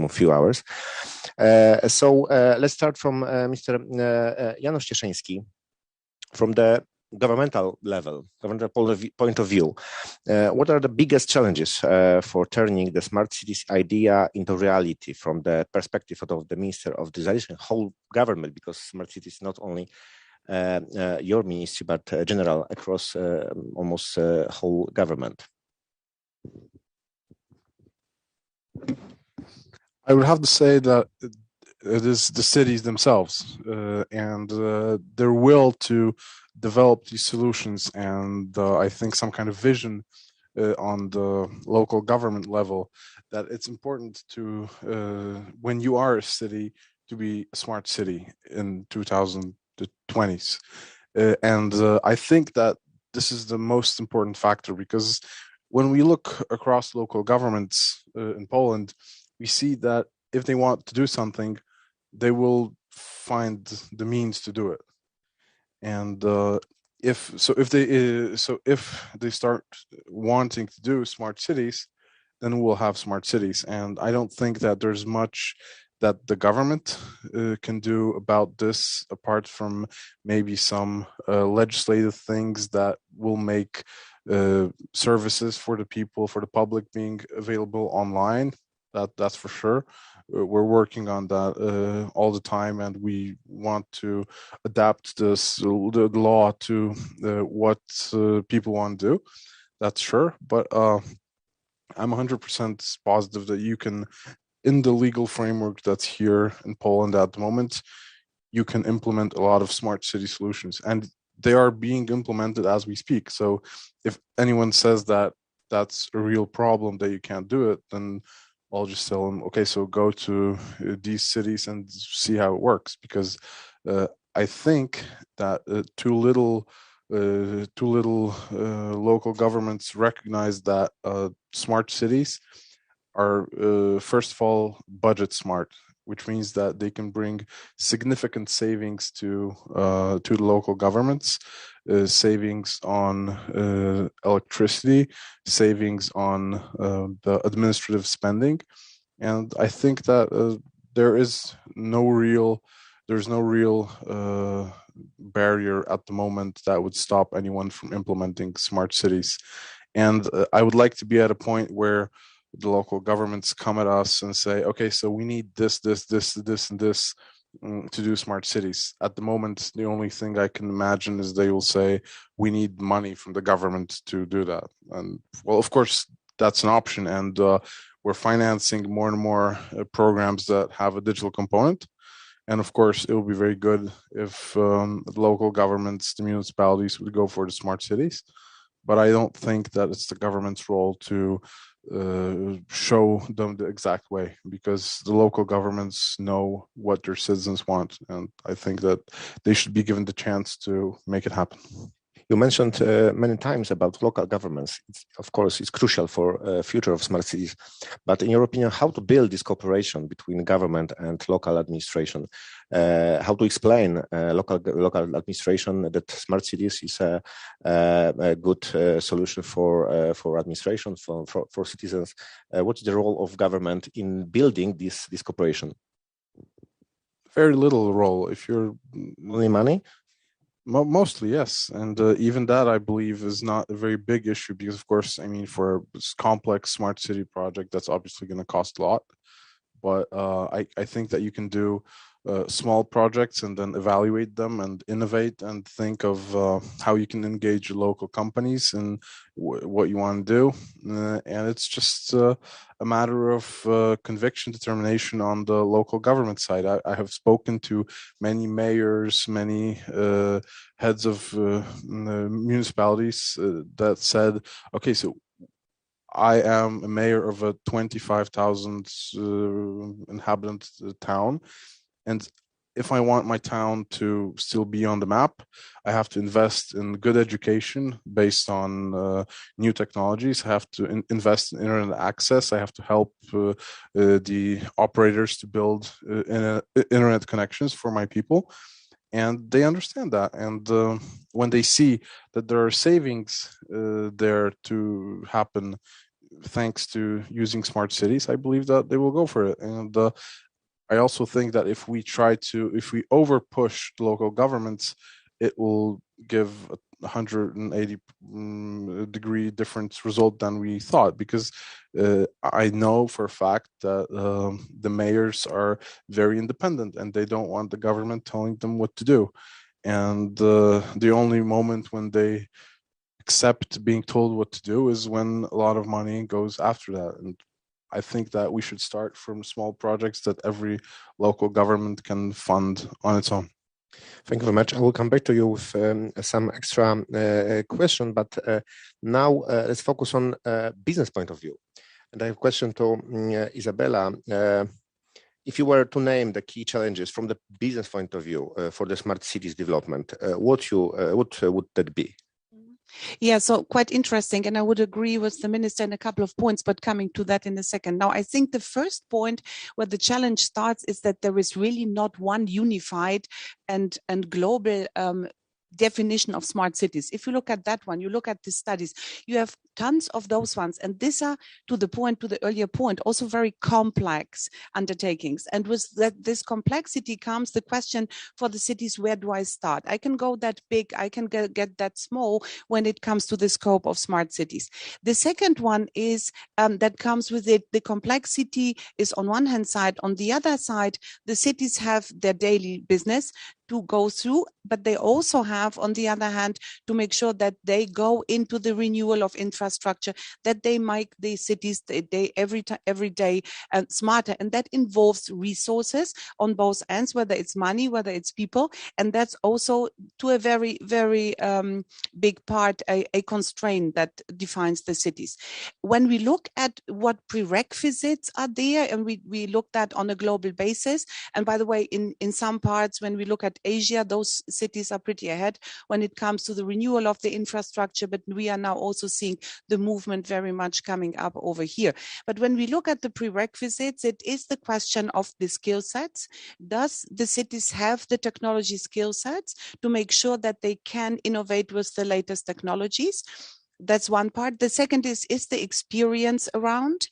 maximum few hours. So let's start from Mr. Janusz Cieszyński, from the governmental level, governmental point of view. What are the biggest challenges for turning the smart cities idea into reality from the perspective of the Minister of Digitalization, whole government, because smart cities is not only your ministry, but general across almost whole government? I would have to say that it is the cities themselves and their will to develop these solutions, and I think some kind of vision on the local government level, that it's important to, when you are a city, to be a smart city in 2020s. And I think that this is the most important factor, because when we look across local governments in Poland, we see that if they want to do something, they will find the means to do it. And if they start wanting to do smart cities, then we'll have smart cities. And I don't think that there's much that the government can do about this, apart from maybe some legislative things that will make services for the people, for the public, being available online. That's for sure. We're working on that all the time, and we want to adapt the law to what people want to do. That's sure. But I'm 100% positive that you can, in the legal framework that's here in Poland at the moment, you can implement a lot of smart city solutions, and they are being implemented as we speak. So if anyone says that that's a real problem, that you can't do it, then I'll just tell them, okay, so go to these cities and see how it works. Because I think that too little local governments recognize that smart cities are, first of all, budget smart, which means that they can bring significant savings to the local governments, savings on electricity, savings on the administrative spending. And I think that there's no real barrier at the moment that would stop anyone from implementing smart cities. And I would like to be at a point where the local governments come at us and say, okay, so we need this, and this to do smart cities. At the moment, the only thing I can imagine is they will say, we need money from the government to do that. And well, of course, that's an option. And we're financing more and more programs that have a digital component. And of course, it will be very good if the local governments, the municipalities, would go for the smart cities. But I don't think that it's the government's role to show them the exact way, because the local governments know what their citizens want, and I think that they should be given the chance to make it happen. You mentioned many times about local governments. Of course, it's crucial for future of smart cities. But in your opinion, how to build this cooperation between government and local administration? How to explain local administration that smart cities is a good solution for administration, for citizens? What's the role of government in building this cooperation? Very little role. If you're only money. Mostly, yes. And even that, I believe, is not a very big issue, because, of course, I mean, for a complex smart city project, that's obviously going to cost a lot. But I think that you can do small projects and then evaluate them and innovate and think of how you can engage local companies and what you want to do. And it's just a matter of conviction, determination on the local government side. I have spoken to many mayors, many heads of municipalities that said, okay, so I am a mayor of a 25,000 inhabitant town, and if I want my town to still be on the map, I have to invest in good education based on new technologies. I have to invest in internet access. I have to help the operators to build internet connections for my people. And they understand that. And when they see that there are savings there to happen thanks to using smart cities, I believe that they will go for it. And I also think that if we over push local governments, it will give a 180 degree different result than we thought, because I know for a fact that the mayors are very independent and they don't want the government telling them what to do. And the only moment when they accept being told what to do is when a lot of money goes after that. And I think that we should start from small projects that every local government can fund on its own. Thank you very much. I will come back to you with some extra question, but now let's focus on business point of view. And I have a question to Isabella. If you were to name the key challenges from the business point of view for the smart cities development, what would that be? Yeah, so quite interesting. And I would agree with the minister in a couple of points, but coming to that in a second. Now, I think the first point where the challenge starts is that there is really not one unified and global definition of smart cities. If you look at that one, you look at the studies, you have tons of those ones. And these are, to the earlier point, also very complex undertakings. And with this complexity comes the question for the cities, where do I start? I can go that big, I can get that small when it comes to the scope of smart cities. The second one is that comes with it, the complexity is on one hand side. On the other side, the cities have their daily business to go through, but they also have, on the other hand, to make sure that they go into the renewal of infrastructure, that they make the cities every day smarter, and that involves resources on both ends, whether it's money, whether it's people, and that's also to a very, very big part a constraint that defines the cities. When we look at what prerequisites are there, and we looked at on a global basis, and by the way, in some parts, when we look at Asia, those cities are pretty ahead when it comes to the renewal of the infrastructure, but we are now also seeing the movement very much coming up over here. But when we look at the prerequisites, it is the question of the skill sets. Does the cities have the technology skill sets to make sure that they can innovate with the latest technologies? That's one part. The second is the experience around.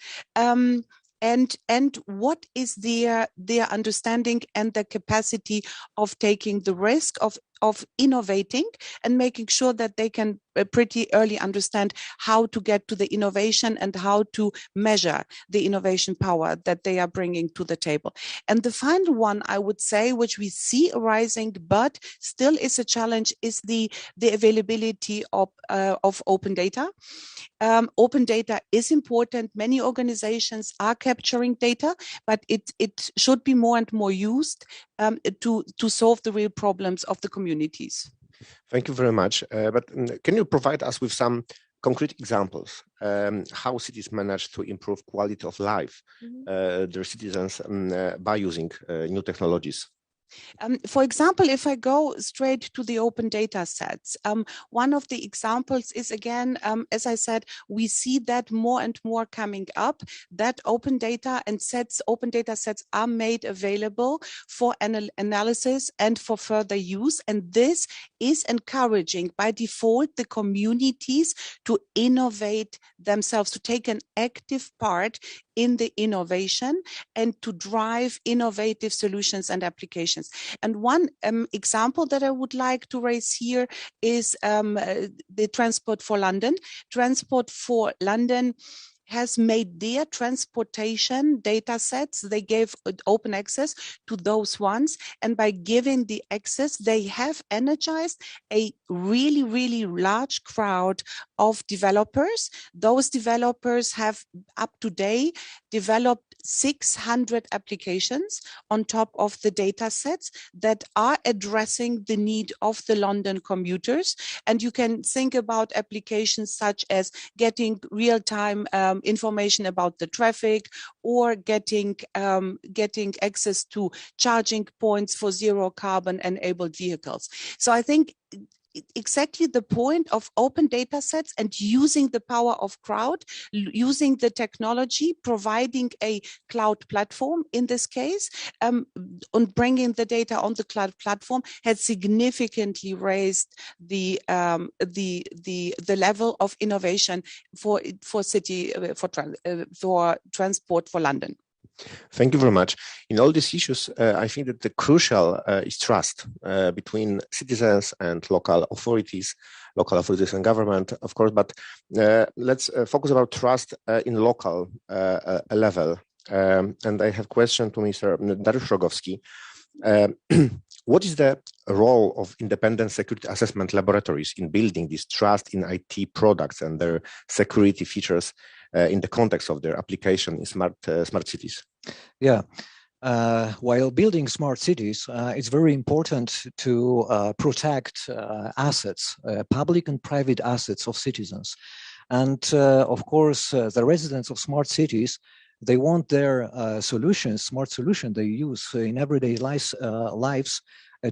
And what is their understanding and the capacity of taking the risk of innovating and making sure that they can pretty early understand how to get to the innovation and how to measure the innovation power that they are bringing to the table. And the final one, I would say, which we see arising, but still is a challenge, is the availability of open data. Open data is important. Many organizations are capturing data, but it should be more and more used to solve the real problems of the communities. Thank you very much. But can you provide us with some concrete examples how cities manage to improve quality of life their citizens by using new technologies? For example, if I go straight to the open data sets, one of the examples is, again, as I said, we see that more and more coming up, that open data sets are made available for analysis and for further use. And this is encouraging by default the communities to innovate themselves, to take an active part in the innovation and to drive innovative solutions and applications. And one example that I would like to raise here is the Transport for London. Transport for London has made their transportation data sets, they gave open access to those ones. And by giving the access, they have energized a really, really large crowd of developers. Those developers have up to date developed 600 applications on top of the data sets that are addressing the need of the London commuters. And you can think about applications such as getting real-time information about the traffic, or getting access to charging points for zero carbon enabled vehicles. So I think exactly the point of open data sets and using the power of crowd, using the technology, providing a cloud platform in this case, and bringing the data on the cloud platform has significantly raised the level of innovation for transport for London. Thank you very much. In all these issues, I think that the crucial is trust between citizens and local authorities and government, of course. But let's focus about trust in local level. And I have a question to Mr. Dariusz Rogowski. What is the role of independent security assessment laboratories in building this trust in IT products and their security features in the context of their application in smart cities? Yeah. While building smart cities, it's very important to protect assets, public and private assets of citizens. And of course, the residents of smart cities, they want their smart solution they use in everyday lives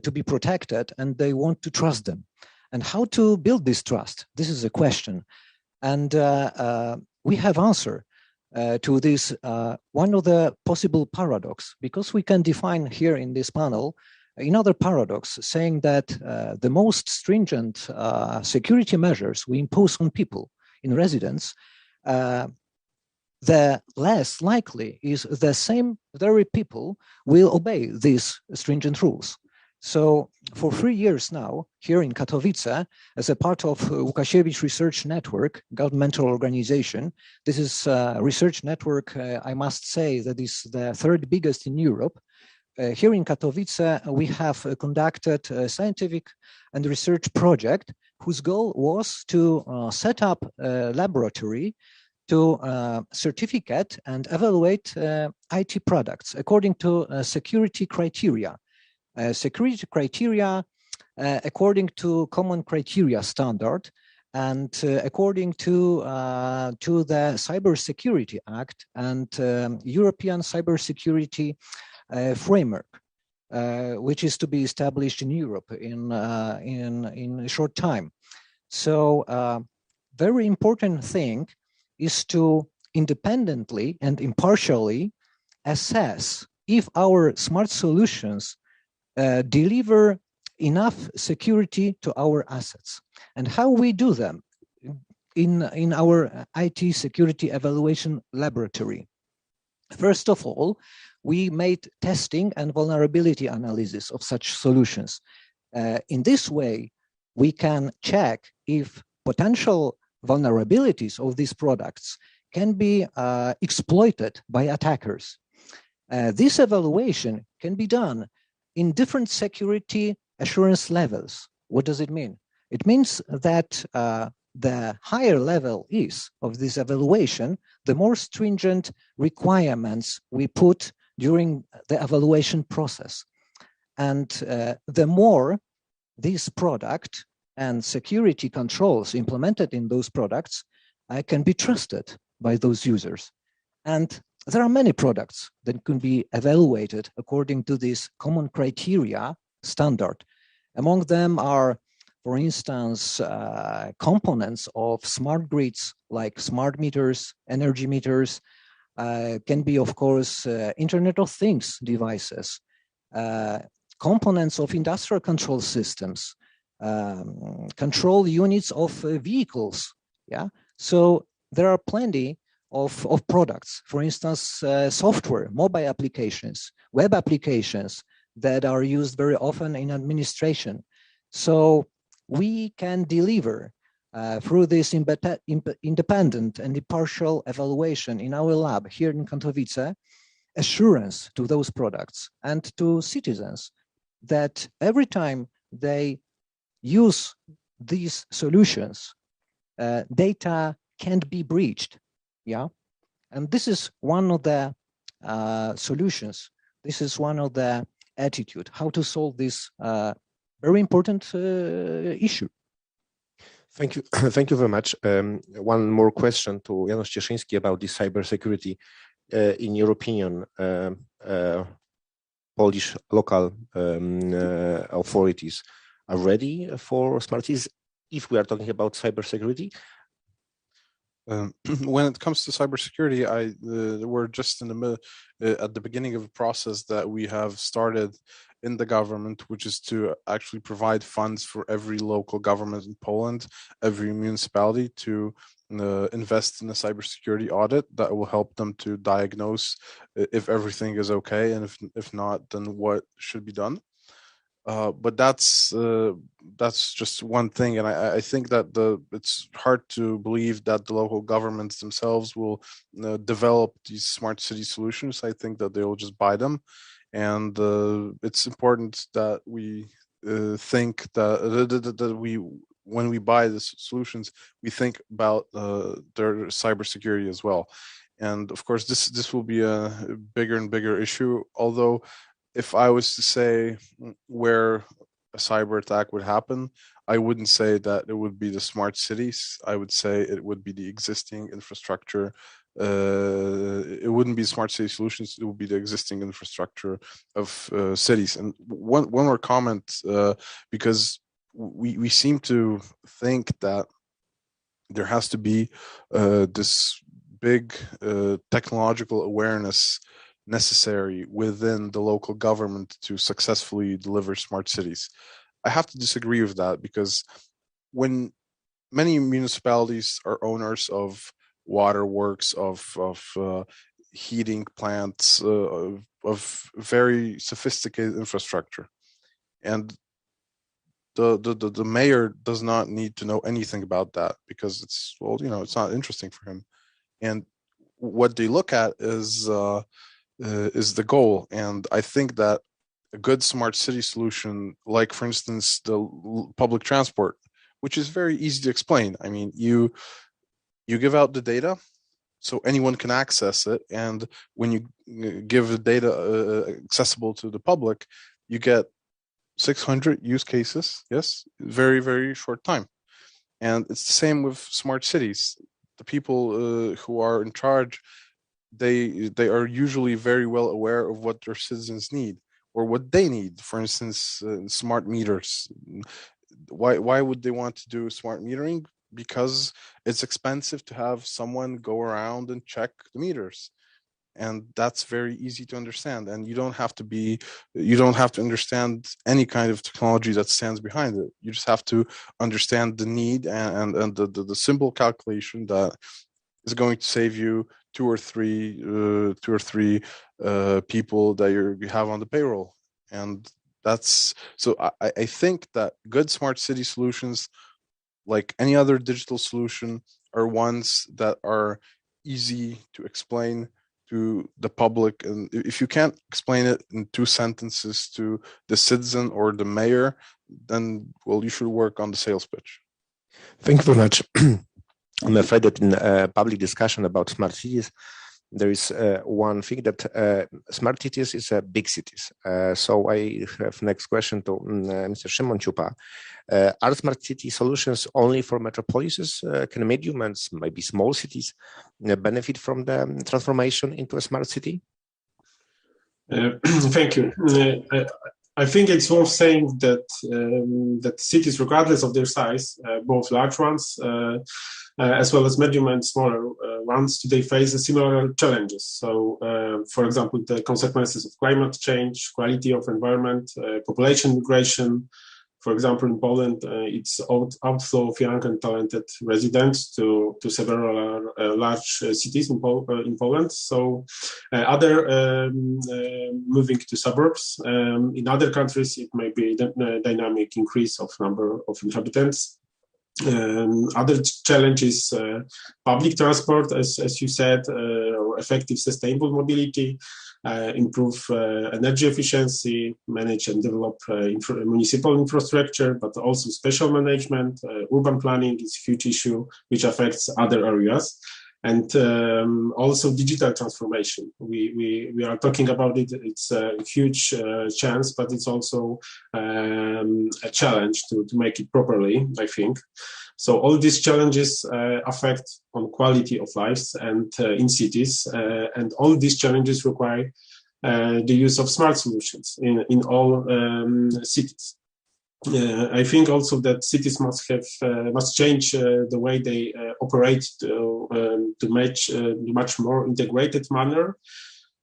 to be protected, and they want to trust them. And how to build this trust? This is a question. And we have answer to this, one of the possible paradox, because we can define here in this panel another paradox saying that the most stringent security measures we impose on people in residence, the less likely is the same very people will obey these stringent rules. So for 3 years now, here in Katowice, as a part of Łukasiewicz Research Network, governmental organization, this is a research network, I must say, that is the third biggest in Europe. Here in Katowice, we have conducted a scientific and research project whose goal was to set up a laboratory to certificate and evaluate IT products according to security criteria. Security criteria according to common criteria standard and according to the Cybersecurity Act and European Cybersecurity Framework, which is to be established in Europe in a short time. So very important thing is to independently and impartially assess if our smart solutions deliver enough security to our assets. And how we do them in our IT security evaluation laboratory. First of all, we made testing and vulnerability analysis of such solutions. In this way, we can check if potential vulnerabilities of these products can be exploited by attackers. This evaluation can be done in different security assurance levels. What does it mean? It means that the higher level is of this evaluation, the more stringent requirements we put during the evaluation process. And the more this product and security controls implemented in those products can be trusted by those users. And there are many products that can be evaluated according to this common criteria standard. Among them are, for instance, components of smart grids like smart meters, energy meters, can be, of course, Internet of Things devices, components of industrial control systems, control units of vehicles. Yeah, so there are plenty of products, for instance, software, mobile applications, web applications that are used very often in administration. So we can deliver through this independent and impartial evaluation in our lab here in Katowice, assurance to those products and to citizens that every time they use these solutions, data can't be breached. Yeah, and this is one of the solutions. This is one of the attitude how to solve this very important issue. Thank you. Thank you very much. One more question to Janusz Cieszyński about this cybersecurity. In your opinion, Polish local authorities are ready for smart cities if we are talking about cybersecurity? When it comes to cybersecurity, we're just in the at the beginning of a process that we have started in the government, which is to actually provide funds for every local government in Poland, every municipality to invest in a cybersecurity audit that will help them to diagnose if everything is okay, and if not, then what should be done. But that's just one thing, and I think that it's hard to believe that the local governments themselves will develop these smart city solutions. I think that they will just buy them, and it's important that we think that we, when we buy the solutions, we think about their cybersecurity as well. And of course, this will be a bigger and bigger issue, although if I was to say where a cyber attack would happen, I wouldn't say that it would be the smart cities. I would say it would be the existing infrastructure. It wouldn't be smart city solutions. It would be the existing infrastructure of cities. And one more comment, because we seem to think that there has to be this big technological awareness necessary within the local government to successfully deliver smart cities. I have to disagree with that, because when many municipalities are owners of waterworks, of heating plants, of very sophisticated infrastructure, and the mayor does not need to know anything about that, because it's not interesting for him. And what they look at is the goal. And I think that a good smart city solution, like for instance the public transport, which is very easy to explain. I mean, you give out the data so anyone can access it, and when you give the data accessible to the public, you get 600 use cases. Yes, very, very short time. And it's the same with smart cities. The people who are in charge, they are usually very well aware of what their citizens need or what they need. For instance, smart meters. Why would they want to do smart metering? Because it's expensive to have someone go around and check the meters. And that's very easy to understand. And you don't have to understand any kind of technology that stands behind it. You just have to understand the need and the simple calculation that is going to save you two or three people that you have on the payroll. And that's so I think that good smart city solutions, like any other digital solution, are ones that are easy to explain to the public. And if you can't explain it in 2 sentences to the citizen or the mayor, then, well, you should work on the sales pitch. Thank you very much. I'm afraid that in public discussion about smart cities, there is one thing that smart cities is big cities. So I have next question to Mr. Szymon Ciupa. Are smart city solutions only for metropolises? Can medium and maybe small cities benefit from the transformation into a smart city? Thank you. I think it's worth saying that that cities, regardless of their size, both large ones as well as medium and smaller ones, today face similar challenges. So, for example, the consequences of climate change, quality of environment, population migration. For example, in Poland, it's outflow of young and talented residents to several large cities in Poland. So other moving to suburbs. In other countries, it may be a dynamic increase of number of inhabitants. Other challenges, public transport, as you said, or effective sustainable mobility, improve energy efficiency, manage and develop municipal infrastructure, but also spatial management. Urban planning is a huge issue which affects other areas. And also digital transformation. We are talking about it. It's a huge chance, but it's also a challenge to make it properly, I think. So all these challenges affect on quality of lives and in cities, and all these challenges require the use of smart solutions in all cities. I think also that cities must change the way they operate to match much more integrated manner.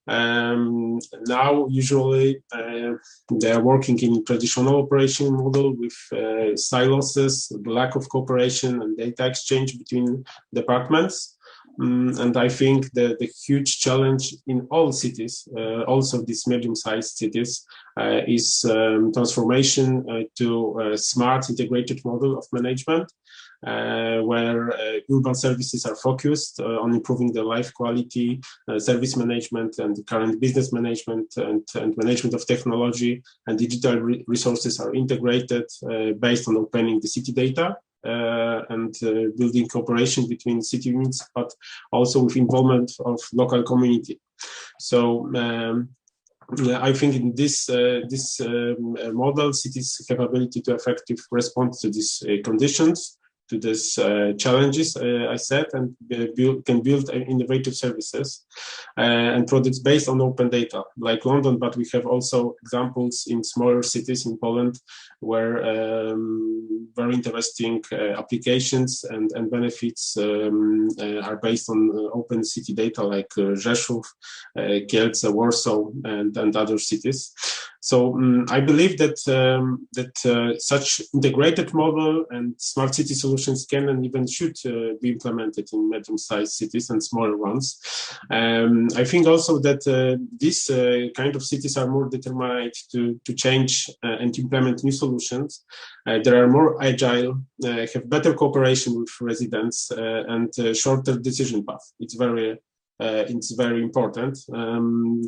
Now, usually, they are working in traditional operation model with silos, the lack of cooperation and data exchange between departments. And I think that the huge challenge in all cities, also these medium-sized cities, is transformation to a smart integrated model of management, where urban services are focused on improving the life quality, service management and current business management and management of technology and digital resources are integrated based on opening the city data. And building cooperation between city units, but also with involvement of local community. So I think in this model, cities have ability to effective respond to these conditions, to these challenges I said, and can build innovative services and products based on open data, like London. But we have also examples in smaller cities in Poland where very interesting applications and benefits are based on open city data, like Rzeszów, Kielce, Warsaw, and other cities. So I believe that such integrated model and smart city solutions can and even should be implemented in medium-sized cities and smaller ones. I think also that these kind of cities are more determined to change and implement new solutions. They are more agile, have better cooperation with residents, and shorter decision path. It's very important.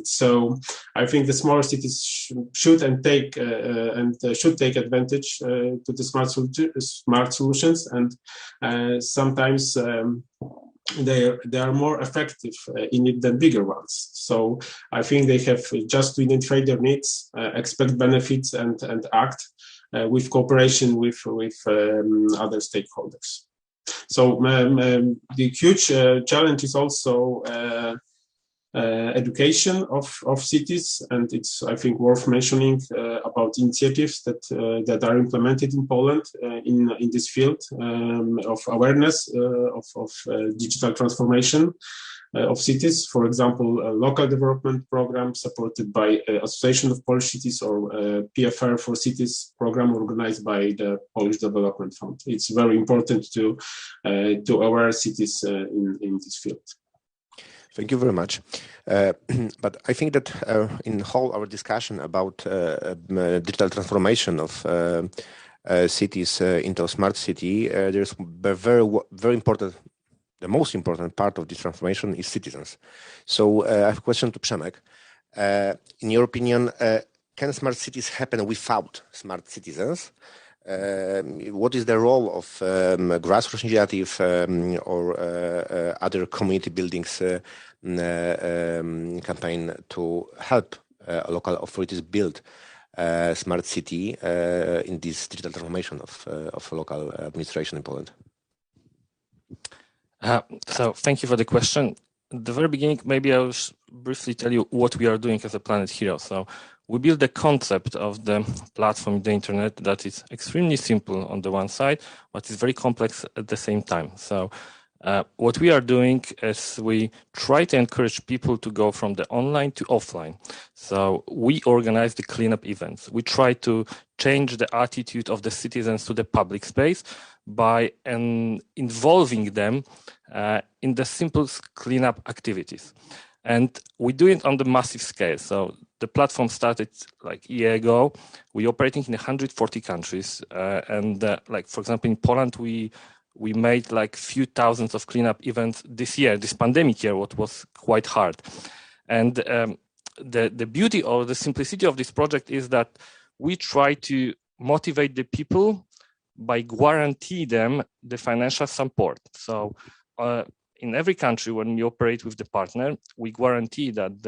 So I think the smaller cities should take advantage to the smart solutions, and sometimes they are more effective in it than bigger ones. So I think they have just to identify their needs, expect benefits, and act with cooperation with other stakeholders. So the huge challenge is also education of cities, and it's, I think, worth mentioning about initiatives that are implemented in Poland in this field of awareness of digital transformation of cities. For example, a local development program supported by Association of Polish Cities, or PFR for Cities program organized by the Polish Development Fund. It's very important to aware cities in this field. Thank you very much. But I think that in whole our discussion about digital transformation of cities into a smart city, there's very important. The most important part of this transformation is citizens. So I have a question to Przemek. In your opinion, can smart cities happen without smart citizens? What is the role of grassroots initiative or other community buildings campaign to help local authorities build a smart city in this digital transformation of local administration in Poland? So thank you for the question. At the very beginning, maybe I'll briefly tell you what we are doing as a Planet Hero. So we built the concept of the platform, the internet, that is extremely simple on the one side, but it's very complex at the same time. So what we are doing is we try to encourage people to go from the online to offline. So we organize the cleanup events. We try to change the attitude of the citizens to the public space by involving them in the simple cleanup activities. And we do it on the massive scale. So the platform started like a year ago. We're operating in 140 countries. Like, for example, in Poland, we made like few thousands of cleanup events this year, this pandemic year, what was quite hard. And the beauty or the simplicity of this project is that we try to motivate the people by guarantee them the financial support. So in every country, when we operate with the partner, we guarantee that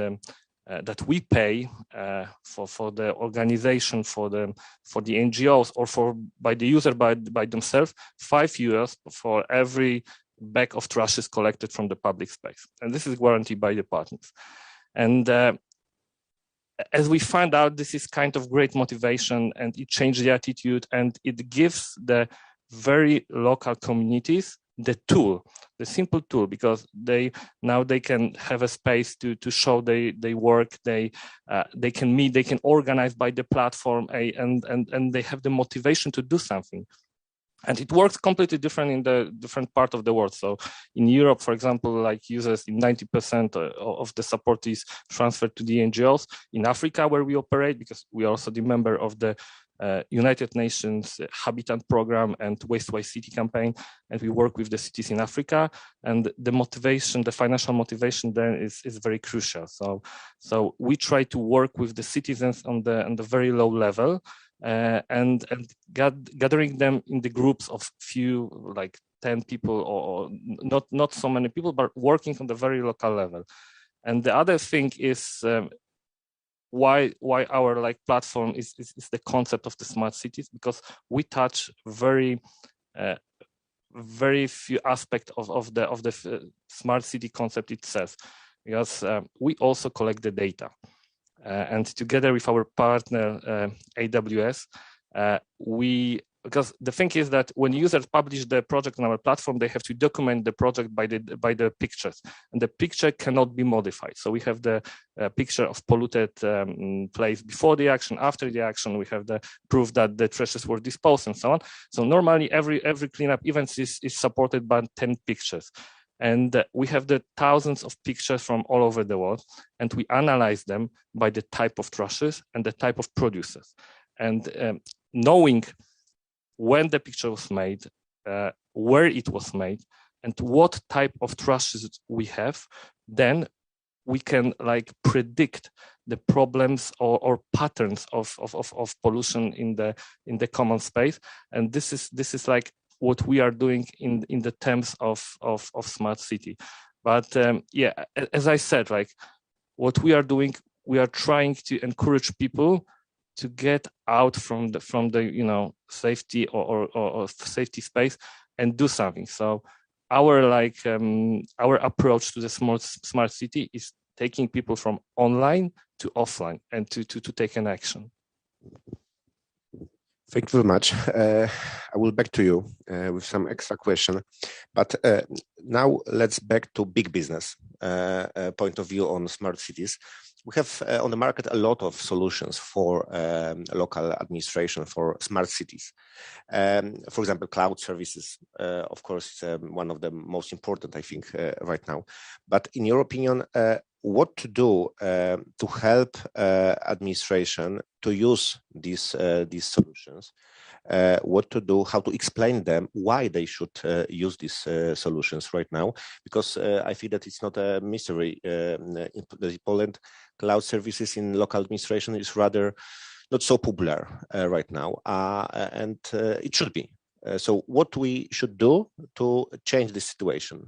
that we pay for the organization, for the NGOs, or by the user by themselves, €5 for every bag of trash is collected from the public space, and this is guaranteed by the partners. And as we find out, this is kind of great motivation, and it changed the attitude, and it gives the very local communities the tool, the simple tool, because they can have a space to show they work, they can meet, they can organize by the platform, and they have the motivation to do something. And it works completely different in the different part of the world. So in Europe, for example, like users, 90% of the support is transferred to the NGOs. In Africa, where we operate, because we are also the member of the United Nations Habitat Program and Waste-Wise City campaign, and we work with the cities in Africa. And the motivation, the financial motivation there is very crucial. So we try to work with the citizens on the very low level, and gathering them in the groups of few, like 10 people, or not so many people, but working on the very local level. And the other thing is why our like platform is the concept of the smart cities, because we touch very few aspects of the smart city concept itself, because we also collect the data. And together with our partner AWS, because the thing is that when users publish the project on our platform, they have to document the project by the pictures, and the picture cannot be modified. So we have the picture of polluted place before the action, after the action. We have the proof that the trashes were disposed, and so on. So normally every cleanup event is supported by 10 pictures. And we have the thousands of pictures from all over the world, and we analyze them by the type of trashes and the type of producers. And knowing when the picture was made, where it was made, and what type of trashes we have, then we can like predict the problems or patterns of pollution in the common space. And this is like what we are doing in the terms of smart city. But yeah, as I said, like what we are doing, we are trying to encourage people to get out from the safety or safety space and do something. So our approach to the smart city is taking people from online to offline and to take an action. Thank you very much. I will back to you with some extra question, but now let's back to big business point of view on smart cities. We have on the market a lot of solutions for local administration for smart cities. For example, cloud services, of course, one of the most important, I think, right now. But in your opinion, what to do to help administration to use these solutions? What to do, how to explain them, why they should use these solutions right now? Because I feel that it's not a mystery. In Poland, cloud services in local administration is rather not so popular right now, and it should be. So what we should do to change this situation?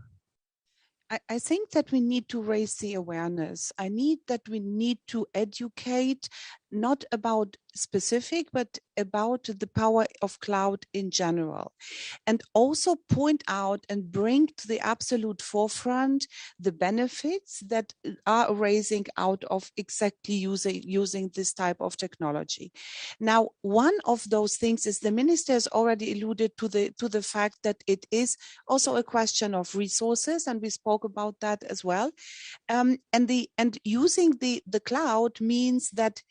I think that we need to raise the awareness. We need to educate, not about specific, but about the power of cloud in general. And also point out and bring to the absolute forefront the benefits that are arising out of exactly using this type of technology. Now, one of those things is the minister has already alluded to the fact that it is also a question of resources, and we spoke about that as well. And using the cloud means that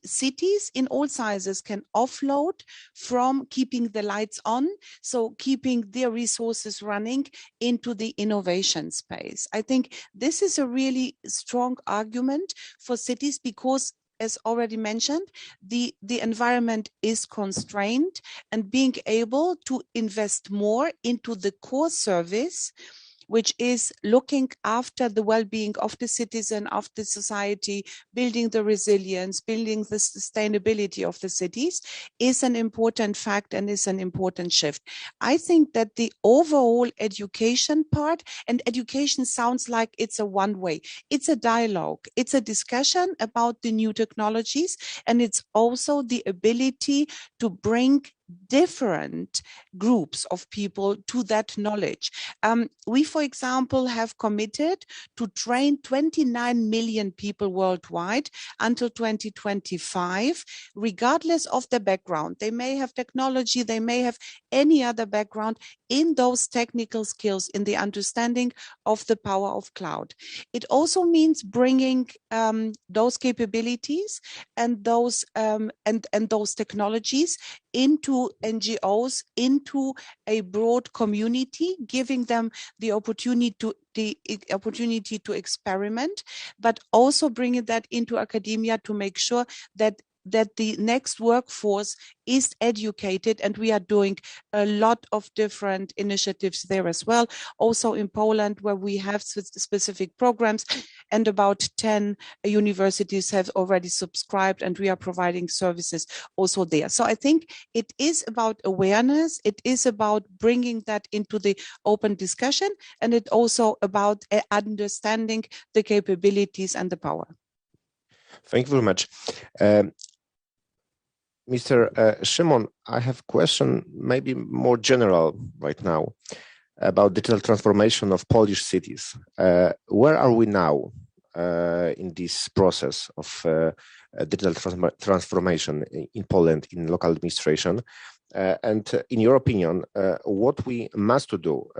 cities in all sizes can offload from keeping the lights on, so keeping their resources running into the innovation space. I think this is a really strong argument for cities because, as already mentioned, the environment is constrained, and being able to invest more into the core service, which is looking after the well-being of the citizen, of the society, building the resilience, building the sustainability of the cities, is an important fact and is an important shift. I think that the overall education part, and education sounds like it's a one-way, it's a dialogue, it's a discussion about the new technologies, and it's also the ability to bring different groups of people to that knowledge. We, for example, have committed to train 29 million people worldwide until 2025, regardless of their background. They may have technology, they may have any other background in those technical skills, in the understanding of the power of cloud. It also means bringing those capabilities and those technologies into NGOs, into a broad community, giving them the opportunity to experiment, but also bringing that into academia to make sure that the next workforce is educated, and we are doing a lot of different initiatives there as well. Also in Poland, where we have specific programs, and about 10 universities have already subscribed, and we are providing services also there. So I think it is about awareness, it is about bringing that into the open discussion, and it also about understanding the capabilities and the power. Thank you very much. Mr. Szymon, I have a question, maybe more general right now, about digital transformation of Polish cities. Where are we now in this process of digital transformation in Poland, in local administration? And in your opinion, what we must do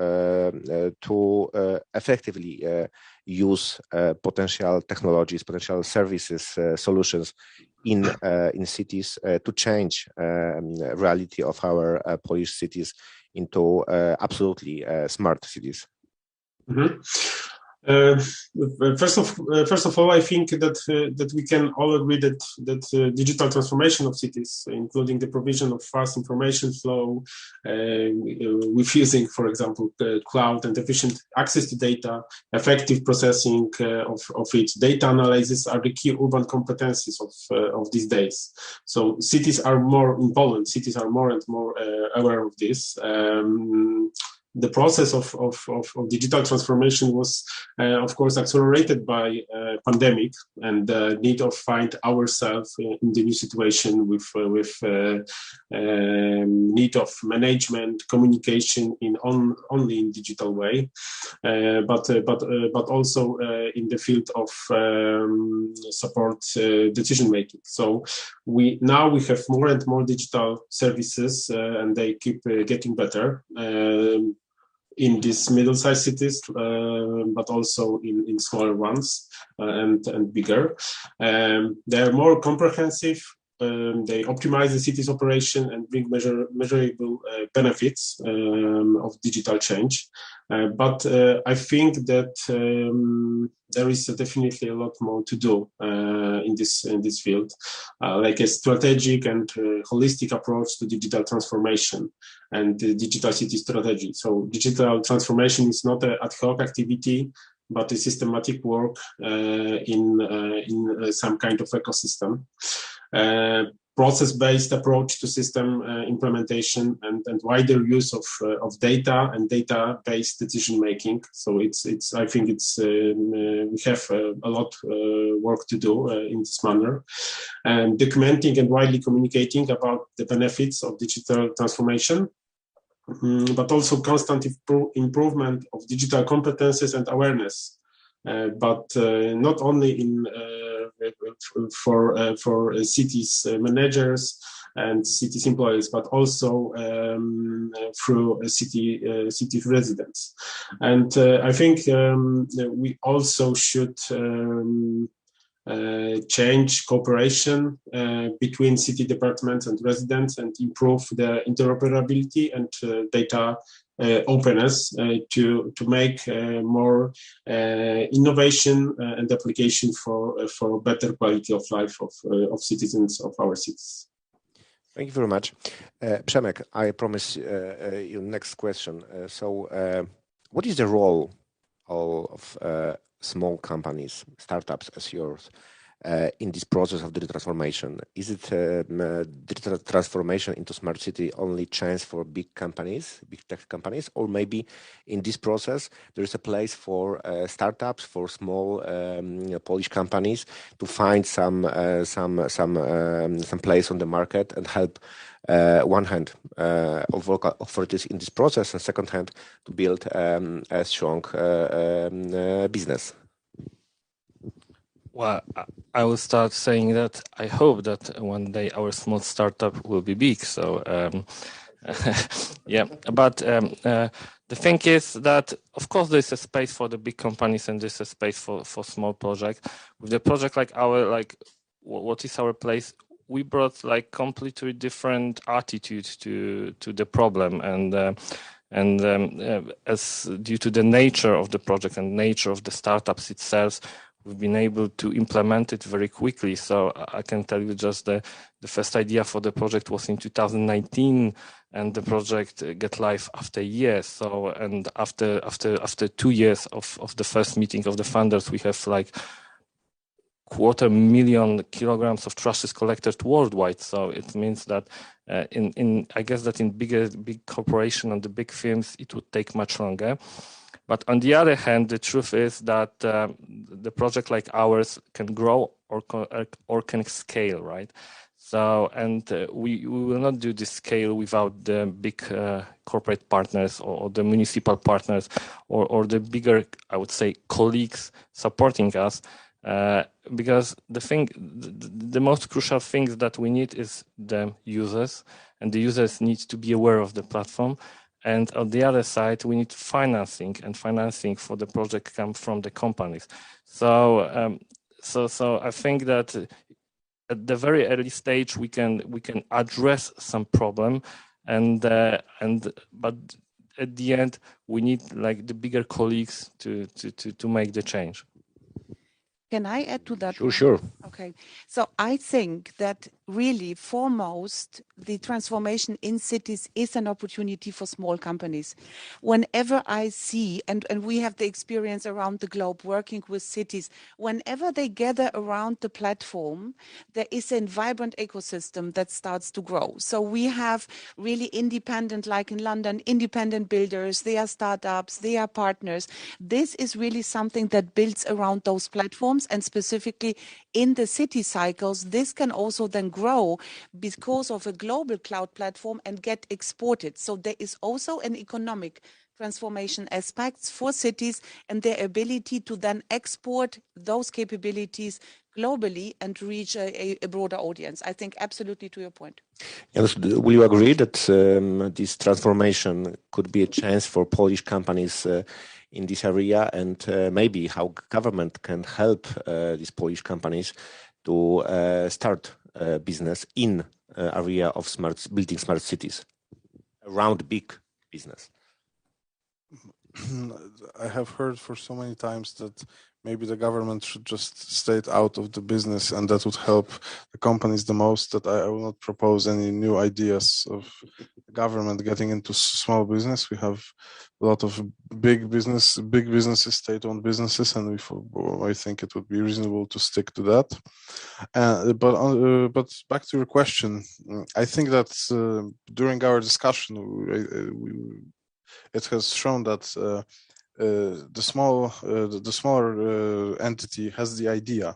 to effectively use potential technologies, potential services, solutions in cities to change reality of our Polish cities into absolutely smart cities? Mm-hmm. First of all, I think that we can all agree that digital transformation of cities, including the provision of fast information flow, with using, for example, cloud and efficient access to data, effective processing of it, data analysis, are the key urban competencies of these days. So cities are more in Poland. Cities are more and more aware of this. The process of digital transformation was, of course, accelerated by pandemic and the need of find ourselves in the new situation with need of management, communication only in digital way, but also in the field of support decision making. So we have more and more digital services, and they keep getting better. In these middle-sized cities, but also in smaller ones and bigger. They are more comprehensive. They optimize the city's operation and bring measurable benefits of digital change. But I think that there is definitely a lot more to do in this field, like a strategic and holistic approach to digital transformation and the digital city strategy. So digital transformation is not an ad hoc activity, but a systematic work in some kind of ecosystem. Process-based approach to system implementation and wider use of data and data-based decision making. So I think we have a lot work to do in this manner, and documenting and widely communicating about the benefits of digital transformation, but also constant improvement of digital competences and awareness. But not only for cities managers and cities employees, but also through city residents. And I think we also should change cooperation between city departments and residents and improve the interoperability and data openness to make more innovation and application for better quality of life of citizens of our cities. Thank you very much. Przemek, I promise you next question. What is the role of small companies, startups as yours, in this process of digital transformation? Is it digital transformation into smart city only chance for big companies, big tech companies, or maybe in this process there is a place for startups, for small Polish companies to find some place on the market and help one hand of local authorities in this process, and second hand to build a strong business? Well, I will start saying that I hope that one day our small startup will be big. So, yeah, but the thing is that, of course, there's a space for the big companies and there's a space for small projects. With a project like what is our place? We brought like completely different attitude to the problem, and as due to the nature of the project and nature of the startups itself, we've been able to implement it very quickly. So I can tell you just the first idea for the project was in 2019, and the project got live after a year. So, and after 2 years of the first meeting of the funders, we have like 250,000 kilograms of trashes collected worldwide. So it means that I guess that in big corporation and the big firms, it would take much longer. But on the other hand, the truth is that the project like ours can grow or can scale, right? So, and we will not do this scale without the big corporate partners or the municipal partners or the bigger, I would say, colleagues supporting us. Because the most crucial things that we need is the users, and the users need to be aware of the platform. And on the other side, we need financing, and financing for the project comes from the companies. So, so I think that at the very early stage we can address some problem, but at the end we need like the bigger colleagues to make the change. Can I add to that? Sure. Okay. So I think that really foremost, the transformation in cities is an opportunity for small companies. Whenever I see, and we have the experience around the globe working with cities, whenever they gather around the platform, there is a vibrant ecosystem that starts to grow. So we have really independent, like in London, independent builders, they are startups, they are partners. This is really something that builds around those platforms. And specifically in the city cycles, this can also then grow because of a global cloud platform and get exported. So there is also an economic transformation aspects for cities and their ability to then export those capabilities globally and reach a broader audience. I think absolutely to your point. Yes, will you agree that this transformation could be a chance for Polish companies in this area, and maybe how government can help these Polish companies to start business in area of building smart cities around big business? I have heard for so many times that maybe the government should just stay out of the business, and that would help the companies the most, that I will not propose any new ideas of the government getting into small business. We have a lot of big businesses, state-owned businesses, and I think it would be reasonable to stick to that. But back to your question, I think that during our discussion, it has shown that the smaller entity has the idea,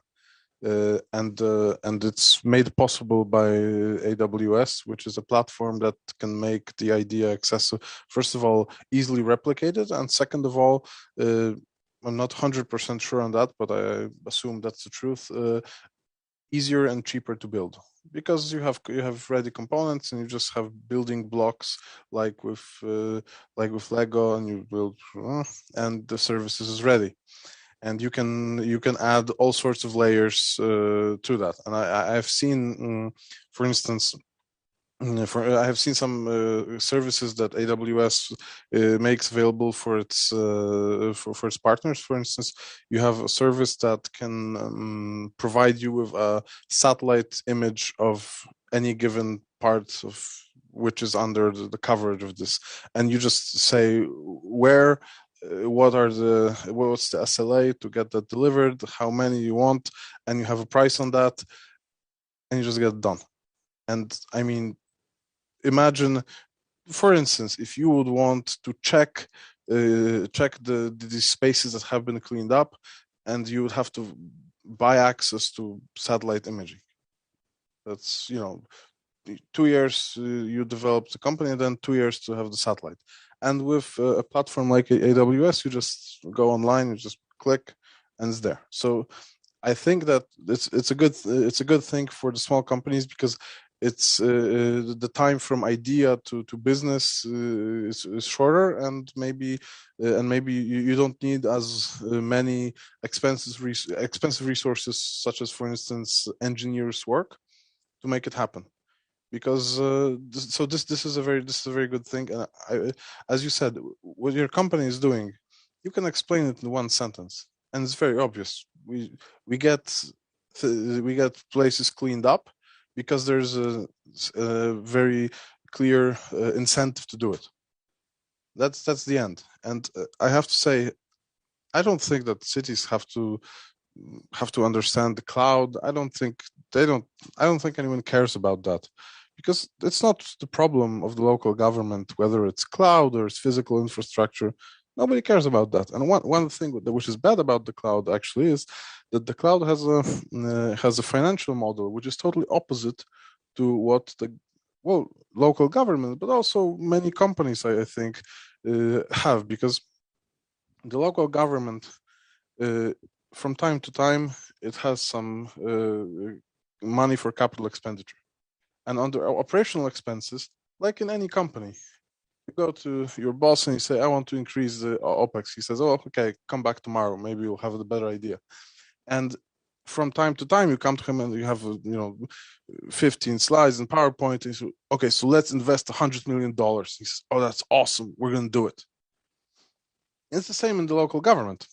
and it's made possible by AWS, which is a platform that can make the idea accessible. First of all, easily replicated, and second of all, I'm not 100% sure on that, but I assume that's the truth. Easier and cheaper to build, because you have ready components and you just have building blocks like with Lego, and you build and the services is ready, and you can add all sorts of layers to that. And I've seen, for instance, I have seen some services that AWS makes available for its partners. For instance, you have a service that can provide you with a satellite image of any given part of which is under the coverage of this, and you just say where what's the SLA to get that delivered, how many you want, and you have a price on that, and you just get it done. And I mean, imagine, for instance, if you would want to check the spaces that have been cleaned up, and you would have to buy access to satellite imaging. That's 2 years you develop the company, and then 2 years to have the satellite. And with a platform like AWS, you just go online, you just click, and it's there. So I think that it's a good thing for the small companies, because it's the time from idea to business is shorter, and maybe you don't need as many expensive resources, such as, for instance, engineers' work, to make it happen. Because this is a very good thing. And as you said, what your company is doing, you can explain it in one sentence, and it's very obvious. We get places cleaned up because there's a very clear incentive to do it. That's the end. And I have to say, I don't think that cities have to understand the cloud. I don't think anyone cares about that, because it's not the problem of the local government whether it's cloud or it's physical infrastructure. Nobody cares about that. And one thing which is bad about the cloud actually is that the cloud has a financial model which is totally opposite to what the local government, but also many companies, I think, have. Because the local government, from time to time, it has some money for capital expenditure. And under operational expenses, like in any company, you go to your boss and you say, I want to increase the OPEX. He says, oh, okay, come back tomorrow. Maybe you'll have a better idea. And from time to time, you come to him and you have 15 slides in PowerPoint. And you say, okay, so let's invest $100 million. He says, oh, that's awesome. We're going to do it. It's the same in the local government.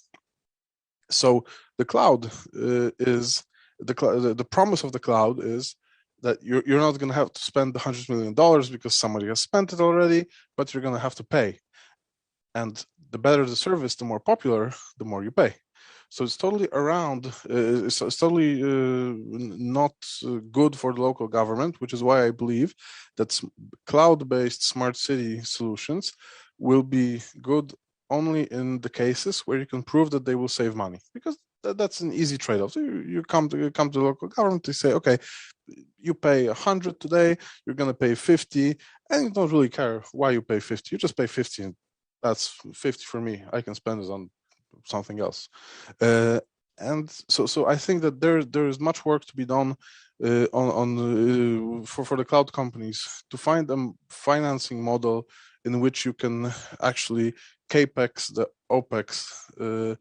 So the cloud is the promise of the cloud is that you're not going to have to spend the $100 million because somebody has spent it already, but you're going to have to pay. And the better the service, the more popular, the more you pay. So it's totally it's totally not good for the local government, which is why I believe that cloud-based smart city solutions will be good only in the cases where you can prove that they will save money, because that's an easy trade-off. So you come to the local government, they say, okay, you pay 100 today, you're going to pay 50, and you don't really care why you pay 50. You just pay 50, and that's 50 for me. I can spend it on something else. And so I think that there is much work to be done for the cloud companies to find a financing model in which you can actually capex the OPEX.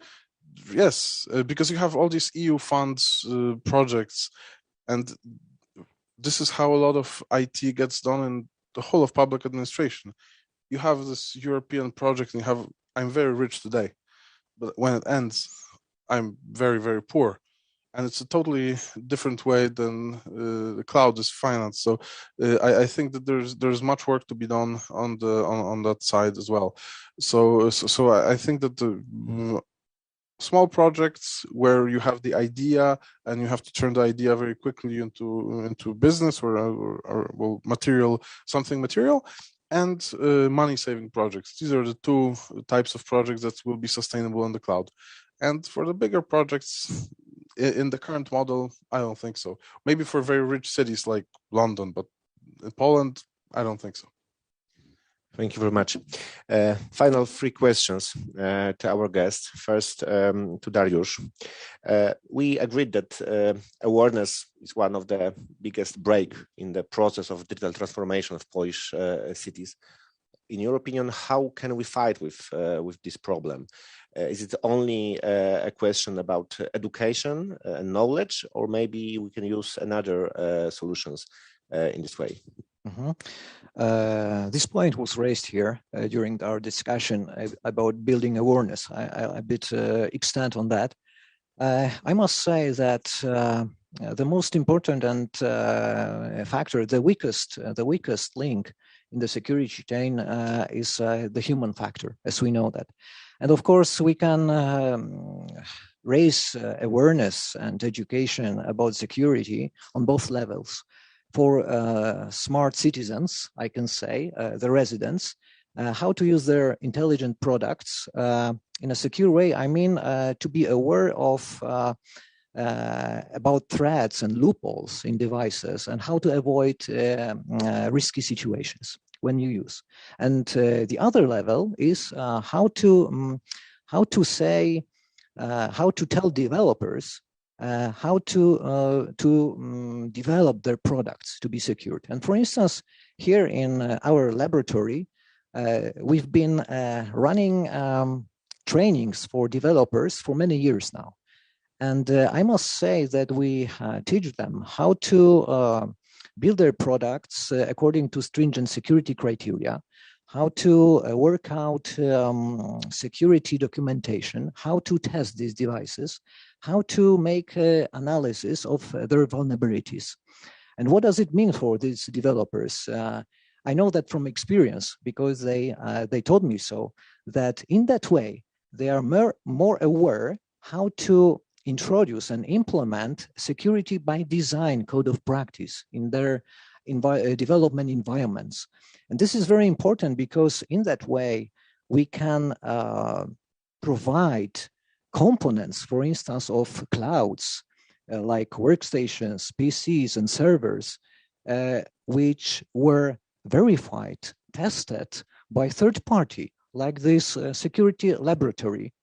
Yes, because you have all these EU funds projects, and this is how a lot of IT gets done in the whole of public administration. You have this European project, and I'm very rich today, but when it ends, I'm very, very poor. And it's a totally different way than the cloud is financed. So I think that there's much work to be done on that side as well. So I think that the small projects where you have the idea and you have to turn the idea very quickly into business or material, and money-saving projects. These are the two types of projects that will be sustainable in the cloud. And for the bigger projects, in the current model, I don't think so. Maybe for very rich cities like London, but in Poland, I don't think so. Thank you very much. Final three questions to our guest. First, to Dariusz. We agreed that awareness is one of the biggest break in the process of digital transformation of Polish cities. In your opinion, how can we fight with this problem? Is it only a question about education and knowledge, or maybe we can use another solutions in this way? This point was raised here during our discussion about building awareness. I bit extend on that. I must say that the most important and factor, the weakest link in the security chain is the human factor, as we know that. And of course, we can raise awareness and education about security on both levels. For smart citizens, I can say, the residents, how to use their intelligent products in a secure way. I mean, to be aware of about threats and loopholes in devices and how to avoid risky situations when you use. And the other level is how to tell developers how to develop their products to be secured. And for instance, here in our laboratory, we've been running trainings for developers for many years now. And I must say that we teach them how to build their products according to stringent security criteria, how to work out security documentation, how to test these devices, how to make analysis of their vulnerabilities. And what does it mean for these developers? I know that from experience, because they told me so, that in that way, they are more aware how to introduce and implement security by design code of practice in their development environments. And this is very important because in that way, we can provide components, for instance, of clouds, like workstations, PCs, and servers, which were verified, tested by third party, like this security laboratory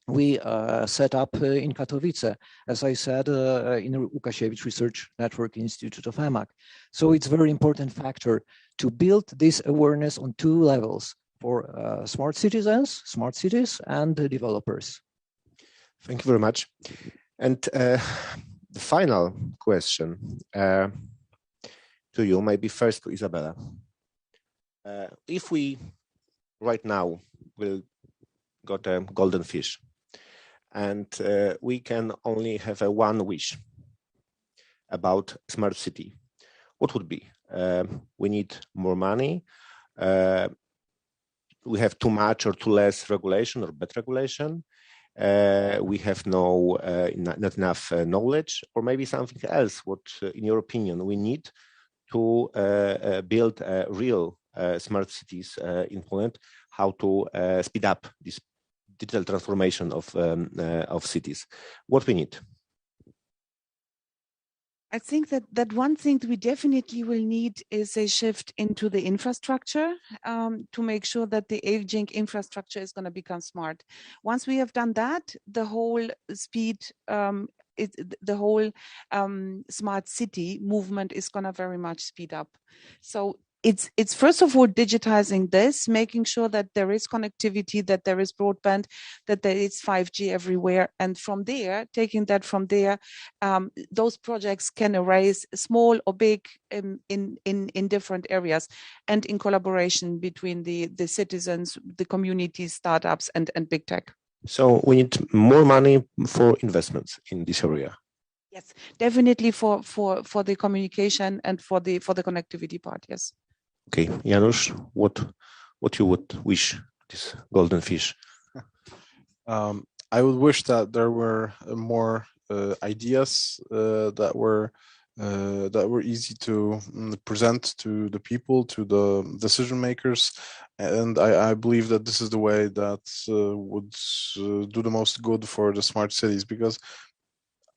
we set up in Katowice, as I said, in Łukasiewicz Research Network Institute of EMAC. So it's a very important factor to build this awareness on two levels for smart citizens, smart cities, and developers. Thank you very much. And the final question to you, maybe first to Isabella. If we right now will got a golden fish, and we can only have a one wish about smart city, what would be? We need more money. We have too much or too less regulation or bad regulation. We have not enough knowledge, or maybe something else. What, in your opinion, we need to build real smart cities in Poland? How to speed up this digital transformation of cities? What we need? I think that one thing we definitely will need is a shift into the infrastructure to make sure that the aging infrastructure is going to become smart. Once we have done that, the whole smart city movement is going to very much speed up. So it's first of all digitizing this, making sure that there is connectivity, that there is broadband, that there is 5G everywhere, and from there, taking that from there, those projects can arise small or big in different areas, and in collaboration between the citizens, the communities, startups, and big tech. So we need more money for investments in this area. Yes, definitely for the communication and for the connectivity part. Yes. Okay, Janusz, what you would wish this golden fish? I would wish that there were more ideas that were easy to present to the people, to the decision makers, and I believe that this is the way that would do the most good for the smart cities, because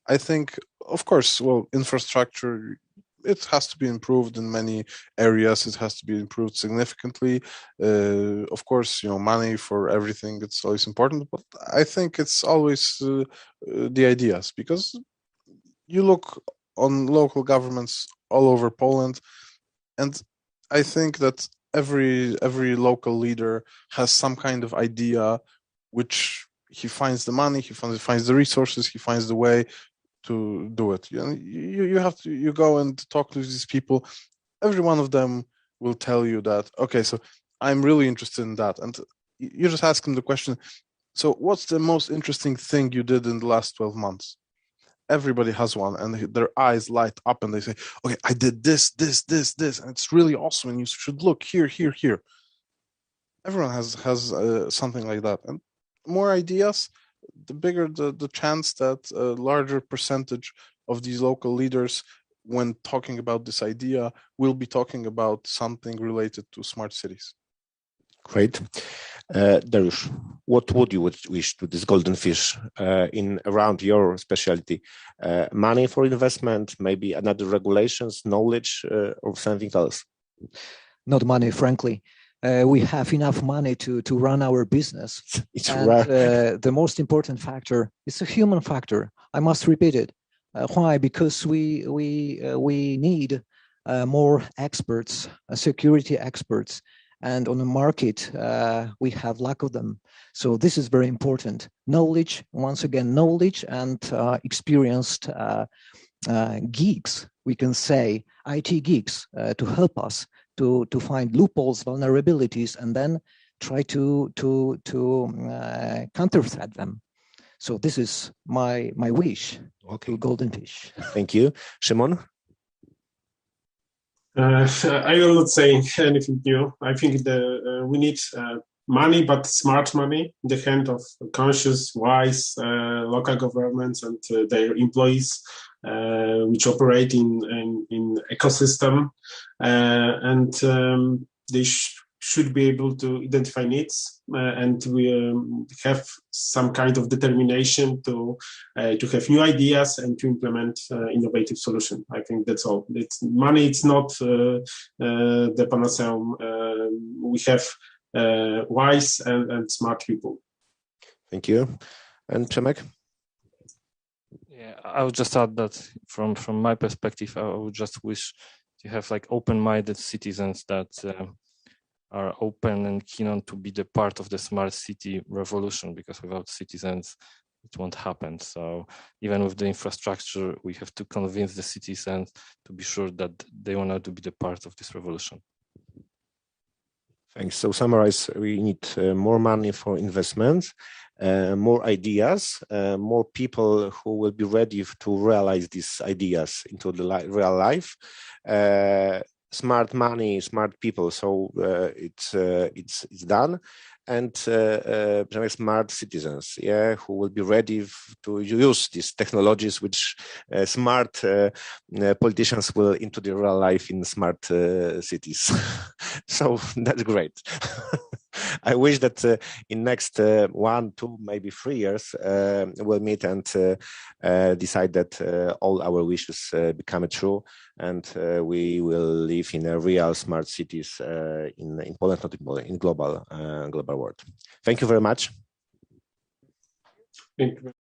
I think, of course, well, infrastructure, it has to be improved in many areas. It has to be improved significantly. Of course, money for everything, it's always important, but I think it's always the ideas, because you look on local governments all over Poland, and I think that every local leader has some kind of idea, which he finds the money, he finds the resources, he finds the way to do it. You go and talk to these people. Every one of them will tell you that, okay, so I'm really interested in that, and you just ask them the question, so what's the most interesting thing you did in the last 12 months? everybody has one, and their eyes light up and they say, okay, I did this, and it's really awesome, and you should look here. Everyone has something like that, and more ideas, the bigger the chance that a larger percentage of these local leaders, when talking about this idea, will be talking about something related to smart cities. Great. Dariusz, what would you wish to this golden fish in around your specialty? Money for investment, maybe another regulations, knowledge, or something else? Not money, frankly. We have enough money to run our business. It's and the most important factor is a human factor. I must repeat it. Why? Because we need more experts, security experts, and on the market we have lack of them. So this is very important. Knowledge, once again, knowledge and experienced geeks, we can say, IT geeks, to help us to find loopholes, vulnerabilities, and then try to counter-threat them. So this is my wish to golden fish. Thank you. Szymon? I will not say anything new. I think we need money, but smart money, in the hand of conscious, wise local governments and their employees, which operate in ecosystem, and they should be able to identify needs, and we have some kind of determination to have new ideas and to implement innovative solution. I think that's all. It's money. It's not the panaceum. We have wise and smart people. Thank you. And Przemek? Yeah, I would just add that from my perspective, I would just wish to have like open-minded citizens that are open and keen on to be the part of the smart city revolution, because without citizens, it won't happen. So even with the infrastructure, we have to convince the citizens to be sure that they want to be the part of this revolution. Thanks. So summarize, we need more money for investments, more ideas, more people who will be ready to realize these ideas into the real life. Smart money, smart people. So it's done, and smart citizens, who will be ready to use these technologies, which smart politicians will into the real life in smart cities. So that's great. I wish that in next 1, 2, maybe 3 years we'll meet and decide that all our wishes become true, and we will live in a real smart cities in Poland, not in global world. Thank you very much. Thank you.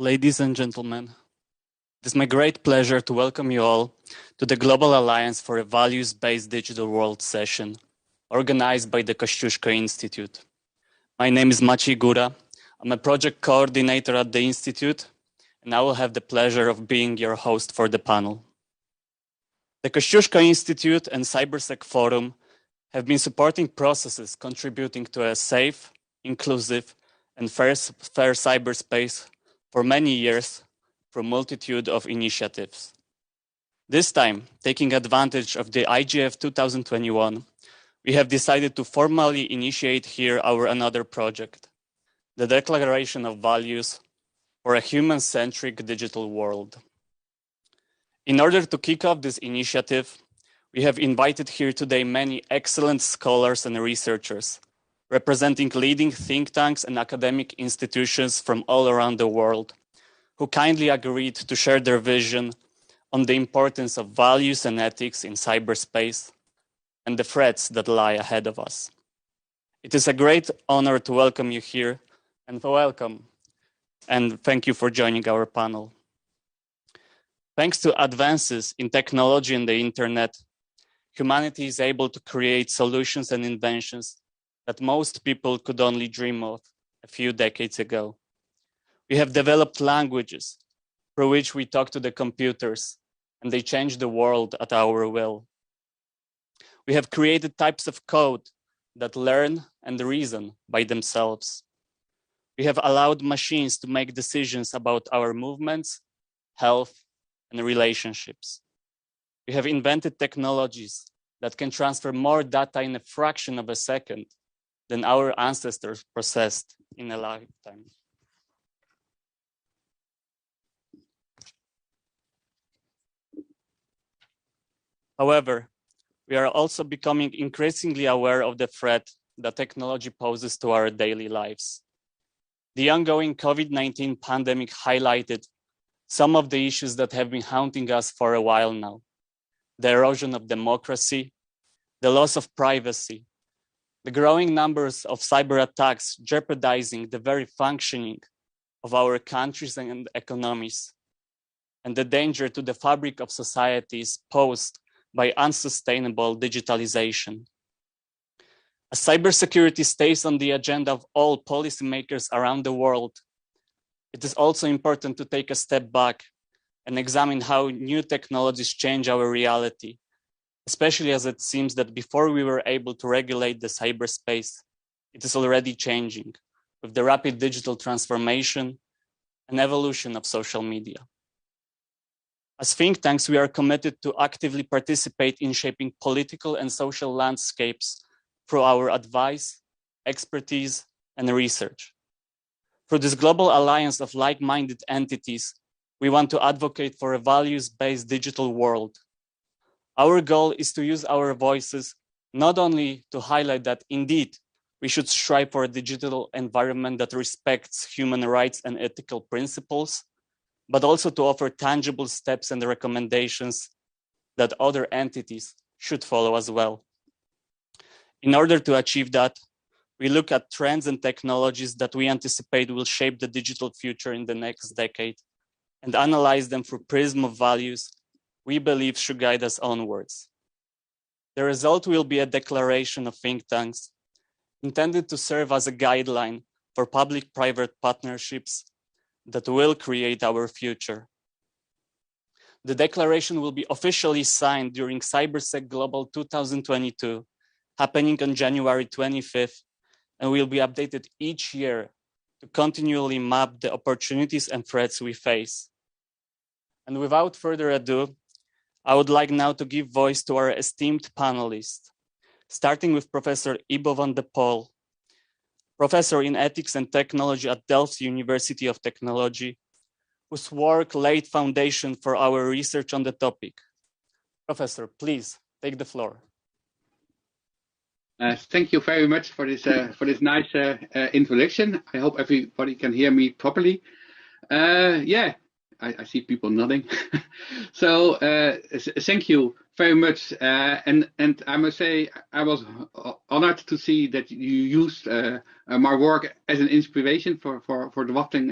Ladies and gentlemen, it is my great pleasure to welcome you all to the Global Alliance for a Values-Based Digital World session, organized by the Kościuszko Institute. My name is Maciej Góra. I'm a project coordinator at the Institute, and I will have the pleasure of being your host for the panel. The Kościuszko Institute and CyberSec Forum have been supporting processes contributing to a safe, inclusive, and fair cyberspace for many years through a multitude of initiatives. This time, taking advantage of the IGF 2021, we have decided to formally initiate here our another project, the Declaration of Values for a Human-Centric Digital World. In order to kick off this initiative, we have invited here today many excellent scholars and researchers, representing leading think tanks and academic institutions from all around the world, who kindly agreed to share their vision on the importance of values and ethics in cyberspace and the threats that lie ahead of us. It is a great honor to welcome you here, and thank you for joining our panel. Thanks to advances in technology and the internet, humanity is able to create solutions and inventions that most people could only dream of a few decades ago. We have developed languages through which we talk to the computers, and they change the world at our will. We have created types of code that learn and reason by themselves. We have allowed machines to make decisions about our movements, health, and relationships. We have invented technologies that can transfer more data in a fraction of a second than our ancestors processed in a lifetime. However, we are also becoming increasingly aware of the threat that technology poses to our daily lives. The ongoing COVID-19 pandemic highlighted some of the issues that have been haunting us for a while now: the erosion of democracy, the loss of privacy, the growing numbers of cyber attacks jeopardizing the very functioning of our countries and economies, and the danger to the fabric of societies posed by unsustainable digitalization. As cybersecurity stays on the agenda of all policymakers around the world, it is also important to take a step back and examine how new technologies change our reality, especially as it seems that before we were able to regulate the cyberspace, it is already changing with the rapid digital transformation and evolution of social media. As think tanks, we are committed to actively participate in shaping political and social landscapes through our advice, expertise, and research. Through this global alliance of like-minded entities, we want to advocate for a values-based digital world. Our goal is to use our voices not only to highlight that indeed we should strive for a digital environment that respects human rights and ethical principles, but also to offer tangible steps and recommendations that other entities should follow as well. In order to achieve that, we look at trends and technologies that we anticipate will shape the digital future in the next decade and analyze them through prism of values we believe should guide us onwards. The result will be a declaration of think tanks intended to serve as a guideline for public-private partnerships that will create our future. The declaration will be officially signed during CyberSec Global 2022, happening on January 25th, and will be updated each year to continually map the opportunities and threats we face. And without further ado, I would like now to give voice to our esteemed panelists, starting with Professor Ibo van de Pol, Professor in Ethics and Technology at Delft University of Technology, whose work laid foundation for our research on the topic. Professor, please take the floor. Thank you very much for this nice introduction. I hope everybody can hear me properly. Yeah, I see people nodding. So thank you very much. And I must say I was honored to see that you used my work as an inspiration for drafting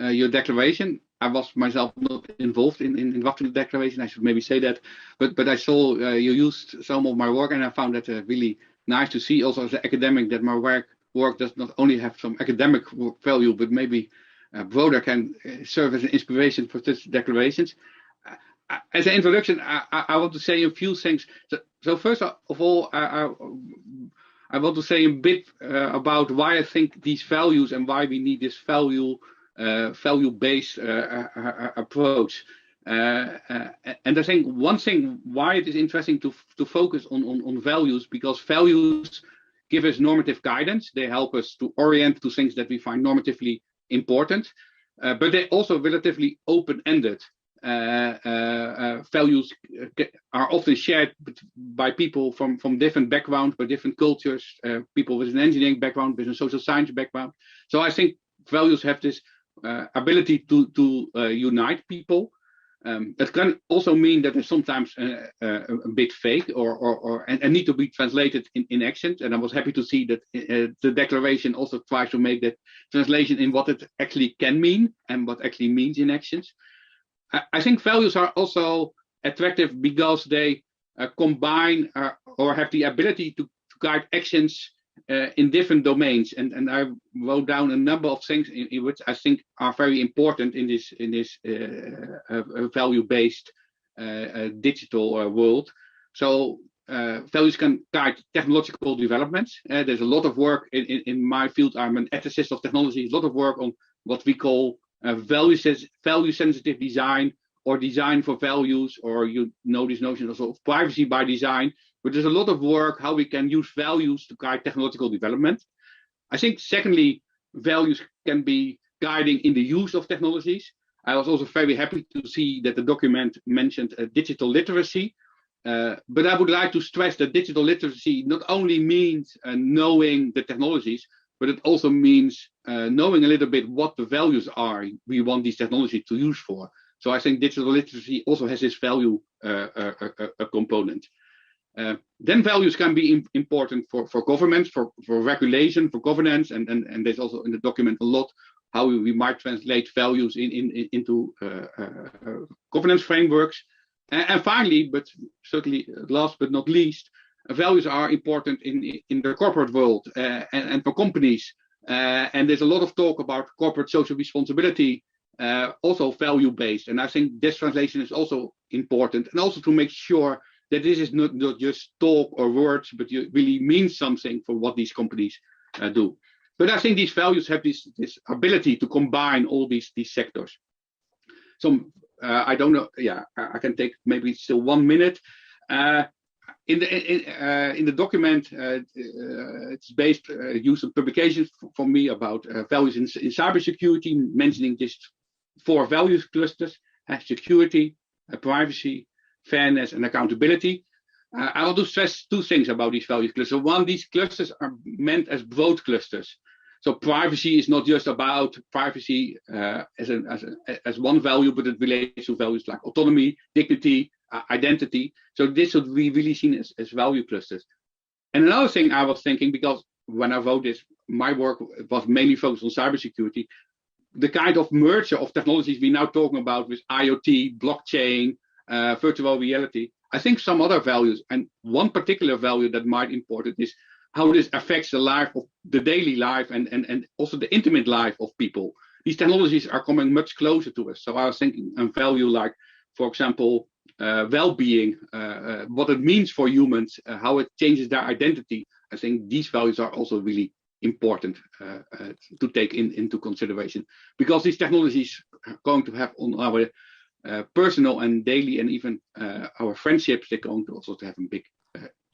your declaration. I was myself not involved in drafting the declaration. I should maybe say that, but I saw you used some of my work, and I found that really nice to see. Also, as an academic, that my work does not only have some academic value, but maybe broader can serve as an inspiration for such declarations. As an introduction, I want to say a few things. So first of all, I want to say a bit about why I think these values and why we need this value-based approach. And I think one thing why it is interesting to focus on values, because values give us normative guidance. They help us to orient to things that we find normatively important, but they're also relatively open-ended. Values are often shared by people from different backgrounds, by different cultures, people with an engineering background, with a social science background. So I think values have this ability to unite people. That can also mean that they're sometimes a bit fake and need to be translated in actions. And I was happy to see that the declaration also tries to make that translation in what it actually can mean and what actually means in actions. I think values are also attractive because they combine or have the ability to guide actions in different domains. And I wrote down a number of things in which I think are very important in this value-based digital world. So values can guide technological developments. There's a lot of work in my field. I'm an ethicist of technology. A lot of work on what we call value-sensitive design, or design for values, or this notion also of privacy by design. But there's a lot of work how we can use values to guide technological development. I think, secondly, values can be guiding in the use of technologies. I was also very happy to see that the document mentioned digital literacy. But I would like to stress that digital literacy not only means knowing the technologies, but it also means knowing a little bit what the values are we want these technologies to use for. So I think digital literacy also has this value component. Then values can be important for governments, for regulation, for governance, and there's also in the document a lot how we might translate values into governance frameworks. And finally, but certainly last but not least, values are important in the corporate world and for companies. And there's a lot of talk about corporate social responsibility, also value-based. And I think this translation is also important, and also to make sure that this is not just talk or words, but you really mean something for what these companies do. But I think these values have this ability to combine all these sectors. So I don't know. Yeah, I can take maybe still 1 minute. In the document, it's based use of publications for me about values in cybersecurity, mentioning these 4 values clusters: security, privacy, fairness, and accountability. I want to stress 2 things about these values clusters. One, these clusters are meant as broad clusters. So privacy is not just about privacy as one value, but it relates to values like autonomy, dignity, identity. So this should be really seen as value clusters. And another thing I was thinking, because when I wrote this, my work was mainly focused on cybersecurity, the kind of merger of technologies we're now talking about with IoT, blockchain, virtual reality. I think some other values, and one particular value that might be important, is how this affects the life of the daily life and also the intimate life of people. These technologies are coming much closer to us. So I was thinking a value like, for example, well-being, what it means for humans, how it changes their identity. I think these values are also really important to take into consideration, because these technologies are going to have on our personal and daily and even our friendships, they're going to also have a big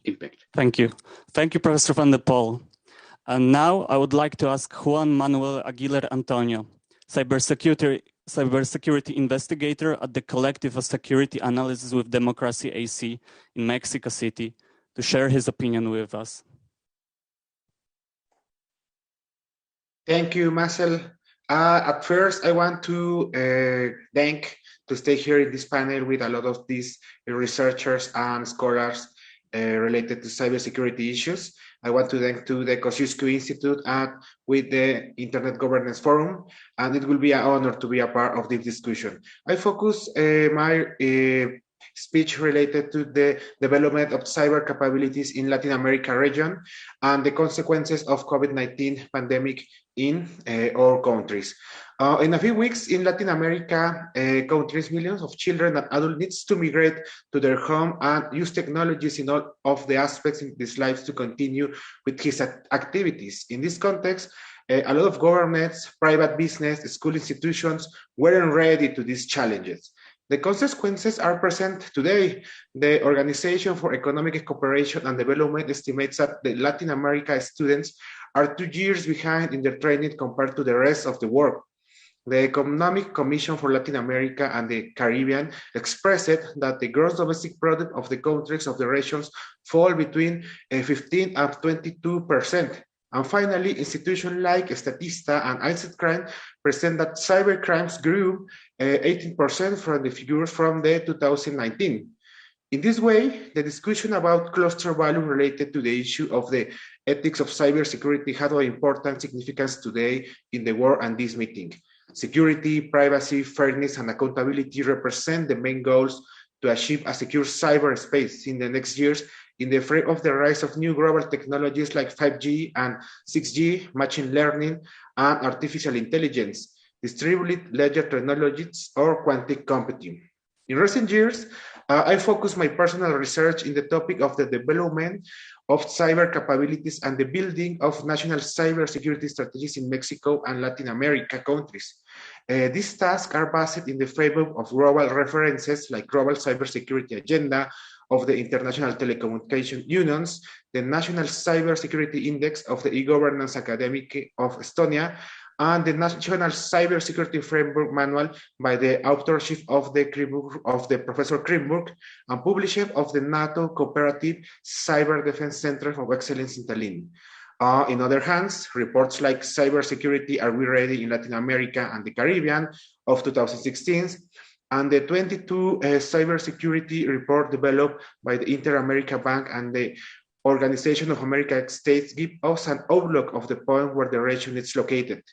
impact. Thank you. Thank you, Professor van der Pol. And now I would like to ask Juan Manuel Aguilar Antonio, cybersecurity investigator at the Collective of Security Analysis with Democracy AC in Mexico City, to share his opinion with us. Thank you, Marcel. At first, I want to thank to stay here in this panel with a lot of these researchers and scholars related to cybersecurity issues. I want to thank to the Kosciuszko Institute and with the Internet Governance Forum, and it will be an honor to be a part of this discussion. I focus my speech related to the development of cyber capabilities in Latin America region and the consequences of COVID-19 pandemic in all countries. In a few weeks in Latin America countries, millions of children and adults needs to migrate to their home and use technologies in all of the aspects in these lives to continue with his activities. In this context, a lot of governments, private business, school institutions weren't ready to these challenges. The consequences are present today. The Organization for Economic Cooperation and Development estimates that the Latin America students are 2 years behind in their training compared to the rest of the world. The Economic Commission for Latin America and the Caribbean expressed that the gross domestic product of the countries of the regions fall between 15 and 22%. And finally, institutions like Statista and ICT Crime present that cyber crimes grew 18% from the figures from the 2019. In this way, the discussion about cluster value related to the issue of the ethics of cybersecurity had an important significance today in the world and this meeting. Security, privacy, fairness, and accountability represent the main goals to achieve a secure cyberspace in the next years in the frame of the rise of new global technologies like 5G and 6G, machine learning, and artificial intelligence, distributed ledger technologies, or quantum computing. In recent years, I focused my personal research in the topic of the development of cyber capabilities and the building of national cybersecurity strategies in Mexico and Latin America countries. These tasks are based in the framework of global references like Global Cybersecurity Agenda of the International Telecommunication Unions, the National Cybersecurity Index of the E-Governance Academy of Estonia, and the National Cybersecurity Framework Manual by the authorship of the Professor Krimburg and published of the NATO Cooperative Cyber Defense Center of Excellence in Tallinn. In other hands, reports like Cybersecurity Are We Ready in Latin America and the Caribbean of 2016, and the 22 cybersecurity report developed by the Inter-America Bank and the Organization of American States give us an outlook of the point where the region is located.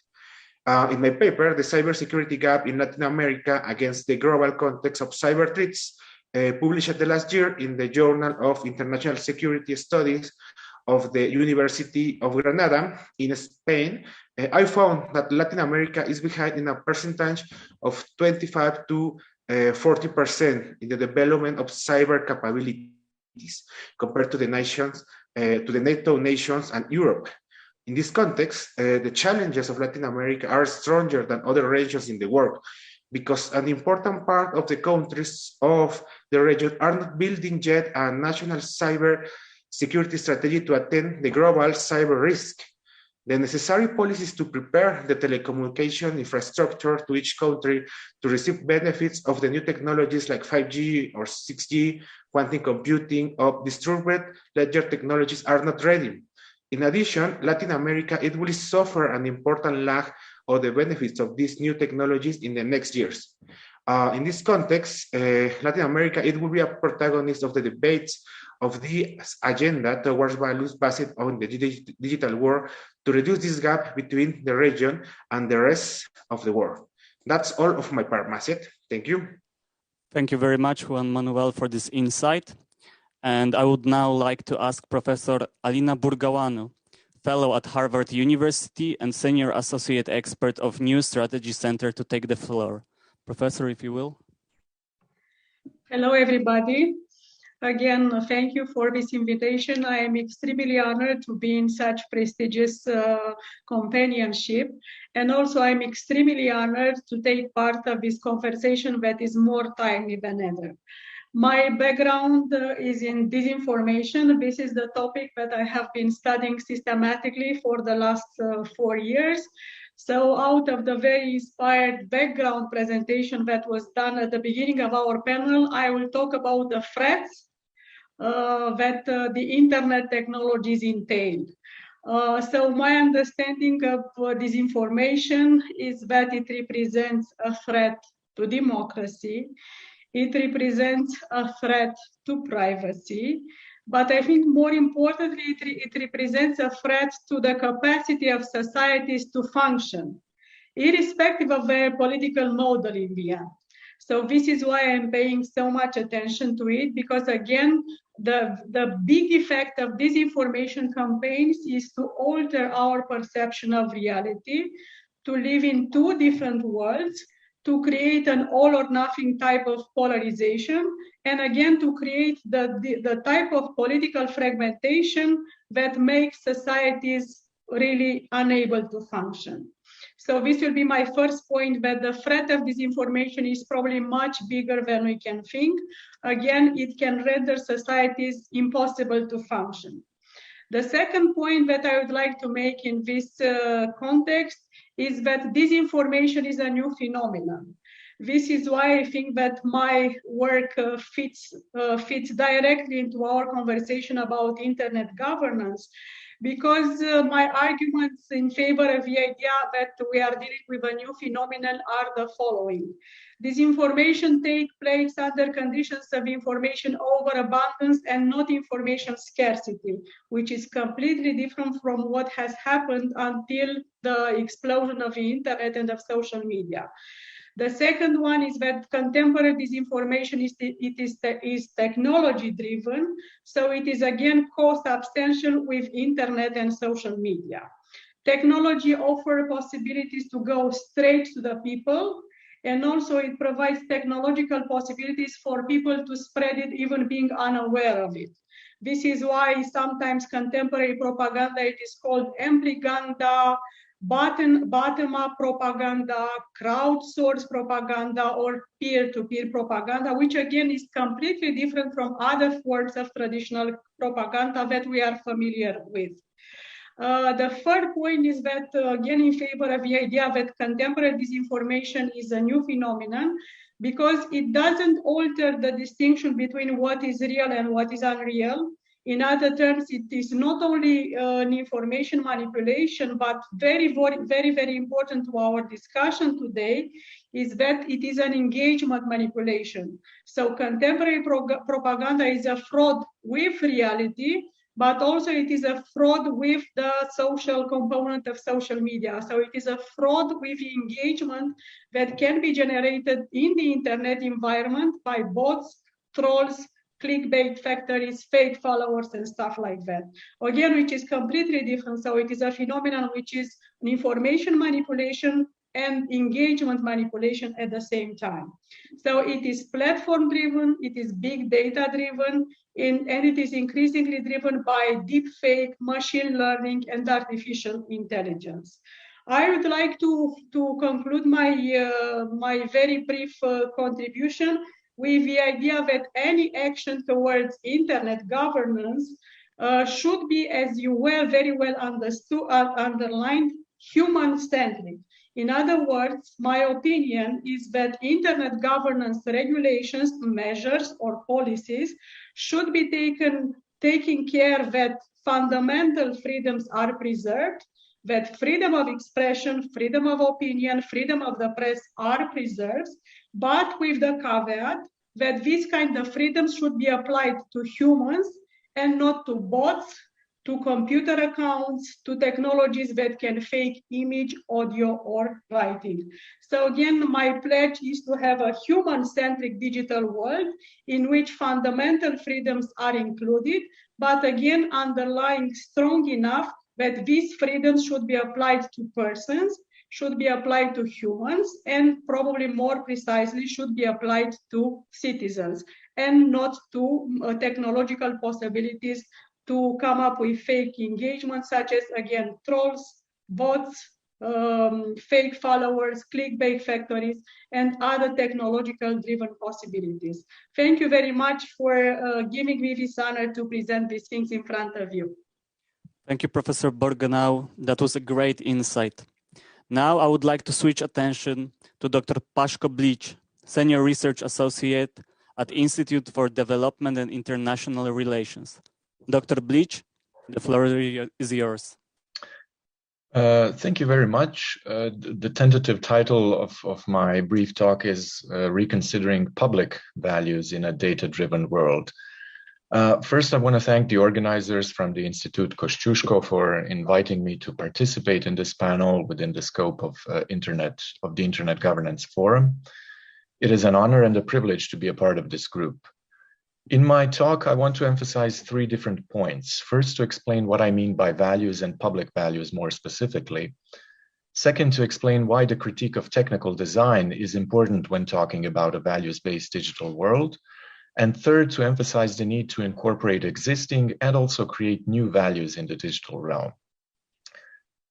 In my paper, The Cybersecurity Gap in Latin America Against the Global Context of Cyber Threats, published the last year in the Journal of International Security Studies of the University of Granada in Spain, I found that Latin America is behind in a percentage of 25 to 40% in the development of cyber capabilities compared to the nations, to the NATO nations and Europe. In this context, the challenges of Latin America are stronger than other regions in the world because an important part of the countries of the region are not building yet a national cyber security strategy to attend the global cyber risk. The necessary policies to prepare the telecommunication infrastructure to each country to receive benefits of the new technologies like 5G or 6G, quantum computing, or distributed ledger technologies are not ready. In addition, Latin America, it will suffer an important lag of the benefits of these new technologies in the next years. In this context, Latin America, it will be a protagonist of the debates of the agenda towards values based on the digital world to reduce this gap between the region and the rest of the world. That's all of my part, Macet. Thank you. Thank you very much, Juan Manuel, for this insight. And I would now like to ask Professor Alina Burgawanu, Fellow at Harvard University and Senior Associate Expert of New Strategy Center, to take the floor. Professor, if you will. Hello, everybody. Again, thank you for this invitation. I am extremely honored to be in such prestigious companionship. And also I'm extremely honored to take part of this conversation that is more timely than ever. My background is in disinformation. This is the topic that I have been studying systematically for the last 4 years. So out of the very inspired background presentation that was done at the beginning of our panel, I will talk about the threats that the internet technologies entail. So my understanding of disinformation is that it represents a threat to democracy. It represents a threat to privacy. But I think more importantly, it represents a threat to the capacity of societies to function, irrespective of their political model in the end. So this is why I'm paying so much attention to it, because again, the big effect of disinformation campaigns is to alter our perception of reality, to live in two different worlds, to create an all or nothing type of polarization, and again, to create the type of political fragmentation that makes societies really unable to function. So this will be my first point, that the threat of disinformation is probably much bigger than we can think. Again, it can render societies impossible to function. The second point that I would like to make in this context is that disinformation is a new phenomenon. This is why I think that my work fits directly into our conversation about internet governance, because my arguments in favor of the idea that we are dealing with a new phenomenon are the following. Disinformation takes place under conditions of information overabundance and not information scarcity, which is completely different from what has happened until the explosion of the internet and of social media. The second one is that contemporary disinformation is technology driven, so it is again co-substantial with internet and social media. Technology offers possibilities to go straight to the people, and also it provides technological possibilities for people to spread it even being unaware of it. This is why sometimes contemporary propaganda, it is called ambliganda, bottom-up propaganda, crowdsourced propaganda, or peer-to-peer propaganda, which again is completely different from other forms of traditional propaganda that we are familiar with. The third point is that, again, in favor of the idea that contemporary disinformation is a new phenomenon, because it doesn't alter the distinction between what is real and what is unreal. In other terms, it is not only an information manipulation, but very, very important to our discussion today is that it is an engagement manipulation. So contemporary propaganda is a fraud with reality, but also it is a fraud with the social component of social media. So it is a fraud with the engagement that can be generated in the internet environment by bots, trolls, clickbait factories, fake followers, and stuff like that. Again, which is completely different. So it is a phenomenon which is an information manipulation and engagement manipulation at the same time. So it is platform driven, it is big data driven, and it is increasingly driven by deep fake, machine learning, and artificial intelligence. I would like to conclude my very brief contribution with the idea that any action towards internet governance should be, as you very well underlined, human-centric. In other words, my opinion is that internet governance regulations, measures, or policies should be taking care that fundamental freedoms are preserved, that freedom of expression, freedom of opinion, freedom of the press are preserved, but with the caveat that these kind of freedoms should be applied to humans and not to bots, to computer accounts, to technologies that can fake image, audio, or writing. So again, my pledge is to have a human-centric digital world in which fundamental freedoms are included, but again, underlying strong enough that these freedoms should be applied to persons, should be applied to humans, and probably more precisely should be applied to citizens, and not to technological possibilities to come up with fake engagement, such as, again, trolls, bots, fake followers, clickbait factories, and other technological driven possibilities. Thank you very much for giving me this honor to present these things in front of you. Thank you, Professor Borganau. That was a great insight. Now I would like to switch attention to Dr. Paško Blič, Senior Research Associate at Institute for Development and International Relations. Dr. Blič, the floor is yours. Thank you very much. The tentative title of my brief talk is Reconsidering Public Values in a Data-Driven World. First, I want to thank the organizers from the Institute Kościuszko for inviting me to participate in this panel within the scope of the Internet Governance Forum. It is an honor and a privilege to be a part of this group. In my talk, I want to emphasize 3 different points. First, to explain what I mean by values and public values more specifically. Second, to explain why the critique of technical design is important when talking about a values-based digital world. And third, to emphasize the need to incorporate existing and also create new values in the digital realm.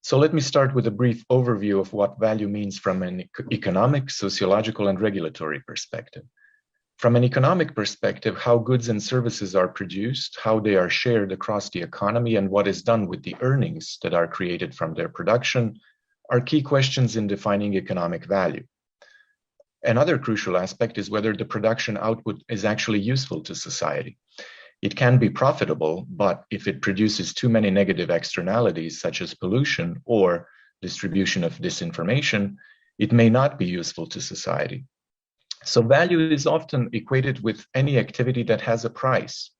So let me start with a brief overview of what value means from an economic, sociological, and regulatory perspective. From an economic perspective, how goods and services are produced, how they are shared across the economy, and what is done with the earnings that are created from their production are key questions in defining economic value. Another crucial aspect is whether the production output is actually useful to society. It can be profitable, but if it produces too many negative externalities, such as pollution or distribution of disinformation, it may not be useful to society. So value is often equated with any activity that has a price.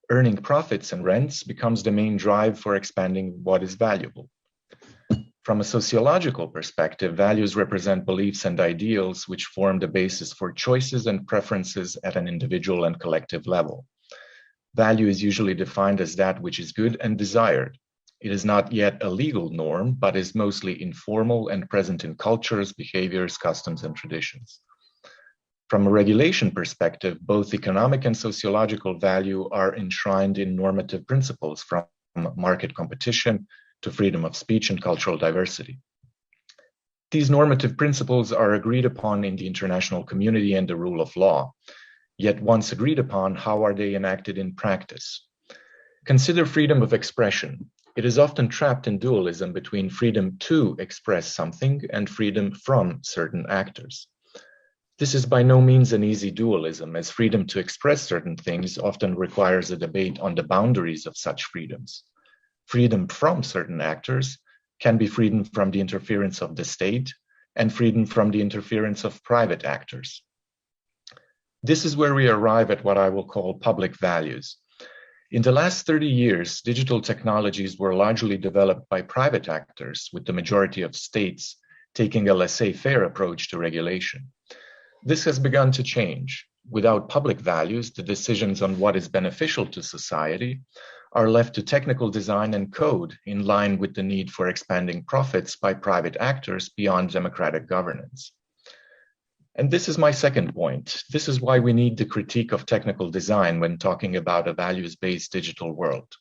Earning profits and rents becomes the main drive for expanding what is valuable. From a sociological perspective, values represent beliefs and ideals which form the basis for choices and preferences at an individual and collective level. Value is usually defined as that which is good and desired. It is not yet a legal norm, but is mostly informal and present in cultures, behaviors, customs, and traditions. From a regulation perspective, both economic and sociological value are enshrined in normative principles, from market competition to freedom of speech and cultural diversity. These normative principles are agreed upon in the international community and the rule of law. Yet once agreed upon, how are they enacted in practice? Consider freedom of expression. It is often trapped in dualism between freedom to express something and freedom from certain actors. This is by no means an easy dualism, as freedom to express certain things often requires a debate on the boundaries of such freedoms. Freedom from certain actors can be freedom from the interference of the state and freedom from the interference of private actors. This is where we arrive at what I will call public values. In the last 30 years, digital technologies were largely developed by private actors, with the majority of states taking a laissez-faire approach to regulation. This has begun to change. Without public values, the decisions on what is beneficial to society are left to technical design and code, in line with the need for expanding profits by private actors beyond democratic governance. And this is my second point. This is why we need the critique of technical design when talking about a values-based digital world.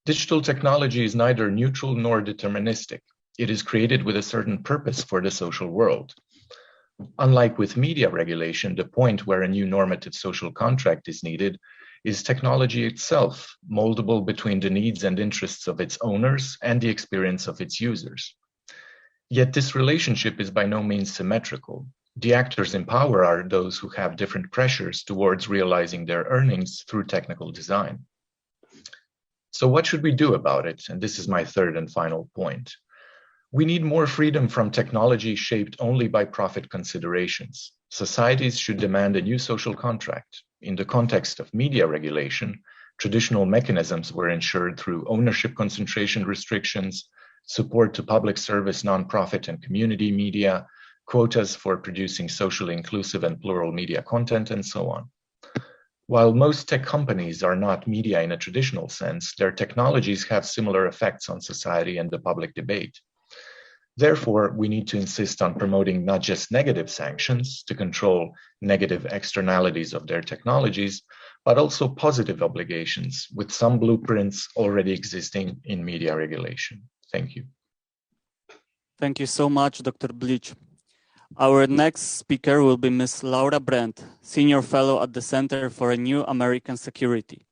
Digital technology is neither neutral nor deterministic. It is created with a certain purpose for the social world. Unlike with media regulation, the point where a new normative social contract is needed is technology itself, moldable between the needs and interests of its owners and the experience of its users. Yet this relationship is by no means symmetrical. The actors in power are those who have different pressures towards realizing their earnings through technical design. So what should we do about it? And this is my third and final point. We need more freedom from technology shaped only by profit considerations. Societies should demand a new social contract. In the context of media regulation, traditional mechanisms were ensured through ownership concentration restrictions, support to public service, nonprofit and community media, quotas for producing socially inclusive and plural media content, and so on. While most tech companies are not media in a traditional sense, their technologies have similar effects on society and the public debate. Therefore, we need to insist on promoting not just negative sanctions to control negative externalities of their technologies, but also positive obligations, with some blueprints already existing in media regulation. Thank you. Thank you so much, Dr. Bleach. Our next speaker will be Ms. Laura Brandt, Senior Fellow at the Center for a New American Security.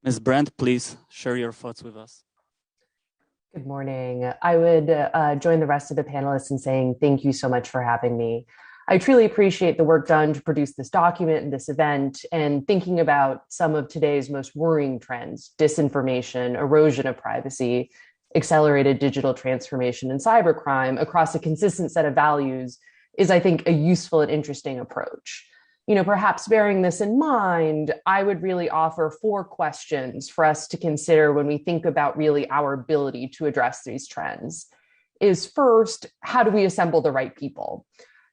Ms. Brandt, please share your thoughts with us. Good morning. I would join the rest of the panelists in saying thank you so much for having me. I truly appreciate the work done to produce this document and this event, and thinking about some of today's most worrying trends: disinformation, erosion of privacy, accelerated digital transformation, and cybercrime across a consistent set of values is, I think, a useful and interesting approach. Perhaps bearing this in mind, I would really offer 4 questions for us to consider when we think about really our ability to address these trends. Is first, how do we assemble the right people?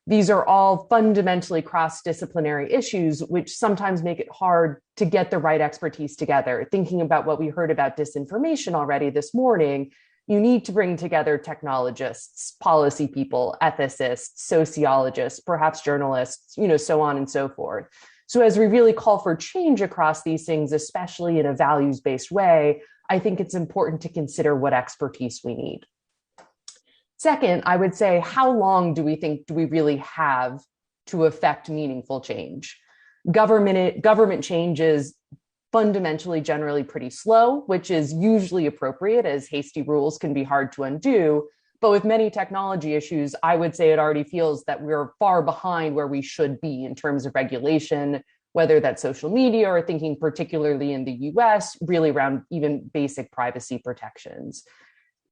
These are all fundamentally cross-disciplinary issues, which sometimes make it hard to get the right expertise together. Thinking about what we heard about disinformation already this morning, you need to bring together technologists, policy people, ethicists, sociologists, perhaps journalists, so on and so forth. So as we really call for change across these things, especially in a values-based way, I think it's important to consider what expertise we need. Second, I would say, how long do we really have to affect meaningful change? Government change is fundamentally generally pretty slow, which is usually appropriate, as hasty rules can be hard to undo. But with many technology issues, I would say it already feels that we're far behind where we should be in terms of regulation, whether that's social media or thinking particularly in the US, really around even basic privacy protections.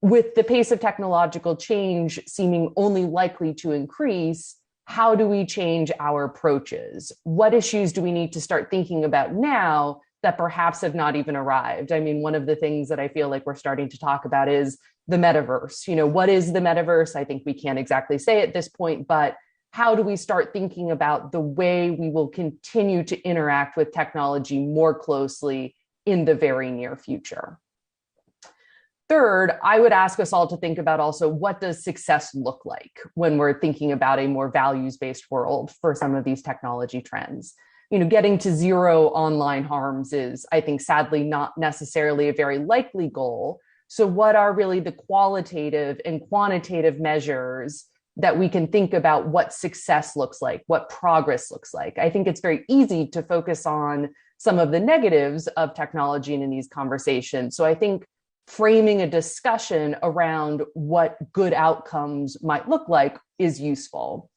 With the pace of technological change seeming only likely to increase, how do we change our approaches? What issues do we need to start thinking about now that perhaps have not even arrived? I mean, one of the things that I feel like we're starting to talk about is the metaverse. What is the metaverse? I think we can't exactly say at this point, but how do we start thinking about the way we will continue to interact with technology more closely in the very near future? Third, I would ask us all to think about also, what does success look like when we're thinking about a more values-based world for some of these technology trends? Getting to zero online harms is, I think, sadly not necessarily a very likely goal. So what are really the qualitative and quantitative measures that we can think about what success looks like, what progress looks like? I think it's very easy to focus on some of the negatives of technology in these conversations. So I think framing a discussion around what good outcomes might look like is useful.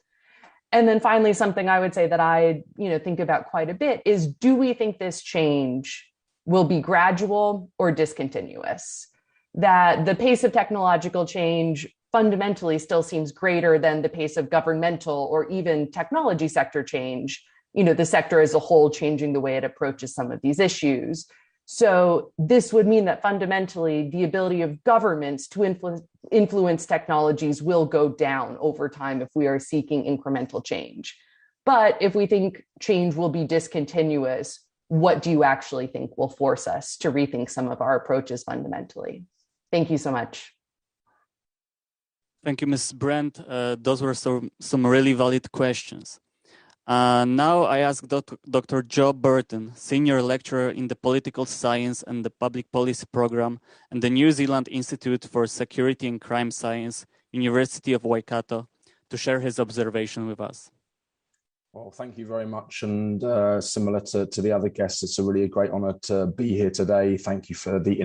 And then finally, something I would say that I think about quite a bit is, do we think this change will be gradual or discontinuous? That the pace of technological change fundamentally still seems greater than the pace of governmental or even technology sector change, the sector as a whole changing the way it approaches some of these issues. So this would mean that fundamentally the ability of governments to influence technologies will go down over time if we are seeking incremental change. But if we think change will be discontinuous, what do you actually think will force us to rethink some of our approaches fundamentally? Thank you so much. Thank you, Ms. Brandt. Those were some really valid questions. Now I ask Dr. Joe Burton, Senior Lecturer in the Political Science and the Public Policy Program and the New Zealand Institute for Security and Crime Science, University of Waikato, to share his observation with us. Well, thank you very much. And similar to the other guests, it's a great honor to be here today. Thank you for the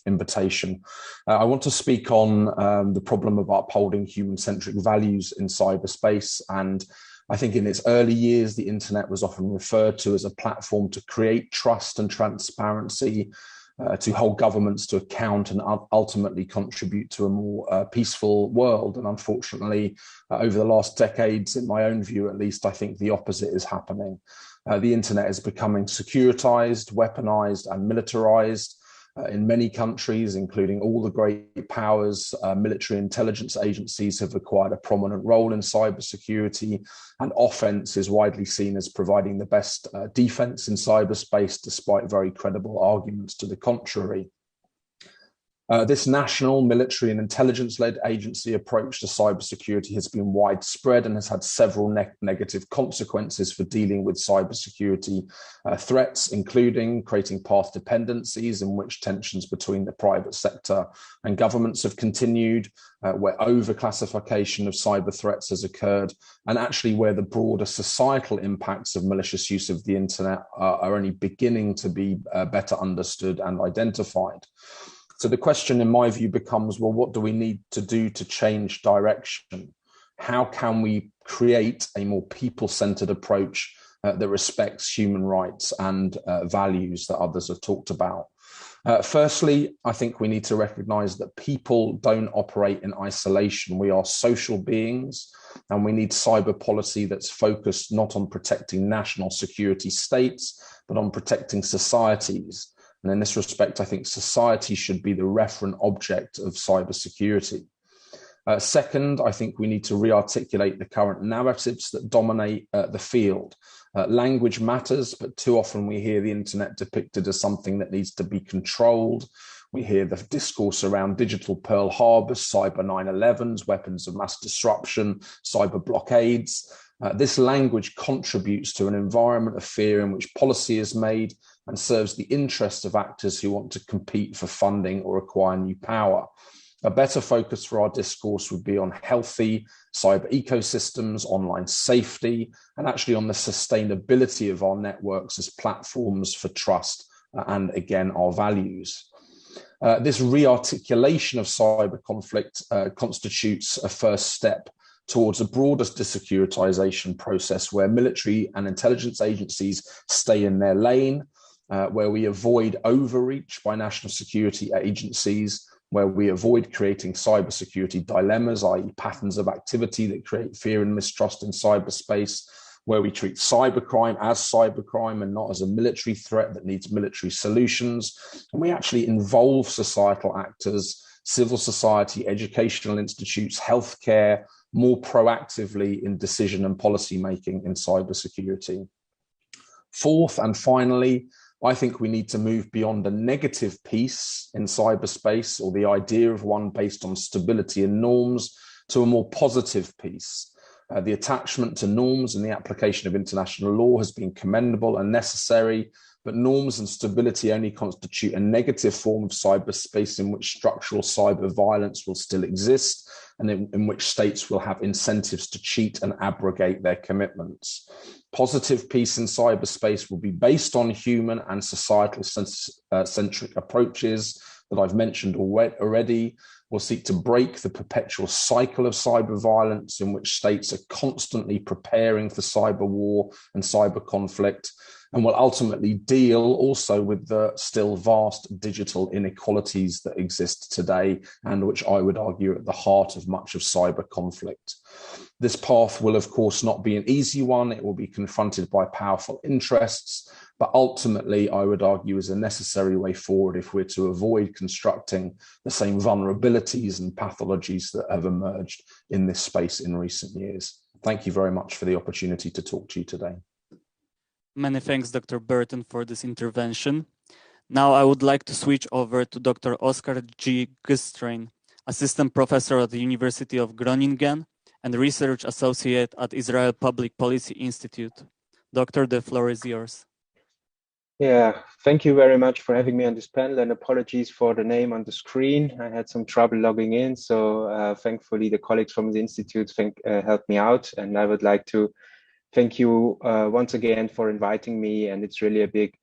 invitation. I want to speak on the problem of upholding human-centric values in cyberspace. And I think in its early years, the internet was often referred to as a platform to create trust and transparency, to hold governments to account and ultimately contribute to a more peaceful world. And unfortunately, over the last decades, in my own view at least, I think the opposite is happening. The internet is becoming securitized, weaponized, and militarized. In many countries, including all the great powers, military intelligence agencies have acquired a prominent role in cybersecurity, and offense is widely seen as providing the best defense in cyberspace, despite very credible arguments to the contrary. This national military and intelligence-led agency approach to cybersecurity has been widespread and has had several negative consequences for dealing with cybersecurity threats, including creating path dependencies in which tensions between the private sector and governments have continued, where overclassification of cyber threats has occurred, and actually where the broader societal impacts of malicious use of the internet are only beginning to be better understood and identified. So the question, in my view, becomes, well, what do we need to do to change direction? How can we create a more people-centered approach that respects human rights and values that others have talked about? Firstly, I think we need to recognize that people don't operate in isolation. We are social beings, and we need cyber policy that's focused not on protecting national security states, but on protecting societies. And in this respect, I think society should be the referent object of cybersecurity. Second, I think we need to re-articulate the current narratives that dominate the field. Language matters, but too often we hear the internet depicted as something that needs to be controlled. We hear the discourse around digital Pearl Harbors, cyber 9/11s, weapons of mass disruption, cyber blockades. This language contributes to an environment of fear in which policy is made and serves the interests of actors who want to compete for funding or acquire new power. A better focus for our discourse would be on healthy cyber ecosystems, online safety, and actually on the sustainability of our networks as platforms for trust and, again, our values. This re-articulation of cyber conflict constitutes a first step towards a broader desecuritization process where military and intelligence agencies stay in their lane, where we avoid overreach by national security agencies, where we avoid creating cybersecurity dilemmas, i.e. patterns of activity that create fear and mistrust in cyberspace, where we treat cybercrime as cybercrime and not as a military threat that needs military solutions. And we actually involve societal actors, civil society, educational institutes, healthcare, more proactively in decision and policy making in cybersecurity. Fourth and finally, I think we need to move beyond a negative peace in cyberspace, or the idea of one based on stability and norms, to a more positive peace. The attachment to norms and the application of international law has been commendable and necessary, but norms and stability only constitute a negative form of cyberspace in which structural cyber violence will still exist, and in which states will have incentives to cheat and abrogate their commitments. Positive peace in cyberspace will be based on human and societal centric approaches that I've mentioned already. We'll seek to break the perpetual cycle of cyber violence in which states are constantly preparing for cyber war and cyber conflict, and will ultimately deal also with the still vast digital inequalities that exist today, and which I would argue are at the heart of much of cyber conflict. This path will, of course, not be an easy one. It will be confronted by powerful interests, but ultimately, I would argue, is a necessary way forward if we're to avoid constructing the same vulnerabilities and pathologies that have emerged in this space in recent years. Thank you very much for the opportunity to talk to you today. Many thanks, Dr. Burton, for this intervention. Now I would like to switch over to Dr. Oskar G. Güstrain, Assistant Professor at the University of Groningen and Research Associate at Israel Public Policy Institute. Doctor, the floor is yours. Yeah, thank you very much for having me on this panel, and apologies for the name on the screen. I had some trouble logging in, so thankfully the colleagues from the Institute helped me out, and I would like to thank you once again for inviting me, and it's really a big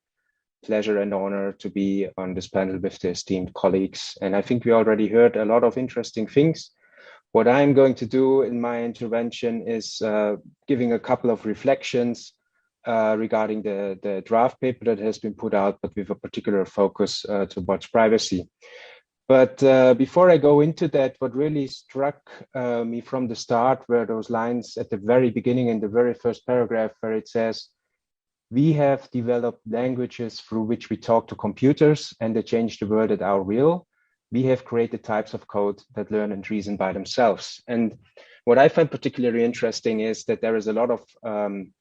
pleasure and honor to be on this panel with the esteemed colleagues. And I think we already heard a lot of interesting things. What I'm going to do in my intervention is giving a couple of reflections regarding the draft paper that has been put out, but with a particular focus towards privacy. But before I go into that, what really struck me from the start were those lines at the very beginning in the very first paragraph where it says, "We have developed languages through which we talk to computers and they change the world at our will. We have created types of code that learn and reason by themselves." And what I find particularly interesting is that there is a lot of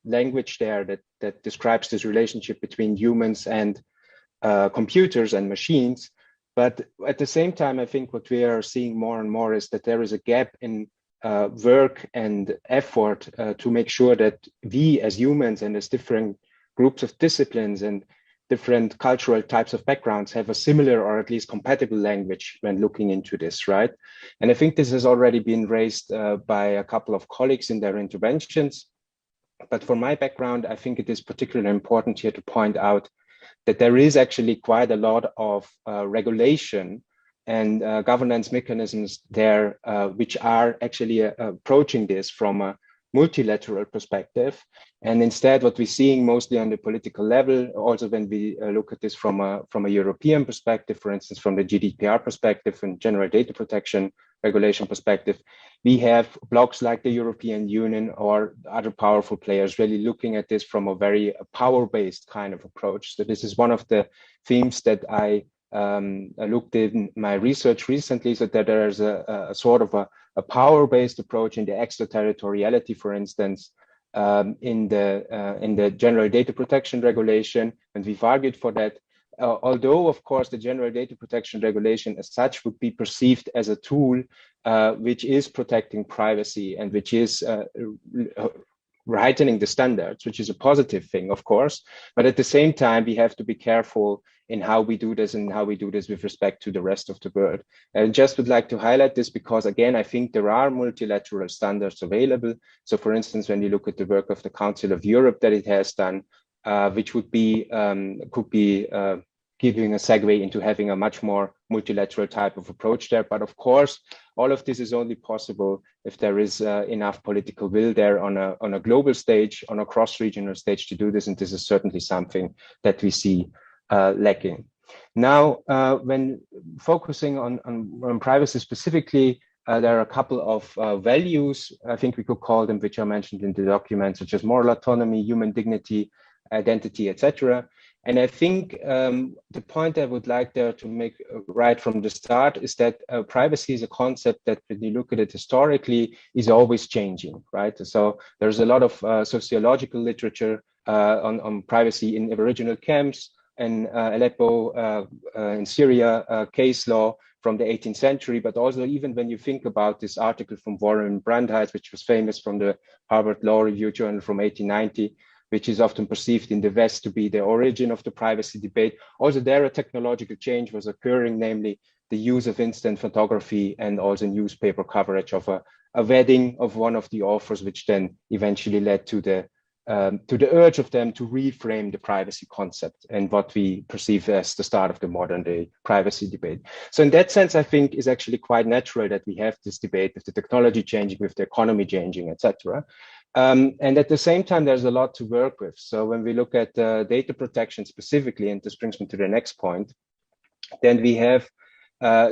language there that describes this relationship between humans and computers and machines. But at the same time, I think what we are seeing more and more is that there is a gap in work and effort to make sure that we as humans and as different groups of disciplines and different cultural types of backgrounds have a similar or at least compatible language when looking into this, right? And I think this has already been raised by a couple of colleagues in their interventions. But for my background, I think it is particularly important here to point out that there is actually quite a lot of regulation and governance mechanisms there, which are actually approaching this from a multilateral perspective. And instead, what we're seeing mostly on the political level, also when we look at this from a European perspective, for instance, from the GDPR perspective and general data protection regulation perspective, we have blocs like the European Union or other powerful players really looking at this from a very power-based kind of approach. So this is one of the themes that I looked in my research recently, so that there's a sort of a power-based approach in the extraterritoriality, for instance, in the general data protection regulation, and we've argued for that. Although, of course, the general data protection regulation as such would be perceived as a tool which is protecting privacy and which is heightening the standards, which is a positive thing, of course. But at the same time, we have to be careful in how we do this and how we do this with respect to the rest of the world. And just would like to highlight this because, again, I think there are multilateral standards available. So, for instance, when you look at the work of the Council of Europe that it has done, which would be could be giving a segue into having a much more multilateral type of approach there. But of course, all of this is only possible if there is enough political will there on a global stage, on a cross-regional stage to do this. And this is certainly something that we see lacking. Now, when focusing on privacy specifically, there are a couple of values, I think we could call them, which are mentioned in the document, such as moral autonomy, human dignity, identity, etc. And I think the point I would like there to make right from the start is that privacy is a concept that, when you look at it historically, is always changing, right? So there's a lot of sociological literature on privacy in aboriginal camps, in Aleppo, in Syria, case law from the 18th century, but also even when you think about this article from Warren Brandheit, which was famous from the Harvard Law Review Journal from 1890, which is often perceived in the West to be the origin of the privacy debate. Also there, a technological change was occurring, namely the use of instant photography and also newspaper coverage of a wedding of one of the authors, which then eventually led to the urge of them to reframe the privacy concept and what we perceive as the start of the modern day privacy debate. So in that sense, I think it's actually quite natural that we have this debate with the technology changing, with the economy changing, etc. And at the same time, there's a lot to work with. So when we look at data protection specifically, and this brings me to the next point, then we have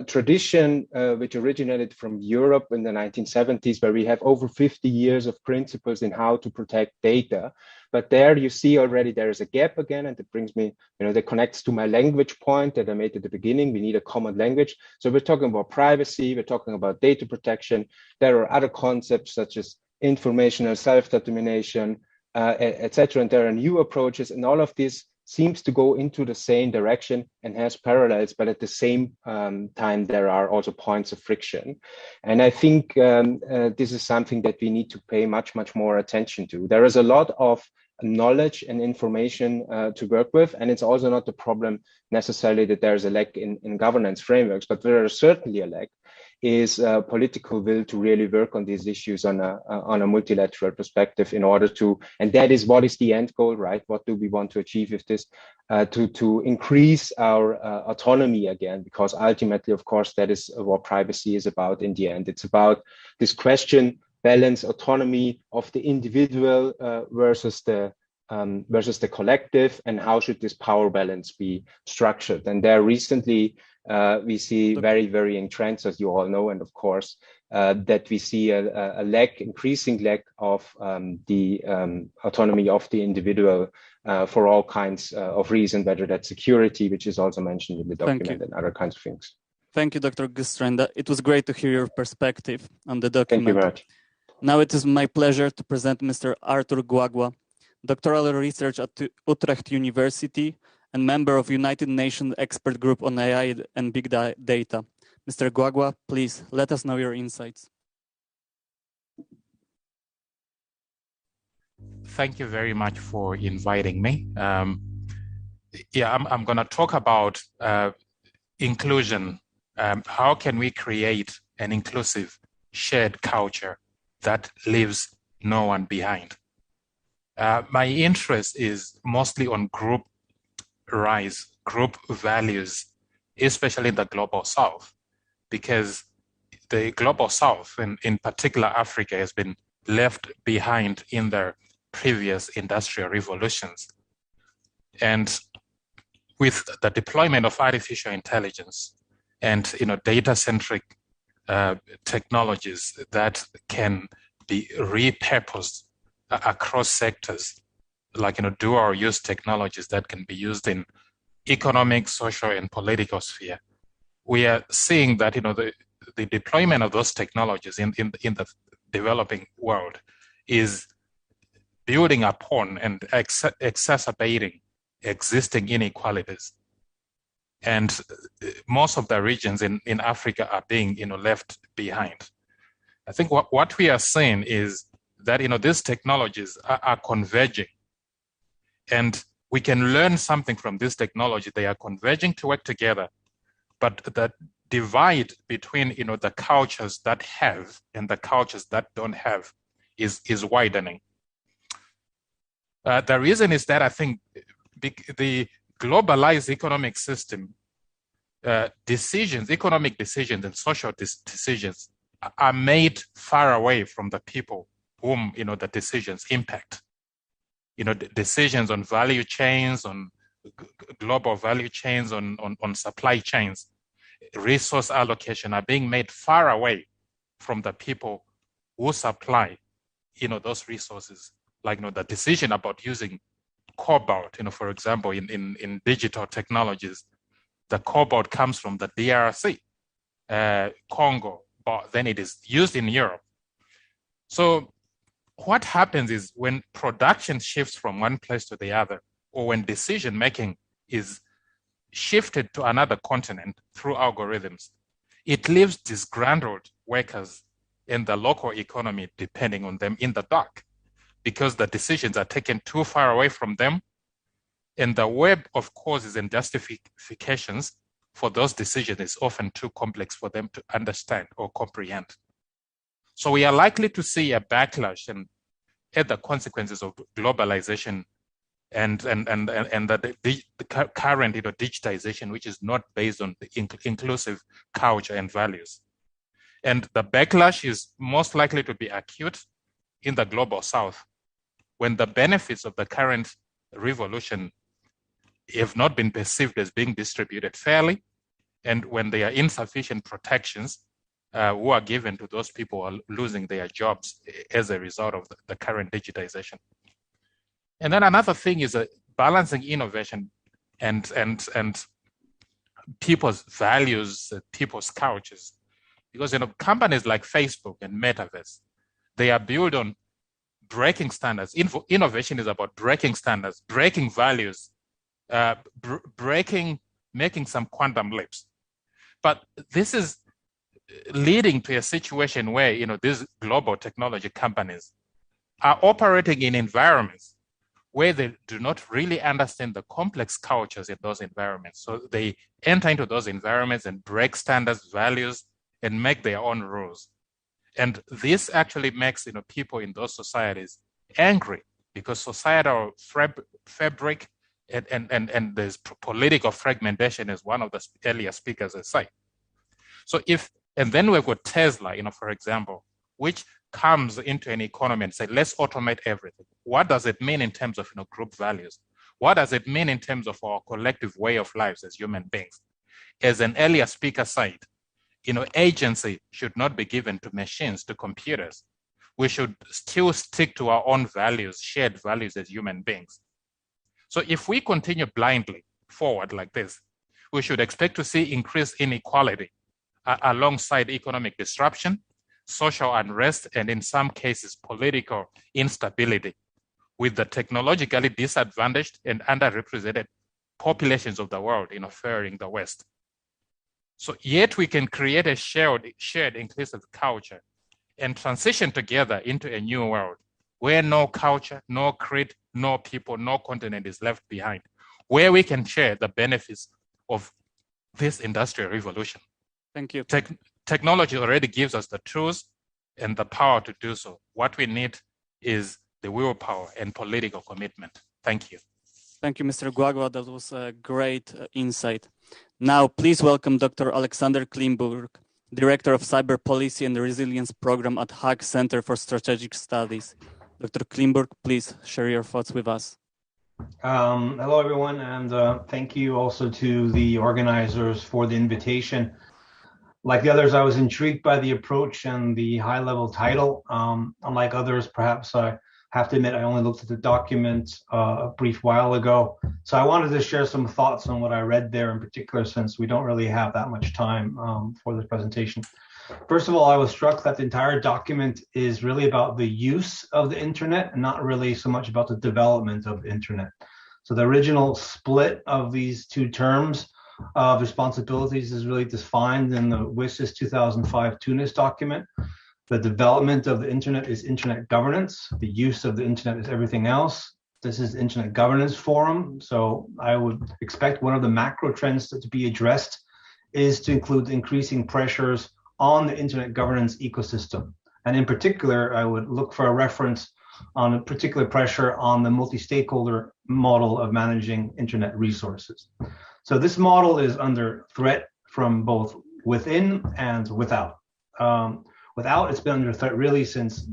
tradition which originated from Europe in the 1970s, where we have over 50 years of principles in how to protect data. But there you see already there is a gap again, and that brings me, that connects to my language point that I made at the beginning. We need a common language. So we're talking about privacy, we're talking about data protection. There are other concepts such as informational self-determination, etc. And there are new approaches, and all of this seems to go into the same direction and has parallels, but at the same time, there are also points of friction. And I think this is something that we need to pay much, much more attention to. There is a lot of knowledge and information to work with, and it's also not the problem necessarily that there's a lack in governance frameworks, but there is certainly a lack is political will to really work on these issues on a multilateral perspective in order to, and that is what is the end goal, right? What do we want to achieve with this? To increase our autonomy again, because ultimately, of course, that is what privacy is about in the end. It's about this question, balance autonomy of the individual versus the collective, and how should this power balance be structured? And there recently, we see very varying trends, as you all know, and of course, that we see a increasing lack of the autonomy of the individual for all kinds of reasons, whether that's security, which is also mentioned in the document, and other kinds of things. Thank you, Dr. Gustrenda. It was great to hear your perspective on the document. Thank you very much. Now it is my pleasure to present Mr. Artur Guagua, doctoral research at Utrecht University and member of United Nations Expert Group on AI and Big Data. Mr. Guagua, please let us know your insights. Thank you very much for inviting me. I'm going to talk about inclusion. How can we create an inclusive shared culture that leaves no one behind? My interest is mostly on group values, especially in the Global South, because the Global South, and in particular Africa, has been left behind in their previous industrial revolutions. And with the deployment of artificial intelligence and data-centric technologies that can be repurposed across sectors, like dual use technologies that can be used in economic, social, and political sphere, we are seeing that the deployment of those technologies in the developing world is building upon and exacerbating existing inequalities. And most of the regions in Africa are being left behind. I think what we are seeing is that these technologies are converging, and we can learn something from this technology. They are converging to work together, but the divide between the cultures that have and the cultures that don't have is widening. The reason is that I think the globalized economic system, economic decisions and social decisions are made far away from the people whom the decisions impact. Decisions on value chains, on global value chains, on supply chains, resource allocation are being made far away from the people who supply those resources. Like the decision about using cobalt, for example, in digital technologies, the cobalt comes from the DRC, Congo, but then it is used in Europe. So what happens is when production shifts from one place to the other, or when decision making is shifted to another continent through algorithms, it leaves disgruntled workers in the local economy depending on them in the dark, because the decisions are taken too far away from them, and the web of causes and justifications for those decisions is often too complex for them to understand or comprehend. So we are likely to see a backlash and at the consequences of globalization and the current digitization, which is not based on the inclusive culture and values. And the backlash is most likely to be acute in the global south, when the benefits of the current revolution have not been perceived as being distributed fairly, and when there are insufficient protections who are given to those people who are losing their jobs as a result of the current digitization. And then another thing is balancing innovation and people's values, people's cultures. Because companies like Facebook and Metaverse, they are built on breaking standards. Innovation is about breaking standards, breaking values, making some quantum leaps. But this is leading to a situation where these global technology companies are operating in environments where they do not really understand the complex cultures in those environments. So they enter into those environments and break standards, values, and make their own rules. And this actually makes people in those societies angry, because societal fabric and there's political fragmentation, as one of the earlier speakers has said. So and then we've got Tesla, for example, which comes into an economy and say, let's automate everything. What does it mean in terms of group values? What does it mean in terms of our collective way of lives as human beings? As an earlier speaker said, agency should not be given to machines, to computers. We should still stick to our own values, shared values as human beings. So if we continue blindly forward like this, we should expect to see increased inequality alongside economic disruption, social unrest, and in some cases, political instability, with the technologically disadvantaged and underrepresented populations of the world favoring the West. So yet we can create a shared inclusive culture and transition together into a new world where no culture, no creed, no people, no continent is left behind, where we can share the benefits of this industrial revolution. Thank you. Technology already gives us the tools and the power to do so. What we need is the willpower and political commitment. Thank you. Thank you, Mr. Guagua. That was a great insight. Now, please welcome Dr. Alexander Klimburg, Director of Cyber Policy and Resilience Program at Hague Center for Strategic Studies. Dr. Klimburg, please share your thoughts with us. Hello, everyone, and thank you also to the organizers for the invitation. Like the others, I was intrigued by the approach and the high-level title. Unlike others, perhaps I have to admit I only looked at the document a brief while ago. So I wanted to share some thoughts on what I read there in particular, since we don't really have that much time for this presentation. First of all, I was struck that the entire document is really about the use of the internet and not really so much about the development of the internet. So the original split of these two terms of responsibilities is really defined in the WSIS 2005 Tunis document. The development of the internet is internet governance. The use of the internet is everything else. This is Internet Governance Forum. So I would expect one of the macro trends to be addressed is to include increasing pressures on the internet governance ecosystem. And in particular, I would look for a reference on a particular pressure on the multi-stakeholder model of managing internet resources. So this model is under threat from both within and without. Without, it's been under threat really since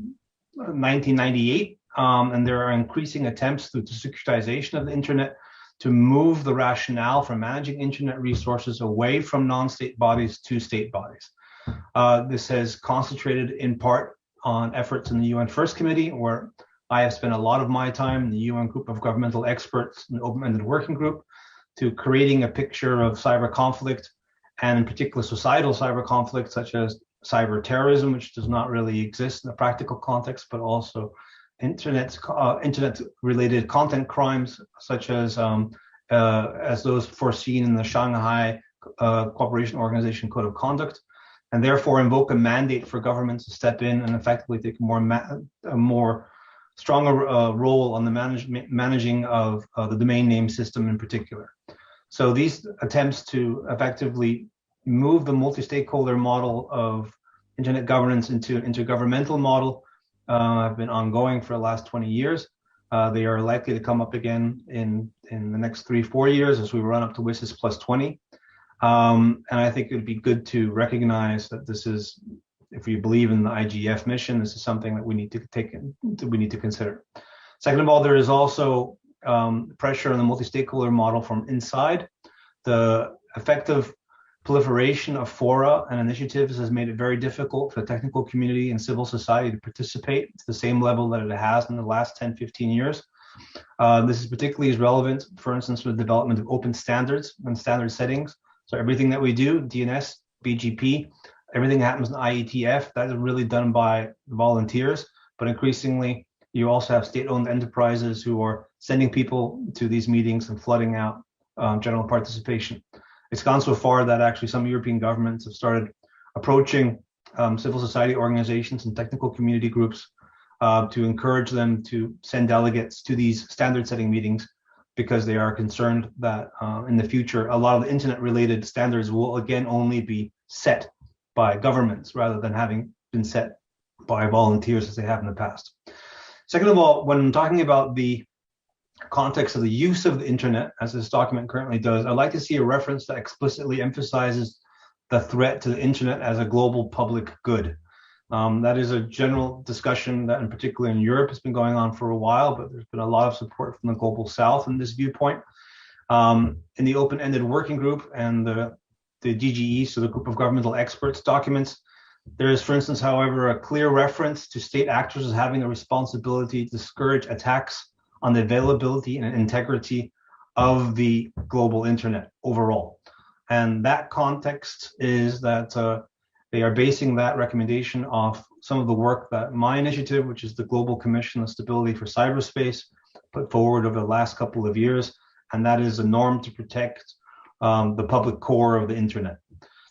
1998, and there are increasing attempts through the securitization of the internet to move the rationale for managing internet resources away from non-state bodies to state bodies. This has concentrated in part on efforts in the UN First Committee, where I have spent a lot of my time in the UN group of governmental experts, an open-ended working group, to creating a picture of cyber conflict, and in particular societal cyber conflict, such as cyber terrorism, which does not really exist in a practical context, but also internet-related content crimes, such as those foreseen in the Shanghai Cooperation Organization Code of Conduct, and therefore invoke a mandate for governments to step in and effectively take a more stronger role on the managing of the domain name system in particular. So these attempts to effectively move the multi-stakeholder model of internet governance into an intergovernmental model have been ongoing for the last 20 years. They are likely to come up again in the next 3-4 years as we run up to WSIS plus 20. And I think it would be good to recognize that this is, if you believe in the IGF mission, this is something that we need to consider. Second of all, there is also pressure on the multi-stakeholder model from inside. The effective proliferation of fora and initiatives has made it very difficult for the technical community and civil society to participate to the same level that it has in the last 10-15 years. This is particularly relevant, for instance, for the development of open standards and standard settings. So everything that we do, DNS, BGP, everything that happens in IETF, that is really done by volunteers. But increasingly, you also have state-owned enterprises who are sending people to these meetings and flooding out general participation. It's gone so far that actually some European governments have started approaching civil society organizations and technical community groups to encourage them to send delegates to these standard-setting meetings, because they are concerned that in the future, a lot of the internet-related standards will again only be set by governments rather than having been set by volunteers as they have in the past. Second of all, when talking about the context of the use of the internet, as this document currently does, I'd like to see a reference that explicitly emphasizes the threat to the internet as a global public good. That is a general discussion that in particular in Europe has been going on for a while, but there's been a lot of support from the global south in this viewpoint. In the open-ended working group and the GGE, so the group of governmental experts documents, there is, for instance, however, a clear reference to state actors as having a responsibility to discourage attacks on the availability and integrity of the global internet overall. And that context is that they are basing that recommendation off some of the work that my initiative, which is the Global Commission on Stability for Cyberspace, put forward over the last couple of years. And that is a norm to protect the public core of the internet.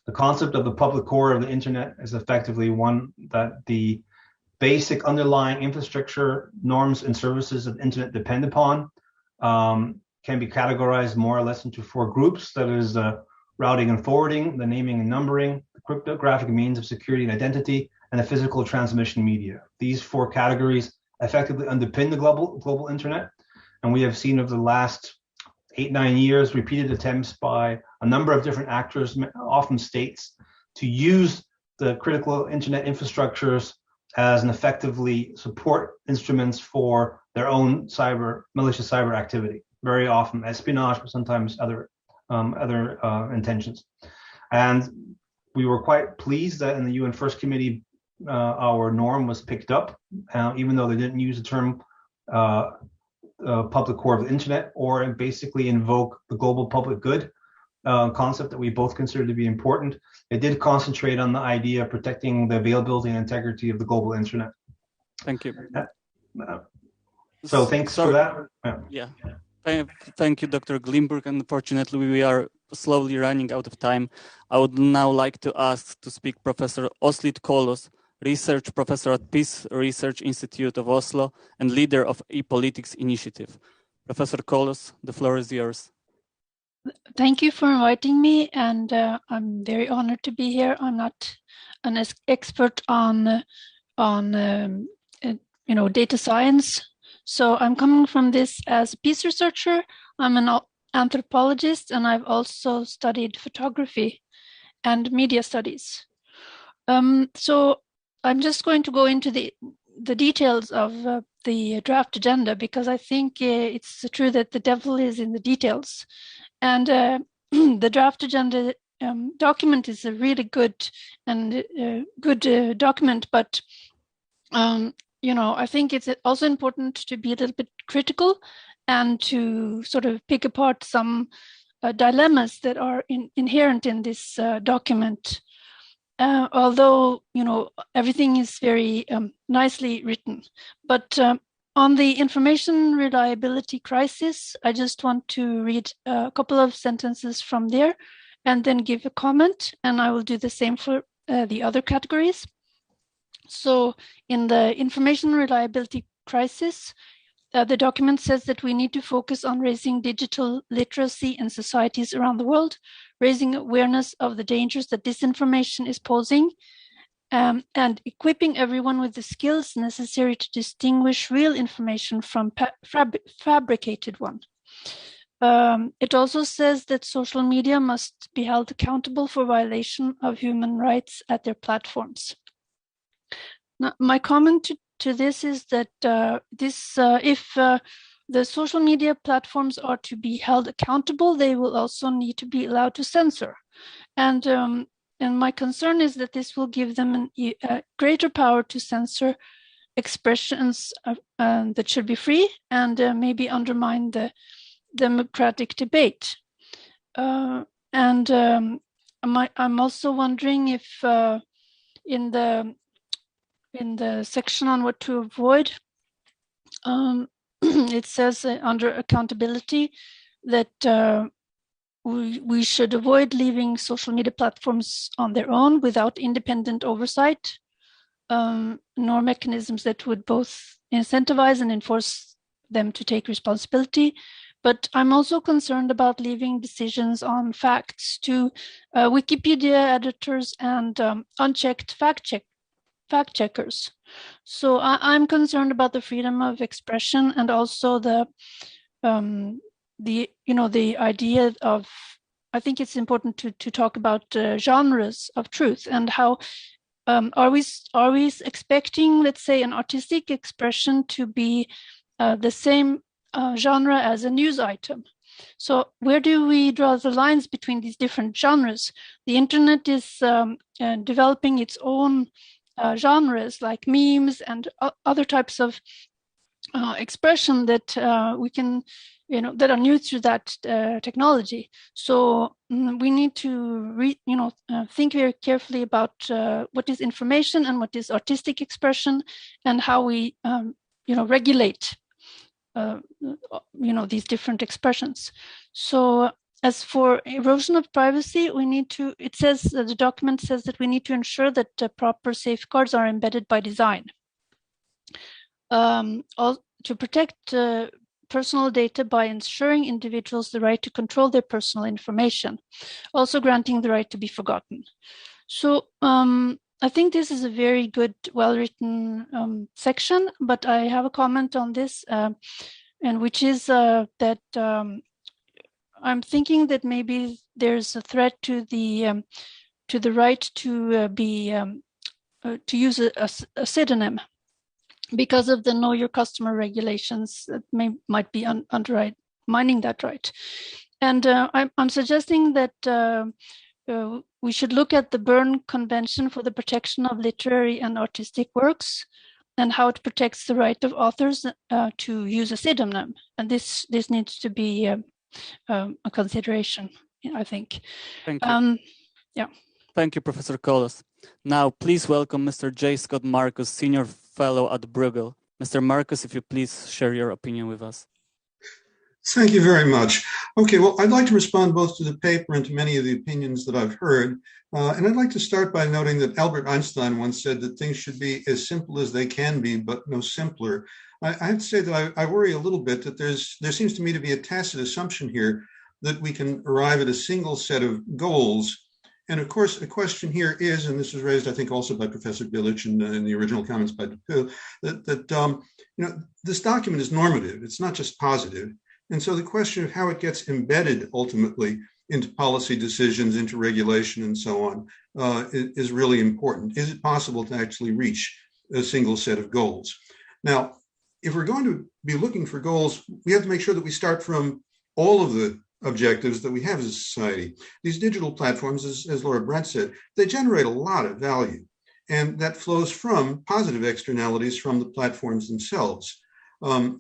The concept of the public core of the internet is effectively one that the basic underlying infrastructure, norms, and services that the internet depend upon can be categorized more or less into 4 groups. That is routing and forwarding, the naming and numbering, the cryptographic means of security and identity, and the physical transmission media. These 4 categories effectively underpin the global internet. And we have seen over the last 8-9 years repeated attempts by a number of different actors, often states, to use the critical internet infrastructures as an effectively support instruments for their own malicious cyber activity, very often espionage, but sometimes other intentions. And we were quite pleased that in the UN First Committee, our norm was picked up, even though they didn't use the term public core of the internet or basically invoke the global public good concept that we both consider to be important. It did concentrate on the idea of protecting the availability and integrity of the global internet. Thank you. So thanks for that. Yeah. Thank you, Dr. Glimburg. Unfortunately, we are slowly running out of time. I would now like to ask to speak Professor Åslind Kolos, research professor at Peace Research Institute of Oslo and leader of ePolitics Initiative. Professor Kolos, the floor is yours. Thank you for inviting me, and I'm very honored to be here. I'm not an expert on data science, so I'm coming from this as a peace researcher. I'm an anthropologist, and I've also studied photography and media studies. So I'm just going to go into the details of the draft agenda, because I think it's true that the devil is in the details. And the draft agenda document is a really good document, but I think it's also important to be a little bit critical and to sort of pick apart some dilemmas that are inherent in this document. Although everything is very nicely written, but on the information reliability crisis, I just want to read a couple of sentences from there and then give a comment, and I will do the same for the other categories. So in the information reliability crisis, the document says that we need to focus on raising digital literacy in societies around the world, raising awareness of the dangers that disinformation is posing, and equipping everyone with the skills necessary to distinguish real information from fabricated one. It also says that social media must be held accountable for violation of human rights at their platforms. Now, my comment to this is that if the social media platforms are to be held accountable, they will also need to be allowed to censor. And my concern is that this will give them a greater power to censor expressions that should be free and maybe undermine the democratic debate. I'm also wondering if in the section on what to avoid, it says under accountability that we should avoid leaving social media platforms on their own without independent oversight, nor mechanisms that would both incentivize and enforce them to take responsibility. But I'm also concerned about leaving decisions on facts to Wikipedia editors and unchecked fact checkers. So I'm concerned about the freedom of expression and also the idea of, I think it's important to talk about genres of truth and how are we expecting, let's say, an artistic expression to be the same genre as a news item? So where do we draw the lines between these different genres? The internet is developing its own genres like memes and other types of expression that we can, that are new to that technology. So we need to think very carefully about what is information and what is artistic expression, and how we regulate these different expressions. So as for erosion of privacy, we need to, it says, the document says that we need to ensure that proper safeguards are embedded by design. To protect personal data by ensuring individuals the right to control their personal information, also granting the right to be forgotten. So I think this is a very good, well-written section, but I have a comment on this, and which is that I'm thinking that maybe there's a threat to the to the right to to use a pseudonym because of the know your customer regulations that might be undermining that right. And I'm suggesting that we should look at the Berne Convention for the Protection of Literary and Artistic Works and how it protects the right of authors to use a pseudonym. And this needs to be a consideration, I think. Thank you. Yeah. Thank you, Professor Kolos. Now, please welcome Mr. J. Scott Marcus, Senior Fellow at Bruegel. Mr. Marcus, if you please share your opinion with us. Thank you very much. Okay, well, I'd like to respond both to the paper and to many of the opinions that I've heard. And I'd like to start by noting that Albert Einstein once said that things should be as simple as they can be, but no simpler. I have to say that I worry a little bit that there seems to me to be a tacit assumption here that we can arrive at a single set of goals. And of course, the question here is, and this was raised, I think, also by Professor Bilic in the original comments by Dupuy, that this document is normative. It's not just positive. And so the question of how it gets embedded ultimately into policy decisions, into regulation, and so on, is really important. Is it possible to actually reach a single set of goals? Now, if we're going to be looking for goals, we have to make sure that we start from all of the objectives that we have as a society. These digital platforms, as Laura Brent said, they generate a lot of value, and that flows from positive externalities from the platforms themselves.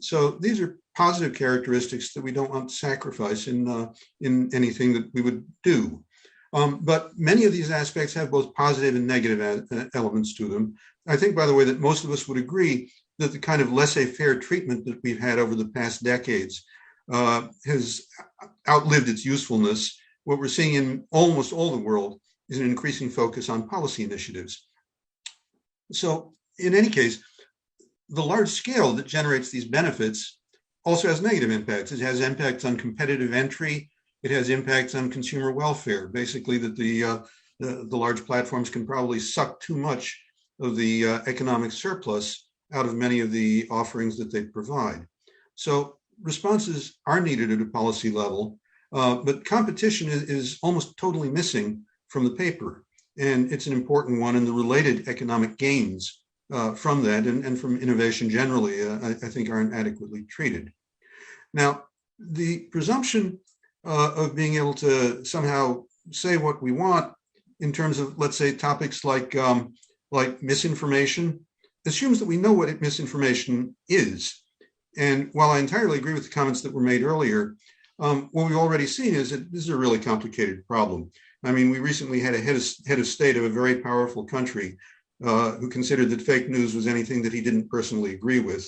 So these are positive characteristics that we don't want to sacrifice in anything that we would do. But many of these aspects have both positive and negative elements to them. I think, by the way, that most of us would agree that the kind of laissez-faire treatment that we've had over the past decades has outlived its usefulness. What we're seeing in almost all the world is an increasing focus on policy initiatives. So in any case, the large scale that generates these benefits also has negative impacts. It has impacts on competitive entry. It has impacts on consumer welfare. Basically, that the large platforms can probably suck too much of the economic surplus out of many of the offerings that they provide. So responses are needed at a policy level, but competition is almost totally missing from the paper. And it's an important one, and the related economic gains from that and from innovation generally, I think aren't adequately treated. Now, the presumption of being able to somehow say what we want in terms of, let's say, topics like misinformation assumes that we know what misinformation is. And while I entirely agree with the comments that were made earlier, what we've already seen is that this is a really complicated problem. I mean, we recently had a head of state of a very powerful country who considered that fake news was anything that he didn't personally agree with.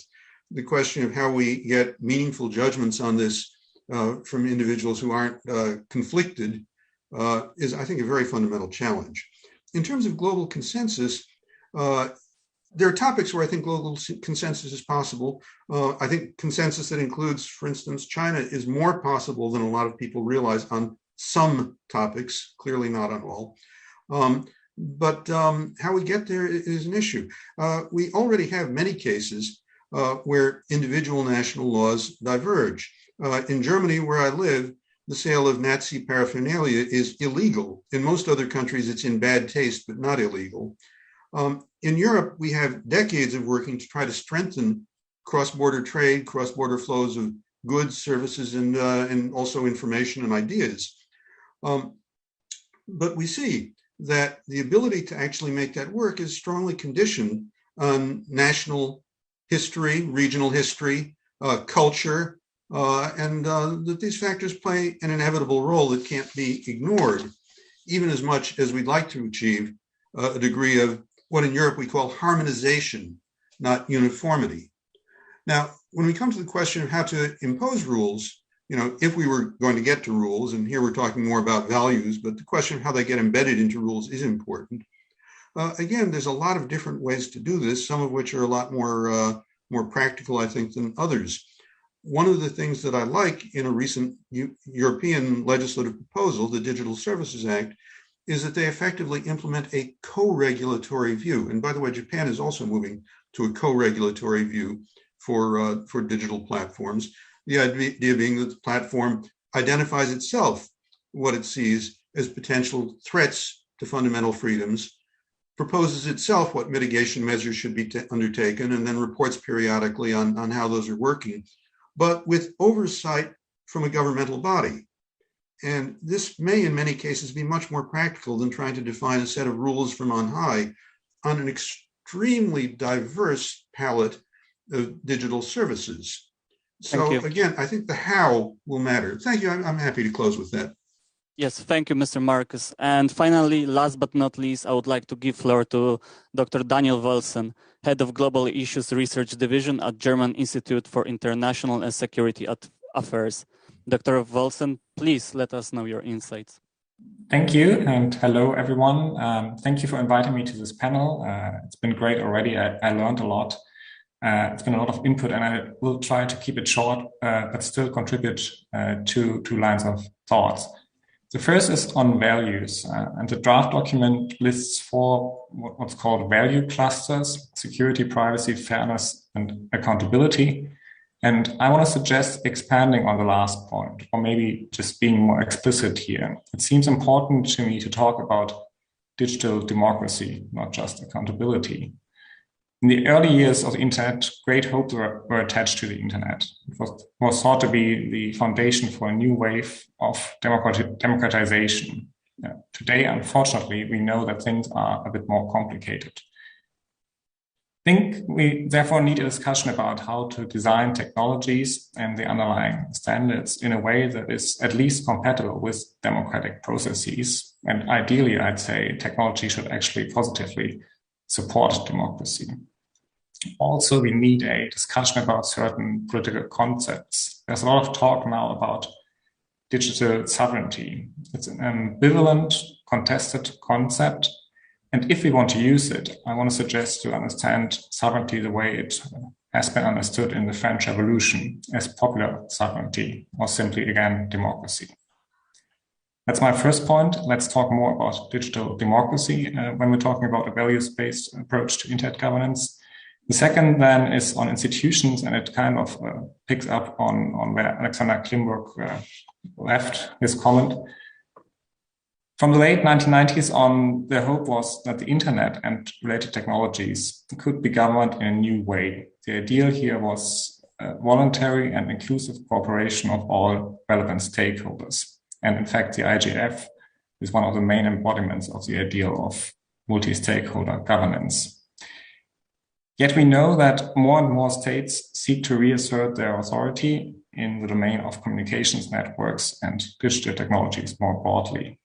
The question of how we get meaningful judgments on this from individuals who aren't conflicted is, I think, a very fundamental challenge. In terms of global consensus, there are topics where I think global consensus is possible. I think consensus that includes, for instance, China is more possible than a lot of people realize on some topics, clearly not on all. But how we get there is an issue. We already have many cases where individual national laws diverge. In Germany, where I live, the sale of Nazi paraphernalia is illegal. In most other countries, it's in bad taste, but not illegal. In Europe, we have decades of working to try to strengthen cross-border trade, cross-border flows of goods, services, and also information and ideas. But we see that the ability to actually make that work is strongly conditioned on national history, regional history, culture, and that these factors play an inevitable role that can't be ignored, even as much as we'd like to achieve a degree of what in Europe we call harmonization, not uniformity. Now, when we come to the question of how to impose rules, if we were going to get to rules, and here we're talking more about values, but the question of how they get embedded into rules is important. Again, there's a lot of different ways to do this, some of which are a lot more practical, I think, than others. One of the things that I like in a recent European legislative proposal, the Digital Services Act, is that they effectively implement a co-regulatory view. And by the way, Japan is also moving to a co-regulatory view for digital platforms. The idea being that the platform identifies itself what it sees as potential threats to fundamental freedoms, proposes itself what mitigation measures should be undertaken, and then reports periodically on how those are working, but with oversight from a governmental body. And this may, in many cases, be much more practical than trying to define a set of rules from on high on an extremely diverse palette of digital services. So again, I think the how will matter. Thank you. I'm happy to close with that. Yes, thank you, Mr. Marcus. And finally, last but not least, I would like to give floor to Dr. Daniel Welsen, Head of Global Issues Research Division at German Institute for International and Security Affairs. Dr. Welsen, please let us know your insights. Thank you, and hello, everyone. Thank you for inviting me to this panel. It's been great already. I learned a lot. It's been a lot of input, and I will try to keep it short, but still contribute to 2 lines of thoughts. The first is on values, and the draft document lists 4 what's called value clusters: security, privacy, fairness, and accountability. And I want to suggest expanding on the last point, or maybe just being more explicit here. It seems important to me to talk about digital democracy, not just accountability. In the early years of the internet, great hopes were attached to the internet. It was thought to be the foundation for a new wave of democratization. Today, unfortunately, we know that things are a bit more complicated. I think we therefore need a discussion about how to design technologies and the underlying standards in a way that is at least compatible with democratic processes. And ideally, I'd say technology should actually positively support democracy. Also, we need a discussion about certain political concepts. There's a lot of talk now about digital sovereignty. It's an ambivalent, contested concept. And if we want to use it, I want to suggest to understand sovereignty the way it has been understood in the French Revolution as popular sovereignty, or simply, again, democracy. That's my first point. Let's talk more about digital democracy when we're talking about a values-based approach to internet governance. The second then is on institutions, and it kind of picks up on where Alexander Klimburg left his comment. From the late 1990s on, the hope was that the internet and related technologies could be governed in a new way. The ideal here was voluntary and inclusive cooperation of all relevant stakeholders. And in fact, the IGF is one of the main embodiments of the ideal of multi-stakeholder governance. Yet we know that more and more states seek to reassert their authority in the domain of communications networks and digital technologies more broadly.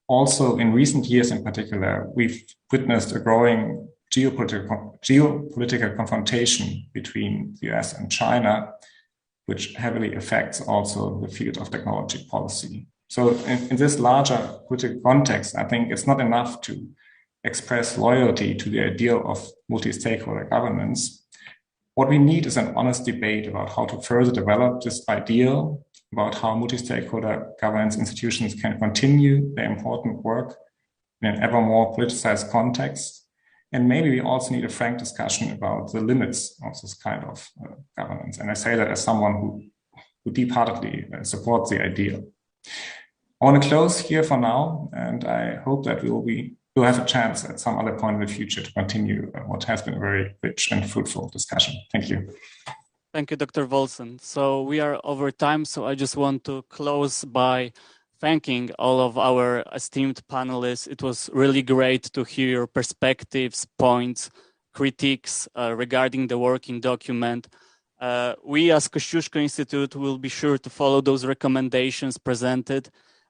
Also, in recent years in particular, we've witnessed a growing geopolitical confrontation between the US and China, which heavily affects also the field of technology policy. So in this larger political context, I think it's not enough to express loyalty to the ideal of multi-stakeholder governance. What we need is an honest debate about how to further develop this ideal, about how multi-stakeholder governance institutions can continue their important work in an ever more politicized context. And maybe we also need a frank discussion about the limits of this kind of governance. And I say that as someone who deep-heartedly supports the ideal. I want to close here for now, and I hope that we'll have a chance at some other point in the future to continue what has been a very rich and fruitful discussion. Thank you. Thank you, Dr. Volson. So we are over time, so I just want to close by thanking all of our esteemed panelists. It was really great to hear your perspectives, points, critiques regarding the working document. We as Kościuszko Institute will be sure to follow those recommendations presented,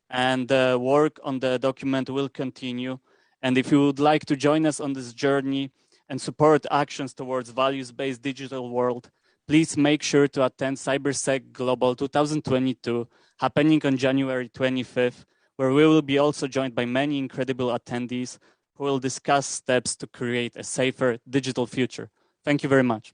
and work on the document will continue. And if you would like to join us on this journey and support actions towards values-based digital world, please make sure to attend CyberSec Global 2022, happening on January 25th, where we will be also joined by many incredible attendees who will discuss steps to create a safer digital future. Thank you very much.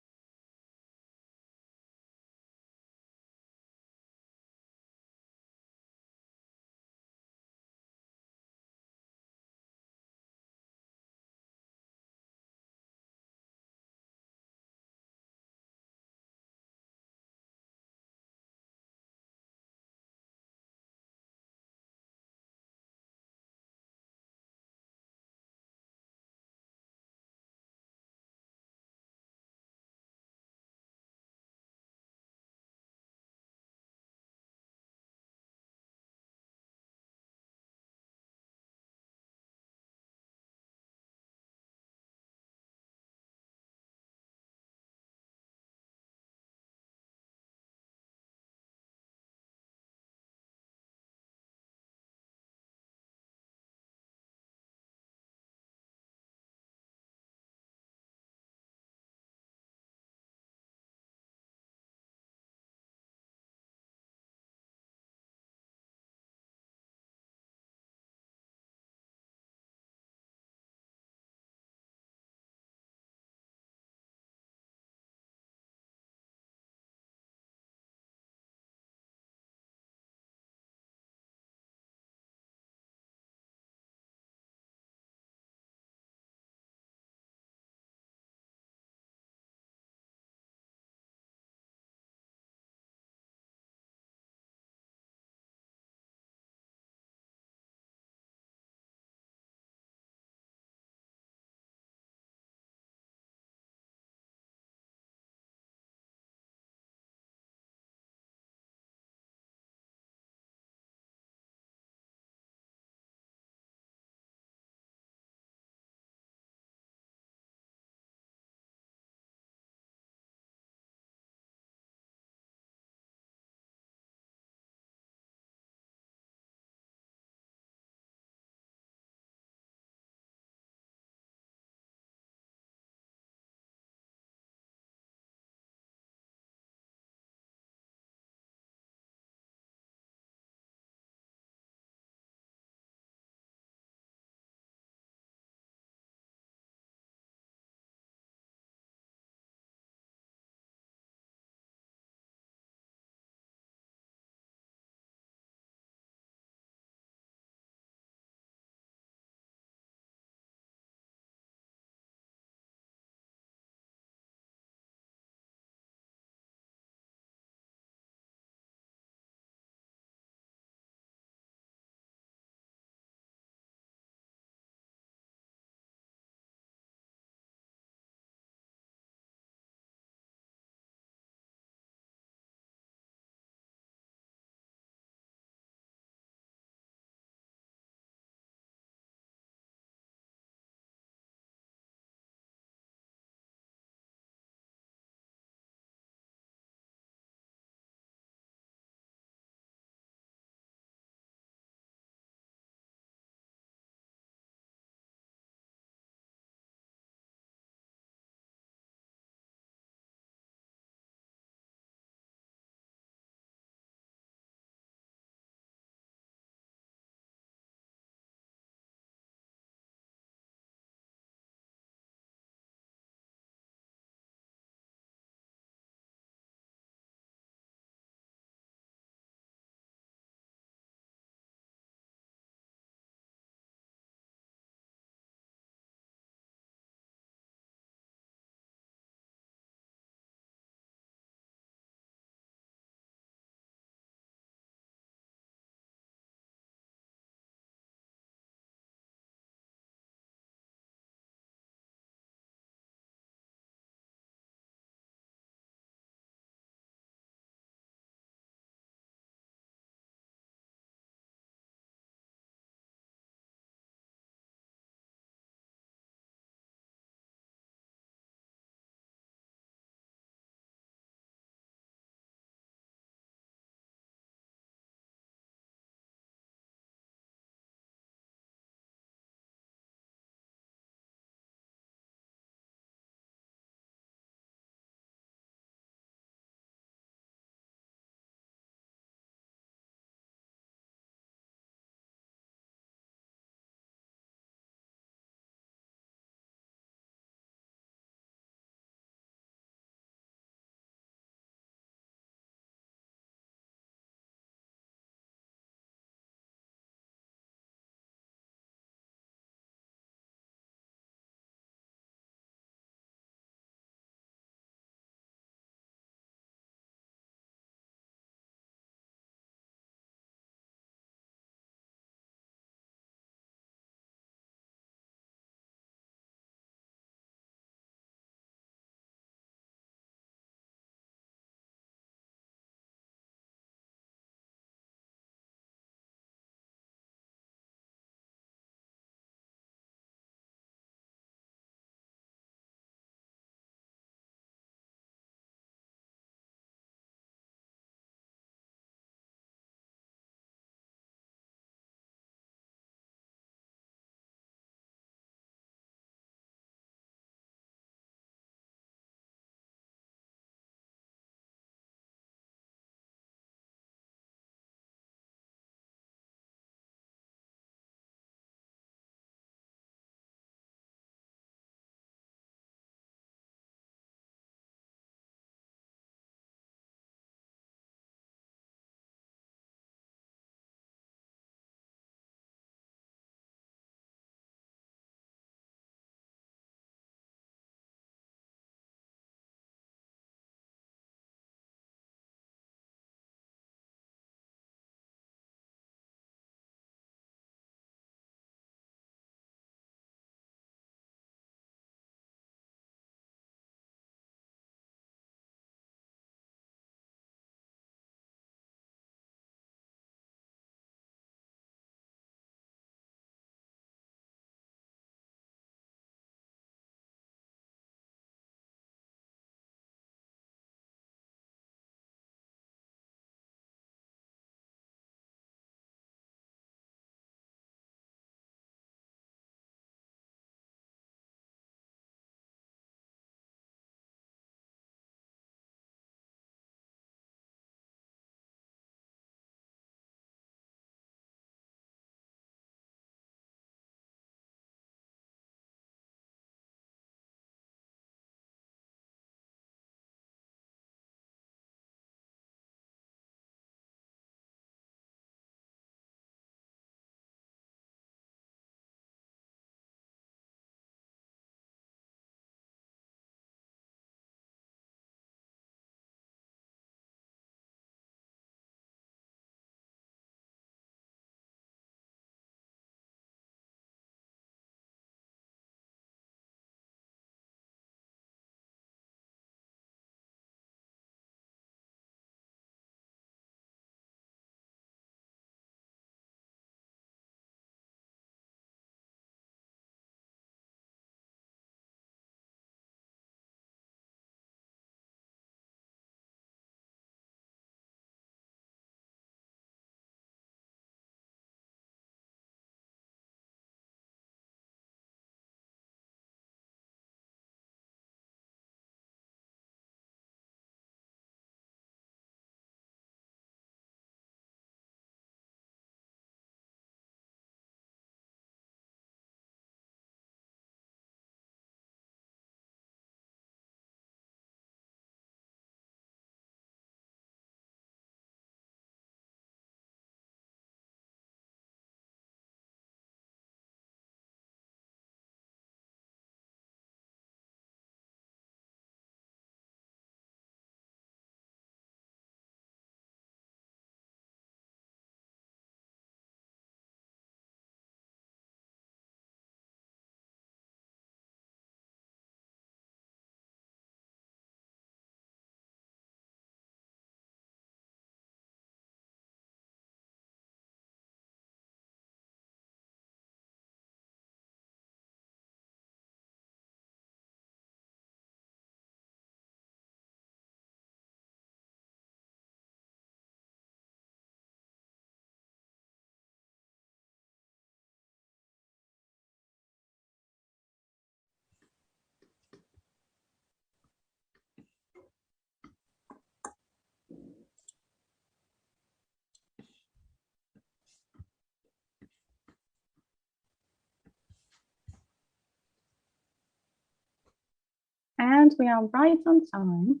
And we are right on time.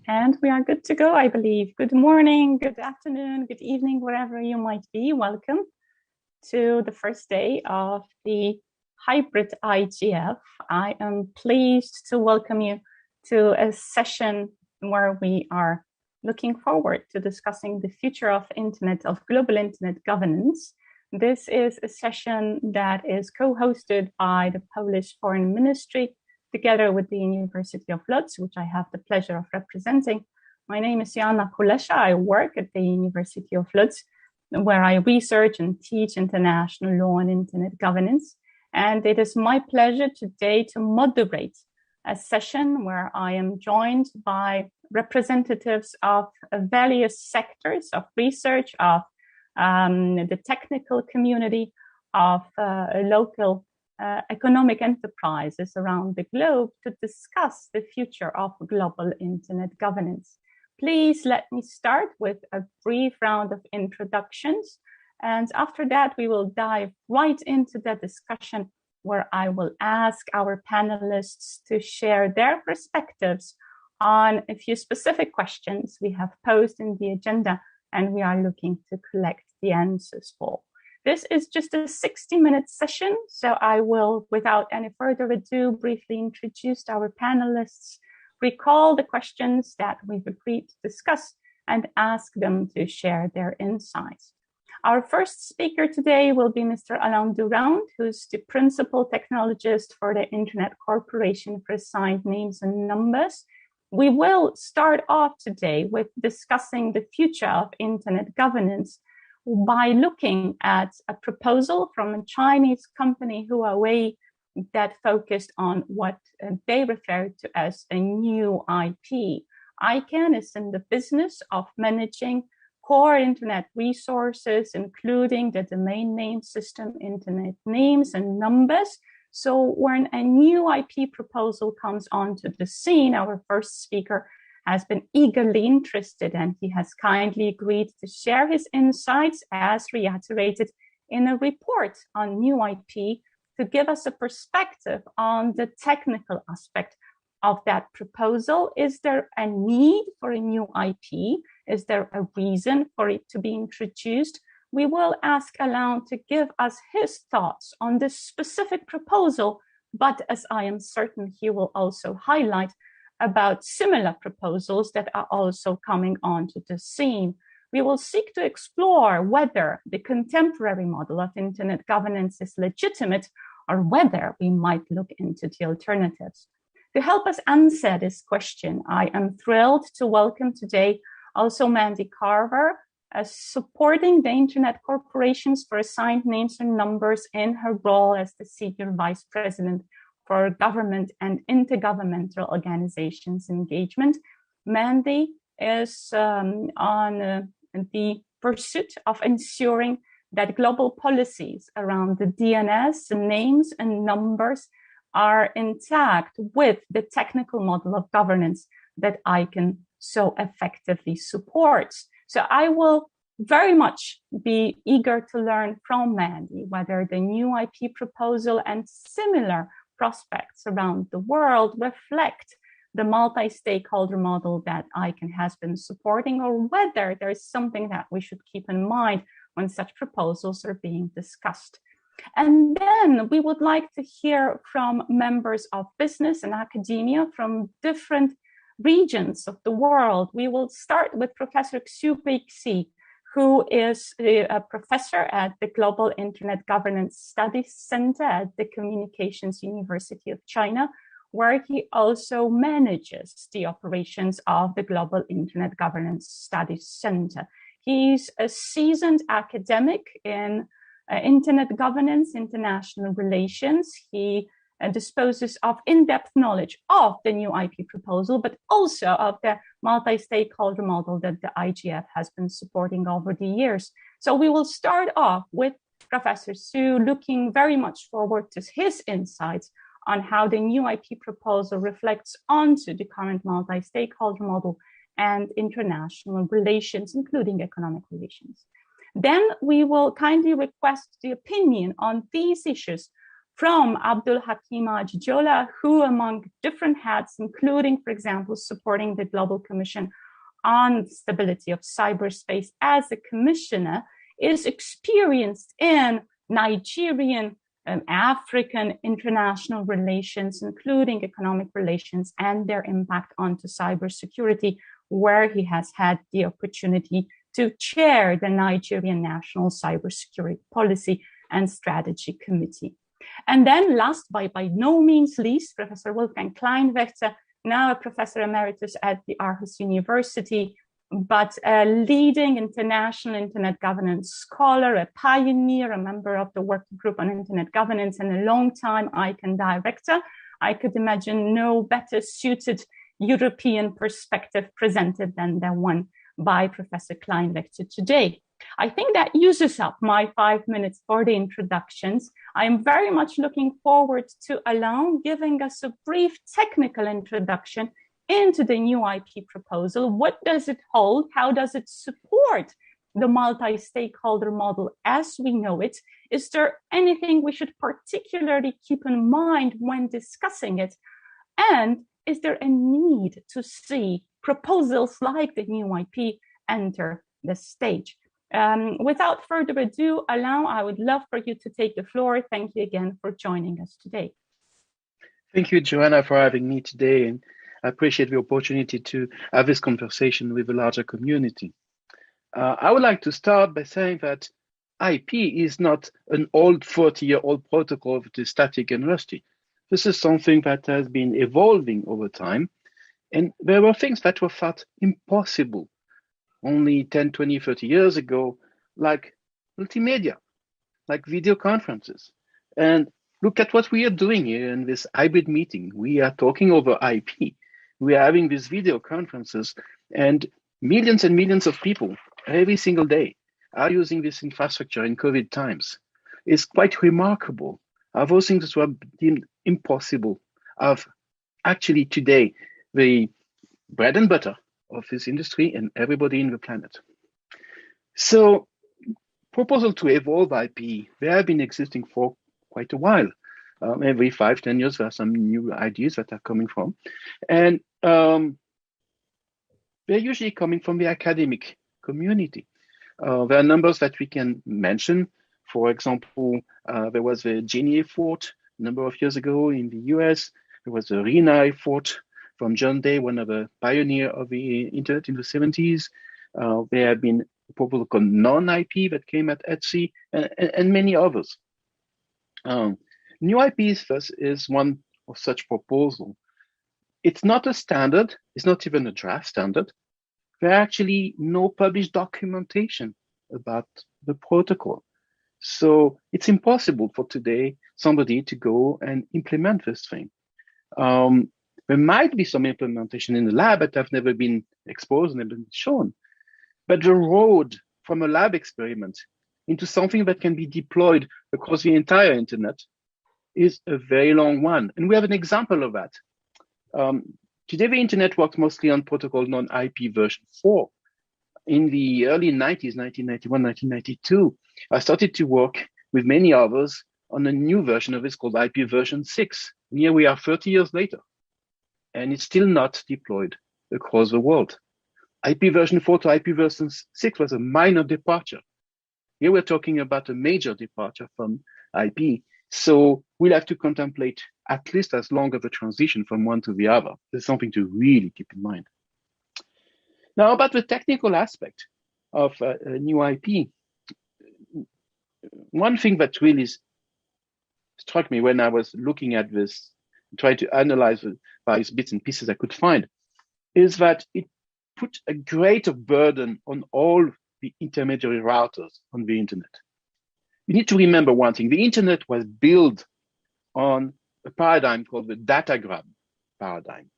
And we are good to go, I believe. Good morning, good afternoon, good evening, wherever you might be. Welcome to the first day of the hybrid IGF. I am pleased to welcome you to a session where we are looking forward to discussing the future of global internet governance. This is a session that is co-hosted by the Polish Foreign Ministry together with the University of Lodz, which I have the pleasure of representing. My name is Joanna Kulesza. I work at the University of Lodz, where I research and teach international law and internet governance. And it is my pleasure today to moderate a session where I am joined by representatives of various sectors of research, of the technical community, of local economic enterprises around the globe to discuss the future of global internet governance. Please let me start with a brief round of introductions, and after that we will dive right into the discussion where I will ask our panelists to share their perspectives on a few specific questions we have posed in the agenda and we are looking to collect the answers for. This is just a 60-minute session, so I will, without any further ado, briefly introduce our panelists, recall the questions that we've agreed to discuss, and ask them to share their insights. Our first speaker today will be Mr. Alain Durand, who's the principal technologist for the Internet Corporation for Assigned Names and Numbers. We will start off today with discussing the future of internet governance by looking at a proposal from a Chinese company, Huawei, that focused on what they refer to as a new IP. ICANN is in the business of managing core internet resources, including the domain name system, internet names and numbers. So when a new IP proposal comes onto the scene, our first speaker has been eagerly interested, and he has kindly agreed to share his insights as reiterated in a report on new IP to give us a perspective on the technical aspect of that proposal. Is there a need for a new IP? Is there a reason for it to be introduced? We will ask Alain to give us his thoughts on this specific proposal, but as I am certain he will also highlight about similar proposals that are also coming onto the scene. We will seek to explore whether the contemporary model of internet governance is legitimate or whether we might look into the alternatives. To help us answer this question, I am thrilled to welcome today also Mandy Carver, supporting the Internet Corporations for Assigned Names and Numbers in her role as the Senior Vice President for Government and Intergovernmental Organizations Engagement. Mandy is on the pursuit of ensuring that global policies around the DNS, names and numbers are intact with the technical model of governance that ICANN so effectively supports. So I will very much be eager to learn from Mandy whether the new IP proposal and similar prospects around the world reflect the multi-stakeholder model that ICANN has been supporting, or whether there is something that we should keep in mind when such proposals are being discussed. And then we would like to hear from members of business and academia from different regions of the world. We will start with Professor Xiu Peixi, who is a professor at the Global Internet Governance Studies Center at the Communications University of China, where he also manages the operations of the Global Internet Governance Studies Center. He's a seasoned academic in internet governance, international relations. He disposes of in-depth knowledge of the new IP proposal, but also of the multi-stakeholder model that the IGF has been supporting over the years. So we will start off with Professor Su, looking very much forward to his insights on how the new IP proposal reflects onto the current multi-stakeholder model and international relations, including economic relations. Then we will kindly request the opinion on these issues from Abdul Hakim Ajijola, who among different hats, including, for example, supporting the Global Commission on Stability of Cyberspace as a commissioner, is experienced in Nigerian and African international relations, including economic relations and their impact onto cybersecurity, where he has had the opportunity to chair the Nigerian National Cybersecurity Policy and Strategy Committee. And then last, by no means least, Professor Wolfgang Kleinwächter, now a professor emeritus at the Aarhus University, but a leading international internet governance scholar, a pioneer, a member of the working group on internet governance, and a long-time ICANN director. I could imagine no better suited European perspective presented than the one by Professor Kleinwächter today. I think that uses up my 5 minutes for the introductions. I am very much looking forward to Alain giving us a brief technical introduction into the new IP proposal. What does it hold? How does it support the multi-stakeholder model as we know it? Is there anything we should particularly keep in mind when discussing it? And is there a need to see proposals like the new IP enter the stage? Without further ado, Alain, I would love for you to take the floor. Thank you again for joining us today. Thank you, Joanna, for having me today. And I appreciate the opportunity to have this conversation with a larger community. I would like to start by saying that IP is not an old 40-year-old protocol that is static and rusty. This is something that has been evolving over time. And there were things that were thought impossible only 10, 20, 30 years ago, like multimedia, like video conferences. And look at what we are doing here in this hybrid meeting. We are talking over IP. We are having these video conferences, and millions of people every single day are using this infrastructure in COVID times. It's quite remarkable how those things were deemed impossible of actually today the bread and butter of this industry and everybody in the planet. So proposal to evolve IP, they have been existing for quite a while. Every 5-10 years, there are some new ideas that are coming from. And they're usually coming from the academic community. There are numbers that we can mention. For example, there was the Genie effort a number of years ago in the US. There was the RENA effort from John Day, one of the pioneers of the internet in the 70s. There have been a proposal called non-IP that came at Etsy and many others. New IPs thus is one of such proposal. It's not a standard. It's not even a draft standard. There are actually no published documentation about the protocol. So it's impossible for today somebody to go and implement this thing. There might be some implementation in the lab that have never been exposed, never been shown. But the road from a lab experiment into something that can be deployed across the entire internet is a very long one. And we have an example of that. Today, the internet works mostly on protocol non-IP version 4. In the early 90s, 1991, 1992, I started to work with many others on a new version of this called IP version 6. And here we are 30 years later, and it's still not deployed across the world. IP version 4 to IP version 6 was a minor departure. Here we're talking about a major departure from IP. So we'll have to contemplate at least as long of a transition from one to the other. There's something to really keep in mind. Now about the technical aspect. of new IP, one thing that really struck me when I was looking at this, trying to analyze the various bits and pieces I could find, is that it put a greater burden on all the intermediary routers on the internet. You need to remember one thing. The internet was built on a paradigm called the datagram paradigm.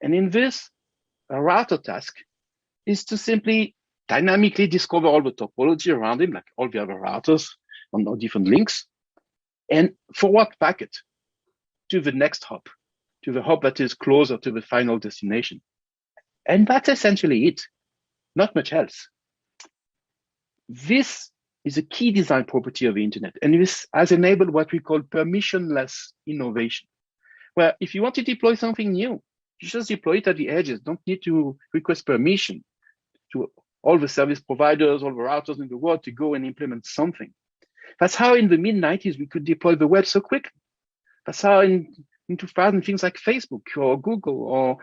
And in this, a router task is to simply dynamically discover all the topology around him, like all the other routers on different links, and forward packet to the next hop, to the hop that is closer to the final destination. And that's essentially it, not much else. This is a key design property of the internet, and this has enabled what we call permissionless innovation, where if you want to deploy something new, you just deploy it at the edges. Don't need to request permission to all the service providers, all the routers in the world to go and implement something. That's how in the mid-90s we could deploy the web so quickly. That's how in 2000 things like Facebook or Google or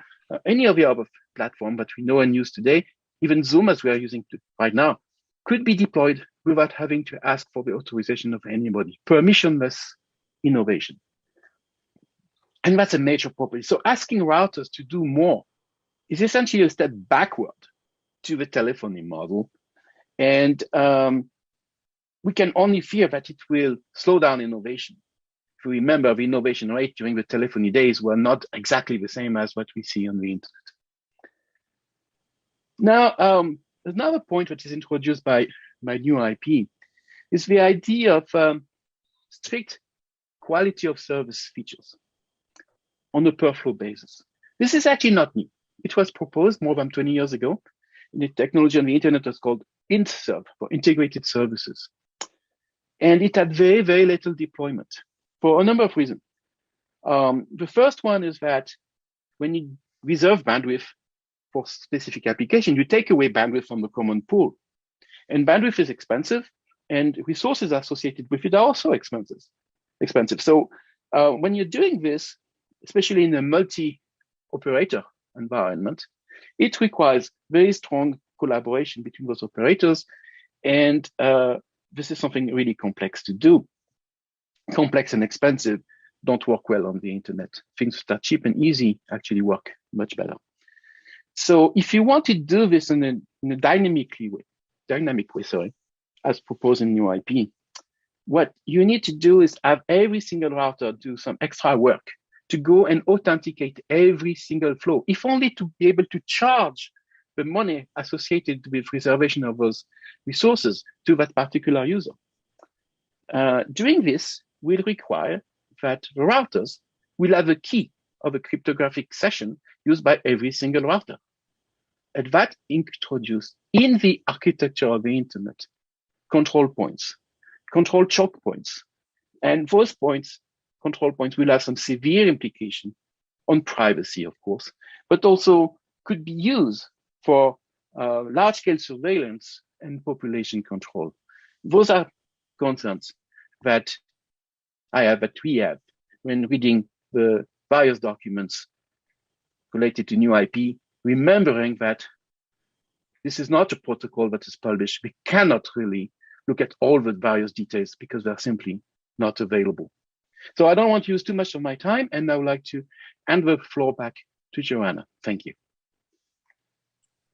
any of the other platforms that we know and use today, even Zoom as we are using right now, could be deployed without having to ask for the authorization of anybody. Permissionless innovation. And that's a major property. So asking routers to do more is essentially a step backward to the telephony model. And we can only fear that it will slow down innovation. If we remember, the innovation rate during the telephony days were not exactly the same as what we see on the internet. Now, another point which is introduced by new IP is the idea of strict quality of service features on a per flow basis. This is actually not new. It was proposed more than 20 years ago. The technology on the internet was called IntServ, for integrated services. And it had very, very little deployment for a number of reasons. The first one is that when you reserve bandwidth for specific application, you take away bandwidth from the common pool. And bandwidth is expensive, and resources associated with it are also expensive. So when you're doing this, especially in a multi-operator environment, it requires very strong collaboration between those operators. And this is something really complex to do. Complex and expensive don't work well on the internet. Things that are cheap and easy actually work much better. So if you want to do this in a dynamic way, as proposed in new IP, what you need to do is have every single router do some extra work to go and authenticate every single flow, if only to be able to charge the money associated with reservation of those resources to that particular user. Doing this will require that the routers will have a key of a cryptographic session used by every single router. And that introduced in the architecture of the internet control points, control choke points. And those control points will have some severe implication on privacy, of course, but also could be used for large-scale surveillance and population control. Those are concerns that we have when reading the various documents related to new IP, remembering that this is not a protocol that is published. We cannot really look at all the various details because they're simply not available. So I don't want to use too much of my time, and I would like to hand the floor back to Joanna. Thank you.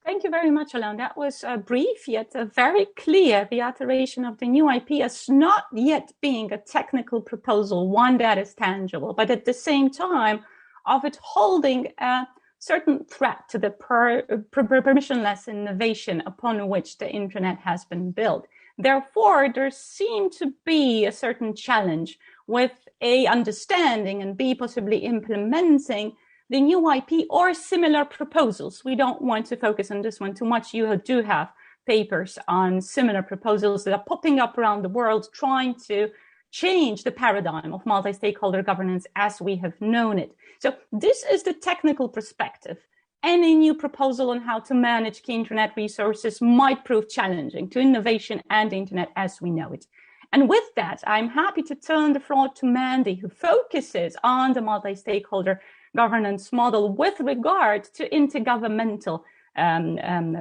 Thank you very much, Alain. That was brief, yet very clear. The iteration of the new IP as not yet being a technical proposal, one that is tangible, but at the same time of it holding a certain threat to the permissionless innovation upon which the internet has been built. Therefore, there seemed to be a certain challenge with A, understanding, and B, possibly implementing the new IP or similar proposals. We don't want to focus on this one too much. You do have papers on similar proposals that are popping up around the world, trying to change the paradigm of multi-stakeholder governance as we have known it. So this is the technical perspective. Any new proposal on how to manage key internet resources might prove challenging to innovation and the internet as we know it. And with that, I'm happy to turn the floor to Mandy, who focuses on the multi-stakeholder governance model with regard to intergovernmental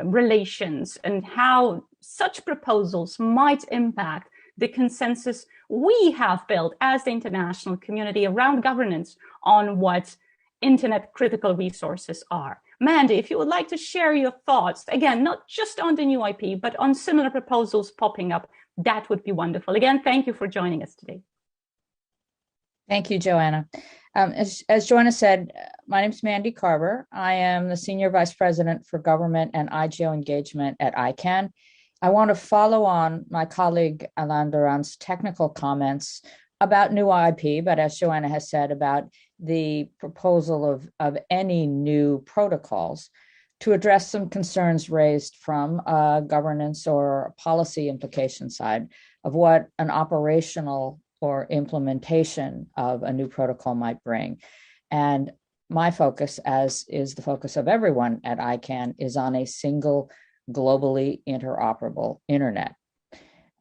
relations and how such proposals might impact the consensus we have built as the international community around governance on what internet critical resources are. Mandy, if you would like to share your thoughts, again, not just on the new IP, but on similar proposals popping up, that would be wonderful. Again, thank you for joining us today. Thank you, Joanna. As Joanna said, my name is Mandy Carver. I am the Senior Vice President for Government and IGO Engagement at ICANN. I want to follow on my colleague Alain Durand's technical comments about new IP, but as Joanna has said, about the proposal of any new protocols to address some concerns raised from a governance or policy implication side of what an operational or implementation of a new protocol might bring. And my focus, as is the focus of everyone at ICANN, is on a single globally interoperable internet.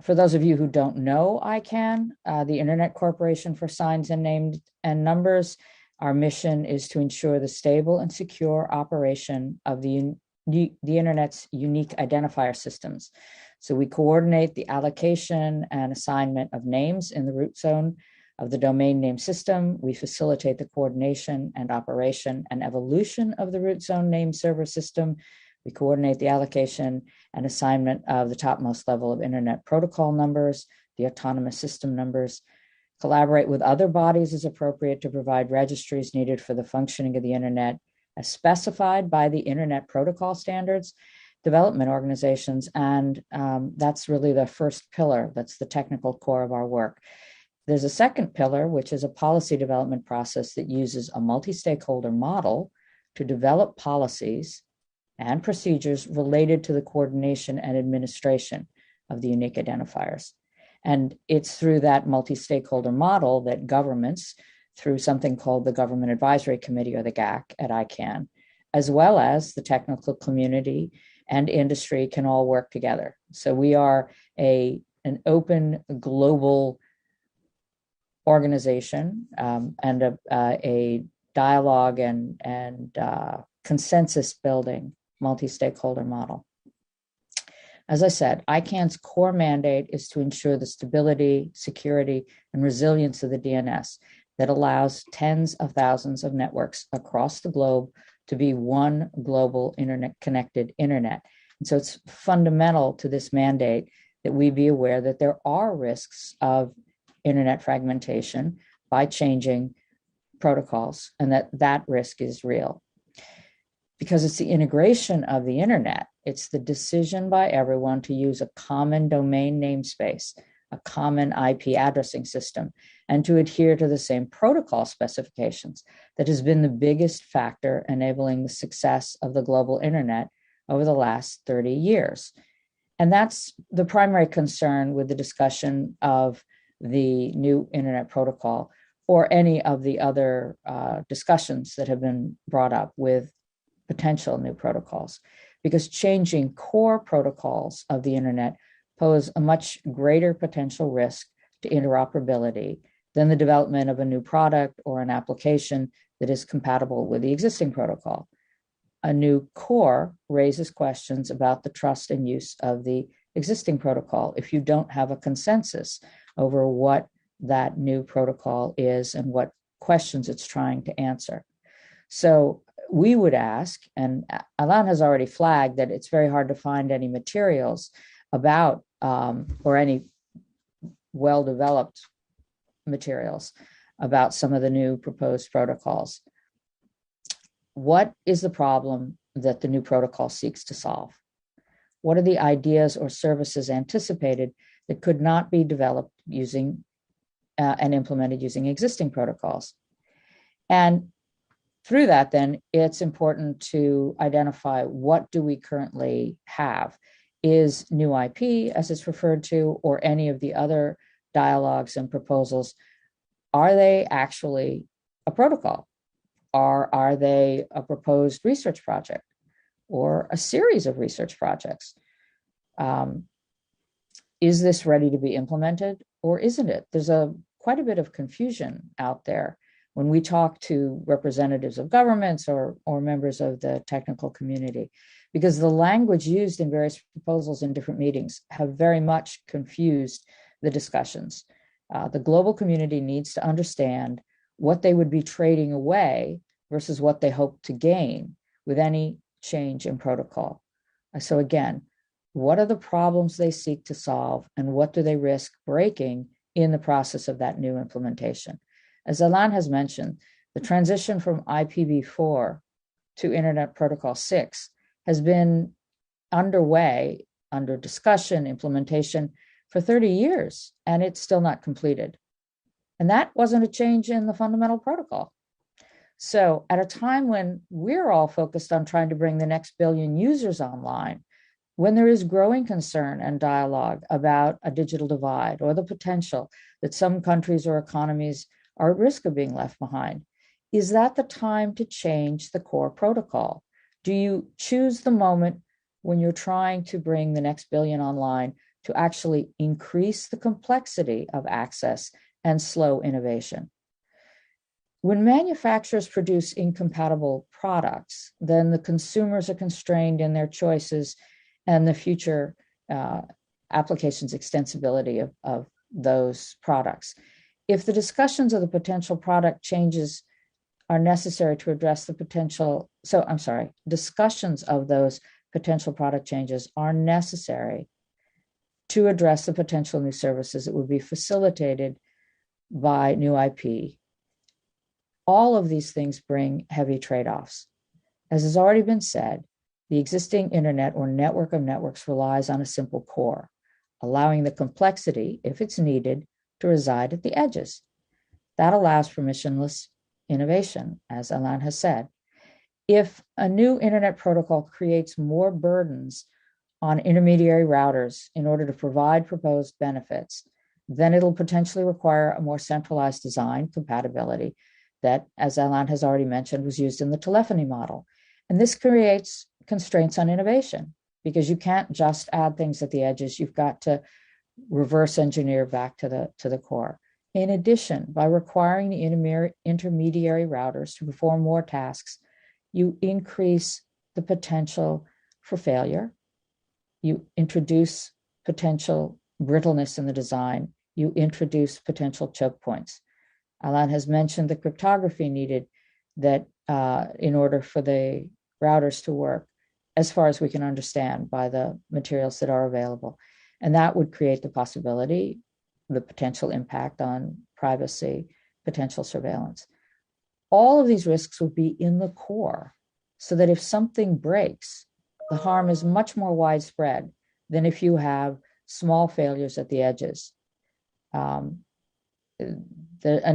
For those of you who don't know ICANN, the Internet Corporation for Signs and Names and Numbers, our mission is to ensure the stable and secure operation of the Internet's unique identifier systems. So we coordinate the allocation and assignment of names in the root zone of the domain name system. We facilitate the coordination and operation and evolution of the root zone name server system. We coordinate the allocation and assignment of the topmost level of Internet protocol numbers, the autonomous system numbers, collaborate with other bodies as appropriate to provide registries needed for the functioning of the Internet as specified by the Internet protocol standards, development organizations, and that's really the first pillar. That's the technical core of our work. There's a second pillar, which is a policy development process that uses a multi-stakeholder model to develop policies and procedures related to the coordination and administration of the unique identifiers. And it's through that multi-stakeholder model that governments, through something called the Government Advisory Committee, or the GAC at ICANN, as well as the technical community and industry, can all work together. So we are an open global organization and a dialogue and consensus building multi-stakeholder model. As I said, ICANN's core mandate is to ensure the stability, security, and resilience of the DNS that allows tens of thousands of networks across the globe to be one global internet-connected internet. And so it's fundamental to this mandate that we be aware that there are risks of internet fragmentation by changing protocols, and that risk is real. Because it's the integration of the internet, it's the decision by everyone to use a common domain namespace, a common IP addressing system, and to adhere to the same protocol specifications that has been the biggest factor enabling the success of the global internet over the last 30 years. And that's the primary concern with the discussion of the new internet protocol or any of the other discussions that have been brought up with potential new protocols, because changing core protocols of the internet pose a much greater potential risk to interoperability than the development of a new product or an application that is compatible with the existing protocol. A new core raises questions about the trust and use of the existing protocol if you don't have a consensus over what that new protocol is and what questions it's trying to answer. So we would ask, and Alain has already flagged that it's very hard to find any materials about or any well-developed materials about some of the new proposed protocols. What is the problem that the new protocol seeks to solve? What are the ideas or services anticipated that could not be developed using and implemented using existing protocols? And through that, then, it's important to identify what do we currently have. Is new IP, as it's referred to, or any of the other dialogues and proposals, are they actually a protocol? Or are they a proposed research project or a series of research projects? Is this ready to be implemented or isn't it? There's quite a bit of confusion out there when we talk to representatives of governments or members of the technical community, because the language used in various proposals in different meetings have very much confused the discussions. The global community needs to understand what they would be trading away versus what they hope to gain with any change in protocol. So again, what are the problems they seek to solve, and what do they risk breaking in the process of that new implementation? As Alain has mentioned, the transition from IPv4 to Internet Protocol 6 has been underway, under discussion, implementation for 30 years, and it's still not completed. And that wasn't a change in the fundamental protocol. So at a time when we're all focused on trying to bring the next billion users online, when there is growing concern and dialogue about a digital divide or the potential that some countries or economies are at risk of being left behind, is that the time to change the core protocol? Do you choose the moment when you're trying to bring the next billion online to actually increase the complexity of access and slow innovation? When manufacturers produce incompatible products, then the consumers are constrained in their choices and the future applications extensibility of those products. If the discussions of the potential product changes are necessary to address the potential, discussions of those potential product changes are necessary to address the potential new services that would be facilitated by new IP. All of these things bring heavy trade-offs. As has already been said, the existing internet or network of networks relies on a simple core, allowing the complexity, if it's needed, to reside at the edges. That allows permissionless innovation, as Alain has said. If a new internet protocol creates more burdens on intermediary routers in order to provide proposed benefits, then it'll potentially require a more centralized design compatibility that, as Alain has already mentioned, was used in the telephony model. And this creates constraints on innovation because you can't just add things at the edges. You've got to reverse engineer back to the core. In addition, by requiring the intermediary routers to perform more tasks, you increase the potential for failure. You introduce potential brittleness in the design. You introduce potential choke points. Alain has mentioned the cryptography needed that in order for the routers to work, as far as we can understand by the materials that are available. And that would create the possibility, the potential impact on privacy, potential surveillance. All of these risks would be in the core, so that if something breaks, the harm is much more widespread than if you have small failures at the edges. An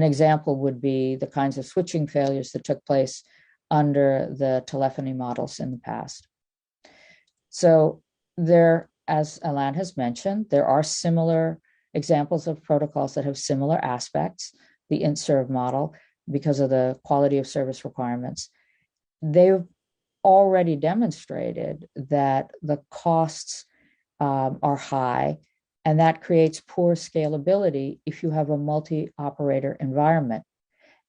example would be the kinds of switching failures that took place under the telephony models in the past. So there, as Alain has mentioned, there are similar examples of protocols that have similar aspects. The IntServe model, because of the quality of service requirements, they've already demonstrated that the costs are high, and that creates poor scalability if you have a multi-operator environment.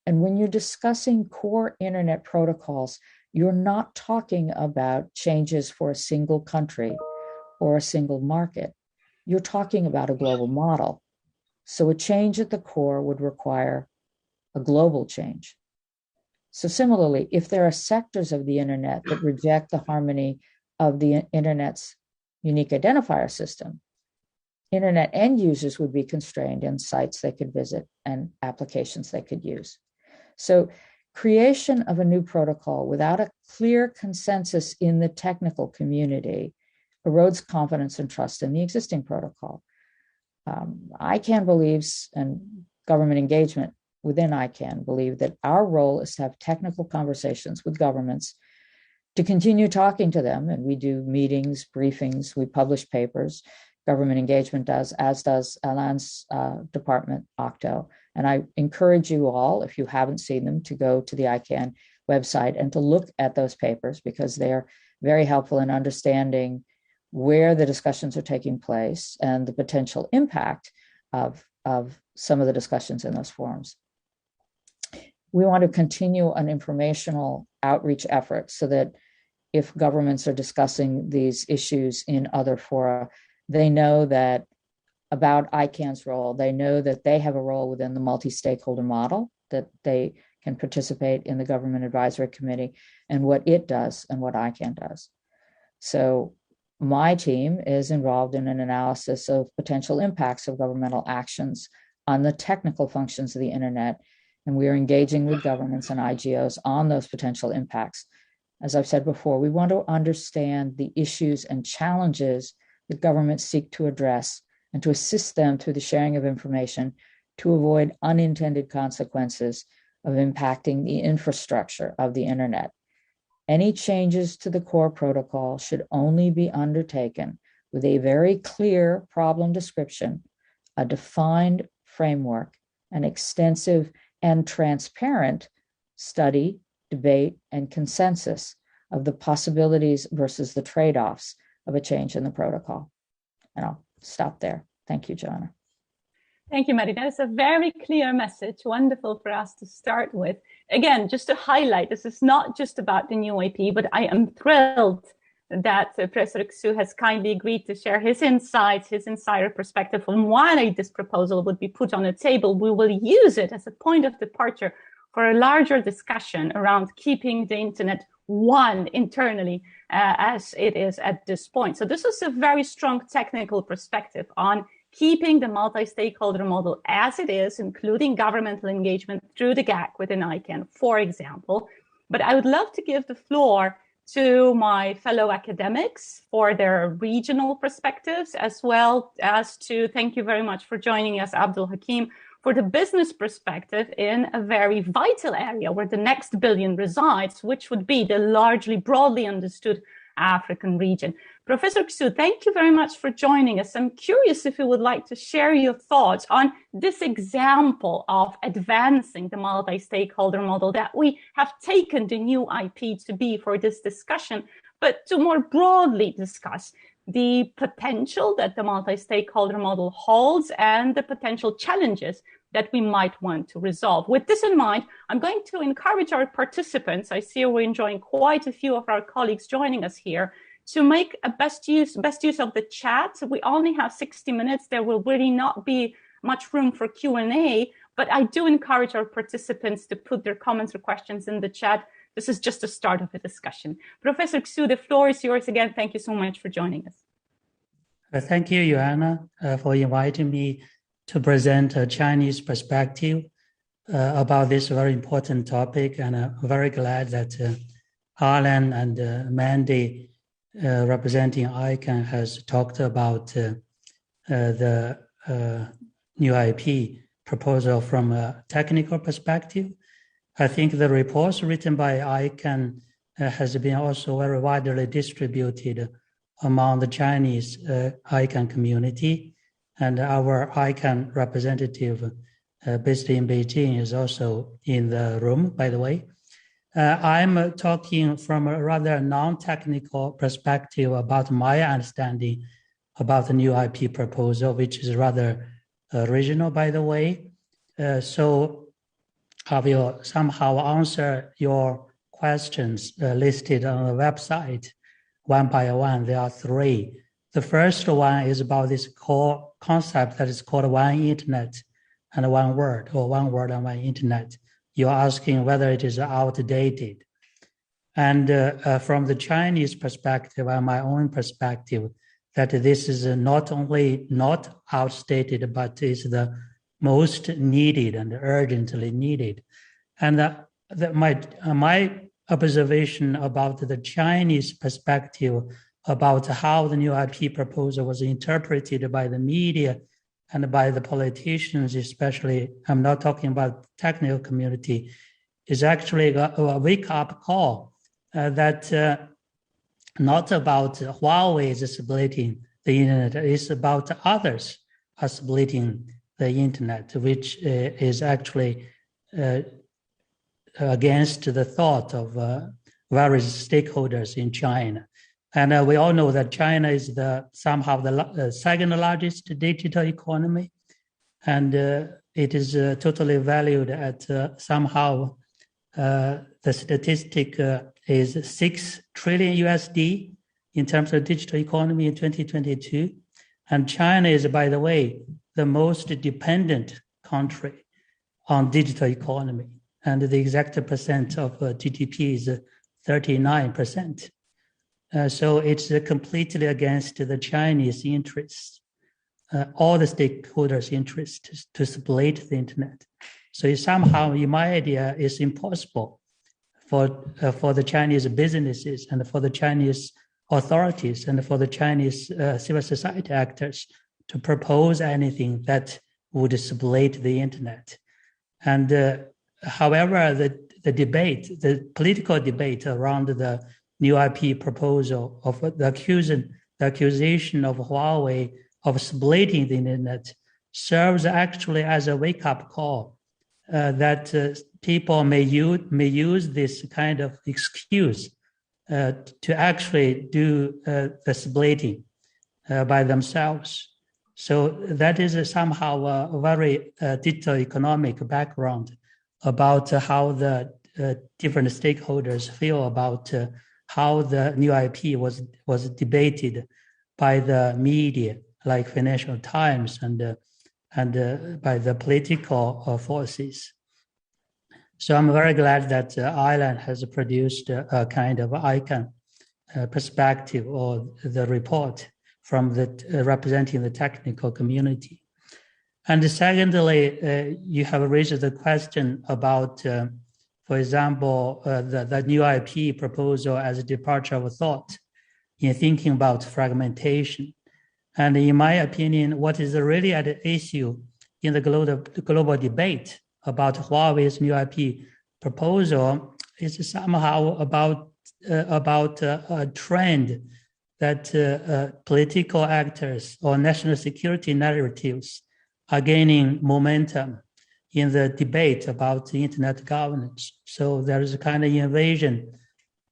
And when you're discussing core internet protocols, you're not talking about changes for a single country or a single market. You're talking about a global model. So a change at the core would require a global change. So similarly, if there are sectors of the internet that reject the harmony of the internet's unique identifier system, internet end users would be constrained in sites they could visit and applications they could use. So creation of a new protocol without a clear consensus in the technical community erodes confidence and trust in the existing protocol. ICANN believes, and government engagement within ICANN believe, that our role is to have technical conversations with governments, to continue talking to them, and we do meetings, briefings, we publish papers. Government engagement does, as does Alain's department, OCTO. And I encourage you all, if you haven't seen them, to go to the ICANN website and to look at those papers, because they're very helpful in understanding where the discussions are taking place and the potential impact of some of the discussions in those forums. We want to continue an informational outreach effort so that if governments are discussing these issues in other fora. They know that about ICANN's role. They know that they have a role within the multi-stakeholder model, that they can participate in the Government Advisory Committee and what it does and what ICANN does. So my team is involved in an analysis of potential impacts of governmental actions on the technical functions of the internet. And we are engaging with governments and IGOs on those potential impacts. As I've said before, we want to understand the issues and challenges that governments seek to address and to assist them through the sharing of information to avoid unintended consequences of impacting the infrastructure of the internet. Any changes to the core protocol should only be undertaken with a very clear problem description, a defined framework, an extensive and transparent study, debate, and consensus of the possibilities versus the trade-offs of a change in the protocol. And I'll stop there. Thank you, Joanna. Thank you, Mary. That is a very clear message, wonderful for us to start with. Again, just to highlight, this is not just about the new IP, but I am thrilled that Professor Xu has kindly agreed to share his insights, his insider perspective on why this proposal would be put on the table. We will use it as a point of departure for a larger discussion around keeping the internet one internally as it is at this point. So this is a very strong technical perspective on keeping the multi-stakeholder model as it is, including governmental engagement through the GAC within ICANN, for example. But I would love to give the floor to my fellow academics for their regional perspectives, as well as to thank you very much for joining us, Abdul Hakim, for the business perspective in a very vital area where the next billion resides, which would be the largely broadly understood African region. Professor Xu, thank you very much for joining us. I'm curious if you would like to share your thoughts on this example of advancing the multi-stakeholder model that we have taken the new IP to be for this discussion, but to more broadly discuss the potential that the multi-stakeholder model holds and the potential challenges that we might want to resolve. With this in mind, I'm going to encourage our participants, I see we're enjoying quite a few of our colleagues joining us here, to make a best use of the chat. We only have 60 minutes. There will really not be much room for Q&A, but I do encourage our participants to put their comments or questions in the chat. This is just the start of the discussion. Professor Xu, the floor is yours again. Thank you so much for joining us. Thank you, Joanna, for inviting me to present a Chinese perspective about this very important topic. And I'm very glad that Alan and Mandy, representing ICANN, has talked about the new IP proposal from a technical perspective. I think the reports written by ICANN has been also very widely distributed among the Chinese ICANN community, and our ICANN representative based in Beijing is also in the room, by the way. I'm talking from a rather non-technical perspective about my understanding about the new IP proposal, which is rather original, by the way. So I will somehow answer your questions listed on the website one by one. There are three. The first one is about this core concept that is called one internet and one world, or one world and one internet. You're asking whether it is outdated. And from the Chinese perspective and my own perspective, that this is not only not outdated, but is the most needed and urgently needed. And my observation about the Chinese perspective about how the new IP proposal was interpreted by the media and by the politicians, especially, I'm not talking about technical community, is actually a wake-up call that not about Huawei is splitting the internet, it's about others are splitting the internet, which is actually against the thought of various stakeholders in China. And we all know that China is somehow the second largest digital economy, and it is totally valued at somehow The statistic is $6 trillion USD in terms of digital economy in 2022. And China is, by the way, the most dependent country on digital economy. And the exact percent of GDP is 39%. So it's completely against the Chinese interests, all the stakeholders' interests to split the internet. So it somehow, in my idea, it's impossible for the Chinese businesses and for the Chinese authorities and for the Chinese civil society actors to propose anything that would split the internet. And however, the debate, the political debate around the new IP proposal of the accusation of Huawei of splitting the internet serves actually as a wake-up call that people may use this kind of excuse to actually do the splitting by themselves. So that is somehow a very digital economic background about how the different stakeholders feel about how the new IP was debated by the media, like Financial Times and by the political forces. So I'm very glad that Ireland has produced a kind of ICANN perspective or the report from the representing the technical community. And secondly, you have raised the question about, for example, the new IP proposal as a departure of thought in thinking about fragmentation. And in my opinion, what is really at issue in the global debate about Huawei's new IP proposal is somehow about a trend that political actors or national security narratives are gaining momentum in the debate about the internet governance. So there is a kind of invasion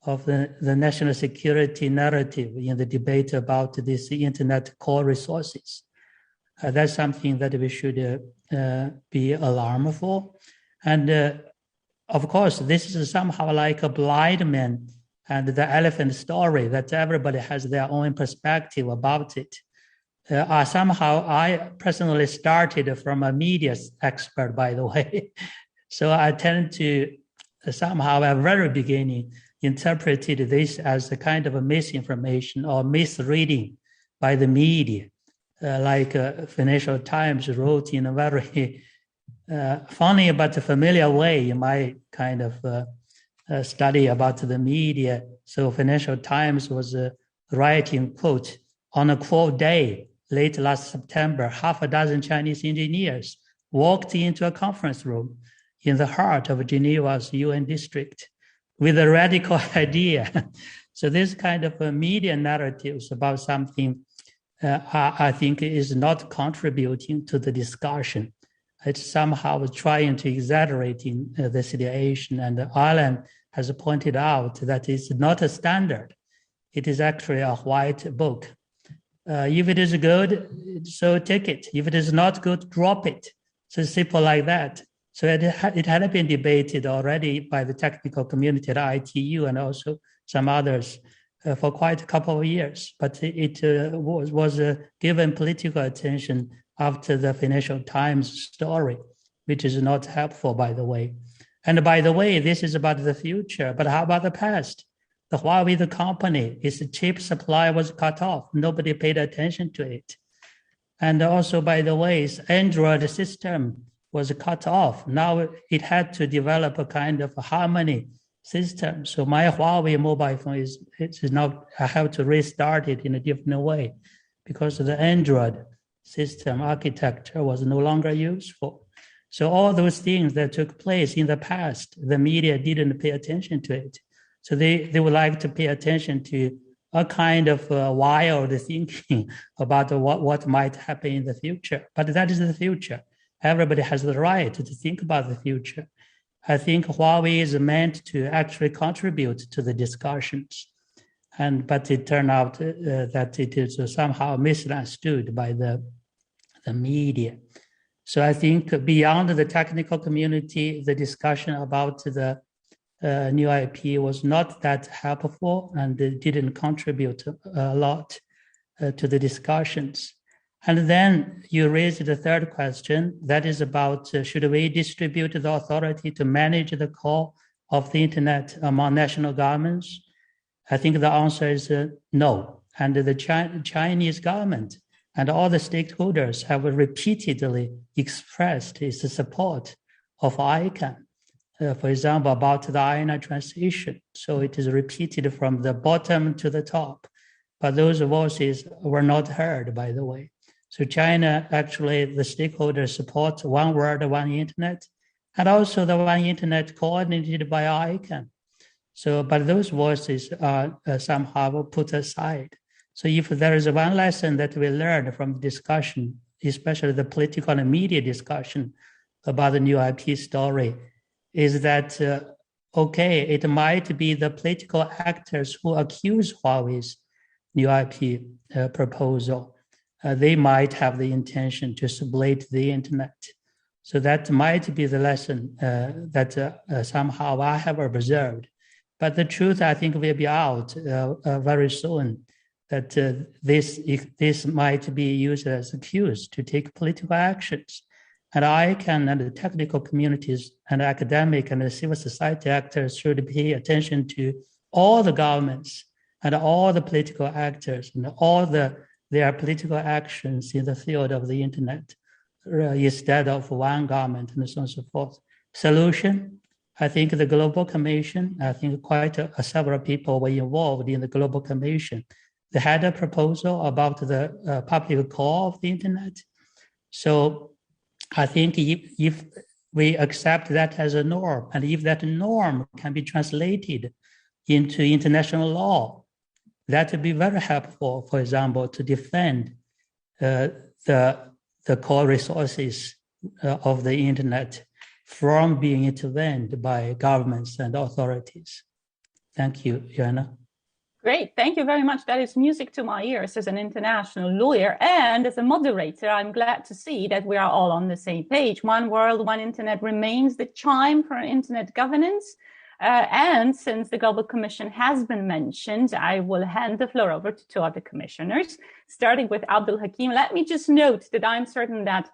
of the national security narrative in the debate about this internet core resources. That's something that we should be alarmed for. And of course, this is somehow like a blind man and the elephant story that everybody has their own perspective about it. Somehow, I personally started from a media expert, by the way. So I tend to somehow at the very beginning interpreted this as a kind of a misinformation or misreading by the media. Like Financial Times wrote in a very funny but familiar way in my kind of study about the media. So Financial Times was writing, quote, on a quote day, late last September, half a dozen Chinese engineers walked into a conference room in the heart of Geneva's UN district with a radical idea. So this kind of media narratives about something I think is not contributing to the discussion. It's somehow trying to exaggerate the situation. And Ireland has pointed out that it's not a standard. It is actually a white book. If it is good, so take it. If it is not good, drop it. So simple like that. So it had been debated already by the technical community at ITU and also some others for quite a couple of years, but it was given political attention after the Financial Times story, which is not helpful, by the way. And by the way, this is about the future, but how about the past? The Huawei, the company, its chip supply was cut off. Nobody paid attention to it. And also, by the way, its Android system was cut off. Now it had to develop a kind of harmony system. So my Huawei mobile phone is now, I have to restart it in a different way because the Android system architecture was no longer useful. So all those things that took place in the past, the media didn't pay attention to it. So they would like to pay attention to a kind of wild thinking about what might happen in the future. But that is the future. Everybody has the right to think about the future. I think Huawei is meant to actually contribute to the discussions. But it turned out that it is somehow misunderstood by the media. So I think beyond the technical community, the discussion about the new IP was not that helpful and didn't contribute a lot to the discussions. And then you raised the third question, that is about should we distribute the authority to manage the core of the internet among national governments? I think the answer is no. And the Chinese government and all the stakeholders have repeatedly expressed its support of ICANN. For example, about the INA transition. So it is repeated from the bottom to the top. But those voices were not heard, by the way. So China, actually, the stakeholders support one world, one internet, and also the one internet coordinated by ICANN. So, but those voices are somehow put aside. So if there is one lesson that we learned from the discussion, especially the political and media discussion about the new IP story, is that, okay, it might be the political actors who accuse Huawei's new IP proposal. They might have the intention to split the internet. So that might be the lesson that somehow I have observed. But the truth, I think, will be out very soon, that this might be used as an excuse to take political actions. And ICANN and the technical communities and academic and the civil society actors should pay attention to all the governments and all the political actors and all their political actions in the field of the internet, instead of one government and so on and so forth. Solution, I think the Global Commission, I think quite several people were involved in the Global Commission. They had a proposal about the public core of the internet. So I think if we accept that as a norm, and if that norm can be translated into international law, that would be very helpful, for example, to defend the core resources of the internet from being intervened by governments and authorities. Thank you, Joanna. Great, thank you very much. That is music to my ears as an international lawyer and as a moderator. I'm glad to see that we are all on the same page. One world, one internet remains the chime for internet governance. And since the Global Commission has been mentioned, I will hand the floor over to two other commissioners, starting with Abdul Hakim. Let me just note that I'm certain that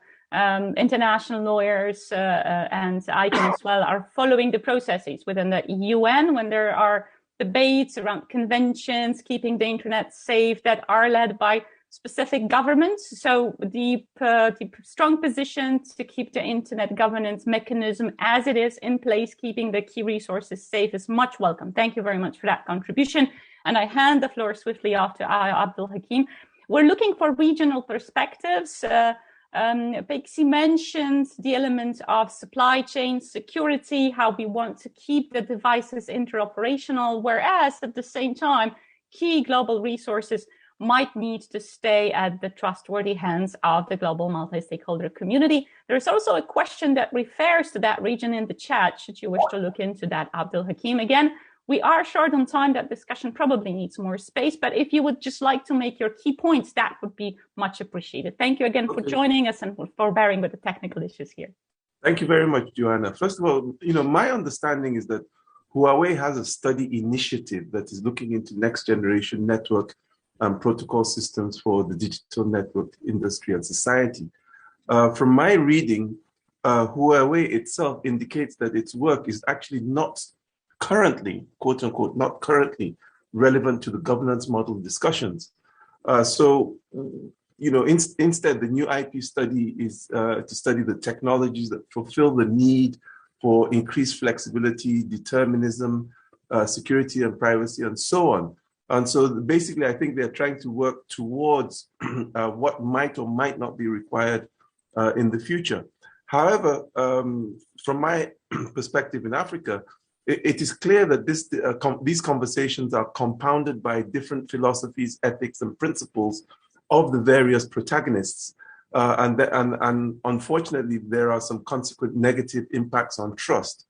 international lawyers and ICANN as well are following the processes within the UN when there are debates around conventions, keeping the internet safe that are led by specific governments. So the strong position to keep the internet governance mechanism as it is in place, keeping the key resources safe is much welcome. Thank you very much for that contribution. And I hand the floor swiftly off to Abdul Hakim. We're looking for regional perspectives. Pixie mentioned the elements of supply chain security, how we want to keep the devices interoperational, whereas at the same time, key global resources might need to stay at the trustworthy hands of the global multi-stakeholder community. There's also a question that refers to that region in the chat, should you wish to look into that, Abdul Hakim. Again, we are short on time. That discussion probably needs more space, but if you would just like to make your key points, that would be much appreciated. Thank you again for joining us and for bearing with the technical issues here. Thank you very much, Joanna. First of all, my understanding is that Huawei has a study initiative that is looking into next generation network and protocol systems for the digital network industry and society. From my reading, Huawei itself indicates that its work is actually not currently, quote unquote, not currently relevant to the governance model discussions. Instead, the new IP study is to study the technologies that fulfill the need for increased flexibility, determinism, security and privacy, and so on. And so basically, I think they're trying to work towards what might or might not be required in the future. However, from my perspective in Africa, it is clear that these conversations are compounded by different philosophies, ethics, and principles of the various protagonists. And unfortunately, there are some consequent negative impacts on trust.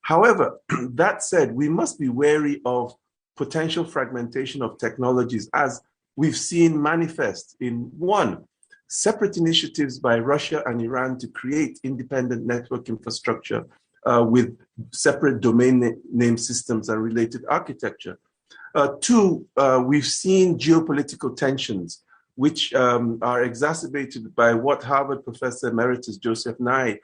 However, that said, we must be wary of potential fragmentation of technologies as we've seen manifest in one, separate initiatives by Russia and Iran to create independent network infrastructure with separate domain name systems and related architecture. Two, we've seen geopolitical tensions, which are exacerbated by what Harvard Professor Emeritus Joseph Nye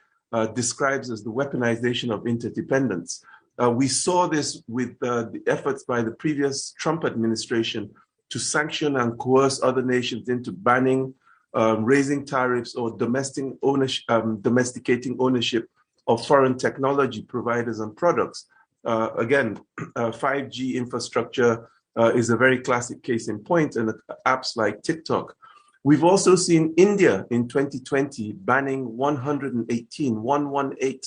describes as the weaponization of interdependence. We saw this with the efforts by the previous Trump administration to sanction and coerce other nations into banning, raising tariffs, or domesticating ownership of foreign technology providers and products. Again, 5G infrastructure is a very classic case in point, and apps like TikTok. We've also seen India in 2020 banning 118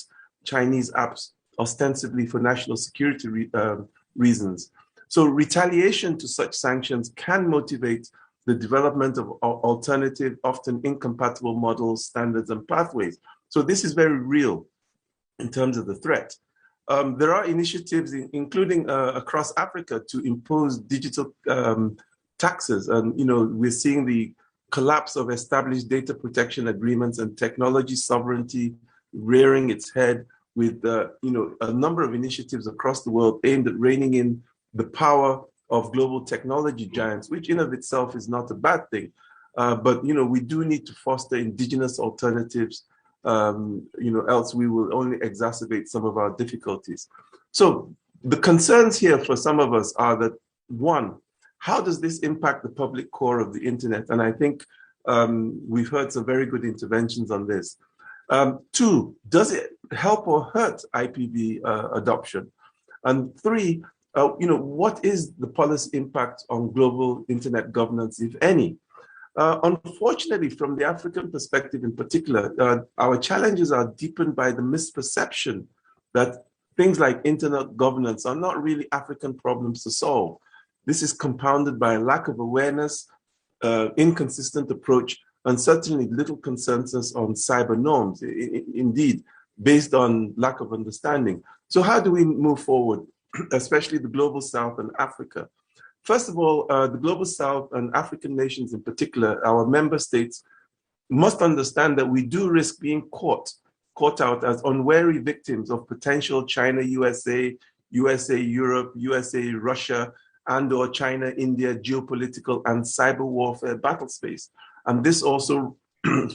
Chinese apps, ostensibly for national security reasons. So retaliation to such sanctions can motivate the development of alternative, often incompatible models, standards, and pathways. So this is very real in terms of the threat. There are initiatives, including across Africa, to impose digital taxes. And we're seeing the collapse of established data protection agreements and technology sovereignty rearing its head with a number of initiatives across the world aimed at reining in the power of global technology giants, which in of itself is not a bad thing. But we do need to foster indigenous alternatives, else we will only exacerbate some of our difficulties. So the concerns here for some of us are that, one, how does this impact the public core of the internet? And I think we've heard some very good interventions on this. Two, does it help or hurt IPv adoption? And three, what is the policy impact on global internet governance, if any? Unfortunately, from the African perspective in particular, our challenges are deepened by the misperception that things like internet governance are not really African problems to solve. This is compounded by a lack of awareness, inconsistent approach, and certainly little consensus on cyber norms, indeed, based on lack of understanding. So how do we move forward, especially the Global South and Africa? First of all, the Global South and African nations in particular, our member states, must understand that we do risk being caught out as unwary victims of potential China, USA, Europe, USA, Russia, and/or China, India geopolitical and cyber warfare battle space. And this also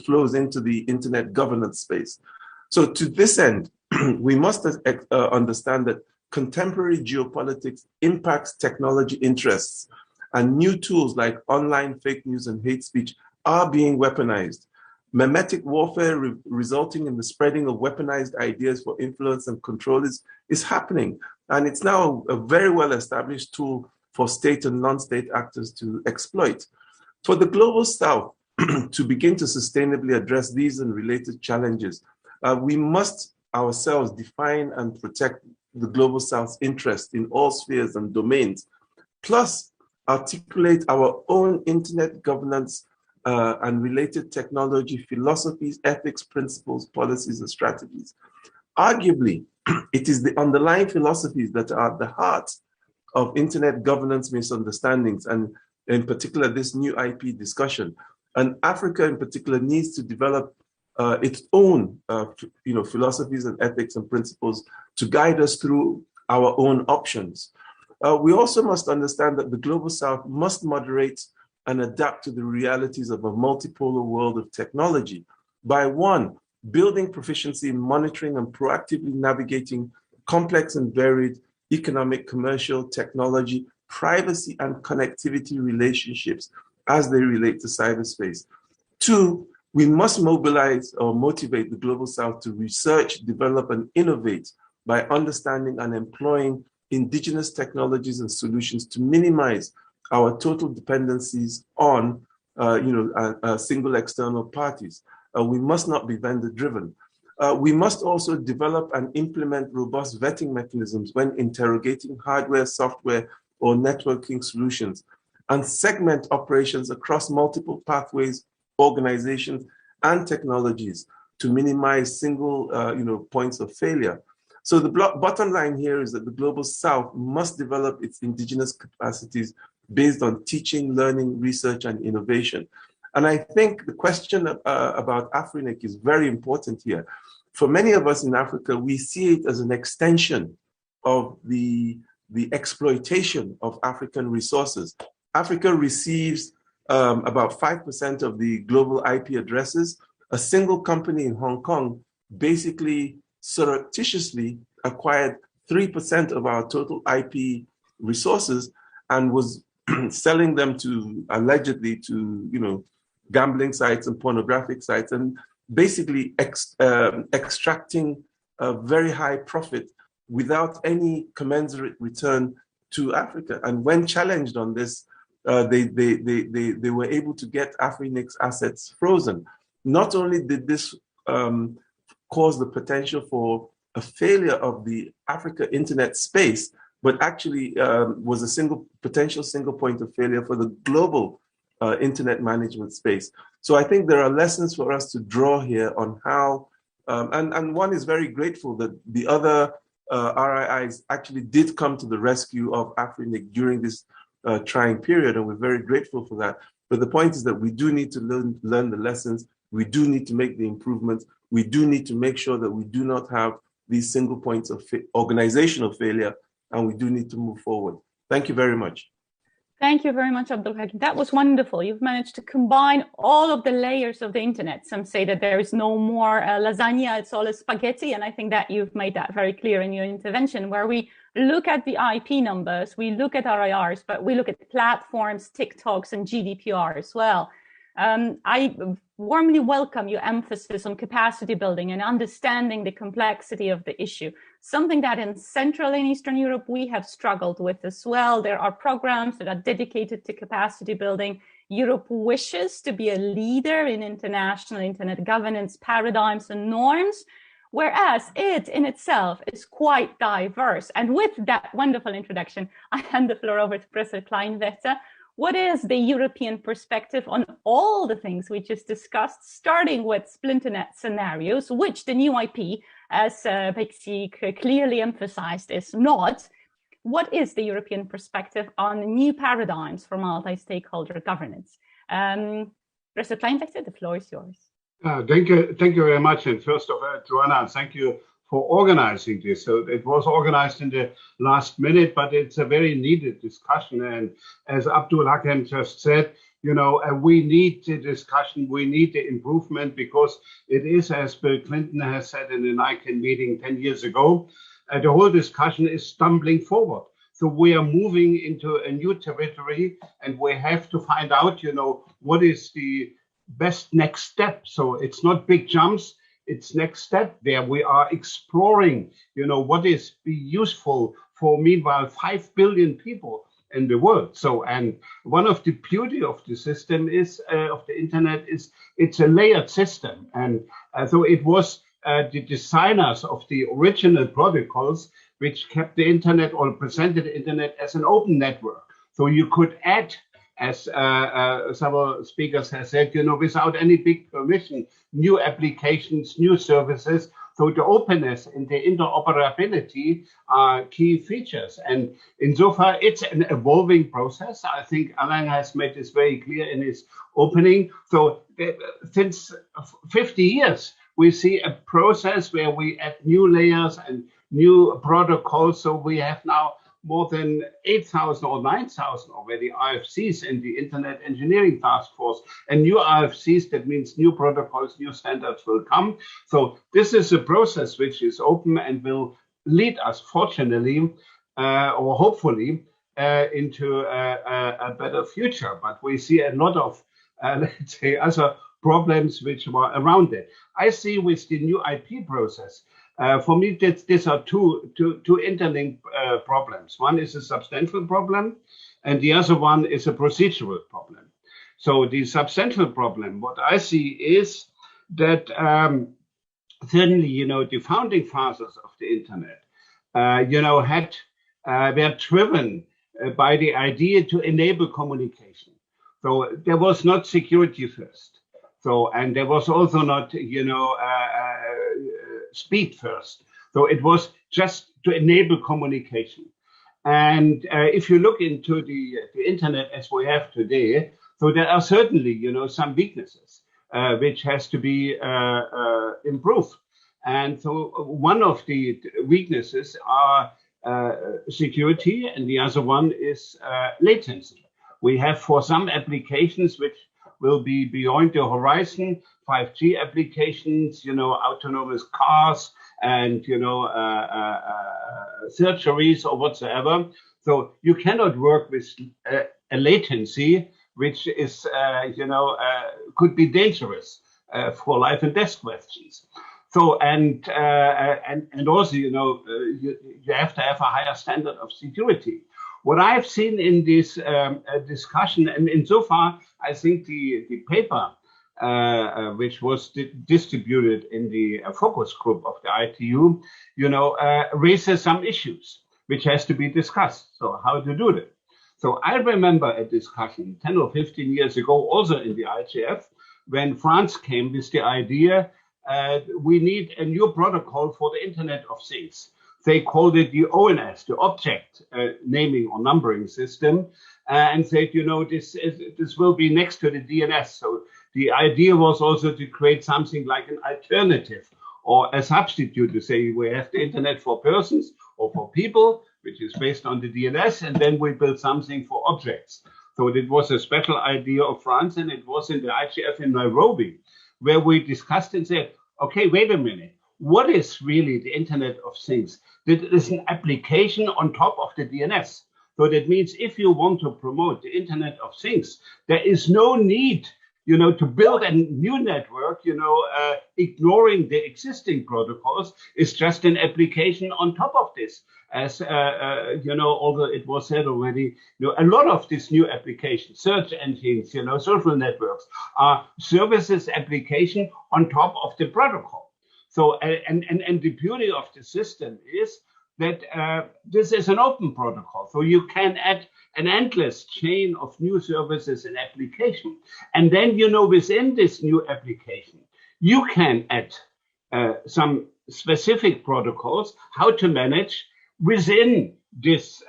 flows into the internet governance space. So to this end, we must understand that contemporary geopolitics impacts technology interests, and new tools like online fake news and hate speech are being weaponized. Memetic warfare resulting in the spreading of weaponized ideas for influence and control is happening. And it's now a very well-established tool for state and non-state actors to exploit. For the Global South to begin to sustainably address these and related challenges, we must ourselves define and protect the Global South's interest in all spheres and domains, plus articulate our own internet governance and related technology philosophies, ethics, principles, policies, and strategies. Arguably, it is the underlying philosophies that are at the heart of internet governance misunderstandings, and in particular, this new IP discussion. And Africa in particular needs to develop its own philosophies and ethics and principles to guide us through our own options. We also must understand that the Global South must moderate and adapt to the realities of a multipolar world of technology by, one, building proficiency in monitoring and proactively navigating complex and varied economic, commercial, technology, privacy, and connectivity relationships as they relate to cyberspace. Two, we must mobilize or motivate the Global South to research, develop, and innovate by understanding and employing indigenous technologies and solutions to minimize our total dependencies on single external parties. We must not be vendor-driven. We must also develop and implement robust vetting mechanisms when interrogating hardware, software, or networking solutions, and segment operations across multiple pathways, organizations, and technologies to minimize single points of failure. So the bottom line here is that the Global South must develop its indigenous capacities based on teaching, learning, research, and innovation. And I think the question about Afrinic is very important here. for many of us in Africa, we see it as an extension of the exploitation of African resources. Africa receives about 5% of the global IP addresses. A single company in Hong Kong basically surreptitiously acquired 3% of our total IP resources and was selling them to, allegedly, to gambling sites and pornographic sites, and basically extracting a very high profit without any commensurate return to Africa. And when challenged on this, they were able to get Afrinex assets frozen. Not only did this cause the potential for a failure of the Africa internet space, but actually was a potential single point of failure for the global internet management space. So I think there are lessons for us to draw here on how, and one is very grateful that the other RIIs actually did come to the rescue of Afrinic during this trying period, and we're very grateful for that. But the point is that we do need to learn the lessons. We do need to make the improvements. We do need to make sure that we do not have these single points of organizational failure, and we do need to move forward. Thank you very much. Thank you very much, Abdul Hakim. That was wonderful. You've managed to combine all of the layers of the internet. Some say that there is no more lasagna, it's all a spaghetti. And I think that you've made that very clear in your intervention, where we look at the IP numbers, we look at RIRs, but we look at platforms, TikToks, and GDPR as well. I warmly welcome your emphasis on capacity building and understanding the complexity of the issue, something that in Central and Eastern Europe we have struggled with as well. There are programs that are dedicated to capacity building. Europe wishes to be a leader in international internet governance paradigms and norms, whereas it in itself is quite diverse. And with that wonderful introduction, I hand the floor over to Professor Kleinwetter. What is the European perspective on all the things we just discussed, starting with splinternet scenarios, which the new IP, as Bexi clearly emphasized, is not? What is the European perspective on new paradigms for multi-stakeholder governance? Professor Kleinwetter, the floor is yours. Thank you very much. And first of all, Joanna, thank you for organizing this. So it was organized in the last minute, but it's a very needed discussion. And as Abdul Hakim just said, we need the discussion, we need the improvement, because it is, as Bill Clinton has said in an ICANN meeting 10 years ago, the whole discussion is stumbling forward. So we are moving into a new territory, and we have to find out, what is the best next step. So it's not big jumps. It's next step there. We are exploring, what is be useful for, meanwhile, 5 billion people in the world. So, and one of the beauty of the system is, of the internet, is it's a layered system. And so it was the designers of the original protocols which kept the internet, or presented the internet as an open network. So you could add, as several speakers have said, without any big permission, new applications, new services. So the openness and the interoperability are key features. And insofar, it's an evolving process. I think Alain has made this very clear in his opening. So since 50 years, we see a process where we add new layers and new protocols. So we have now more than 8,000 or 9,000 already RFCs in the Internet Engineering Task Force. And new RFCs, that means new protocols, new standards will come. So this is a process which is open and will lead us, fortunately, or hopefully, into a better future. But we see a lot of, let's say, other problems which were around it. I see with the new IP process, for me, these are two interlinked problems. One is a substantial problem, and the other one is a procedural problem. So the substantial problem, what I see is that certainly, the founding fathers of the internet, were driven by the idea to enable communication. So there was not security first. So, and there was also not, speed first. So it was just to enable communication. And if you look into the internet as we have today, so there are certainly, some weaknesses which has to be improved. And so one of the weaknesses are security, and the other one is latency. We have for some applications which will be beyond the horizon, 5G applications, autonomous cars and, surgeries or whatsoever. So you cannot work with a latency which is, could be dangerous for life and death questions. So and also, you have to have a higher standard of security. What I've seen in this discussion, and insofar, I think the paper which was distributed in the focus group of the ITU, raises some issues which has to be discussed. So how to do that? So I remember a discussion 10 or 15 years ago, also in the IGF, when France came with the idea we need a new protocol for the Internet of Things. They called it the ONS, the Object Naming or Numbering System, and said, this will be next to the DNS. So the idea was also to create something like an alternative or a substitute to say we have the Internet for persons or for people, which is based on the DNS, and then we build something for objects. So it was a special idea of France, and it was in the IGF in Nairobi, where we discussed and said, okay, wait a minute. What is really the Internet of Things? That is an application on top of the DNS. So that means if you want to promote the Internet of Things, there is no need, to build a new network, ignoring the existing protocols. Is just an application on top of this. As, although it was said already, a lot of these new applications, search engines, social networks are services application on top of the protocol. So, and the beauty of the system is that this is an open protocol. So you can add an endless chain of new services and application. And then, within this new application, you can add some specific protocols, how to manage within this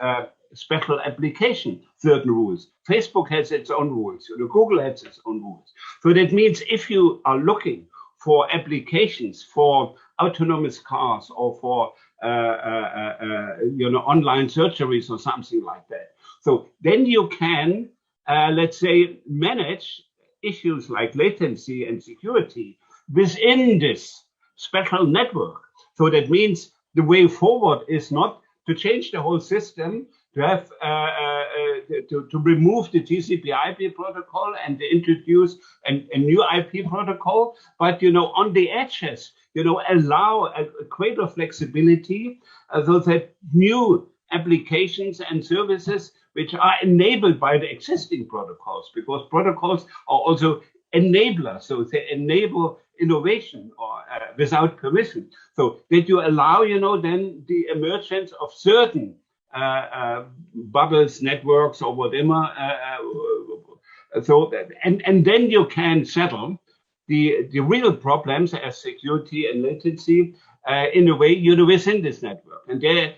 special application certain rules. Facebook has its own rules, Google has its own rules. So that means if you are looking for applications for autonomous cars or for online surgeries or something like that, so then you can, let's say, manage issues like latency and security within this special network. So that means the way forward is not to change the whole system, to have to remove the TCP/IP protocol and to introduce a new IP protocol, but on the edges, allow a greater flexibility so that new applications and services which are enabled by the existing protocols, because protocols are also enablers, so they enable innovation or without permission. So that you allow, then the emergence of certain bubbles, networks, or whatever. And then you can settle the real problems as security and latency in a way, within this network. And there,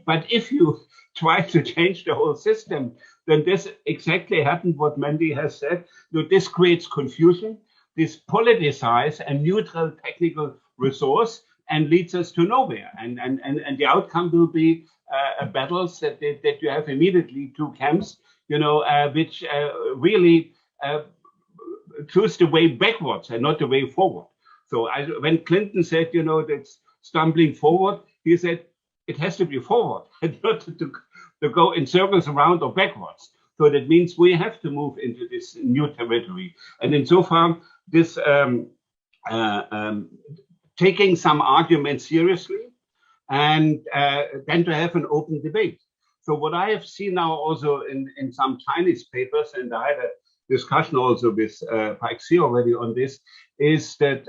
but if you try to change the whole system, then this exactly happened what Mandy has said. This creates confusion. This politicizes a neutral technical resource and leads us to nowhere. And the outcome will be battles that you have immediately two camps, which really choose the way backwards and not the way forward. So when Clinton said, that's stumbling forward, he said it has to be forward and not to go in circles around or backwards. So that means we have to move into this new territory. And insofar, this taking some arguments seriously and then to have an open debate. So what I have seen now also in some Chinese papers, and I had a discussion also with Paixi already on this, is that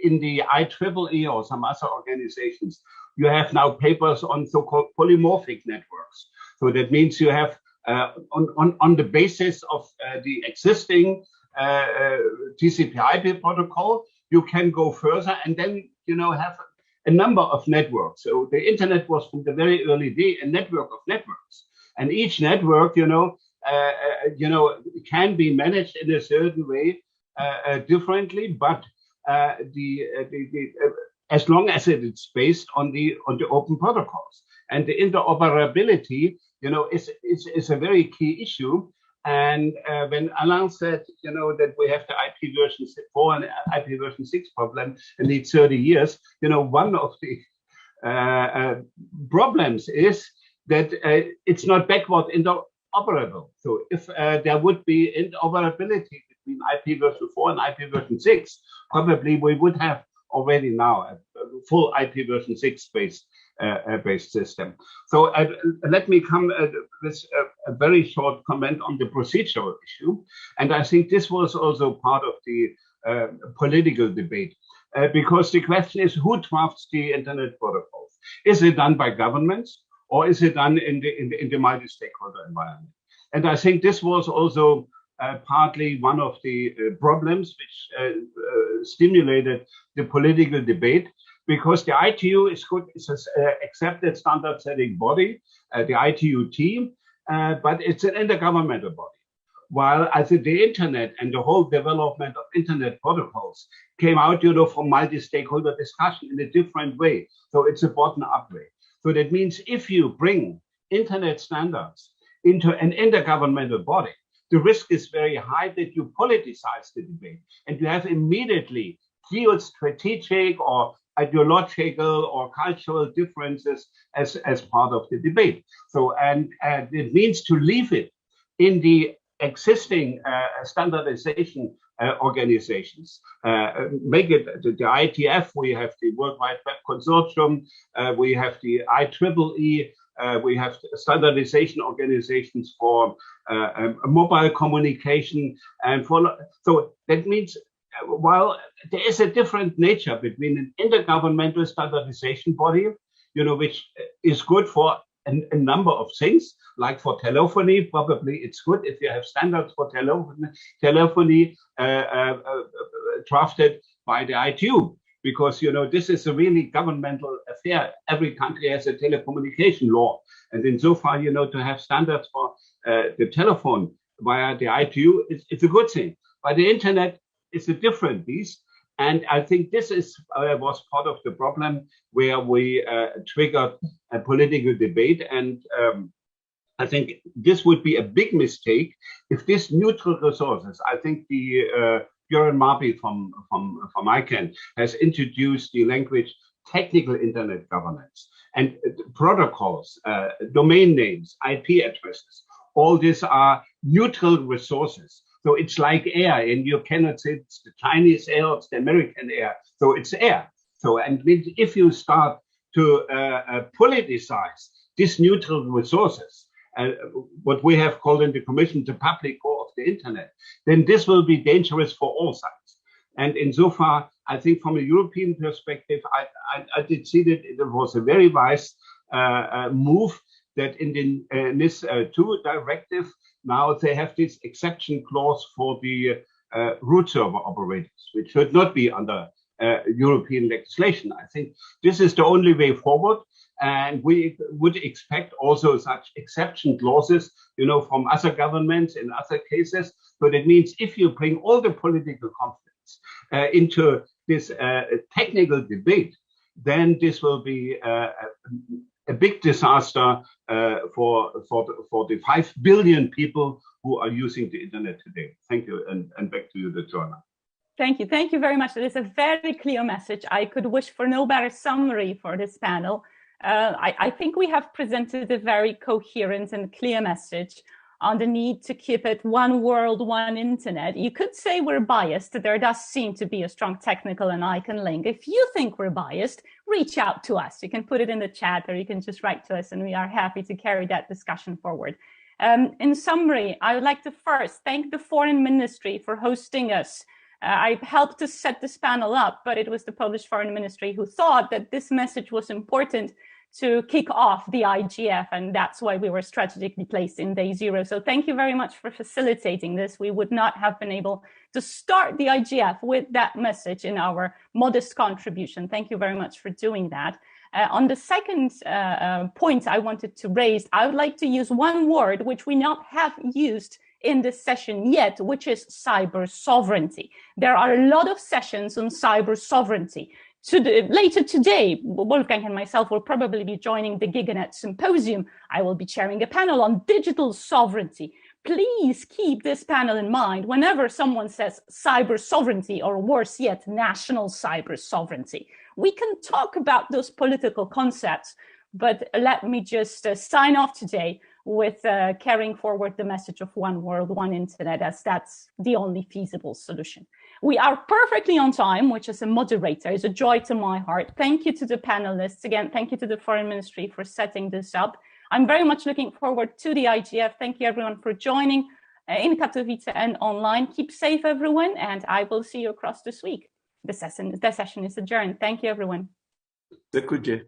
in the IEEE or some other organizations, you have now papers on so-called polymorphic networks. So that means you have on the basis of the existing TCP/IP protocol, you can go further and then have a number of networks. So the internet was from the very early day a network of networks, and each network, can be managed in a certain way differently, but as long as it is based on the open protocols. And the interoperability, is a very key issue. And when Alain said, that we have the IP version 4 and IP version 6 problem and need 30 years, one of the problems is that it's not backward interoperable. So if there would be interoperability between IP version 4 and IP version 6, probably we would have already now a full IP version 6 based system. So let me come with a very short comment on the procedural issue. And I think this was also part of the political debate, because the question is, who drafts the internet protocols? Is it done by governments, or is it done in the multi-stakeholder environment? And I think this was also partly one of the problems which stimulated the political debate, because the ITU is good, it's an accepted standard setting body, the ITU team, but it's an intergovernmental body. While I think the internet and the whole development of internet protocols came out, from multi-stakeholder discussion in a different way. So it's a bottom-up way. So that means if you bring internet standards into an intergovernmental body, the risk is very high that you politicize the debate and you have immediately geostrategic or ideological or cultural differences as part of the debate. So, and it means to leave it in the existing standardization organizations. Make it the ITF, we have the World Wide Web Consortium, we have the IEEE, we have standardization organizations for mobile communication, and so that means while there is a different nature between an intergovernmental standardization body, which is good for a number of things, like for telephony, probably it's good if you have standards for telephony drafted by the ITU, because this is a really governmental affair. Every country has a telecommunication law, and insofar, to have standards for the telephone via the ITU, it's a good thing. But the internet is a different beast, and I think this was part of the problem where we triggered a political debate, and I think this would be a big mistake if these neutral resources. I think the Björn Marby from ICANN has introduced the language technical internet governance, and protocols, domain names, IP addresses. All these are neutral resources. So it's like air, and you cannot say it's the Chinese air, it's the American air. So it's air. So, and if you start to politicize these neutral resources, what we have called in the Commission the public core of the internet, then this will be dangerous for all sides. And insofar, I think from a European perspective, I did see that it was a very wise move that in the NIS2 directive, now they have this exception clause for the root server operators, which should not be under European legislation. I think this is the only way forward. And we would expect also such exception clauses, from other governments in other cases. So that means if you bring all the political conflicts into this technical debate, then this will be a big disaster for the 5 billion people who are using the internet today. Thank you, and back to you, Joanna. Thank you. Thank you very much. It is a very clear message. I could wish for no better summary for this panel. I think we have presented a very coherent and clear message on the need to keep it one world, one internet. You could say we're biased. There does seem to be a strong technical and ICANN link. If you think we're biased, reach out to us. You can put it in the chat, or you can just write to us, and we are happy to carry that discussion forward. In summary, I would like to first thank the Foreign Ministry for hosting us. I helped to set this panel up, but it was the Polish Foreign Ministry who thought that this message was important to kick off the IGF, and that's why we were strategically placed in day 0. So thank you very much for facilitating this. We would not have been able to start the IGF with that message in our modest contribution. Thank you very much for doing that. On the second point I wanted to raise, I would like to use one word which we not have used in this session yet, which is cyber sovereignty. There are a lot of sessions on cyber sovereignty. Later today, Wolfgang and myself will probably be joining the GigaNet Symposium. I will be chairing a panel on digital sovereignty. Please keep this panel in mind whenever someone says cyber sovereignty, or worse yet, national cyber sovereignty. We can talk about those political concepts, but let me just sign off today with carrying forward the message of one world, one internet, as that's the only feasible solution. We are perfectly on time, which as a moderator is a joy to my heart. Thank you to the panelists. Again, thank you to the Foreign Ministry for setting this up. I'm very much looking forward to the IGF. Thank you everyone for joining in Katowice and online. Keep safe everyone, and I will see you across this week. The session is adjourned. Thank you everyone. Dziękuję.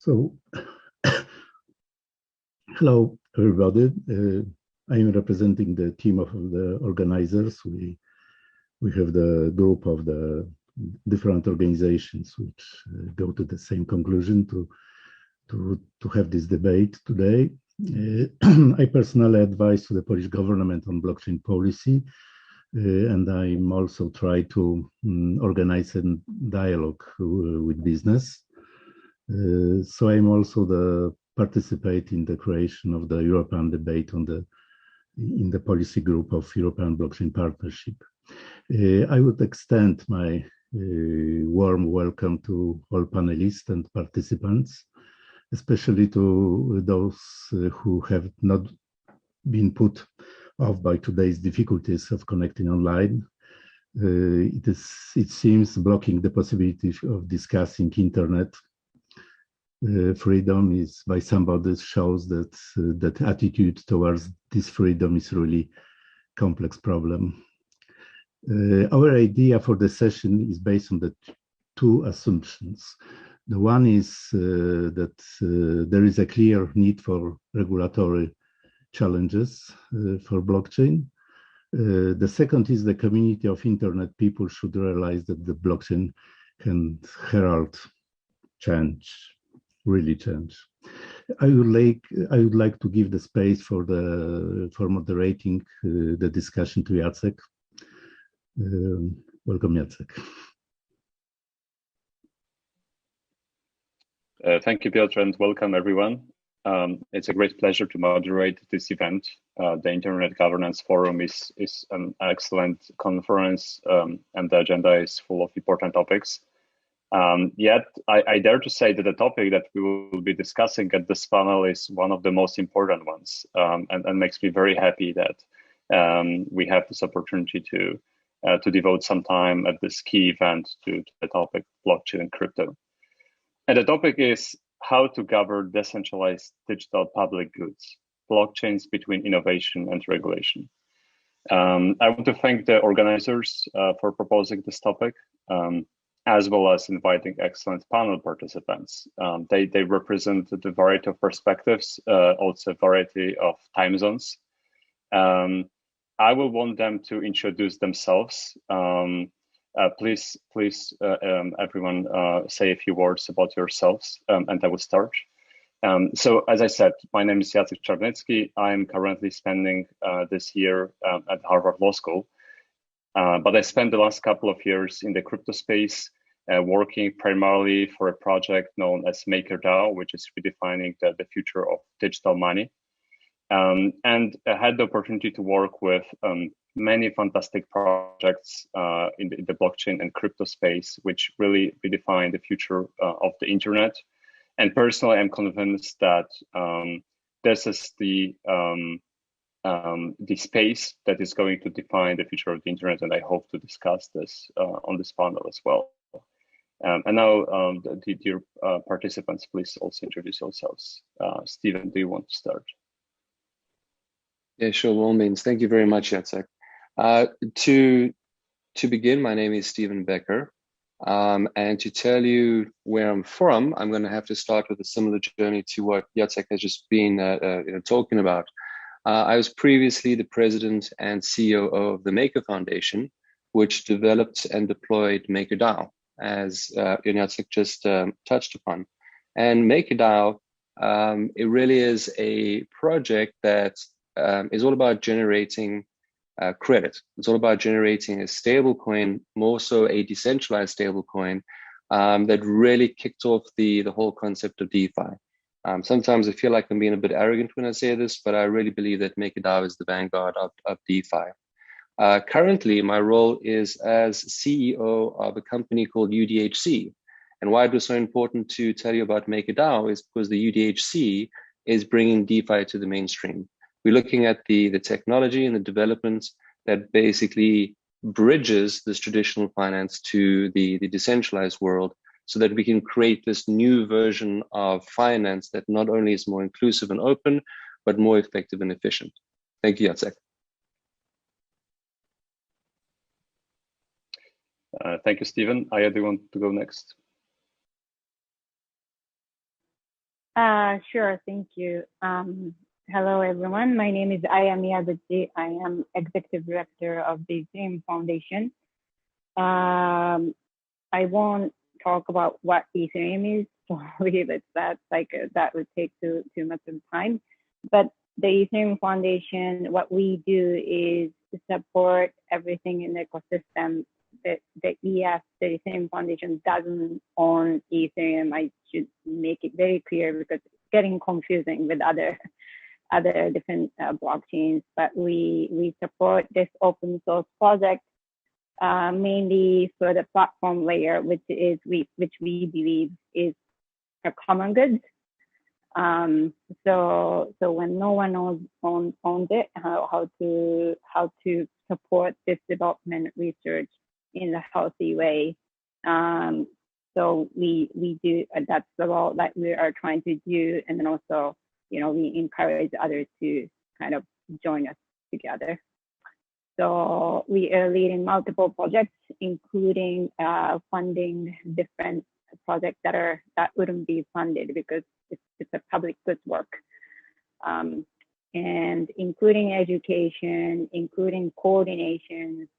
So, hello, everybody. I am representing the team of the organizers. We have the group of the different organizations which go to the same conclusion to have this debate today. I personally advise to the Polish government on blockchain policy, and I'm also try to organize a dialogue with business. So I'm also the participate in the creation of the European debate in the policy group of European Blockchain Partnership. I would extend my warm welcome to all panelists and participants, especially to those who have not been put off by today's difficulties of connecting online. It seems blocking the possibility of discussing internet freedom is by somebody shows that that attitude towards this freedom is really complex problem. Our idea for the session is based on the two assumptions. The one is that there is a clear need for regulatory challenges for blockchain. The second is the community of internet people should realize that the blockchain can herald change. Really change. I would like to give the space for moderating the discussion to Jacek. Welcome, Jacek. Thank you, Piotr, and welcome everyone. It's a great pleasure to moderate this event. The Internet Governance Forum is an excellent conference, and the agenda is full of important topics. Yet, I dare to say that the topic that we will be discussing at this panel is one of the most important ones, and makes me very happy that we have this opportunity to devote some time at this key event to the topic blockchain and crypto. And the topic is how to govern decentralized digital public goods, blockchains between innovation and regulation. I want to thank the organizers for proposing this topic. As well as inviting excellent panel participants. They represent the variety of perspectives, also a variety of time zones. I will want them to introduce themselves. Please, everyone, say a few words about yourselves, and I will start. So, as I said, my name is Jacek Czarnecki. I'm currently spending this year at Harvard Law School, but I spent the last couple of years in the crypto space, working primarily for a project known as MakerDAO, which is redefining the future of digital money. And I had the opportunity to work with many fantastic projects in the blockchain and crypto space, which really redefine the future of the internet. And personally, I'm convinced that this is the space that is going to define the future of the internet, and I hope to discuss this on this panel as well. And now, the dear participants, please also introduce yourselves. Stephen, do you want to start? Yeah, sure, by all means. Thank you very much, Jacek. To begin, my name is Stephen Becker. And to tell you where I'm from, I'm going to have to start with a similar journey to what Jacek has just been talking about. I was previously the president and CEO of the Maker Foundation, which developed and deployed MakerDAO, as Jacek just touched upon. And MakerDAO, it really is a project that is all about generating credit. It's all about generating a stable coin, more so a decentralized stable coin, that really kicked off the whole concept of DeFi. Sometimes I feel like I'm being a bit arrogant when I say this, but I really believe that MakerDAO is the vanguard of DeFi. Currently, my role is as CEO of a company called UDHC. And why it was so important to tell you about MakerDAO is because the UDHC is bringing DeFi to the mainstream. We're looking at the technology and the development that basically bridges this traditional finance to the decentralized world, so that we can create this new version of finance that not only is more inclusive and open, but more effective and efficient. Thank you, Jacek. Thank you, Stephen. Aya, do you want to go next? Sure, thank you. Hello, everyone. My name is Ayami Abaji. I am Executive Director of the Ethereum Foundation. I won't talk about what Ethereum is. Sorry, that would take too much of time. But the Ethereum Foundation, what we do is to support everything in the ecosystem. The EF, the Ethereum Foundation, doesn't own Ethereum. I should make it very clear because it's getting confusing with other different blockchains. But we support this open source project mainly for the platform layer, which we believe is a common good. So when no one owns it, how to support this development research in a healthy way. So we do, that's the role that we are trying to do. And then also, we encourage others to kind of join us together. So we are leading multiple projects, including funding different projects that wouldn't be funded because it's a public goods work. And including education, including coordination,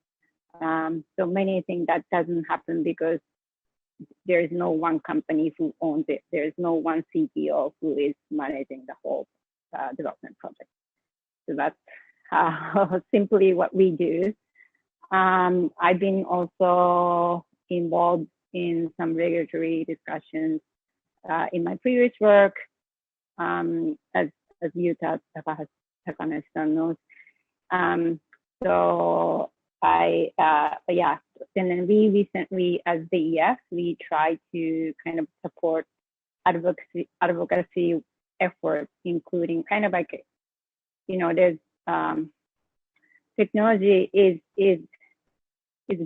so many things that doesn't happen because there is no one company who owns it. There is no one CTO who is managing the whole development project. So that's simply what we do. I've been also involved in some regulatory discussions in my previous work, as Yuta Takanashi-san knows. So yeah, and then we recently, as the EF, we try to kind of support advocacy efforts, including kind of like, there's technology is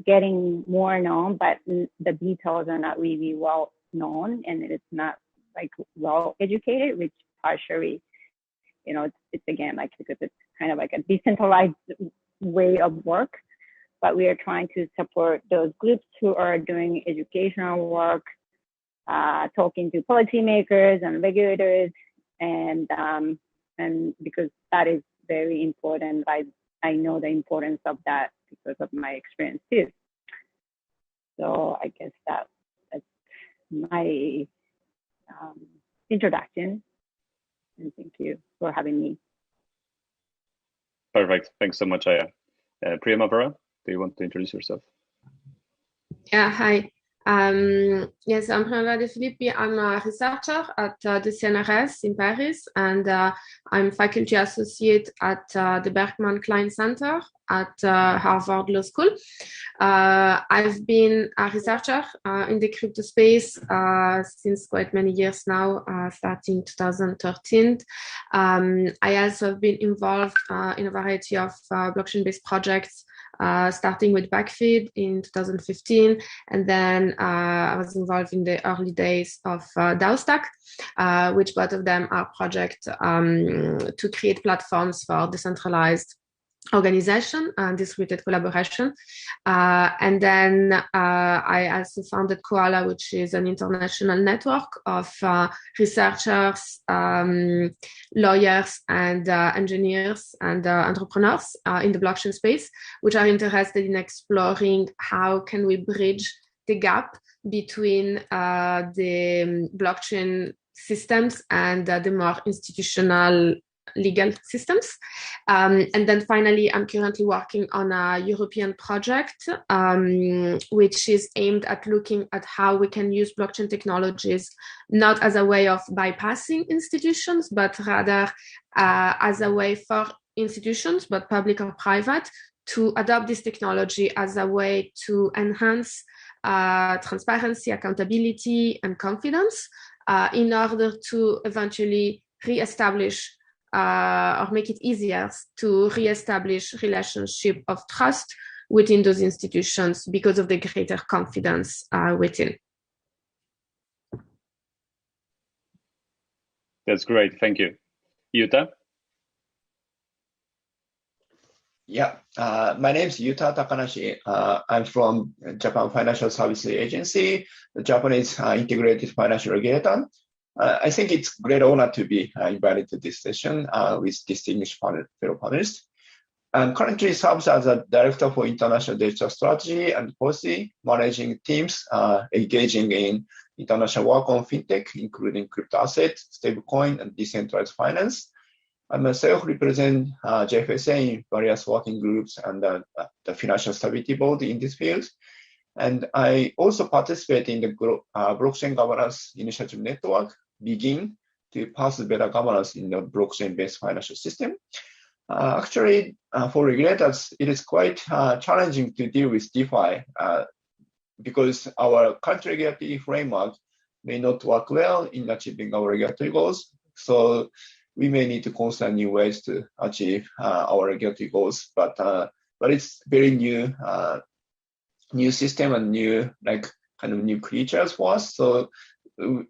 getting more known, but the details are not really well known, and it's not like well educated, which partially, it's again like because it's kind of like a decentralized way of work. But we are trying to support those groups who are doing educational work, talking to policymakers and regulators, and because that is very important. I know the importance of that because of my experience too. So I guess that's my introduction, and thank you for having me. Perfect. Thanks so much, Aya. Priyamavara, do you want to introduce yourself? Yeah, hi. Yes, I'm Priyamavara De Filippi. I'm a researcher at the CNRS in Paris, and I'm faculty associate at the Berkman Klein Center at Harvard Law School. I've been a researcher in the crypto space since quite many years now, starting 2013. I also have been involved in a variety of blockchain-based projects, starting with Backfeed in 2015, and then I was involved in the early days of DAOstack, which both of them are projects to create platforms for decentralized organization and distributed collaboration. And then I also founded Koala, which is an international network of researchers, lawyers, and engineers and entrepreneurs in the blockchain space, which are interested in exploring how can we bridge the gap between the blockchain systems and the more institutional legal systems. And then finally, I'm currently working on a European project, which is aimed at looking at how we can use blockchain technologies, not as a way of bypassing institutions, but rather as a way for institutions, but public or private, to adopt this technology as a way to enhance transparency, accountability, and confidence in order to eventually re-establish or make it easier to re-establish relationship of trust within those institutions because of the greater confidence within. That's great, thank you. Yuta? Yeah, my name is Yuta Takanashi. I'm from Japan Financial Services Agency, the Japanese integrated financial regulator. I think it's a great honor to be invited to this session with distinguished fellow panelists. Currently serves as a Director for International Digital Strategy and Policy, managing teams engaging in international work on fintech, including crypto assets, stablecoin, and decentralized finance. I myself represent JFSA in various working groups and the Financial Stability Board in this field. And I also participate in the Blockchain Governance Initiative Network, BEGIN, to pass better governance in the blockchain-based financial system. Actually, for regulators, it is quite challenging to deal with DeFi because our country regulatory framework may not work well in achieving our regulatory goals. So we may need to consider new ways to achieve our regulatory goals. But it's very new system and new new creatures for us. So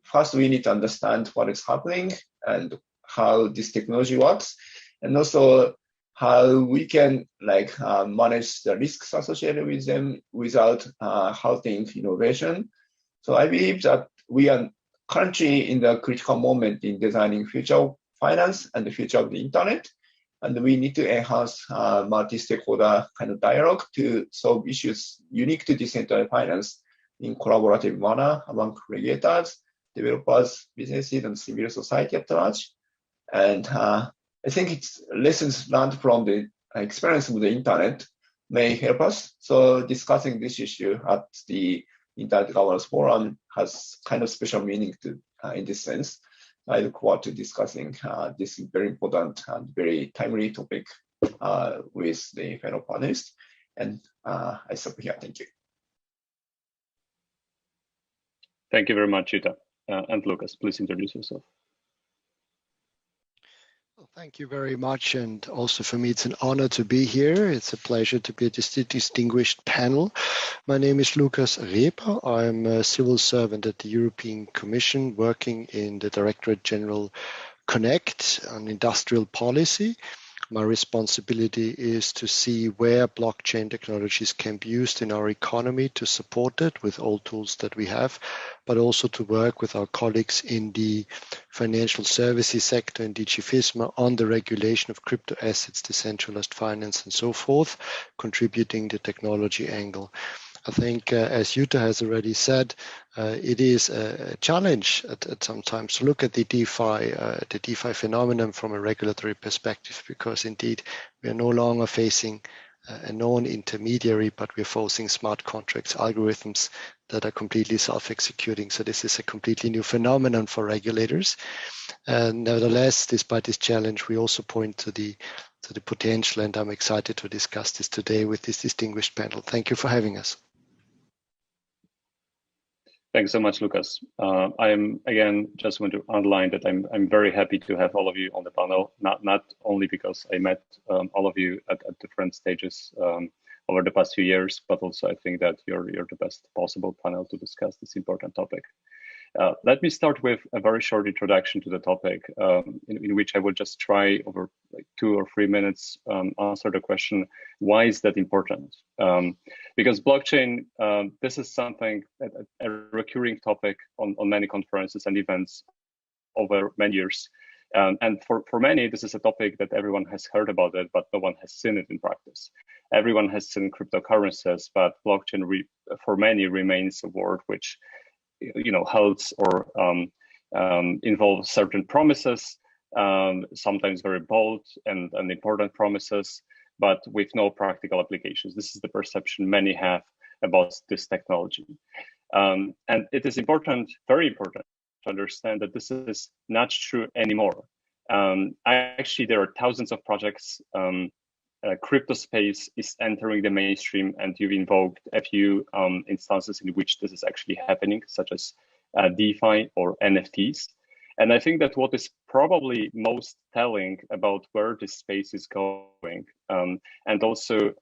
first we need to understand what is happening and how this technology works, and also how we can manage the risks associated with them without halting innovation. So I believe that we are currently in the critical moment in designing future of finance and the future of the internet. And we need to enhance multi-stakeholder dialogue to solve issues unique to decentralized finance in collaborative manner among regulators, developers, businesses, and civil society at large. And I think it's lessons learned from the experience of the internet may help us. So discussing this issue at the Internet Governance Forum has special meaning to in this sense. I look forward to discussing this very important and very timely topic with the fellow panelists. And I stop here. Thank you. Thank you very much, Yuta. And Lucas, please introduce yourself. Well, thank you very much. And also for me, it's an honor to be here. It's a pleasure to be at this distinguished panel. My name is Lucas Reper. I'm a civil servant at the European Commission, working in the Directorate General Connect on industrial policy. My responsibility is to see where blockchain technologies can be used in our economy to support it with all tools that we have, but also to work with our colleagues in the financial services sector in DG FISMA on the regulation of crypto assets, decentralized finance, and so forth, contributing the technology angle. I think, as Yuta has already said, it is a challenge at sometimes to look at the DeFi phenomenon from a regulatory perspective, because indeed we are no longer facing a known intermediary, but we're facing smart contracts, algorithms that are completely self-executing. So this is a completely new phenomenon for regulators. Nevertheless, despite this challenge, we also point to the potential, and I'm excited to discuss this today with this distinguished panel. Thank you for having us. Thanks so much, Lucas. I am again just want to underline that I'm very happy to have all of you on the panel. Not only because I met all of you at different stages over the past few years, but also I think that you're the best possible panel to discuss this important topic. Let me start with a very short introduction to the topic, in which I will just try over 2 or 3 minutes answer the question, why is that important? Because blockchain, this is something, a recurring topic on many conferences and events over many years. And for many, this is a topic that everyone has heard about it, but no one has seen it in practice. Everyone has seen cryptocurrencies, but blockchain for many remains a word which holds or involves certain promises, sometimes very bold and important promises, but with no practical applications. This is the perception many have about this technology. And it is important, very important, to understand that this is not true anymore. Actually, there are thousands of projects. Crypto space is entering the mainstream, and you've invoked a few instances in which this is actually happening, such as DeFi or NFTs. And I think that what is probably most telling about where this space is going, and also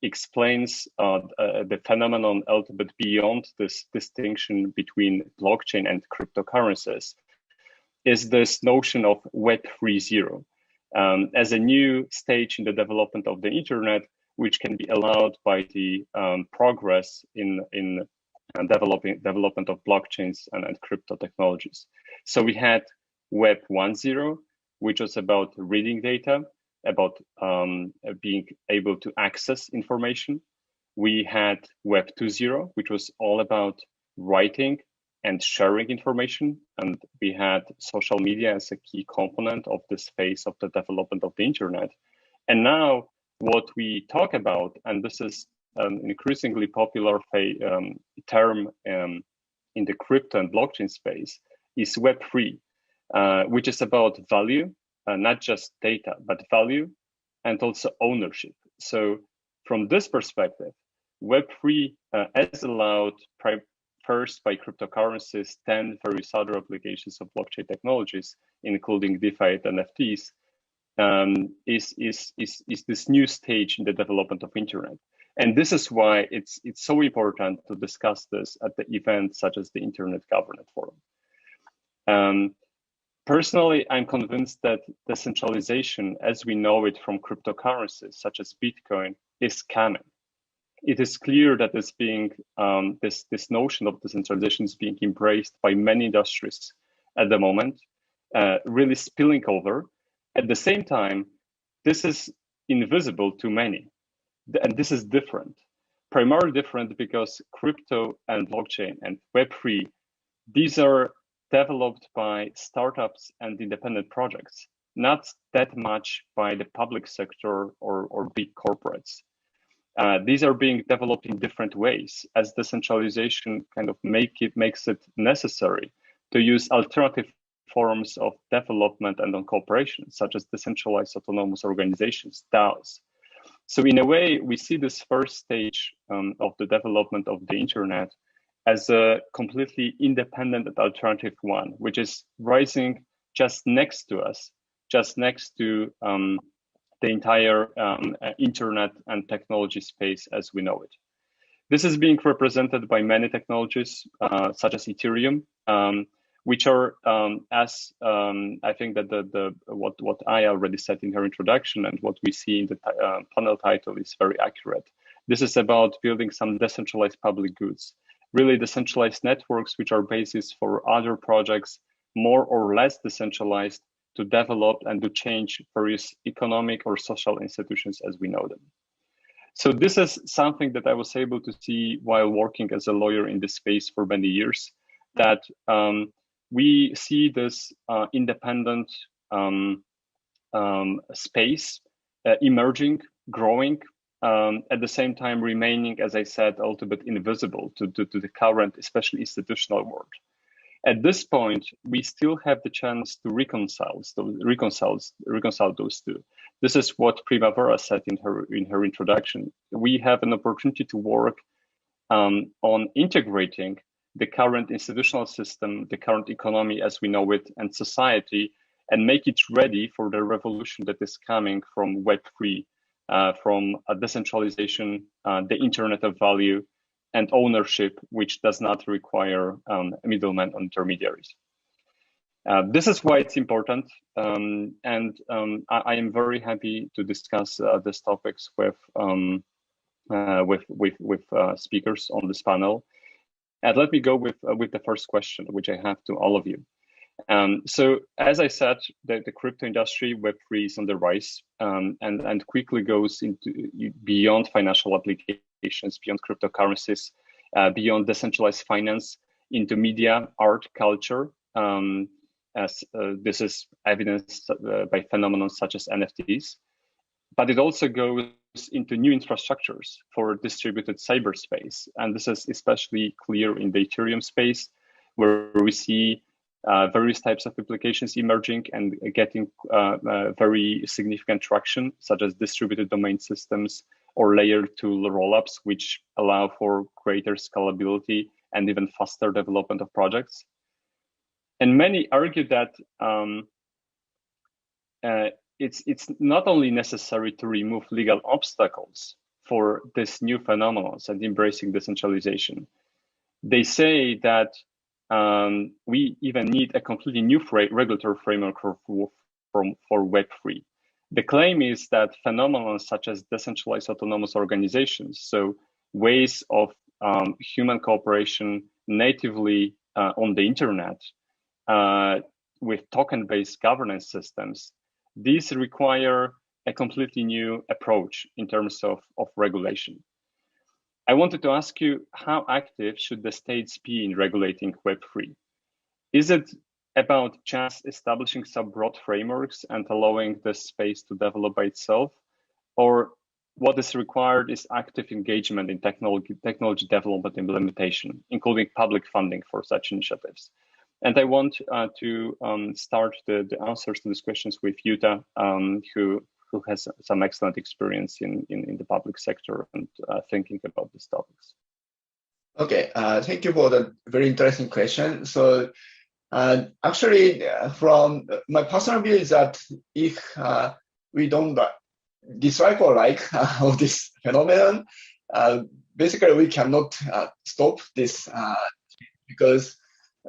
explains the phenomenon a little bit beyond this distinction between blockchain and cryptocurrencies, is this notion of Web 3.0. As a new stage in the development of the internet, which can be allowed by the progress in and development of blockchains and crypto technologies. So we had Web 1.0, which was about reading data, about being able to access information. We had Web 2.0, which was all about writing and sharing information. And we had social media as a key component of this phase of the development of the internet. And now what we talk about, and this is an increasingly popular term in the crypto and blockchain space, is Web 3, which is about value, not just data, but value and also ownership. So from this perspective, Web 3 has allowed first by cryptocurrencies, 10 various other applications of blockchain technologies, including DeFi and NFTs, is this new stage in the development of internet. And this is why it's so important to discuss this at the event such as the Internet Governance Forum. Personally, I'm convinced that decentralization, as we know it from cryptocurrencies such as Bitcoin, is coming. It is clear that it's being this notion of decentralization is being embraced by many industries at the moment, really spilling over. At the same time, this is invisible to many, and this is different. Primarily different because crypto and blockchain and Web3, these are developed by startups and independent projects, not that much by the public sector or big corporates. These are being developed in different ways as decentralization kind of makes it necessary to use alternative forms of development and on cooperation, such as decentralized autonomous organizations, DAOs. So in a way, we see this first stage of the development of the internet as a completely independent and alternative one, which is rising just next to us, just next to the entire internet and technology space as we know it. This is being represented by many technologies, such as Ethereum, which are, as I think that what I already said in her introduction and what we see in the panel title is very accurate. This is about building some decentralized public goods, really decentralized networks, which are basis for other projects, more or less decentralized, to develop and to change various economic or social institutions as we know them. So this is something that I was able to see while working as a lawyer in this space for many years, that we see this independent space emerging, growing, at the same time remaining, as I said, a little bit invisible to the current, especially institutional world. At this point, we still have the chance to reconcile those two. This is what Primavera said in her introduction. We have an opportunity to work on integrating the current institutional system, the current economy as we know it, and society, and make it ready for the revolution that is coming from Web3, from a decentralization, the internet of value, and ownership, which does not require middlemen or intermediaries. This is why it's important, and I am very happy to discuss these topics with speakers on this panel. And let me go with the first question, which I have to all of you. So as I said, the crypto industry, Web3 is on the rise, and quickly goes into beyond financial applications, beyond cryptocurrencies, beyond decentralized finance, into media, art, culture, as this is evidenced by phenomena such as NFTs. But it also goes into new infrastructures for distributed cyberspace. And this is especially clear in the Ethereum space, where we see various types of applications emerging and getting very significant traction, such as distributed domain systems or layer 2 rollups, which allow for greater scalability and even faster development of projects. And many argue that it's not only necessary to remove legal obstacles for this new phenomenon and embracing decentralization. They say that we even need a completely new regulatory framework for Web3. The claim is that phenomena such as decentralized autonomous organizations, so ways of human cooperation natively on the internet with token-based governance systems, these require a completely new approach in terms of regulation. I wanted to ask you, how active should the states be in regulating Web3? Is it about just establishing some broad frameworks and allowing the space to develop by itself? Or what is required is active engagement in technology development implementation, including public funding for such initiatives? And I want to start the answers to these questions with Jutta, who has some excellent experience in the public sector and thinking about these topics. Okay, thank you for the very interesting question. So actually, from my personal view is that if we don't dislike or like of this phenomenon, basically we cannot stop this because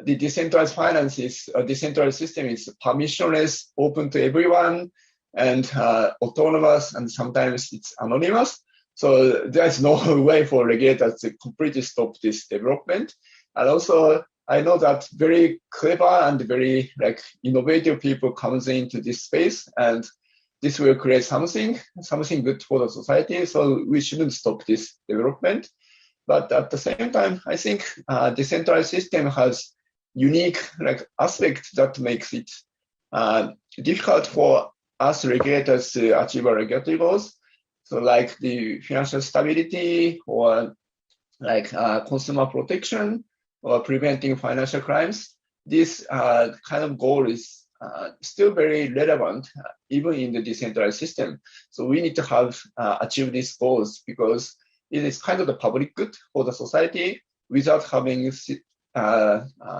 the decentralized finance is a decentralized system is permissionless, open to everyone, and autonomous, and sometimes it's anonymous. So there's no way for regulators to completely stop this development. And also, I know that very clever and very innovative people comes into this space, and this will create something good for the society. So we shouldn't stop this development. But at the same time, I think decentralized system has unique aspects that makes it difficult for us regulators to achieve our regulatory goals. So like the financial stability or consumer protection or preventing financial crimes. This kind of goal is still very relevant even in the decentralized system. So we need to have achieve these goals because it is kind of the public good for the society without having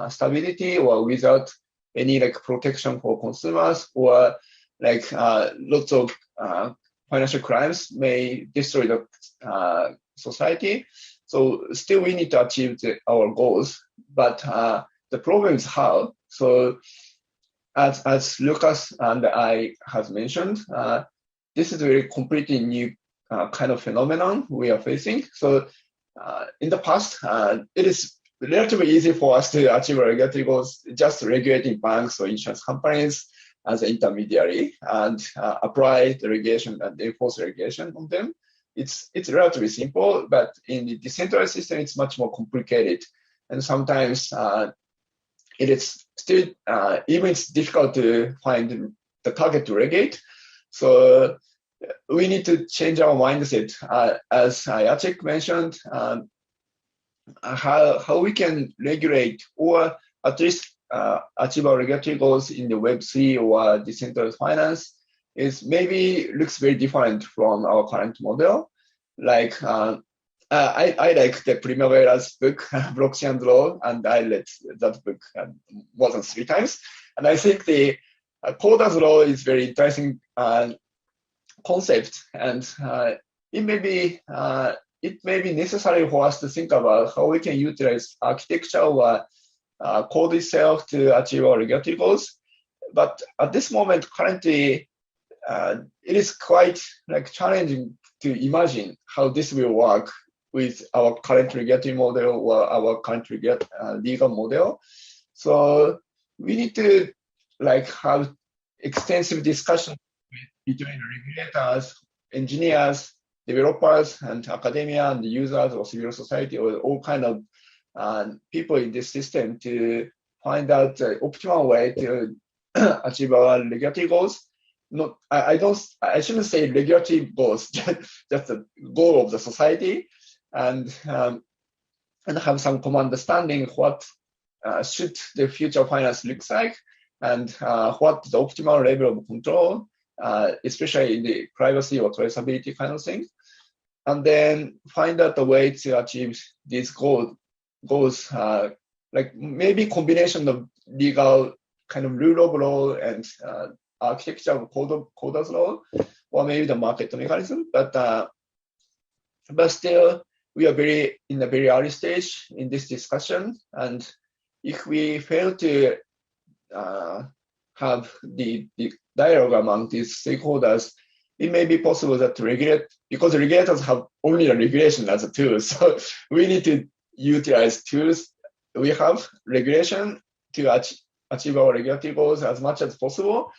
stability or without any protection for consumers, or lots of financial crimes may destroy the society. So still we need to achieve our goals, but the problem is how. So as Lucas and I have mentioned, this is a very completely new kind of phenomenon we are facing. So in the past, it is relatively easy for us to achieve our regulatory goals, just regulating banks or insurance companies as an intermediary and apply the regulation and enforce regulation on them. It's relatively simple, but in the decentralized system, it's much more complicated. And sometimes it is still, even it's difficult to find the target to regulate. So we need to change our mindset. As Jacek mentioned, how we can regulate or at least achieve our regulatory goals in the Web3 or decentralized finance is maybe looks very different from our current model. I like the Primavera's book, Blockchain Law, and I read that book more than 3 times. And I think the Coder's Law is very interesting concept, and it may be necessary for us to think about how we can utilize architecture or code itself to achieve our regulatory goals. But at this moment, currently, it is quite challenging to imagine how this will work with our current regulatory model or our current legal model. So we need to have extensive discussion between regulators, engineers, developers, and academia, and users or civil society, or all kind of people in this system to find out the optimal way to achieve our regulatory goals. I shouldn't say regulatory goals, just the goal of the society, and have some common understanding what should the future finance looks like, and what the optimal level of control, especially in the privacy or traceability kind of thing, and then find out a way to achieve these goals, maybe combination of legal kind of rule of law and architecture of Coder's Law, or maybe the market mechanism. But still, we are in a very early stage in this discussion, and if we fail to have the dialogue among these stakeholders, it may be possible that to regulate, because regulators have only a regulation as a tool. So we need to utilize tools. We have regulation to achieve our regulatory goals as much as possible.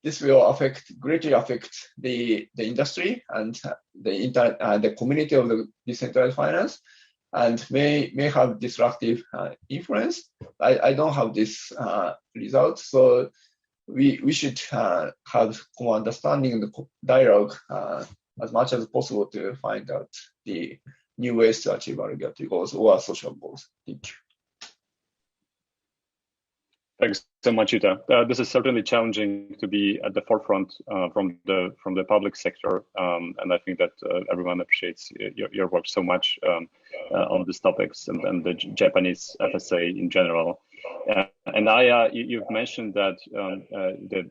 This will greatly affect the industry and the community of the decentralized finance, and may have disruptive influence. I don't have this result, so we should have common understanding and dialogue as much as possible to find out the new ways to achieve our regulatory goals or social goals. Thank you. Thanks so much, Yuta. This is certainly challenging to be at the forefront from the public sector, and I think that everyone appreciates your work so much on these topics and the Japanese FSA in general. And you've mentioned that the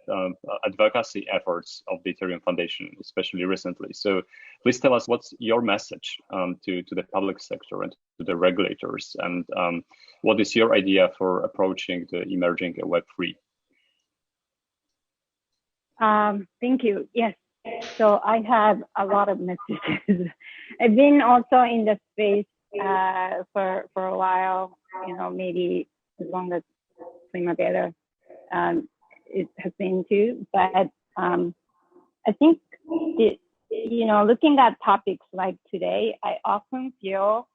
advocacy efforts of the Ethereum Foundation, especially recently. So please tell us what's your message to the public sector and to the regulators, and what is your idea for approaching the emerging Web3? Thank you. Yes. So I have a lot of messages. I've been also in the space for a while, maybe as long as Primavera it has been too. But I think, looking at topics like today, I often feel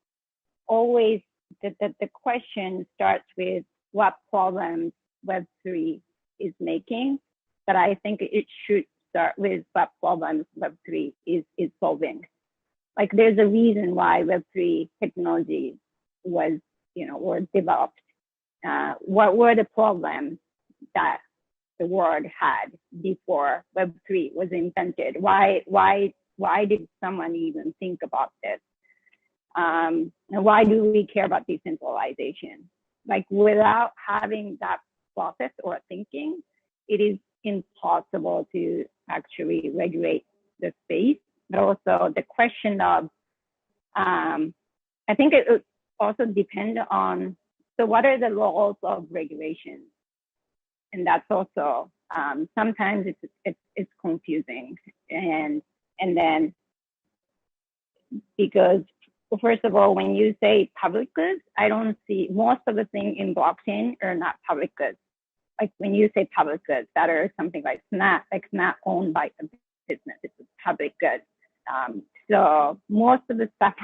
always that the question starts with what problems Web3 is making. But I think it should start with what problems Web3 is solving. Like there's a reason why Web3 technology was, were developed. What were the problems that the world had before Web3 was invented? Why did someone even think about this? And why do we care about decentralization? Like without having that process or thinking, it is impossible to actually regulate the space. But also the question of, I think it also depends on, so what are the laws of regulation? And that's also, sometimes it's confusing. And then, because first of all, when you say public goods, I don't see, most of the things in blockchain are not public goods. Like when you say public goods, that are something like not owned by a business, it's a public good. So most of the stuff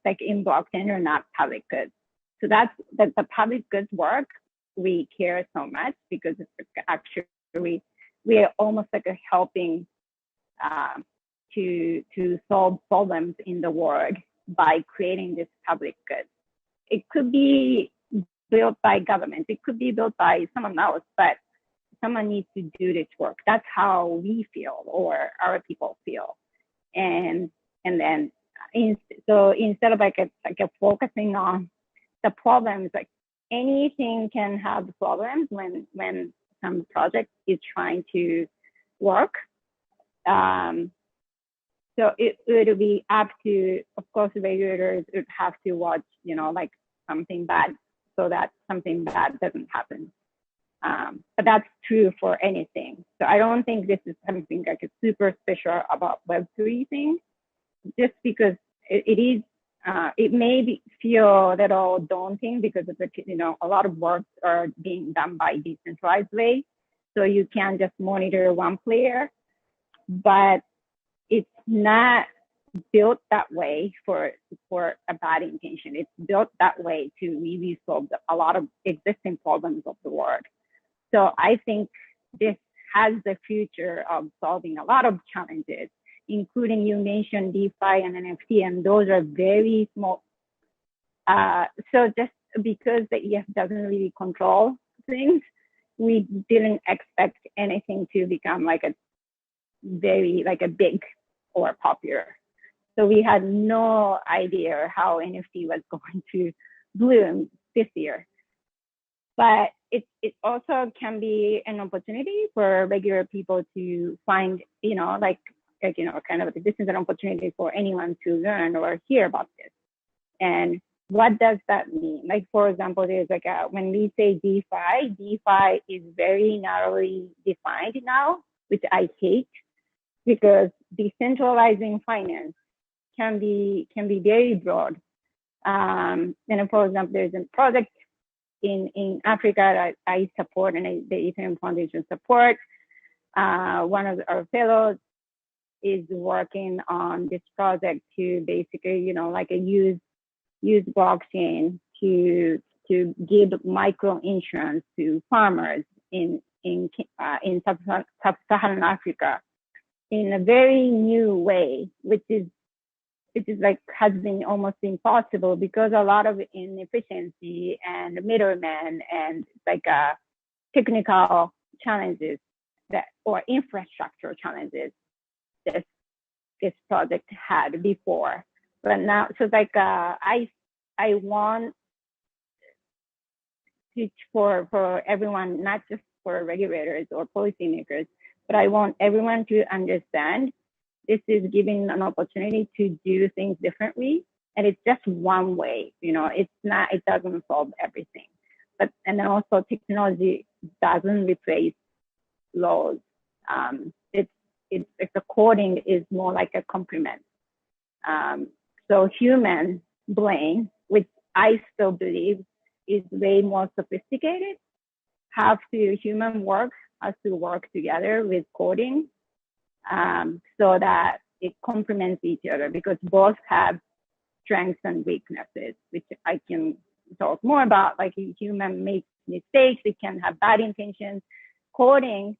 like in blockchain are not public goods. So that's the public goods work. We care so much because it's actually, we are almost like a helping to solve problems in the world by creating this public good. It could be built by government, it could be built by someone else, but someone needs to do this work. That's how we feel, or our people feel. And then, so instead of like focusing on the problems, like anything can have problems when some project is trying to work. So it would be up to, of course, regulators would have to watch, like something bad, so that something bad doesn't happen. But that's true for anything. So I don't think this is something like a super special about Web3 thing, just because it is, it may feel a little daunting because of a lot of work are being done by decentralized way. So you can't just monitor one player, but it's not built that way for a bad intention. It's built that way to really solve a lot of existing problems of the world. So I think this has the future of solving a lot of challenges, including you mentioned DeFi and NFT, and those are very small. So just because the EF doesn't really control things, we didn't expect anything to become like a big or popular. So we had no idea how NFT was going to bloom this year. But it also can be an opportunity for regular people to find, kind of, this is an opportunity for anyone to learn or hear about this. And what does that mean? Like, for example, there's when we say DeFi is very narrowly defined now, which I hate. because decentralizing finance can be very broad. And for example, there's a project in Africa that I support and the Ethereum Foundation support. One of our fellows is working on this project to basically, like use blockchain to give micro insurance to farmers in sub-Saharan Africa in a very new way, which is like has been almost impossible because a lot of inefficiency and middlemen and like technical challenges or infrastructure challenges this project had before. But now, so like I want to for everyone, not just for regulators or policymakers, but I want everyone to understand this is giving an opportunity to do things differently. And it's just one way, it doesn't solve everything. And then also technology doesn't replace laws. It's the coding is more like a complement. So human brain, which I still believe is way more sophisticated, human work has to work together with coding so that it complements each other, because both have strengths and weaknesses, which I can talk more about. Like a human makes mistakes, it can have bad intentions. Coding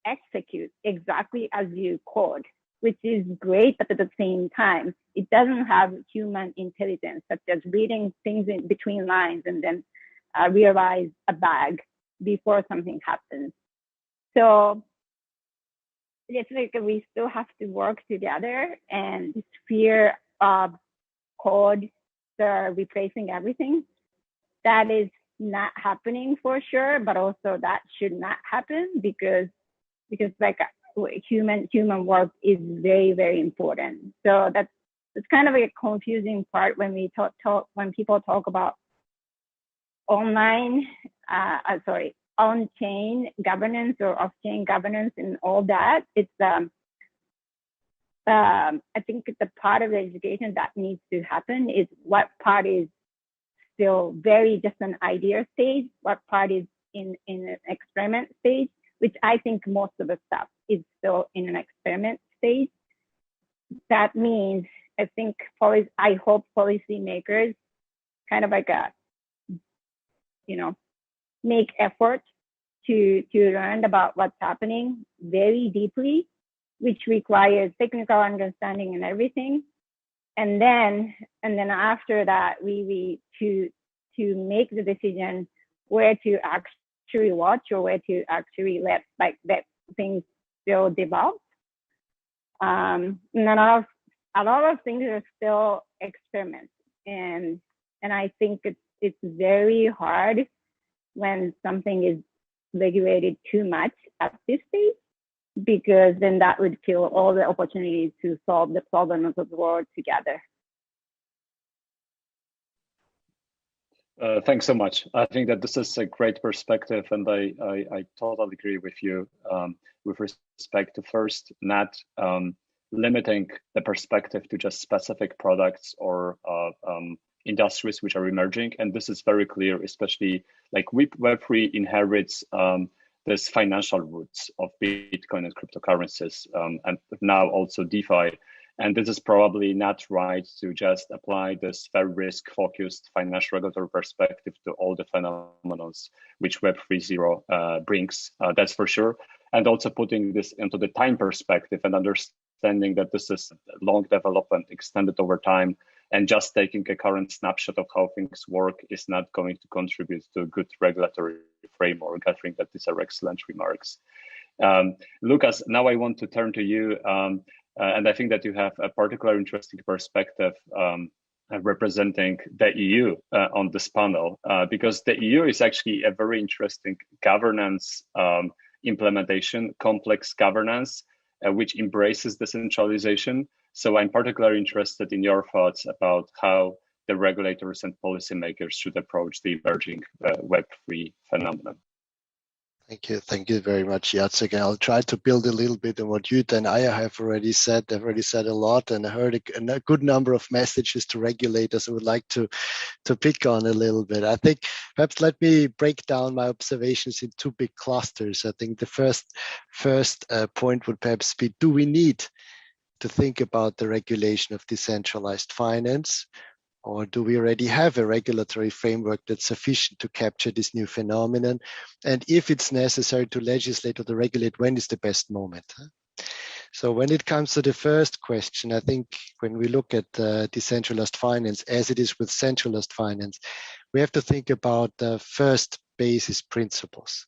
executes exactly as you code, which is great, but at the same time, it doesn't have human intelligence, such as reading things in between lines and then realize a bug before something happens. So it's like we still have to work together, and this fear of code replacing everything, that is not happening for sure, but also that should not happen because like human work is very, very important. So it's kind of a confusing part when we when people talk about on-chain governance or off-chain governance and all that. It's I think the part of the education that needs to happen is what part is still very just an idea stage, what part is in an experiment stage, which I think most of the stuff is still in an experiment stage. That means I hope policymakers kind of like make effort to learn about what's happening very deeply, which requires technical understanding and everything. And then after that, we to make the decision where to actually watch or where to actually let things still develop. And then a lot of things are still experiments, and I think it's very hard when something is regulated too much at this stage, because then that would kill all the opportunities to solve the problems of the world together. Thanks so much. I think that this is a great perspective, and I totally agree with you with respect to first not limiting the perspective to just specific products or industries which are emerging. And this is very clear, especially like Web3 inherits this financial roots of Bitcoin and cryptocurrencies, and now also DeFi. And this is probably not right to just apply this very risk-focused financial regulatory perspective to all the phenomena which Web 3.0 brings, that's for sure. And also putting this into the time perspective and understanding that this is long development extended over time, and just taking a current snapshot of how things work is not going to contribute to a good regulatory framework. I think that these are excellent remarks. Lucas, now I want to turn to you. And I think that you have a particularly interesting perspective representing the EU on this panel, because the EU is actually a very interesting governance implementation, complex governance, which embraces decentralization. So I'm particularly interested in your thoughts about how the regulators and policymakers should approach the emerging Web3 phenomenon. Thank you very much, Jacek. I'll try to build a little bit on what you and I have already said. I've already said a lot, and I heard a good number of messages to regulators I would like to pick on a little bit. I think perhaps let me break down my observations in two big clusters. I think the first point would perhaps be, do we need to think about the regulation of decentralized finance? Or do we already have a regulatory framework that's sufficient to capture this new phenomenon? And if it's necessary to legislate or to regulate, when is the best moment? So when it comes to the first question, I think when we look at decentralized finance, as it is with centralized finance, we have to think about the first basis principles.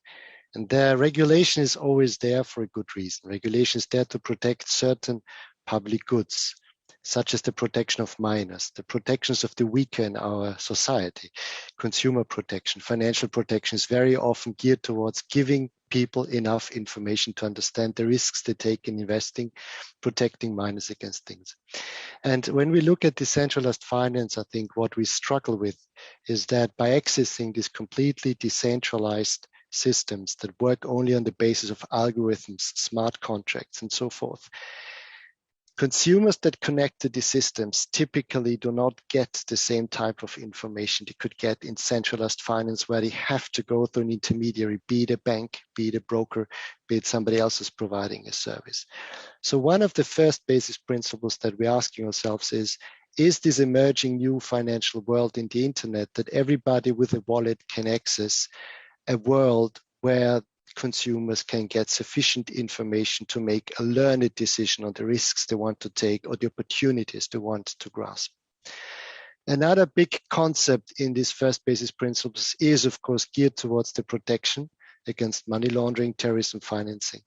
And the regulation is always there for a good reason. Regulation is there to protect certain public goods, such as the protection of minors, the protections of the weaker in our society. Consumer protection, financial protection is very often geared towards giving people enough information to understand the risks they take in investing, protecting minors against things. And when we look at decentralized finance, I think what we struggle with is that by accessing these completely decentralized systems that work only on the basis of algorithms, smart contracts, and so forth, consumers that connect to these systems typically do not get the same type of information they could get in centralized finance, where they have to go through an intermediary, be it a bank, be it a broker, be it somebody else is providing a service. So one of the first basis principles that we're asking ourselves is this emerging new financial world in the internet that everybody with a wallet can access, a world where consumers can get sufficient information to make a learned decision on the risks they want to take or the opportunities they want to grasp. Another big concept in these first basis principles is, of course, geared towards the protection against money laundering, terrorism financing.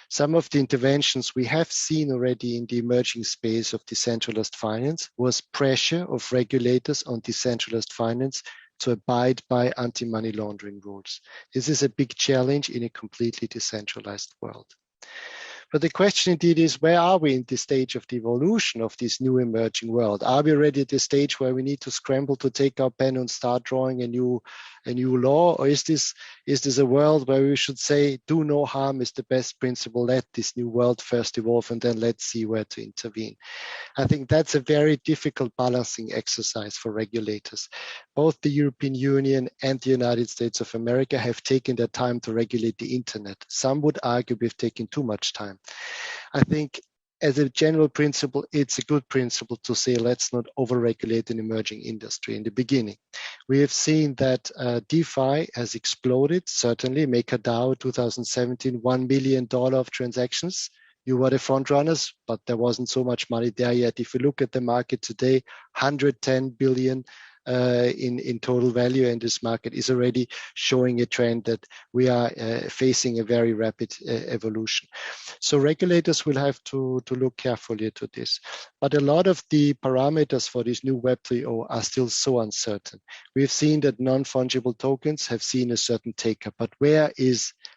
Some of the interventions we have seen already in the emerging space of decentralized finance was pressure of regulators on decentralized finance to abide by anti-money laundering rules. This is a big challenge in a completely decentralized world. But the question indeed is, where are we in this stage of the evolution of this new emerging world? Are we already at the stage where we need to scramble to take our pen and start drawing a new law? Or is this a world where we should say, do no harm is the best principle, let this new world first evolve and then let's see where to intervene? I think that's a very difficult balancing exercise for regulators. Both the European Union and the United States of America have taken their time to regulate the internet. Some would argue we've taken too much time. I think as a general principle, it's a good principle to say, let's not overregulate an emerging industry in the beginning. We have seen that DeFi has exploded, certainly. MakerDAO 2017, $1 million of transactions. You were the front runners, but there wasn't so much money there yet. If you look at the market today, 110 billion in total value, and this market is already showing a trend that we are facing a very rapid evolution. So regulators will have to look carefully to this. But a lot of the parameters for this new Web 3.0 are still so uncertain. We've seen that non-fungible tokens have seen a certain take-up, but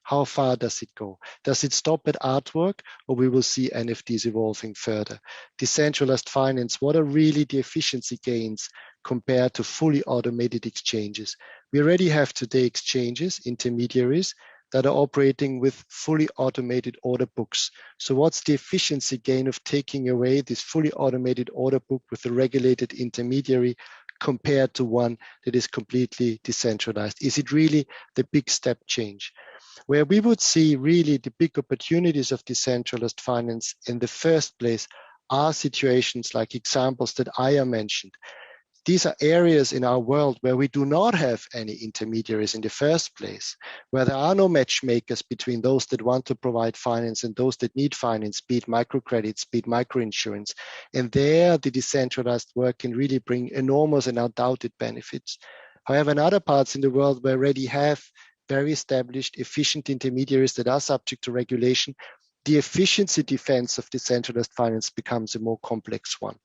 how far does it go? Does it stop at artwork, or we will see NFTs evolving further? Decentralized finance, what are really the efficiency gains compared to fully automated exchanges? We already have today exchanges, intermediaries, that are operating with fully automated order books. So what's the efficiency gain of taking away this fully automated order book with a regulated intermediary compared to one that is completely decentralized? Is it really the big step change? Where we would see really the big opportunities of decentralized finance in the first place are situations like examples that Aya mentioned. These are areas in our world where we do not have any intermediaries in the first place, where there are no matchmakers between those that want to provide finance and those that need finance, be it microcredits, be it microinsurance. And there, the decentralized work can really bring enormous and undoubted benefits. However, in other parts in the world, we already have very established, efficient intermediaries that are subject to regulation, the efficiency defense of decentralized finance becomes a more complex one.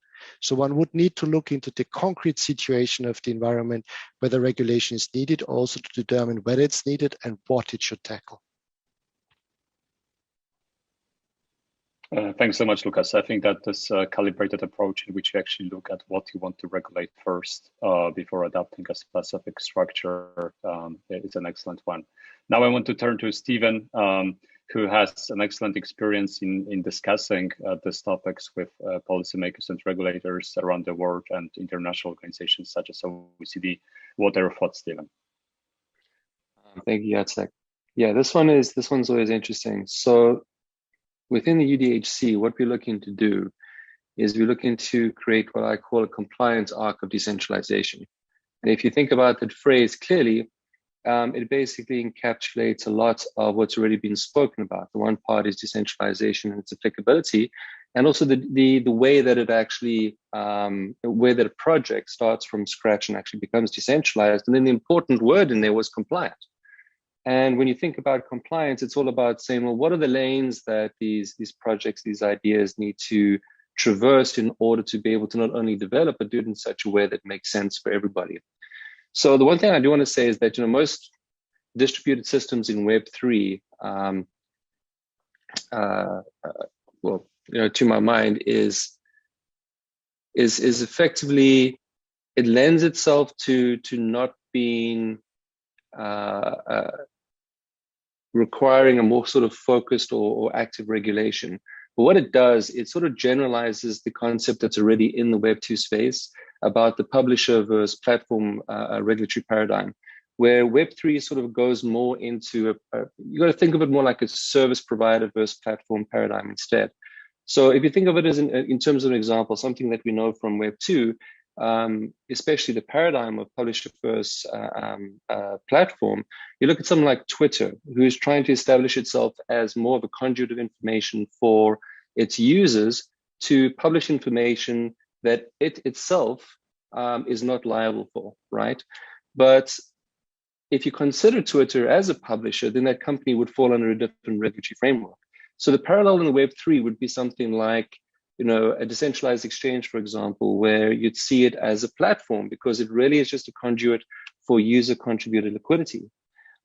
So one would need to look into the concrete situation of the environment, whether regulation is needed, also to determine whether it's needed and what it should tackle. Thanks so much, Lucas. I think that this calibrated approach in which you actually look at what you want to regulate first before adopting a specific structure is an excellent one. Now I want to turn to Stephen, who has an excellent experience in discussing these topics with policymakers and regulators around the world and international organizations such as OECD. What are your thoughts, Stephen? Thank you, Jacek. Yeah, this one's always interesting. So within the UDHC, what we're looking to do is we're looking to create what I call a compliance arc of decentralization. And if you think about that phrase clearly, it basically encapsulates a lot of what's already been spoken about. The one part is decentralization and its applicability, and also the way that it actually, the way that a project starts from scratch and actually becomes decentralized. And then the important word in there was compliant. And when you think about compliance, it's all about saying, well, what are the lanes that these projects, these ideas need to traverse in order to be able to not only develop, but do it in such a way that makes sense for everybody. So the one thing I do want to say is that, most distributed systems in Web3, well, to my mind is effectively, it lends itself to not being requiring a more sort of focused or active regulation. But what it does, it sort of generalizes the concept that's already in the Web2 space about the publisher versus platform regulatory paradigm, where Web3 sort of goes more into you got to think of it more like a service provider versus platform paradigm instead. So if you think of it as in terms of an example, something that we know from Web2, especially the paradigm of publisher first platform, you look at something like Twitter, who is trying to establish itself as more of a conduit of information for its users to publish information that it itself is not liable for, right? But if you consider Twitter as a publisher, then that company would fall under a different regulatory framework. So the parallel in Web3 would be something like, a decentralized exchange, for example, where you'd see it as a platform because it really is just a conduit for user-contributed liquidity.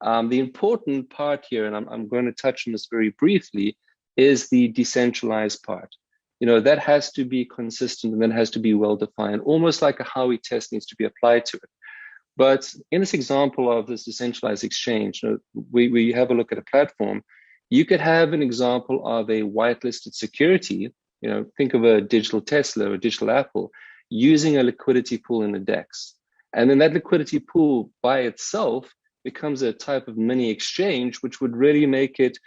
The important part here, and I'm going to touch on this very briefly, is the decentralized part. That has to be consistent and that has to be well-defined, almost like a Howey test needs to be applied to it. But in this example of this decentralized exchange, we have a look at a platform. You could have an example of a whitelisted security. Think of a digital Tesla or a digital Apple using a liquidity pool in the DEX. And then that liquidity pool by itself becomes a type of mini exchange, which would really make it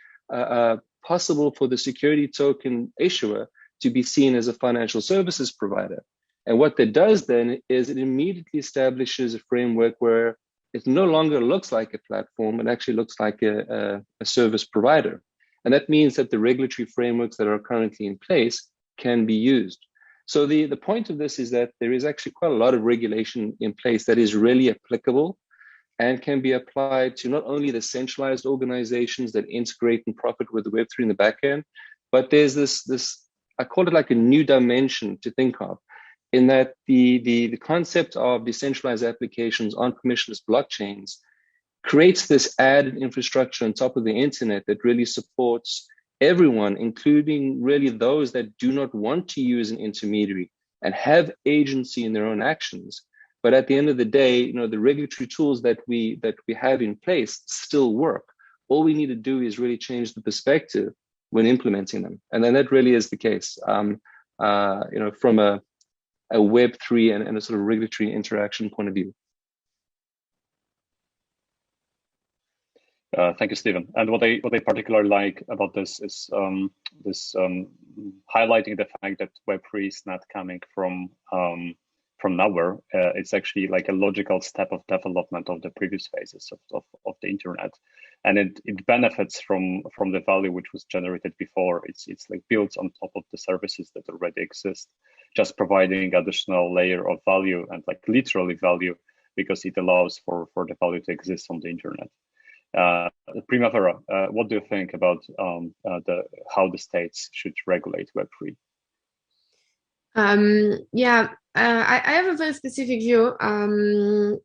possible for the security token issuer to be seen as a financial services provider. And what that does then is it immediately establishes a framework where it no longer looks like a platform, it actually looks like a service provider. And that means that the regulatory frameworks that are currently in place can be used. So the point of this is that there is actually quite a lot of regulation in place that is really applicable and can be applied to not only the centralized organizations that integrate and profit with the Web3 in the back end, but there's this I call it like a new dimension to think of, in that the concept of decentralized applications on permissionless blockchains creates this added infrastructure on top of the internet that really supports everyone, including really those that do not want to use an intermediary and have agency in their own actions. But at the end of the day, the regulatory tools that we have in place still work. All we need to do is really change the perspective when implementing them. And then that really is the case, from a Web3 and a sort of regulatory interaction point of view. Thank you, Stephen. And what I particularly like about this is highlighting the fact that Web3 is not coming from nowhere. It's actually like a logical step of development of the previous phases of the internet, and it benefits from the value which was generated before. It's like built on top of the services that already exist, just providing additional layer of value, and like literally value, because it allows for the value to exist on the internet. Primavera, what do you think about how the states should regulate Web3? I have a very specific view, and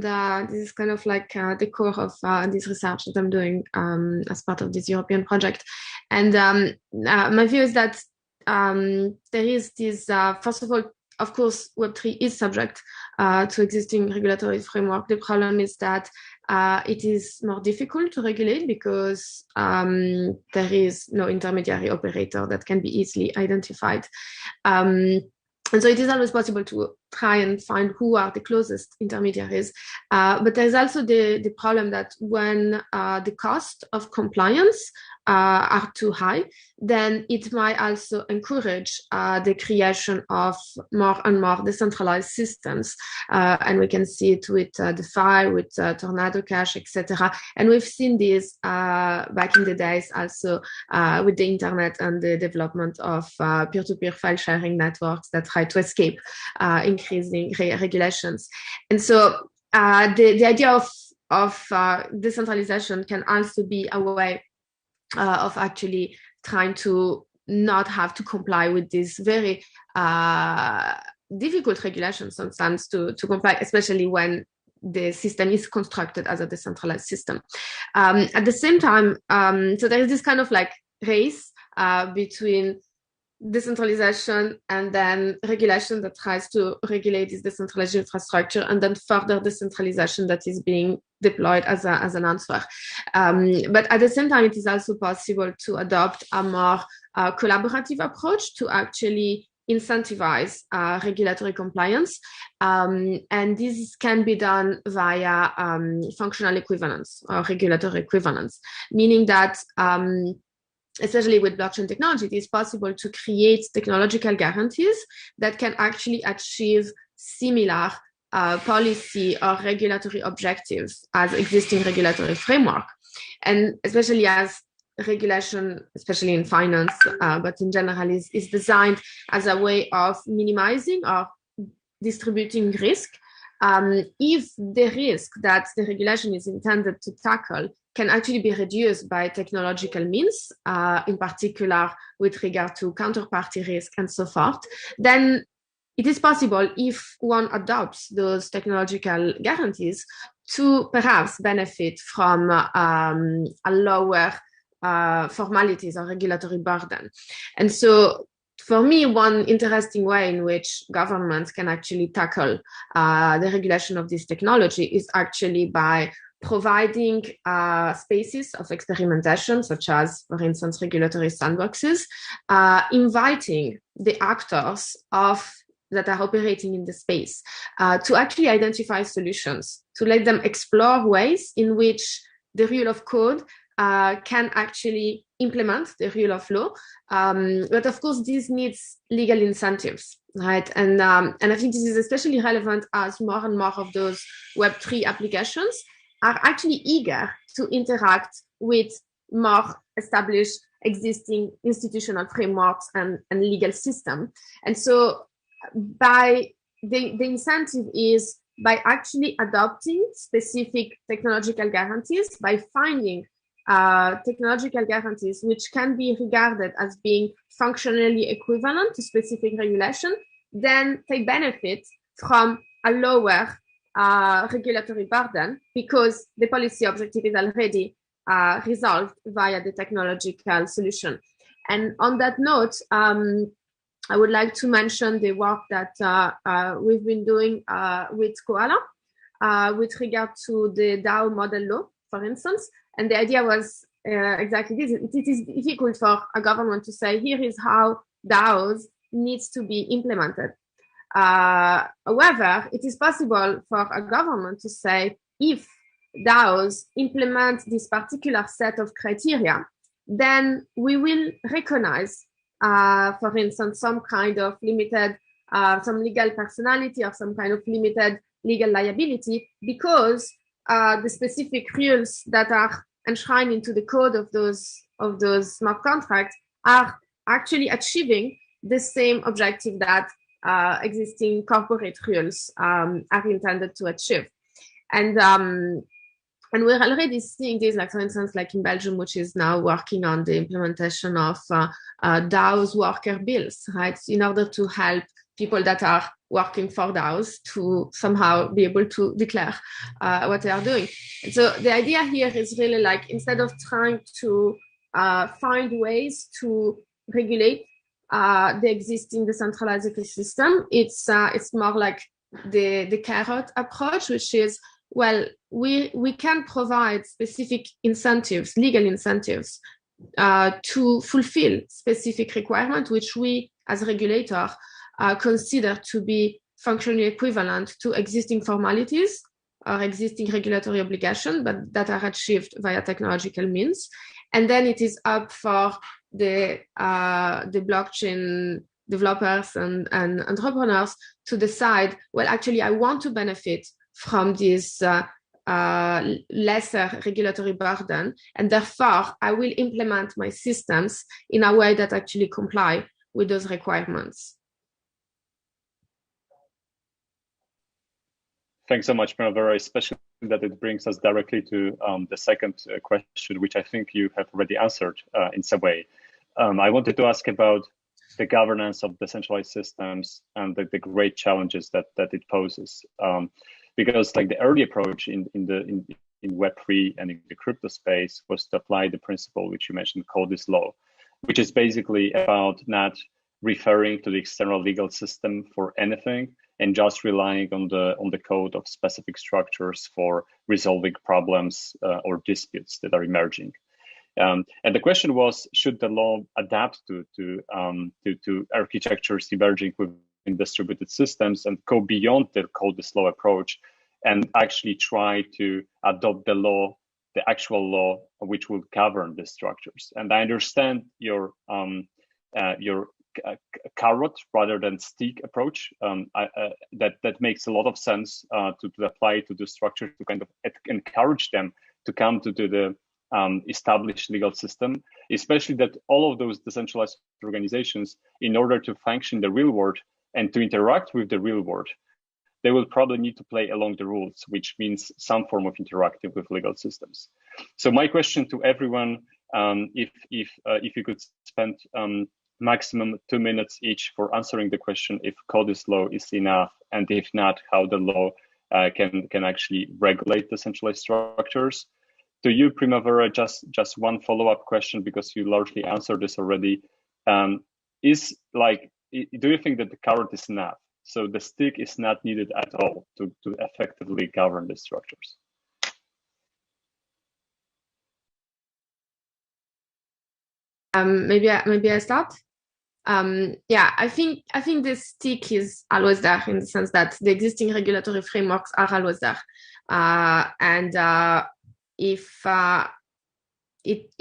this is kind of like the core of this research that I'm doing as part of this European project. And my view is that there is this, first of all, of course, Web3 is subject to existing regulatory framework. The problem is that it is more difficult to regulate because there is no intermediary operator that can be easily identified. And so it is always possible to try and find who are the closest intermediaries. But there's also the problem that when the cost of compliance are too high, then it might also encourage the creation of more and more decentralized systems. And we can see it with DeFi, with Tornado Cash, etc. And we've seen this back in the days also with the internet and the development of peer-to-peer file sharing networks that try to escape increasing regulations. And so the idea of decentralization can also be a way of actually trying to not have to comply with these very difficult regulations sometimes to comply, especially when the system is constructed as a decentralized system. At the same time, so there is this kind of like race between decentralization and then regulation that tries to regulate this decentralized infrastructure, and then further decentralization that is being deployed as an answer. But at the same time, it is also possible to adopt a more collaborative approach to actually incentivize regulatory compliance. And this can be done via functional equivalence or regulatory equivalence, meaning that especially with blockchain technology, it is possible to create technological guarantees that can actually achieve similar policy or regulatory objectives as existing regulatory framework. And especially as regulation, especially in finance, but in general, is designed as a way of minimizing or distributing risk. If the risk that the regulation is intended to tackle can actually be reduced by technological means, in particular with regard to counterparty risk and so forth, then it is possible, if one adopts those technological guarantees, to perhaps benefit from a lower formalities or regulatory burden. And so for me, one interesting way in which governments can actually tackle the regulation of this technology is actually by providing spaces of experimentation, such as, for instance, regulatory sandboxes, inviting the actors that are operating in the space to actually identify solutions, to let them explore ways in which the rule of code can actually implement the rule of law. But of course, this needs legal incentives, right? And I think this is especially relevant as more and more of those Web3 applications are actually eager to interact with more established existing institutional frameworks and legal system. And so by the incentive is by actually adopting specific technological guarantees, by finding technological guarantees which can be regarded as being functionally equivalent to specific regulation, then they benefit from a lower regulatory burden because the policy objective is already resolved via the technological solution. And on that note, I would like to mention the work that we've been doing with Koala with regard to the DAO model law, for instance. And the idea was exactly this. It is difficult for a government to say, here is how DAOs needs to be implemented. However, it is possible for a government to say, if DAOs implement this particular set of criteria, then we will recognize, for instance, some kind of limited, some legal personality or some kind of limited legal liability because the specific rules that are enshrined into the code of those smart contracts are actually achieving the same objective that existing corporate rules are intended to achieve. And we're already seeing this, like for instance, like in Belgium, which is now working on the implementation of DAOs worker bills, right? In order to help people that are working for DAOs to somehow be able to declare what they are doing. And so the idea here is really like, instead of trying to find ways to regulate the existing decentralized ecosystem. It's more like the carrot approach, which is, well, we can provide specific incentives, legal incentives, to fulfill specific requirements, which we as regulators consider to be functionally equivalent to existing formalities or existing regulatory obligations, but that are achieved via technological means. And then it is up for the blockchain developers and entrepreneurs to decide, well, actually, I want to benefit from this lesser regulatory burden, and therefore I will implement my systems in a way that actually comply with those requirements. Thanks so much, Primavera, especially that it brings us directly to the second question, which I think you have already answered in some way. I wanted to ask about the governance of decentralized systems and the great challenges that it poses. Because like the early approach in Web3 and in the crypto space was to apply the principle which you mentioned, Code's law, which is basically about not referring to the external legal system for anything and just relying on the code of specific structures for resolving problems or disputes that are emerging. And the question was, should the law adapt to architectures emerging within distributed systems and go beyond the Code's law approach and actually try to adopt the law, the actual law, which will govern the structures? And I understand your carrot rather than stick approach. That makes a lot of sense to apply to the structure, to kind of encourage them to come to the established legal system, especially that all of those decentralized organizations, in order to function in the real world and to interact with the real world, they will probably need to play along the rules, which means some form of interacting with legal systems. So my question to everyone, if you could spend maximum 2 minutes each for answering the question if Code's law is enough, and if not, how the law can actually regulate decentralized structures. To you, Primavera, just one follow-up question, because you largely answered this already. Do you think that the carrot is enough? So the stick is not needed at all to effectively govern the structures? Maybe I start. Yeah, I think the stick is always there, in the sense that the existing regulatory frameworks are always there,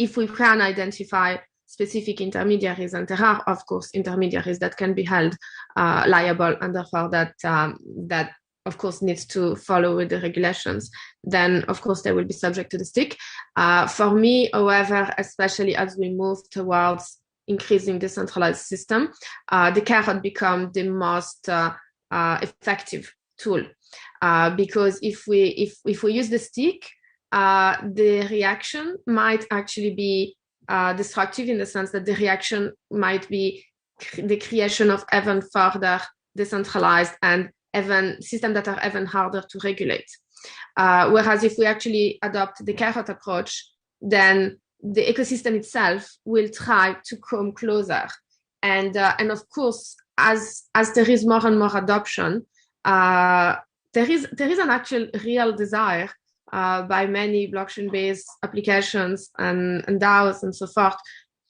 if we can identify specific intermediaries, and there are of course intermediaries that can be held liable, and therefore that of course needs to follow with the regulations, then of course they will be subject to the stick. For me, however, especially as we move towards increasing decentralized system, the carrot become the most effective tool, because if we use the stick, the reaction might actually be destructive, in the sense that the reaction might be the creation of even further decentralized and even systems that are even harder to regulate. Whereas if we actually adopt the carrot approach, then the ecosystem itself will try to come closer. And of course, as there is more and more adoption, there is an actual real desire by many blockchain-based applications and DAOs and so forth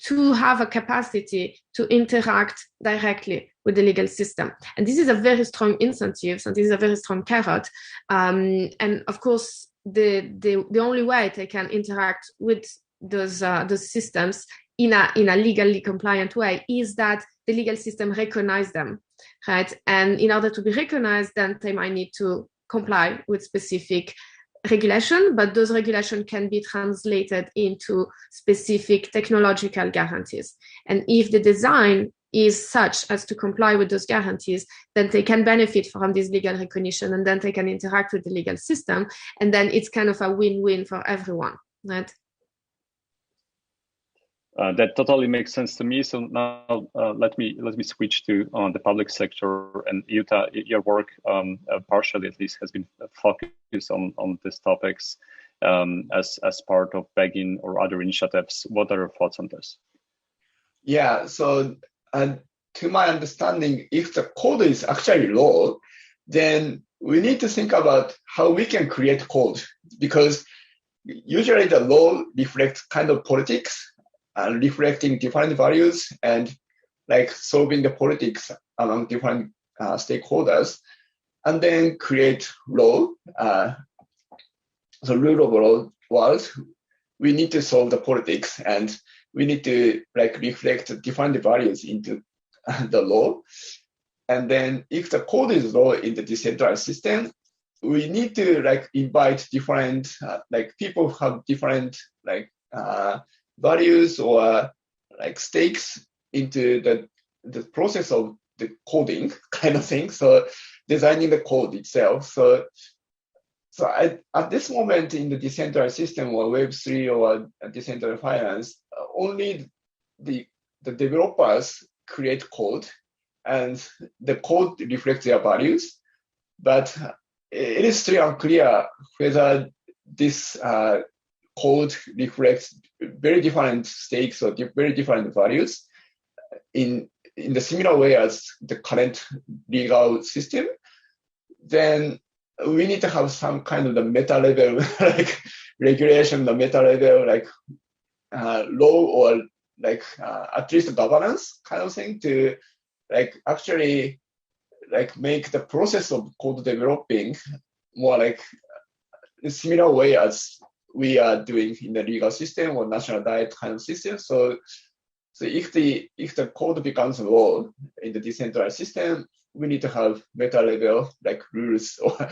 to have a capacity to interact directly with the legal system. And this is a very strong incentive, and this is a very strong carrot. And of course, the only way they can interact with those systems in a legally compliant way is that the legal system recognize them, right? And in order to be recognized, then they might need to comply with specific regulation, but those regulations can be translated into specific technological guarantees. And if the design is such as to comply with those guarantees, then they can benefit from this legal recognition, and then they can interact with the legal system, and then it's kind of a win-win for everyone, right? That totally makes sense to me. So now let me switch to the public sector. And Jutta, your work partially at least has been focused on these topics. as part of Begin or other initiatives. What are your thoughts on this? Yeah, so to my understanding, if the code is actually low, then we need to think about how we can create code, because usually the law reflects kind of politics, reflecting different values and like solving the politics among different stakeholders, and then create law, the rule of law world. We need to solve the politics, and we need to like reflect different values into the law. And then if the code is low in the decentralized system, we need to like invite different like people who have different like values or like stakes into the process of the coding kind of thing. So designing the code itself. So at this moment in the decentralized system or Web3 or decentralized finance, only the developers create code, and the code reflects their values. But it is still unclear whether this code reflects very different stakes or very different values in the similar way as the current legal system. Then we need to have some kind of the meta level like regulation, the meta level like law or like at least governance kind of thing to like actually like make the process of code developing more like a similar way as we are doing in the legal system or national diet kind of system. So if the code becomes law in the decentralized system, we need to have meta level like rules or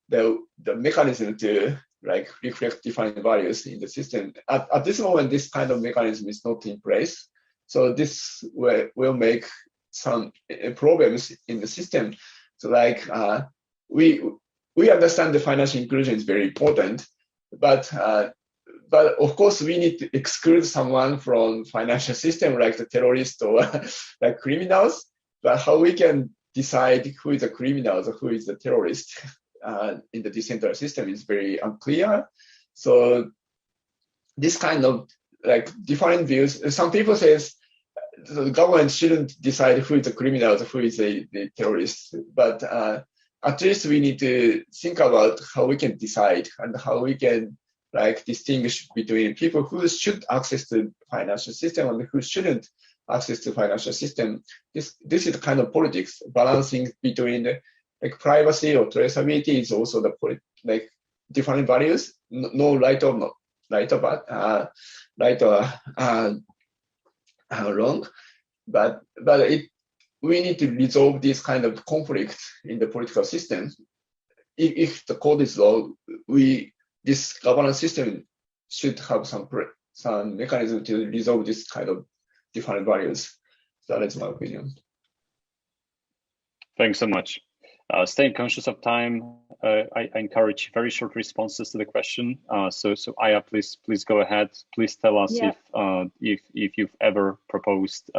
the mechanism to like reflect different values in the system. At this moment, this kind of mechanism is not in place. So this will make some problems in the system. So like we understand the financial inclusion is very important, but of course we need to exclude someone from financial system like the terrorists or like criminals. But how we can decide who is a criminal or who is a terrorist in the decentralized system is very unclear. So this kind of like different views. Some people says the government shouldn't decide who is a criminal or who is the terrorist, but at least we need to think about how we can decide and how we can like distinguish between people who should access the financial system and who shouldn't access to financial system. This is the kind of politics balancing between like privacy or traceability is also the like different values. No right or not right or bad, right or wrong, but we need to resolve this kind of conflict in the political system. If the code is low, this governance system should have some mechanism to resolve this kind of different values. So that is my opinion. Thanks so much. Staying conscious of time, I encourage very short responses to the question. So Aya, please go ahead. Please tell us if you've ever proposed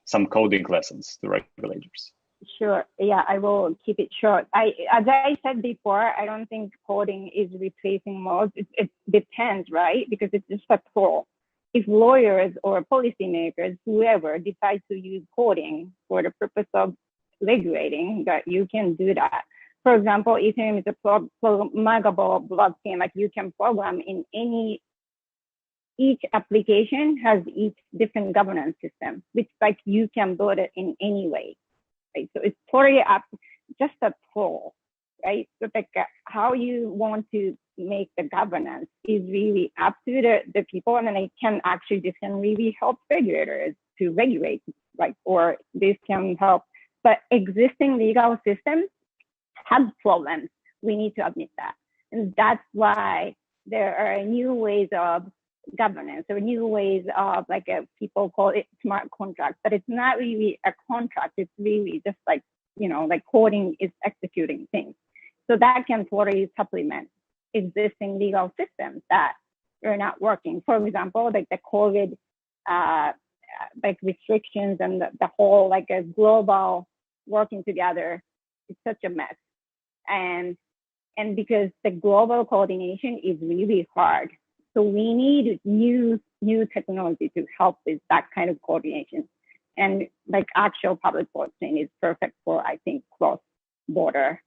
some coding lessons to regulators. Sure. Yeah, I will keep it short. As I said before, I don't think coding is replacing laws. It depends, right? Because it's just a tool. If lawyers or policymakers, whoever, decide to use coding for the purpose of regulating, that you can do that. For example, Ethereum is a programmable blockchain. Like you can program in each application has each different governance system, which like you can build it in any way. Right? So it's totally up, just a tool, right? So like how you want to make the governance is really up to the people, and then this can really help regulators to regulate, like, or this can help. But existing legal systems have problems. We need to admit that, and that's why there are new ways of governance or new ways of like people call it smart contracts, but it's not really a contract. It's really just like, like coding is executing things. So that can totally supplement existing legal systems that are not working. For example, like the COVID like restrictions and the whole like a global working together is such a mess. And And because the global coordination is really hard. So we need new technology to help with that kind of coordination. And like actual public blockchain is perfect for, I think, cross-border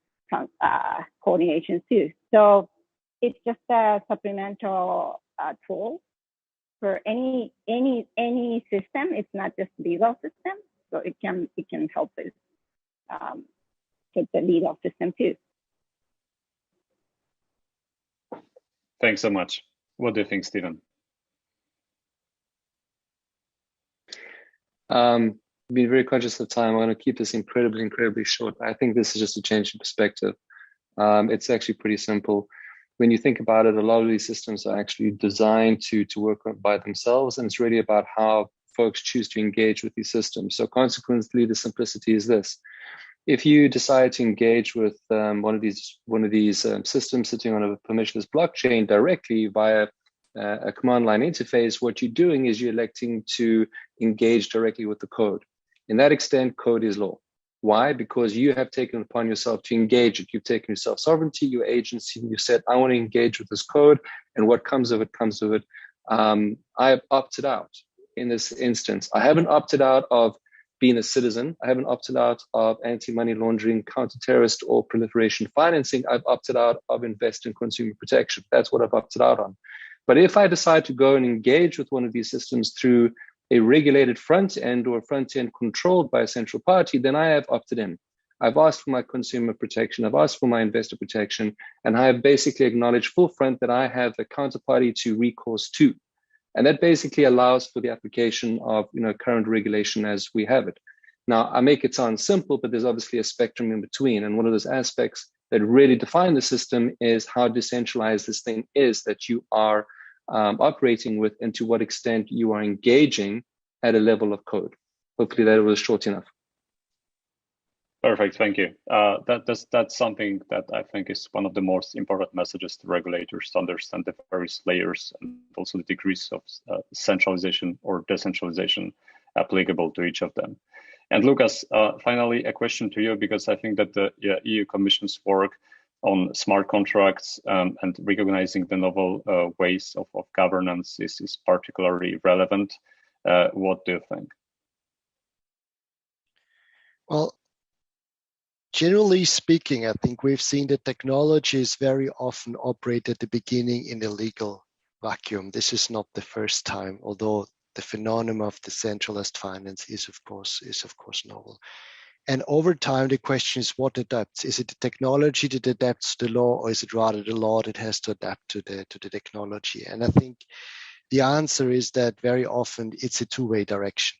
coordination too. So it's just a supplemental tool for any system. It's not just legal system, so it can help with the legal system too. Thanks so much. What do you think, Stephen? Being very conscious of time, I'm going to keep this incredibly short. I think this is just a change in perspective. It's actually pretty simple. When you think about it, a lot of these systems are actually designed to work by themselves, and it's really about how folks choose to engage with these systems. So consequently, the simplicity is this. If you decide to engage with one of these systems sitting on a permissionless blockchain directly via a command line interface, what you're doing is you're electing to engage directly with the code. In that extent, code is law. Why? Because you have taken upon yourself to engage it. You've taken yourself sovereignty, your agency, and you said, I want to engage with this code, and what comes of it comes of it. I have opted out in this instance. I haven't opted out of being a citizen. I haven't opted out of anti-money laundering, counter-terrorist, or proliferation financing. I've opted out of invest in consumer protection. That's what I've opted out on. But if I decide to go and engage with one of these systems through a regulated front end or front end controlled by a central party, then I have opted in. I've asked for my consumer protection, I've asked for my investor protection, and I have basically acknowledged full front that I have a counterparty to recourse to. And that basically allows for the application of current regulation as we have it. Now, I make it sound simple, but there's obviously a spectrum in between. And one of those aspects that really define the system is how decentralized this thing is that you are operating with, and to what extent you are engaging at a level of code. Hopefully that was short enough. Perfect, thank you. That's something that I think is one of the most important messages to regulators, to understand the various layers and also the degrees of centralization or decentralization applicable to each of them. And Lucas, finally, a question to you, because I think that the EU Commission's work on smart contracts and recognizing the novel ways of governance is particularly relevant. What do you think? Well, generally speaking, I think we've seen that technologies very often operate at the beginning in a legal vacuum. This is not the first time, although the phenomenon of decentralized finance is of course novel. And over time, the question is what adapts? Is it the technology that adapts to the law, or is it rather the law that has to adapt to the technology? And I think the answer is that very often it's a two-way direction.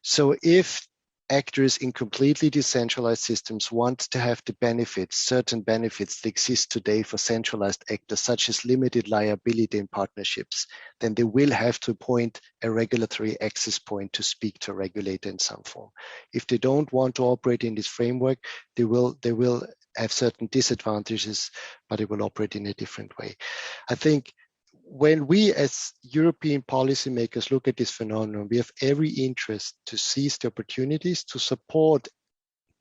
So if actors in completely decentralized systems want to have the benefits, certain benefits that exist today for centralized actors, such as limited liability in partnerships, then they will have to appoint a regulatory access point to speak to a regulator in some form. If they don't want to operate in this framework, they will have certain disadvantages, but they will operate in a different way. I think when we as European policymakers look at this phenomenon, we have every interest to seize the opportunities to support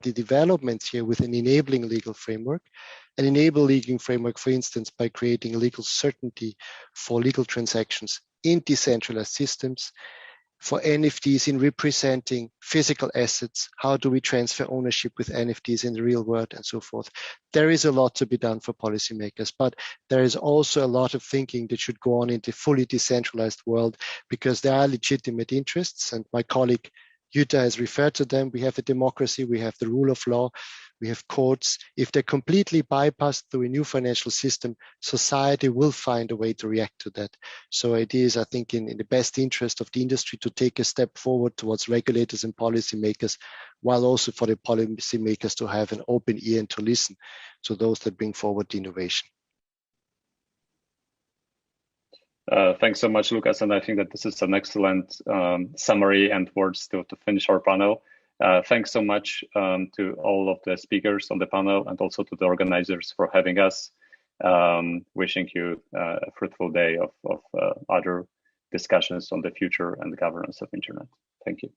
the developments here with an enabling legal framework, an enable legal framework, for instance, by creating legal certainty for legal transactions in decentralized systems, for NFTs in representing physical assets. How do we transfer ownership with NFTs in the real world and so forth? There is a lot to be done for policymakers, but there is also a lot of thinking that should go on in the fully decentralized world, because there are legitimate interests, and my colleague Jutta has referred to them. We have a democracy, we have the rule of law, we have courts. If they're completely bypassed through a new financial system, society will find a way to react to that. So it is, I think, in the best interest of the industry to take a step forward towards regulators and policymakers, while also for the policymakers to have an open ear and to listen to those that bring forward the innovation. Thanks so much, Lucas. And I think that this is an excellent summary and words to finish our panel. Thanks so much to all of the speakers on the panel, and also to the organizers for having us. Wishing you a fruitful day of other discussions on the future and the governance of Internet. Thank you.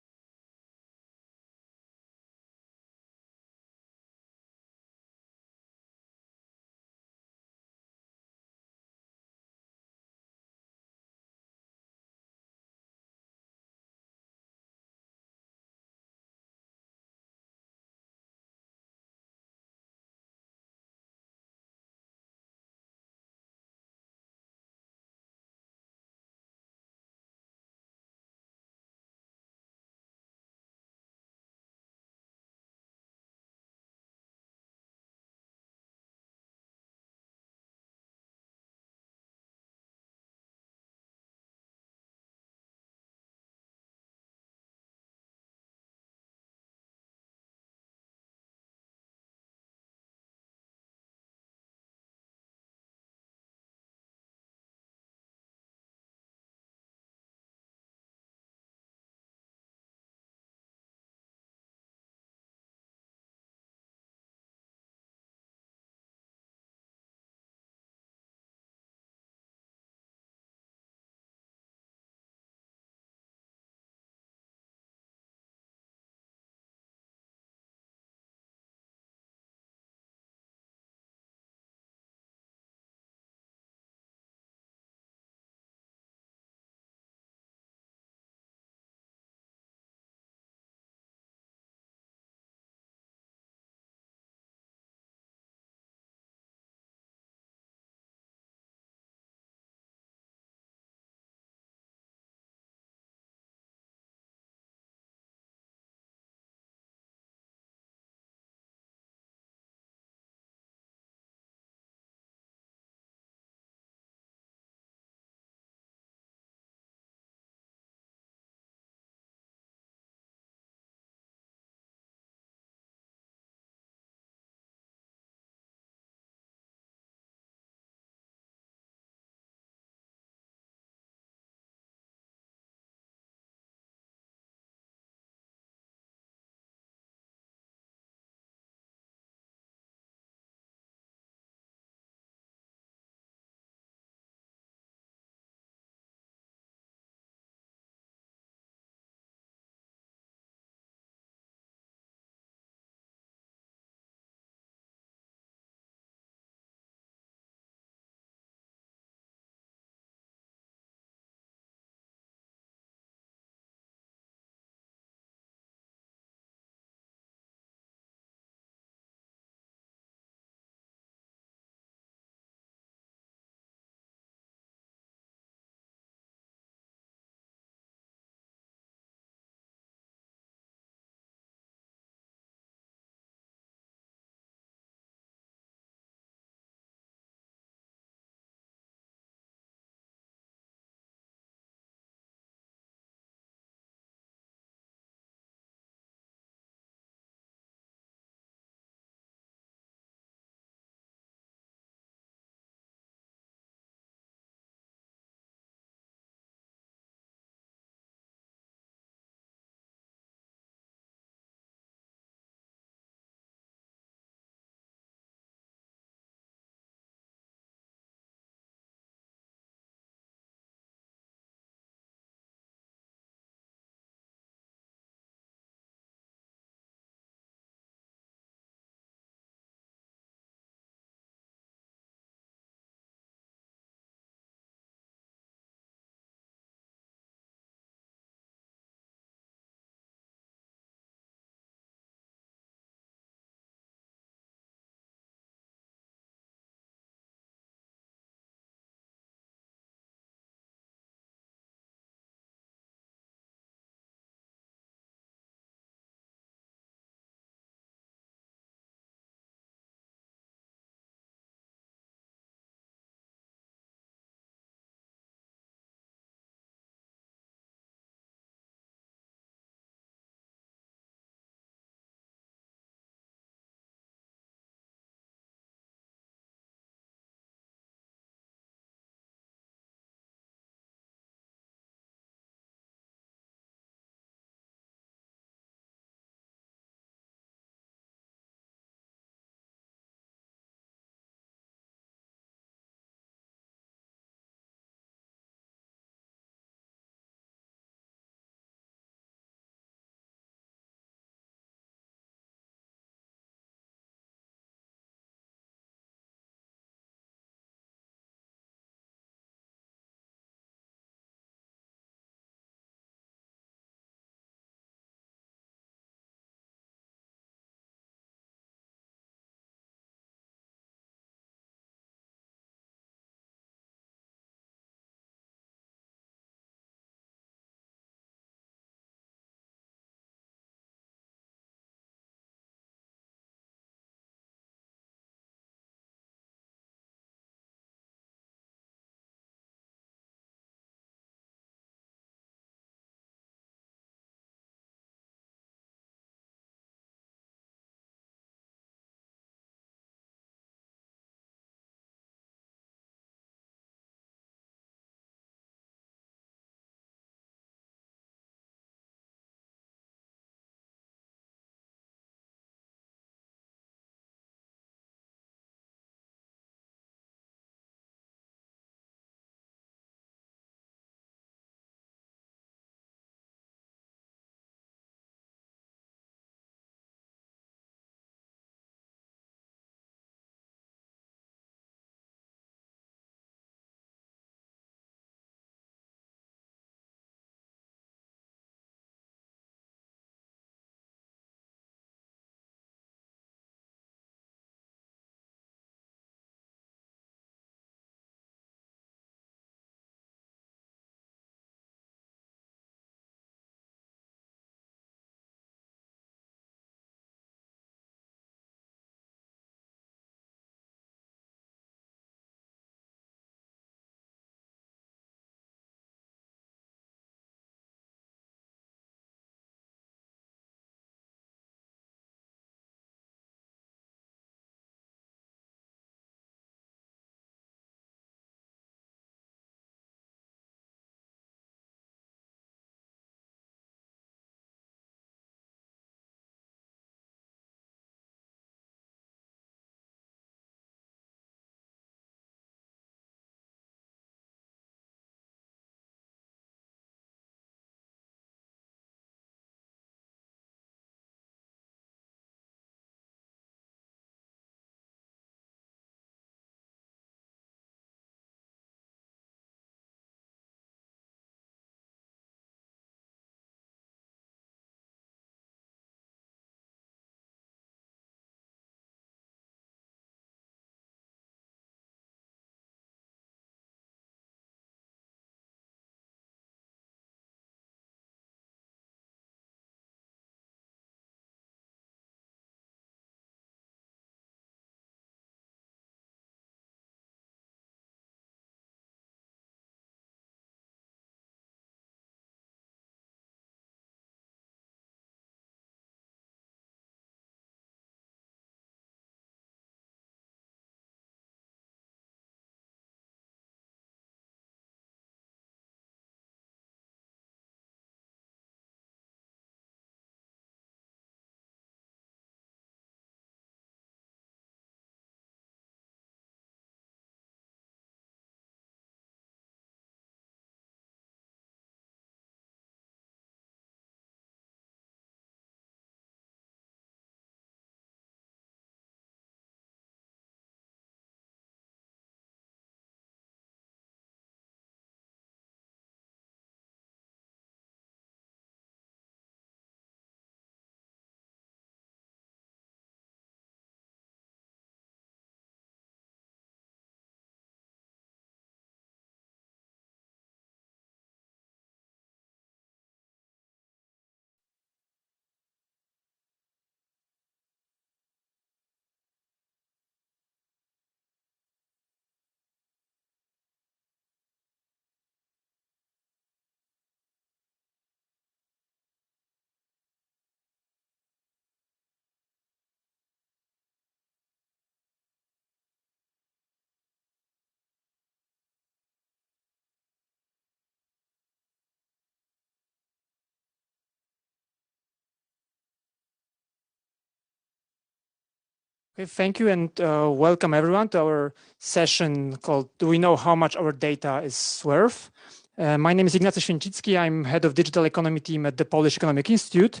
Okay, thank you, and welcome everyone to our session called "Do We Know How Much Our Data Is Worth?" My name is Ignacy Święcicki. I'm head of digital economy team at the Polish Economic Institute,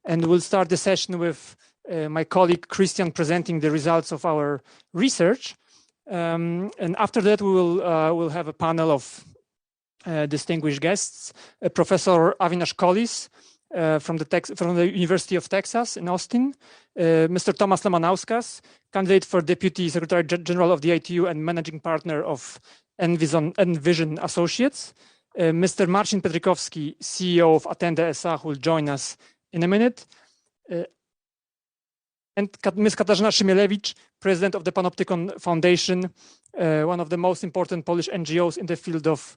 and we'll start the session with my colleague Christian presenting the results of our research. And after that, we will we'll have a panel of distinguished guests. Professor Avinash Collis from the University of Texas in Austin, Mr. Tomasz Lemanauskas, candidate for Deputy Secretary General of the ITU and Managing Partner of Envision Associates, Mr. Marcin Petrykowski, CEO of Attende SA, who will join us in a minute, and Ms. Katarzyna Szymielewicz, President of the Panoptykon Foundation, one of the most important Polish NGOs in the field of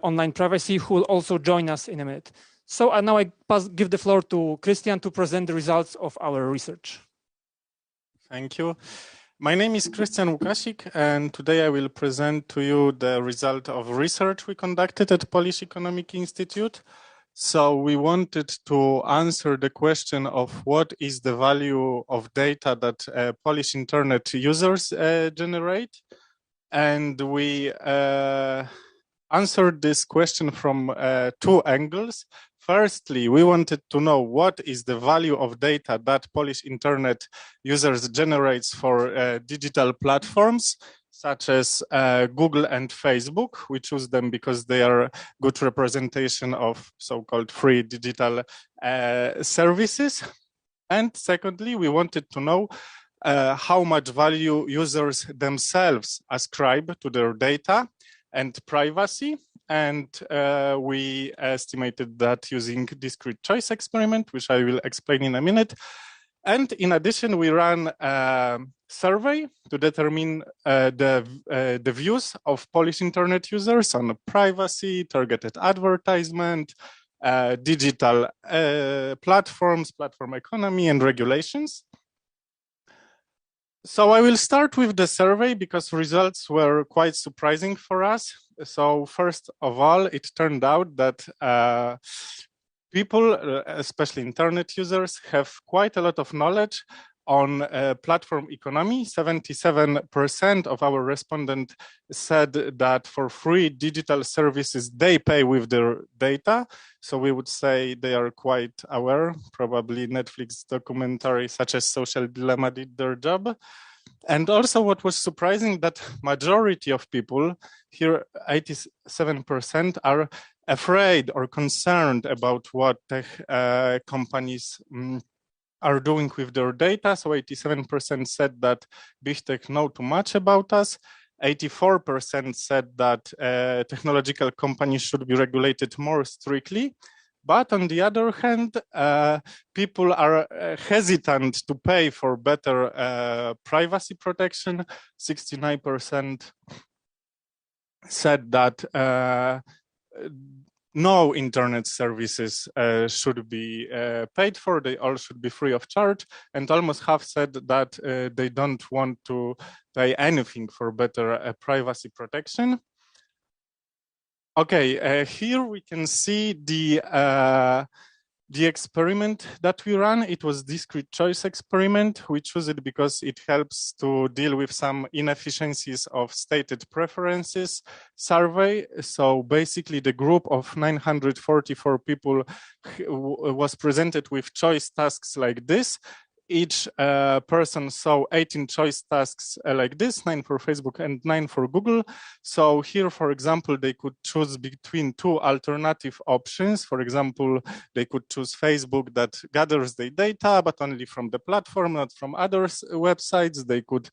online privacy, who will also join us in a minute. So now I give the floor to Christian to present the results of our research. Thank you. My name is Christian Łukasik, and today I will present to you the result of research we conducted at Polish Economic Institute. So we wanted to answer the question of what is the value of data that Polish internet users generate. And we answered this question from two angles. Firstly, we wanted to know what is the value of data that Polish internet users generates for digital platforms, such as Google and Facebook. We choose them because they are good representation of so-called free digital services. And secondly, we wanted to know how much value users themselves ascribe to their data and privacy. And we estimated that using discrete choice experiment, which I will explain in a minute. And in addition, we ran a survey to determine the views of Polish internet users on privacy, targeted advertisement, digital platforms, platform economy, and regulations. So I will start with the survey because results were quite surprising for us. So first of all, it turned out that people, especially internet users, have quite a lot of knowledge on platform economy. 77% of our respondents said that for free digital services, they pay with their data. So we would say they are quite aware. Probably Netflix documentary such as Social Dilemma did their job. And also what was surprising that majority of people here, 87%, are afraid or concerned about what tech companies are doing with their data. So 87% said that big tech know too much about us. 84% said that technological companies should be regulated more strictly. But on the other hand, people are hesitant to pay for better privacy protection. 69% said that no internet services should be paid for. They all should be free of charge. And almost half said that they don't want to pay anything for better privacy protection. Okay, here we can see the experiment that we ran. It was discrete choice experiment. We chose it because it helps to deal with some inefficiencies of stated preferences survey. So basically the group of 944 people was presented with choice tasks like this. Each person saw 18 choice tasks like this, 9 for Facebook and 9 for Google. So here, for example, they could choose between two alternative options. For example, they could choose Facebook that gathers their data, but only from the platform, not from other websites. They could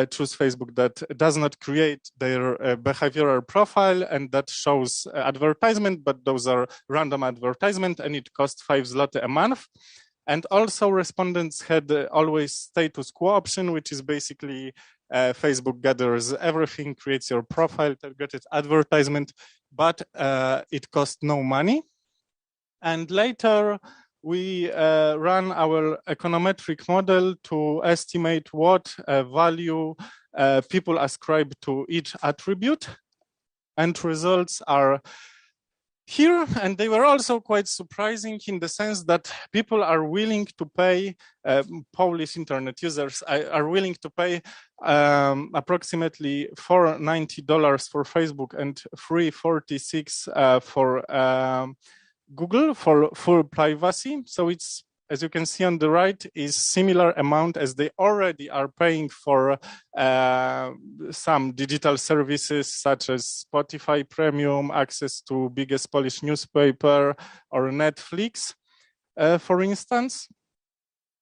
choose Facebook that does not create their behavioral profile and that shows advertisement, but those are random advertisement and it costs 5 zloty a month. And also respondents had always status quo option, which is basically Facebook gathers everything, creates your profile, targeted advertisement, but it costs no money. And later we ran our econometric model to estimate what value people ascribe to each attribute. And results are here, and they were also quite surprising in the sense that people are willing to pay, Polish internet users are willing to pay approximately $490 for Facebook and $346 for Google for full privacy. So it's, as you can see on the right, is similar amount as they already are paying for some digital services such as Spotify Premium, access to biggest Polish newspaper, or Netflix, for instance.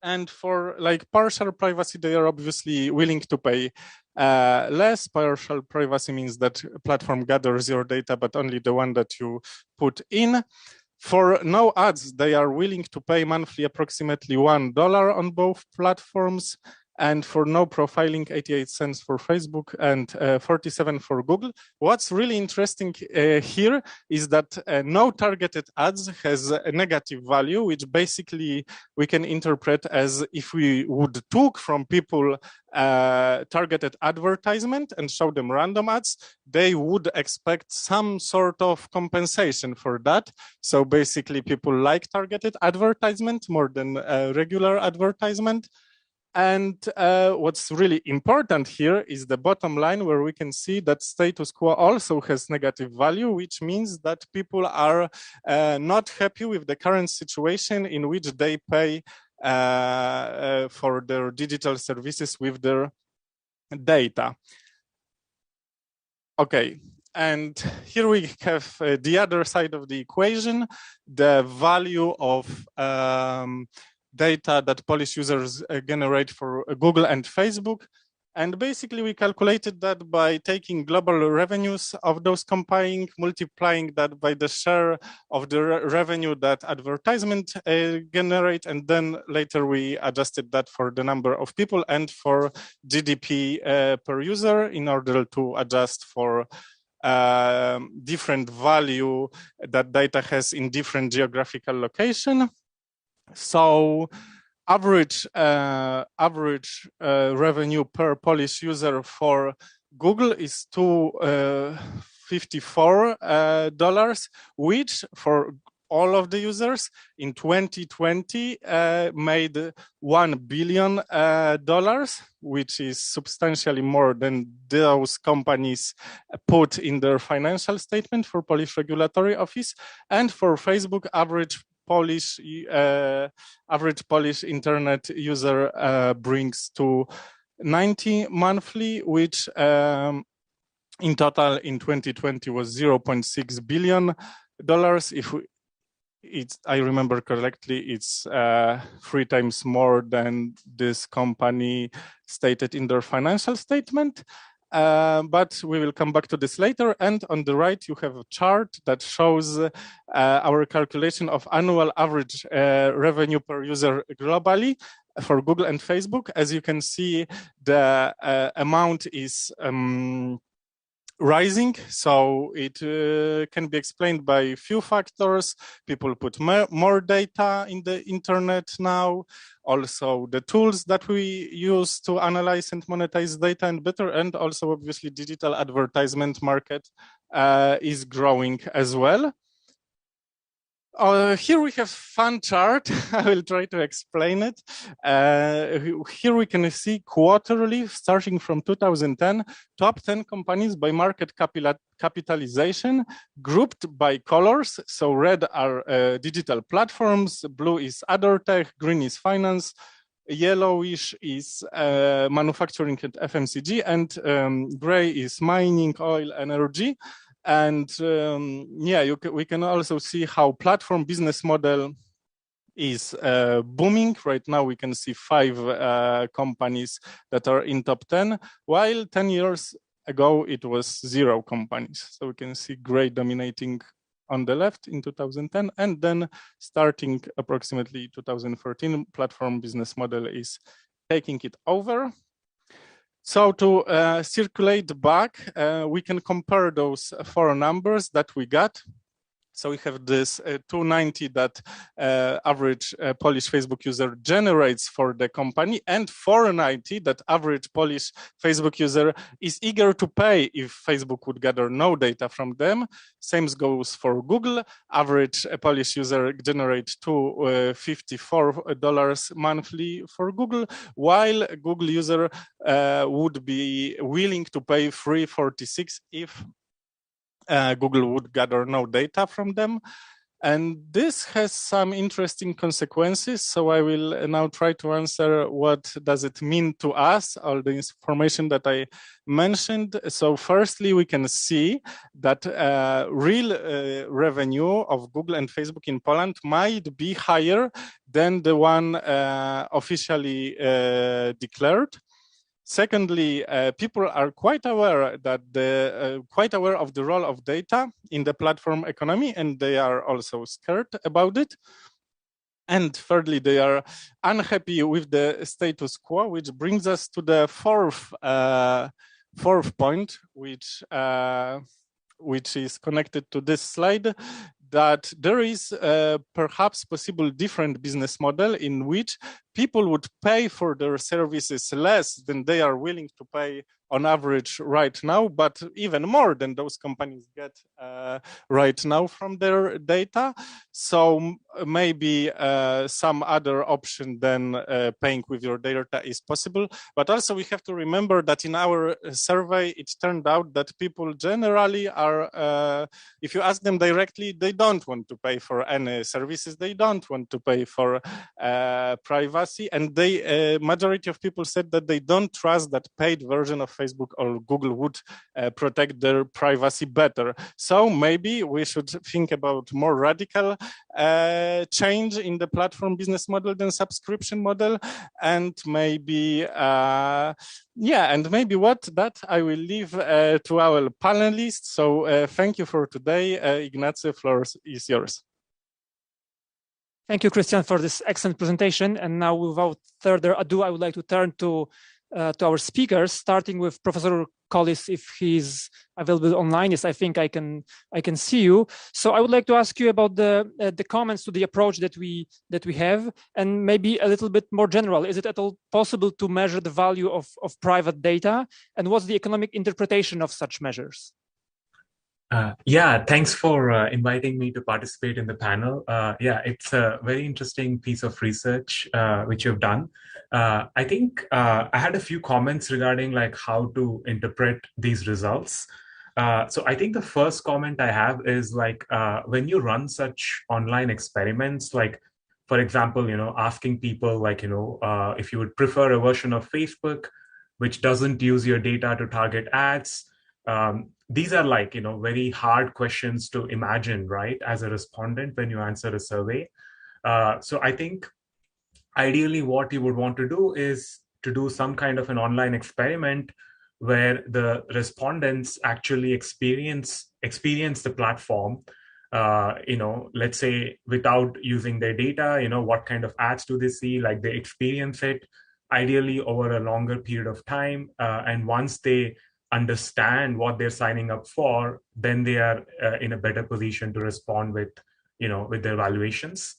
And for like partial privacy, they are obviously willing to pay less. Partial privacy means that platform gathers your data, but only the one that you put in. For no ads, they are willing to pay monthly approximately $1 on both platforms. And for no profiling, 88 cents for Facebook and 47 for Google. What's really interesting here is that no targeted ads has a negative value, which basically we can interpret as if we would took from people targeted advertisement and show them random ads, they would expect some sort of compensation for that. So basically people like targeted advertisement more than regular advertisement. And what's really important here is the bottom line, where we can see that status quo also has negative value, which means that people are not happy with the current situation in which they pay for their digital services with their data. Okay, and here we have the other side of the equation, the value of data that Polish users generate for Google and Facebook. And basically we calculated that by taking global revenues of those companies, multiplying that by the share of the revenue that advertisement generate, and then later we adjusted that for the number of people and for GDP per user in order to adjust for different value that data has in different geographical location. So average revenue per Polish user for Google is $254, which for all of the users in 2020 made $1 billion, which is substantially more than those companies put in their financial statement for Polish Regulatory Office. And for Facebook, average Polish internet user brings to 90 monthly, which in total in 2020 was $0.6 billion. If I remember correctly, it's 3 times more than this company stated in their financial statement. But we will come back to this later. And on the right, you have a chart that shows our calculation of annual average revenue per user globally for Google and Facebook. As you can see, the amount is rising, so it can be explained by a few factors. People put more data in the internet now. Also, the tools that we use to analyze and monetize data and better, and also obviously digital advertisement market is growing as well. Here we have fun chart. I will try to explain it. Here we can see quarterly, starting from 2010, top 10 companies by market capitalization, grouped by colors. So red are digital platforms, blue is other tech, green is finance, yellowish is manufacturing and FMCG, and gray is mining, oil, energy. And yeah, we can also see how platform business model is booming. Right now, we can see 5 companies that are in top 10, while 10 years ago, it was 0 companies. So we can see gray dominating on the left in 2010, and then starting approximately 2013, platform business model is taking it over. So to circulate back, we can compare those 4 numbers that we got. So we have this 290 that average Polish Facebook user generates for the company, and 490 that average Polish Facebook user is eager to pay if Facebook would gather no data from them. Same goes for Google. Average Polish user generates $54 monthly for Google, while Google user would be willing to pay $346 if Google would gather no data from them. And this has some interesting consequences. So I will now try to answer what does it mean to us, all the information that I mentioned. So firstly, we can see that real revenue of Google and Facebook in Poland might be higher than the one officially declared. Secondly, people are quite aware that quite aware of the role of data in the platform economy, and they are also scared about it. And thirdly, they are unhappy with the status quo, which brings us to the fourth point, which is connected to this slide, that there is perhaps possible different business model in which people would pay for their services less than they are willing to pay on average right now, but even more than those companies get right now from their data. So maybe some other option than paying with your data is possible. But also we have to remember that in our survey, it turned out that people generally are, if you ask them directly, they don't want to pay for any services. They don't want to pay for privacy. And they, majority of people said that they don't trust that paid version of Facebook or Google would protect their privacy better. So maybe we should think about more radical change in the platform business model than subscription model. And maybe, and maybe that I will leave to our panelists. So thank you for today. Ignacy, floor is yours. Thank you, Christian, for this excellent presentation. And now, without further ado, I would like to turn to our speakers, starting with Professor Collis, if he's available online. Yes, I think I can see you. So I would like to ask you about the comments to the approach that we have, and maybe a little bit more general. Is it at all possible to measure the value of private data, and what's the economic interpretation of such measures? Thanks for inviting me to participate in the panel. It's a very interesting piece of research which you've done. I think I had a few comments regarding like how to interpret these results. So I think the first comment I have is like when you run such online experiments, like for example, asking people like, if you would prefer a version of Facebook which doesn't use your data to target ads. These are like, very hard questions to imagine, right, as a respondent when you answer a survey. So I think ideally what you would want to do is to do some kind of an online experiment where the respondents actually experience the platform, let's say without using their data, what kind of ads do they see, like they experience it ideally over a longer period of time. And once they understand what they're signing up for, then they are in a better position to respond with their evaluations.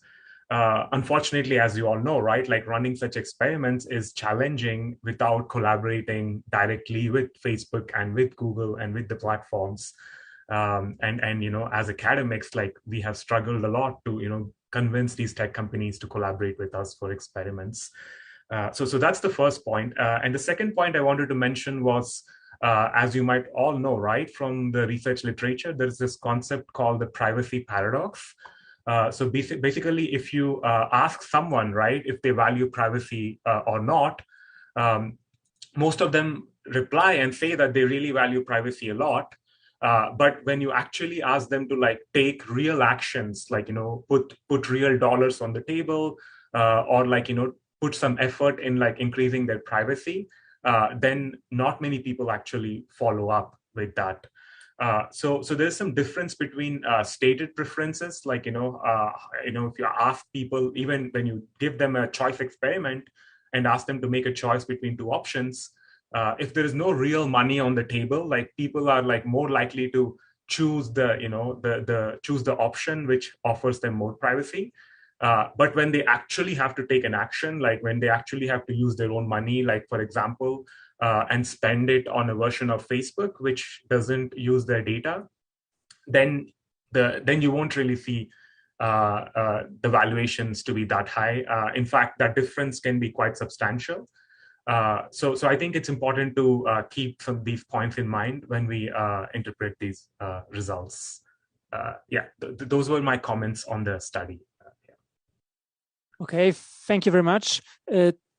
Unfortunately, as you all know, right, like running such experiments is challenging without collaborating directly with Facebook and with Google and with the platforms. And as academics, like we have struggled a lot to, convince these tech companies to collaborate with us for experiments. So that's the first point. And the second point I wanted to mention was, as you might all know, right, from the research literature, there's this concept called the privacy paradox. So basically, if you ask someone, right, if they value privacy or not, most of them reply and say that they really value privacy a lot. But when you actually ask them to like take real actions, like, put real dollars on the table, or like, put some effort in like increasing their privacy, then not many people actually follow up with that. So there's some difference between stated preferences, like, if you ask people, even when you give them a choice experiment and ask them to make a choice between two options, if there is no real money on the table, like people are like more likely to choose the option which offers them more privacy. But when they actually have to take an action, like when they actually have to use their own money, like for example, and spend it on a version of Facebook which doesn't use their data, then you won't really see the valuations to be that high. In fact, that difference can be quite substantial. So I think it's important to keep some of these points in mind when we interpret these results. Those were my comments on the study. Okay, thank you very much.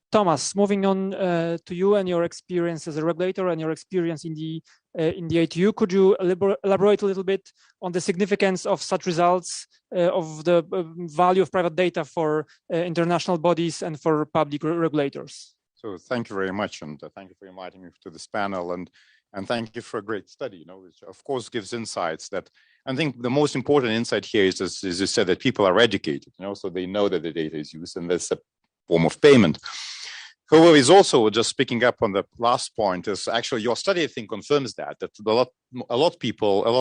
Thomas, moving on to you and your experience as a regulator and your experience in the ATU, could you elaborate a little bit on the significance of such results, of the value of private data for international bodies and for public regulators? So thank you very much, and thank you for inviting me to this panel, and thank you for a great study, which of course gives insights that I think the most important insight here is, as you said, that people are educated, so they know that the data is used and that's a form of payment. However, is also just picking up on the last point is actually your study, I think, confirms that a lot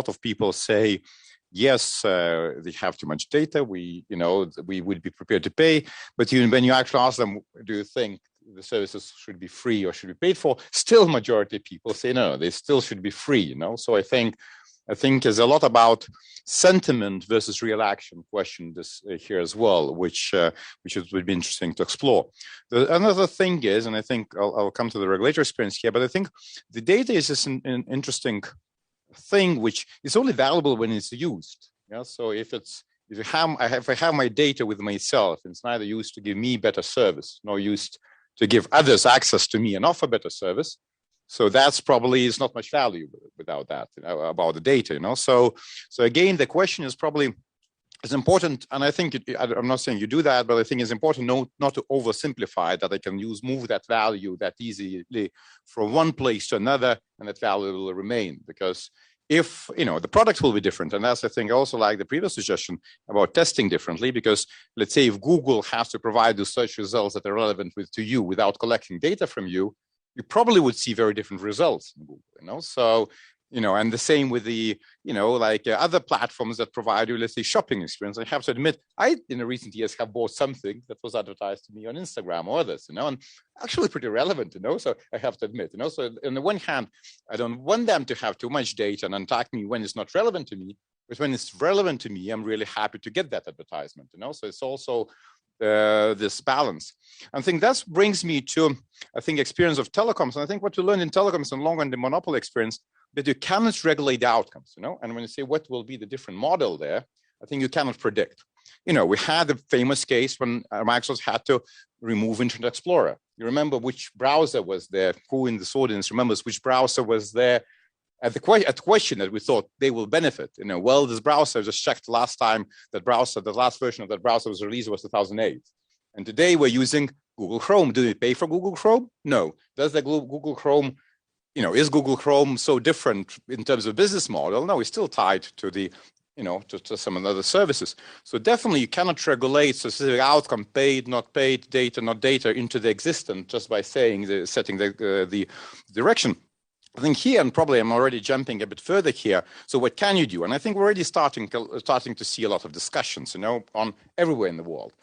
of people say, yes, they have too much data. We would be prepared to pay, but when you actually ask them, do you think the services should be free or should be paid for? Still, majority of people say no, they still should be free. So I think there's a lot about sentiment versus real action question here as well, which would be interesting to explore. Another thing is, and I think I'll come to the regulatory experience here, but I think the data is just an interesting thing which is only valuable when it's used. So if I have my data with myself, it's neither used to give me better service nor used to give others access to me and offer better service. So that's probably is not much value without that, about the data, So again, the question is probably is important, and I think I'm not saying you do that, but I think it's important not to oversimplify that I can move that value that easily from one place to another, and that value will remain, because if the product will be different, and that's I think also like the previous suggestion about testing differently, because let's say if Google has to provide the search results that are relevant to you without collecting data from you, you probably would see very different results in Google, So, and the same with the, other platforms that provide you, let's say, shopping experience. I have to admit, I, in the recent years, have bought something that was advertised to me on Instagram or others, and actually pretty relevant, So I have to admit, So on the one hand, I don't want them to have too much data and attack me when it's not relevant to me, but when it's relevant to me, I'm really happy to get that advertisement, So it's also this balance. I think that brings me to, experience of telecoms. And I think what you learn in telecoms and long on the monopoly experience, that you cannot regulate the outcomes, And when you say what will be the different model there, I think you cannot predict. We had the famous case when Microsoft had to remove Internet Explorer. You remember which browser was there? Who in this audience remembers which browser was there at the question that we thought they will benefit? Well, this browser, just checked last time the last version of that browser was released was 2008. And today we're using Google Chrome. Do we pay for Google Chrome? No. Does the Google Chrome, is Google Chrome so different in terms of business model? No, it's still tied to the, to some other services. So definitely you cannot regulate specific outcome, paid, not paid, data, not data, into the existence just by setting the direction. I think here, and probably I'm already jumping a bit further here. So what can you do? And I think we're already starting to see a lot of discussions, on everywhere in the world,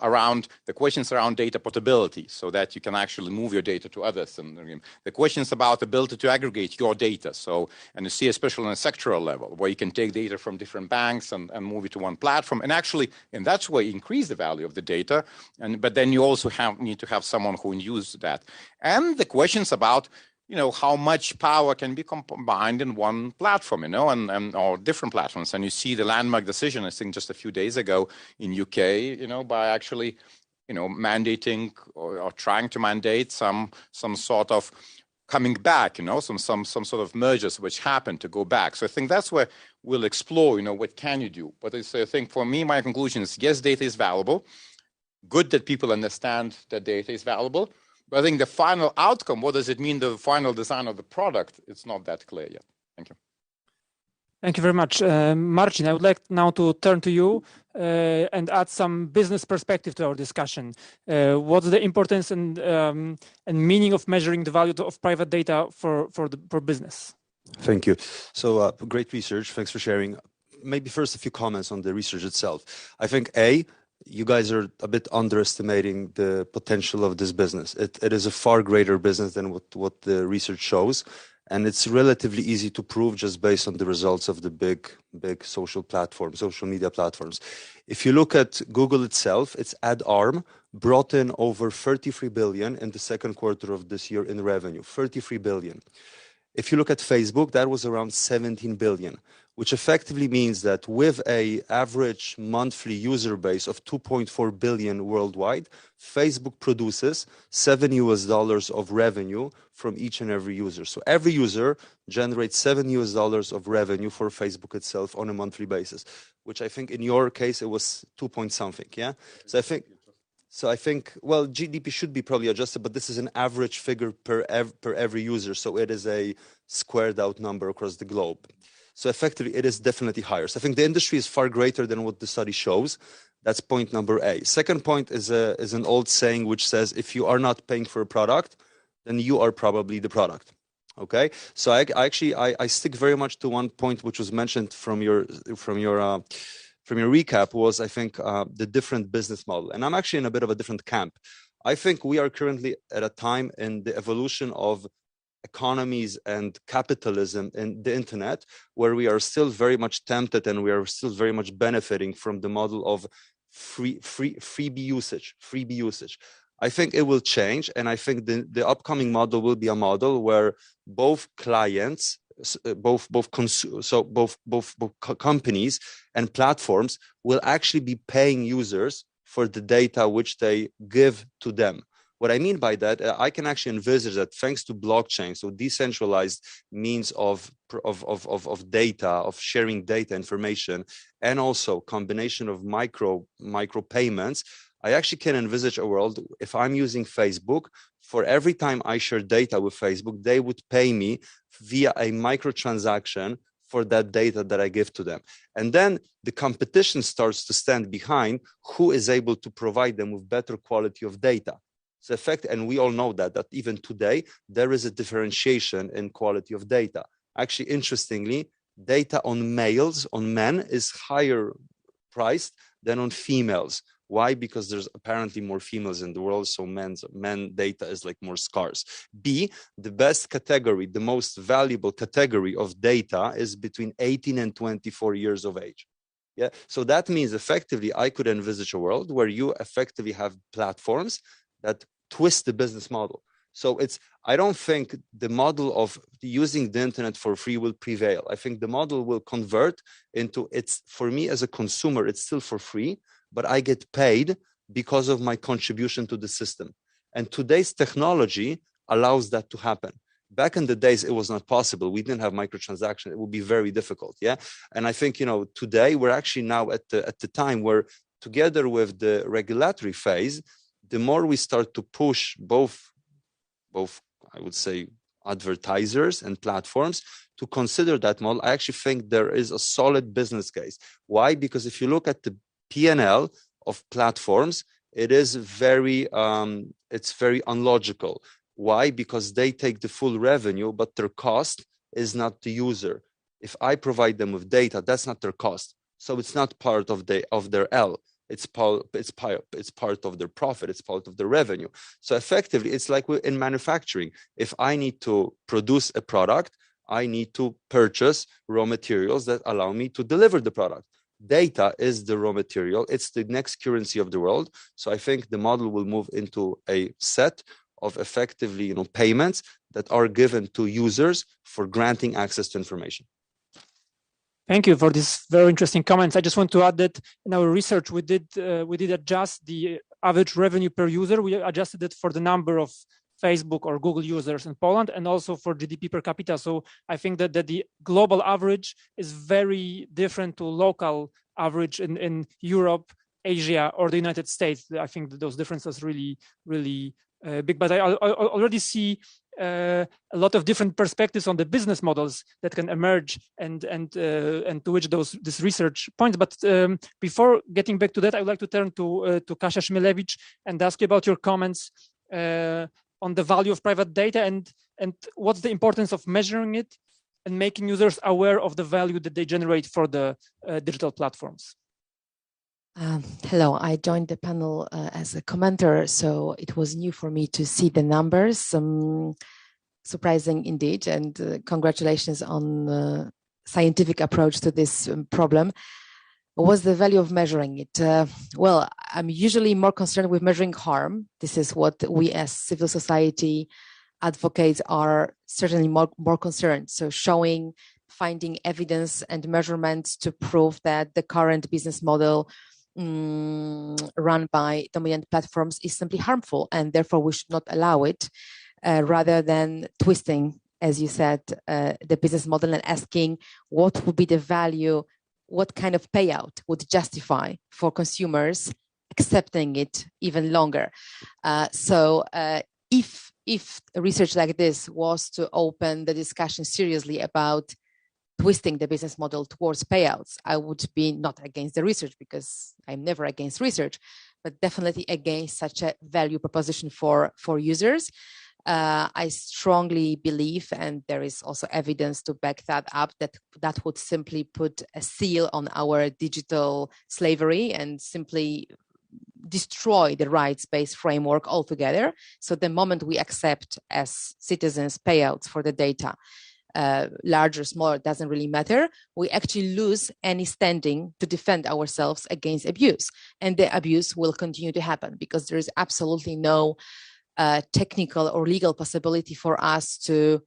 around the questions around data portability, so that you can actually move your data to others, and the questions about the ability to aggregate your data. So, and you see, especially on a sectoral level, where you can take data from different banks and move it to one platform, and actually, in that way, increase the value of the data. But then you also need to have someone who can use that, and the questions about how much power can be combined in one platform, or different platforms. And you see the landmark decision, I think just a few days ago in UK, by actually, mandating or trying to mandate some sort of coming back, some sort of mergers which happen to go back. So I think that's where we'll explore, what can you do? But I think for me, my conclusion is, yes, data is valuable. Good that people understand that data is valuable. But I think the final outcome, what does it mean, the final design of the product, it's not that clear yet. Thank you. Thank you very much. Marcin, I would like now to turn to you and add some business perspective to our discussion. What's the importance and meaning of measuring the value of private data for business? Thank you. So great research. Thanks for sharing. Maybe first a few comments on the research itself. I think you guys are a bit underestimating the potential of this business. It is a far greater business than what the research shows. And it's relatively easy to prove just based on the results of the big social platforms, social media platforms. If you look at Google itself, its ad arm brought in over 33 billion in the second quarter of this year in revenue, 33 billion. If you look at Facebook, that was around 17 billion, which effectively means that with an average monthly user base of 2.4 billion worldwide, Facebook produces $7 of revenue from each and every user. So every user generates $7 of revenue for Facebook itself on a monthly basis, which I think in your case, it was 2 point something, yeah? So I think, well, GDP should be probably adjusted, but this is an average figure per every user. So it is a squared out number across the globe. So effectively, it is definitely higher. So I think the industry is far greater than what the study shows. That's point number A. Second point is an old saying which says, if you are not paying for a product, then you are probably the product. Okay, so I stick very much to one point which was mentioned from your recap was, I think, the different business model. And I'm actually in a bit of a different camp. I think we are currently at a time in the evolution of economies and capitalism in the internet, where we are still very much tempted and we are still very much benefiting from the model of freebie usage. I think it will change. And I think the upcoming model will be a model where both clients, both companies and platforms will actually be paying users for the data which they give to them. What I mean by that, I can actually envisage that thanks to blockchain, so decentralized means of data, of sharing data information, and also combination of micro payments, I actually can envisage a world, if I'm using Facebook, for every time I share data with Facebook, they would pay me via a microtransaction for that data that I give to them. And then the competition starts to stand behind who is able to provide them with better quality of data. So and we all know that even today, there is a differentiation in quality of data. Actually, interestingly, data on men is higher priced than on females. Why? Because there's apparently more females in the world, so men data is like more scarce. B, the best category, the most valuable category of data is between 18 and 24 years of age. Yeah, so that means effectively I could envisage a world where you effectively have platforms that twist the business model. So I don't think the model of using the internet for free will prevail. I think the model will convert into for me as a consumer, it's still for free, but I get paid because of my contribution to the system. And today's technology allows that to happen. Back in the days, it was not possible. We didn't have microtransactions. It would be very difficult. Yeah. And I think, today we're actually now at the time where together with the regulatory phase, the more we start to push both, I would say, advertisers and platforms to consider that model, I actually think there is a solid business case. Why? Because if you look at the P&L of platforms, it's very unlogical. Why? Because they take the full revenue, but their cost is not the user. If I provide them with data, that's not their cost. So it's not part of their L. It's part of their profit. It's part of their revenue. So effectively, it's like in manufacturing. If I need to produce a product, I need to purchase raw materials that allow me to deliver the product. Data is the raw material. It's the next currency of the world. So I think the model will move into a set of effectively, payments that are given to users for granting access to information. Thank you for these very interesting comments. I just want to add that in our research, we did adjust the average revenue per user. We adjusted it for the number of Facebook or Google users in Poland and also for GDP per capita. So I think that the global average is very different to local average in Europe, Asia, or the United States. I think that those differences really, really big. But I already see a lot of different perspectives on the business models that can emerge and to which this research points. But before getting back to that, I would like to turn to Kasia Śmielewicz and ask you about your comments on the value of private data and what's the importance of measuring it and making users aware of the value that they generate for the digital platforms? Hello, I joined the panel as a commenter, so it was new for me to see the numbers. Surprising indeed, and congratulations on the scientific approach to this problem. What's the value of measuring it? Well, I'm usually more concerned with measuring harm. This is what we as civil society advocates are certainly more concerned. So finding evidence and measurements to prove that the current business model run by dominant platforms is simply harmful, and therefore we should not allow it, rather than twisting, as you said, the business model and asking what would be the value, what kind of payout would justify for consumers accepting it even longer. So if research like this was to open the discussion seriously about twisting the business model towards payouts, I would be not against the research, because I'm never against research, but definitely against such a value proposition for users. I strongly believe, and there is also evidence to back that up, that would simply put a seal on our digital slavery and simply destroy the rights-based framework altogether. So the moment we accept as citizens payouts for the data, larger, smaller, doesn't really matter, we actually lose any standing to defend ourselves against abuse. And the abuse will continue to happen, because there is absolutely no technical or legal possibility for us to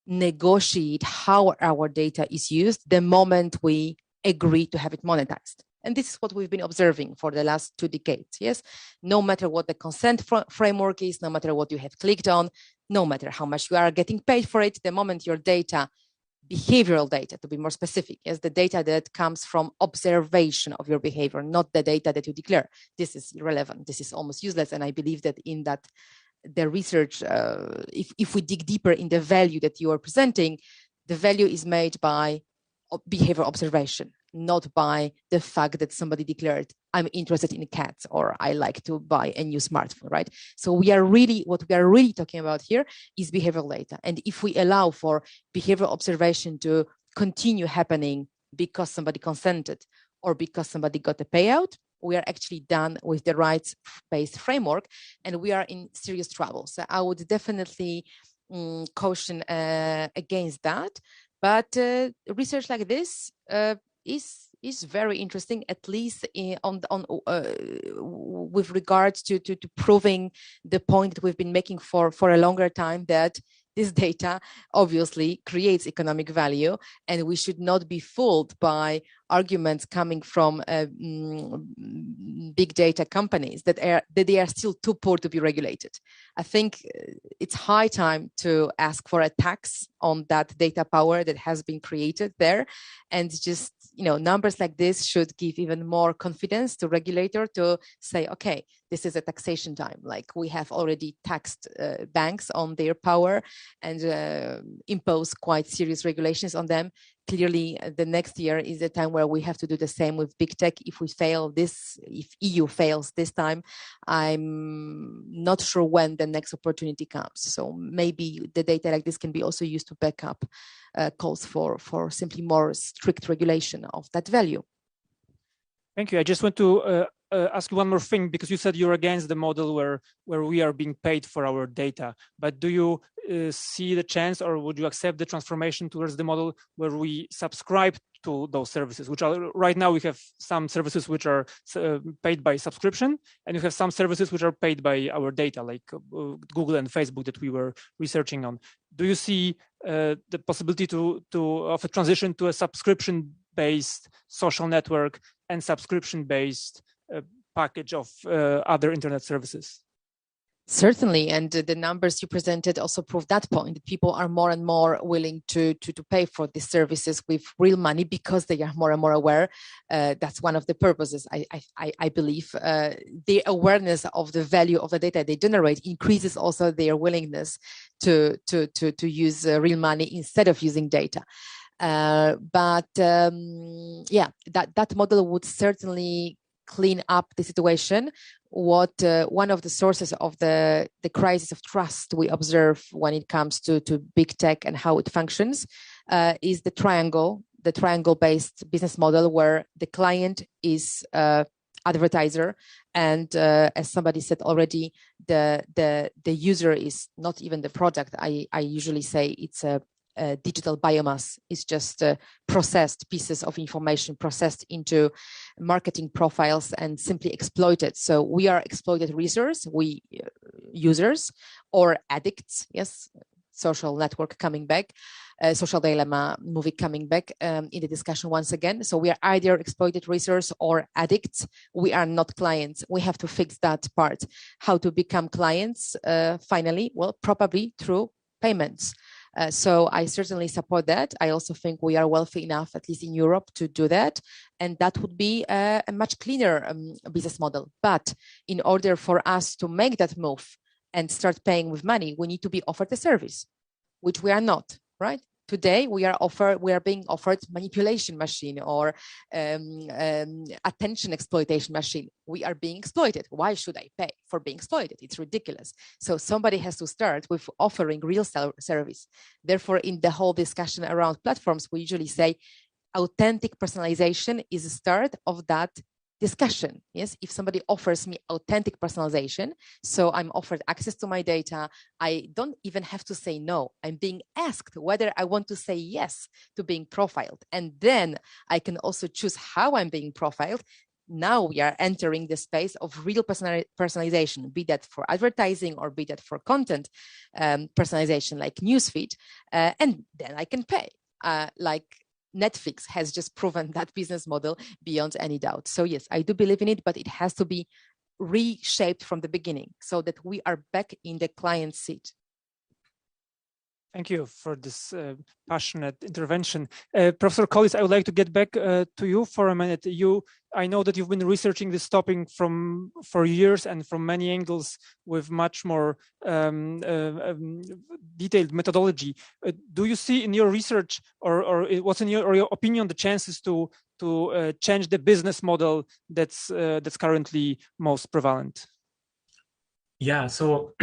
negotiate how our data is used the moment we agree to have it monetized. And this is what we've been observing for the last 2 decades. Yes, no matter what the consent framework is, no matter what you have clicked on, no matter how much you are getting paid for it, the moment your data, behavioral data to be more specific, yes, the data that comes from observation of your behavior, not the data that you declare, this is irrelevant, this is almost useless. And I believe that in that the research, if we dig deeper in the value that you are presenting, the value is made by behavior observation, not by the fact that somebody declared, I'm interested in cats, or I like to buy a new smartphone, right? So what we are really talking about here is behavioral data. And if we allow for behavioral observation to continue happening because somebody consented or because somebody got a payout, we are actually done with the rights-based framework, and we are in serious trouble. So I would definitely caution against that. But research like this is very interesting, at least with regards to proving the point that we've been making for a longer time, that this data obviously creates economic value, and we should not be fooled by arguments coming from big data companies that they are still too poor to be regulated. I think it's high time to ask for a tax on that data power that has been created there, and just numbers like this should give even more confidence to regulator to say, okay, this is a taxation time. Like, we have already taxed banks on their power and impose quite serious regulations on them. Clearly, the next year is the time where we have to do the same with big tech. If EU fails this time, I'm not sure when the next opportunity comes. So maybe the data like this can be also used to back up calls for simply more strict regulation of that value. Thank you. I just want to ask you one more thing, because you said you're against the model where we are being paid for our data. But do you see the chance, or would you accept the transformation towards the model where we subscribe to those services, which are right now we have some services which are paid by subscription, and you have some services which are paid by our data, like Google and Facebook that we were researching on. Do you see the possibility of a transition to a subscription-based social network and subscription-based package of other internet services? Certainly, and the numbers you presented also prove that point. People are more and more willing to pay for these services with real money, because they are more and more aware. That's one of the purposes, I believe. The awareness of the value of the data they generate increases also their willingness to use real money instead of using data. But that model would certainly clean up the situation. One of the sources of the crisis of trust we observe when it comes to big tech and how it functions is the triangle-based business model where the client is advertiser, and as somebody said already, the user is not even the product. I usually say it's a digital biomass. It's just processed pieces of information processed into marketing profiles and simply exploited. So we are exploited users or addicts. Yes, social network coming back, social dilemma movie coming back in the discussion once again. So we are either exploited users or addicts. We are not clients. We have to fix that part. How to become clients finally? Well, probably through payments. So I certainly support that. I also think we are wealthy enough, at least in Europe, to do that. And that would be a much cleaner business model. But in order for us to make that move and start paying with money, we need to be offered a service, which we are not, right? Today, we are being offered manipulation machine or attention exploitation machine. We are being exploited. Why should I pay for being exploited? It's ridiculous. So somebody has to start with offering real service. Therefore, in the whole discussion around platforms, we usually say authentic personalization is the start of that discussion. Yes, if somebody offers me authentic personalization, so I'm offered access to my data, I don't even have to say no. I'm being asked whether I want to say yes to being profiled, and then I can also choose how I'm being profiled. Now we are entering the space of real personalization, be that for advertising or be that for content personalization like newsfeed, and then I can pay like Netflix has just proven that business model beyond any doubt. So yes, I do believe in it, but it has to be reshaped from the beginning so that we are back in the client seat. Thank you for this passionate intervention. Professor Collis, I would like to get back to you for a minute. I know that you've been researching this topic for years and from many angles with much more detailed methodology. Do you see in your research, or what's in your opinion, the chances to change the business model that's currently most prevalent? Yeah, so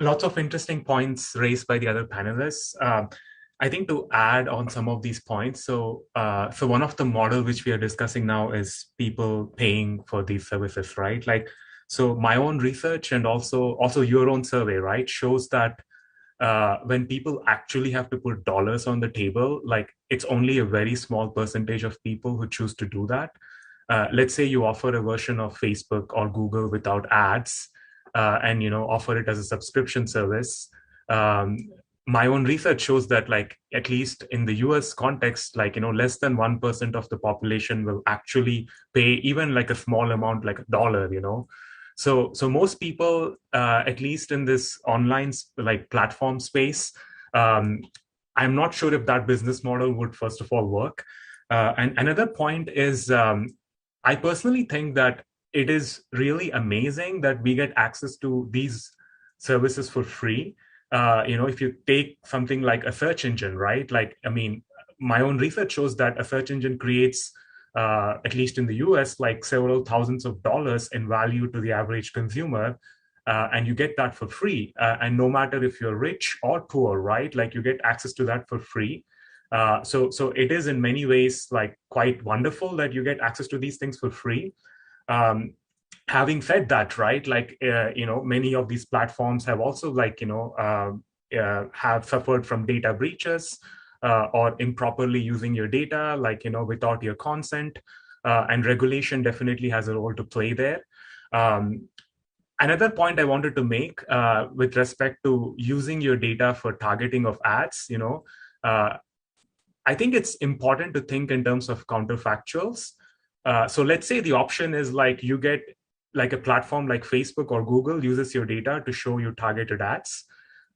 lots of interesting points raised by the other panelists. I think to add on some of these points, so one of the model which we are discussing now is people paying for these services, right? Like, so my own research and also your own survey, right, shows that when people actually have to put dollars on the table, like it's only a very small percentage of people who choose to do that. Let's say you offer a version of Facebook or Google without ads, and offer it as a subscription service. My own research shows that, like, at least in the US context, like, less than 1% of the population will actually pay even like a small amount, like $1, So most people, at least in this online like platform space, I'm not sure if that business model would first of all work. And another point is, I personally think that it is really amazing that we get access to these services for free. If you take something like a search engine, right? Like, I mean, my own research shows that a search engine creates, at least in the US, like several thousands of dollars in value to the average consumer. And you get that for free. And no matter if you're rich or poor, right? Like, you get access to that for free. So it is in many ways like quite wonderful that you get access to these things for free. Having said that, right, like, many of these platforms have also, like, have suffered from data breaches or improperly using your data, like, without your consent, and regulation definitely has a role to play there. Another point I wanted to make with respect to using your data for targeting of ads, I think it's important to think in terms of counterfactuals. So let's say the option is like you get like a platform like Facebook or Google uses your data to show you targeted ads.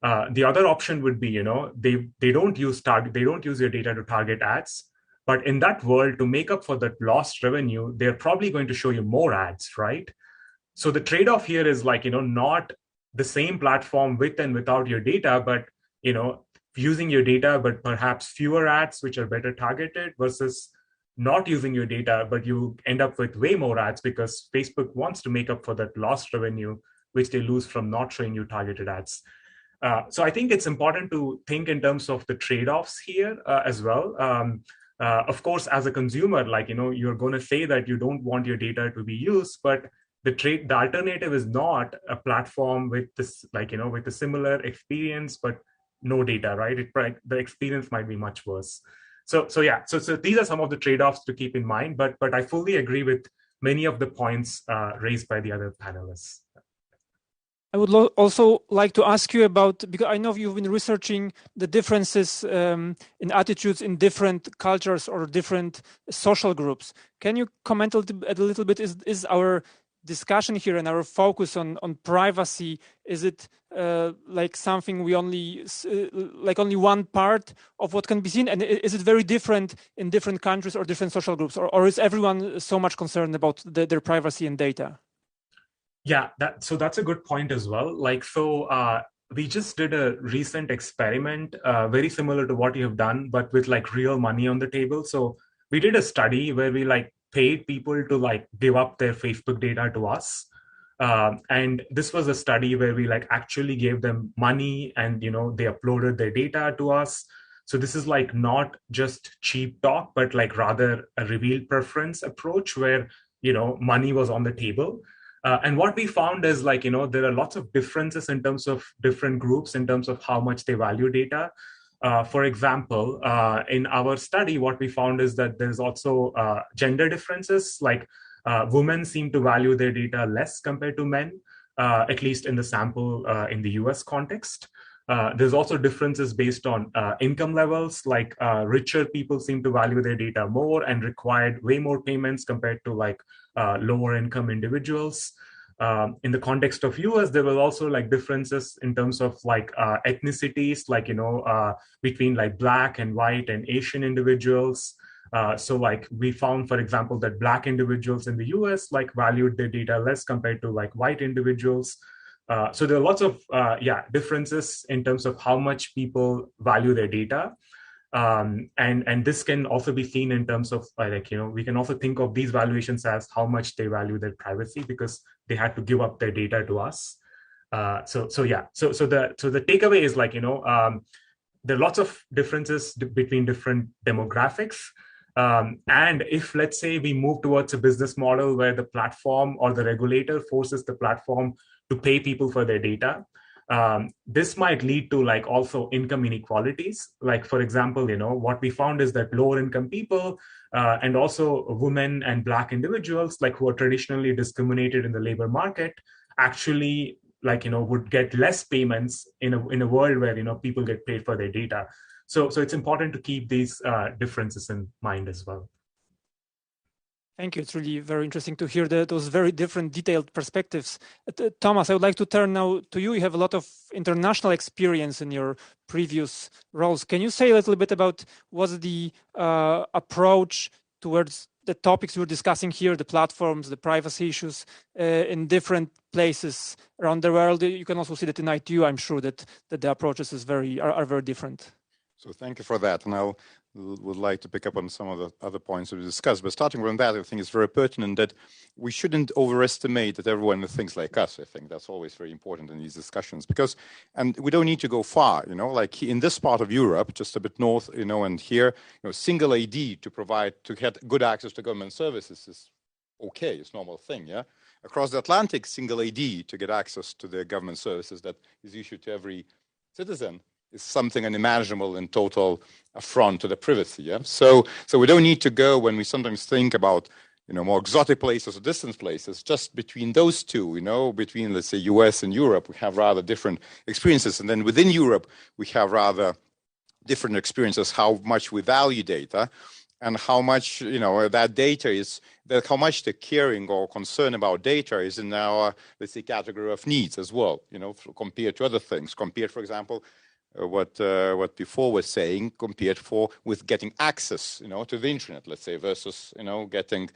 The other option would be, they don't use your data to target ads, but in that world, to make up for that lost revenue, they're probably going to show you more ads, right? So the trade-off here is like, not the same platform with and without your data, but, using your data, but perhaps fewer ads, which are better targeted, versus not using your data, but you end up with way more ads because Facebook wants to make up for that lost revenue, which they lose from not showing you targeted ads. So I think it's important to think in terms of the trade-offs here as well. Of course, as a consumer, like, you're going to say that you don't want your data to be used, but the alternative is not a platform with this, like, with a similar experience, but no data, right? The experience might be much worse. So these are some of the trade-offs to keep in mind, but I fully agree with many of the points raised by the other panelists. I would also like to ask you about, because I know you've been researching the differences in attitudes in different cultures or different social groups. Can you comment a little bit? Is our discussion here and our focus on privacy, is it like something we only, like only one part of what can be seen? And is it very different in different countries or different social groups? Or is everyone so much concerned about their privacy and data? Yeah, that's a good point as well. We just did a recent experiment, very similar to what you have done, but with like real money on the table. So we did a study where we like paid people to like give up their Facebook data to us. And this was a study where we like actually gave them money and, they uploaded their data to us. So this is like not just cheap talk, but like rather a revealed preference approach where, money was on the table. And what we found is like, there are lots of differences in terms of different groups, in terms of how much they value data. For example, in our study, what we found is that there's also gender differences, like women seem to value their data less compared to men, at least in the sample in the US context. There's also differences based on income levels, like richer people seem to value their data more and required way more payments compared to like lower income individuals. In the context of US, there were also like differences in terms of like ethnicities, like, between like Black and white and Asian individuals. So like we found, for example, that Black individuals in the US like valued their data less compared to like white individuals. So there are lots of differences in terms of how much people value their data. And this can also be seen in terms of we can also think of these valuations as how much they value their privacy because they had to give up their data to us. So the takeaway is like, there are lots of differences between different demographics. And if, let's say, we move towards a business model where the platform or the regulator forces the platform to pay people for their data, this might lead to like also income inequalities. Like, for example, what we found is that lower income people and also women and Black individuals, like who are traditionally discriminated in the labor market, actually would get less payments in a world where people get paid for their data. So it's important to keep these differences in mind as well. Thank you. It's really very interesting to hear those very different detailed perspectives. Thomas, I would like to turn now to you. You have a lot of international experience in your previous roles. Can you say a little bit about what's the approach towards the topics we're discussing here, the platforms, the privacy issues in different places around the world? You can also see that in ITU, I'm sure that the approaches are very different. So thank you for that. And I would like to pick up on some of the other points that we discussed. But starting from that, I think it's very pertinent that we shouldn't overestimate that everyone thinks like us. I think that's always very important in these discussions and we don't need to go far, like in this part of Europe, just a bit north, and here, single ID to get good access to government services is okay. It's a normal thing, yeah? Across the Atlantic, single ID to get access to the government services that is issued to every citizen is something unimaginable and total affront to the privacy. Yeah? So we don't need to go when we sometimes think about more exotic places or distant places, just between those two, between, let's say, US and Europe, we have rather different experiences. And then within Europe, we have rather different experiences, how much we value data and how much, that data is, how much the caring or concern about data is in our, let's say, category of needs as well, compared to other things, for example, what before was saying, compared with getting access, to the internet, let's say, versus, getting,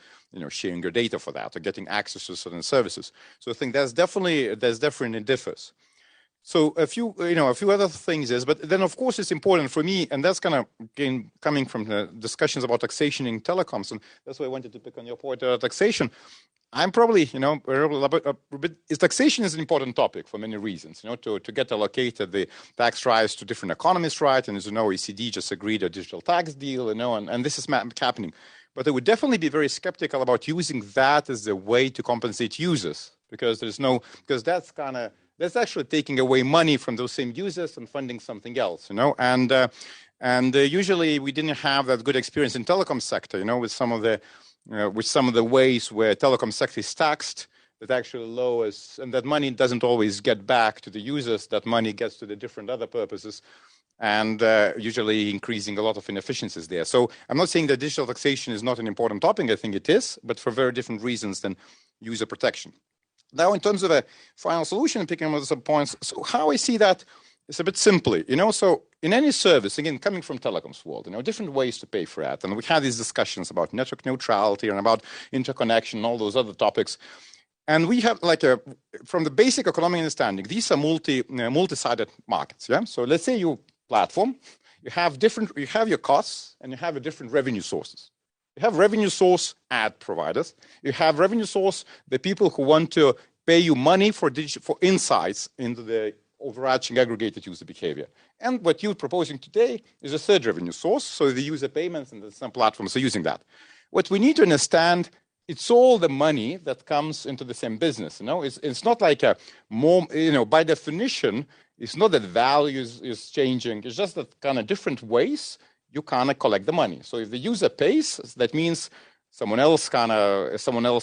sharing your data for that or getting access to certain services. So I think there's definitely differs. So a few other things is, but then of course it's important for me, and that's kind of again coming from the discussions about taxation in telecoms, and that's why I wanted to pick on your point about taxation. I'm probably, taxation is an important topic for many reasons, to get allocated the tax rights to different economies, right? And as you know, OECD just agreed a digital tax deal, and this is happening. But I would definitely be very skeptical about using that as a way to compensate users, because that's actually taking away money from those same users and funding something else, and usually we didn't have that good experience in telecom sector, with some of the ways where telecom sector is taxed that actually lowers, and that money doesn't always get back to the users. That money gets to the different other purposes, and usually increasing a lot of inefficiencies there. So I'm not saying that digital taxation is not an important topic. I think it is, but for very different reasons than user protection. Now, in terms of a final solution, picking up some points, so how I see that is a bit simply, so in any service, again, coming from telecoms world, different ways to pay for that. And we had these discussions about network neutrality and about interconnection and all those other topics. And we have from the basic economic understanding, these are multi-sided markets. Yeah. So let's say you platform, you have your costs and you have a different revenue sources. You have revenue source ad providers. You have revenue source, the people who want to pay you money for insights into the overarching aggregated user behavior. And what you're proposing today is a third revenue source. So the user payments and some platforms are using that. What we need to understand, it's all the money that comes into the same business. It's not like by definition, it's not that value is changing. It's just that kind of different ways you kind of collect the money. So if the user pays, that means someone else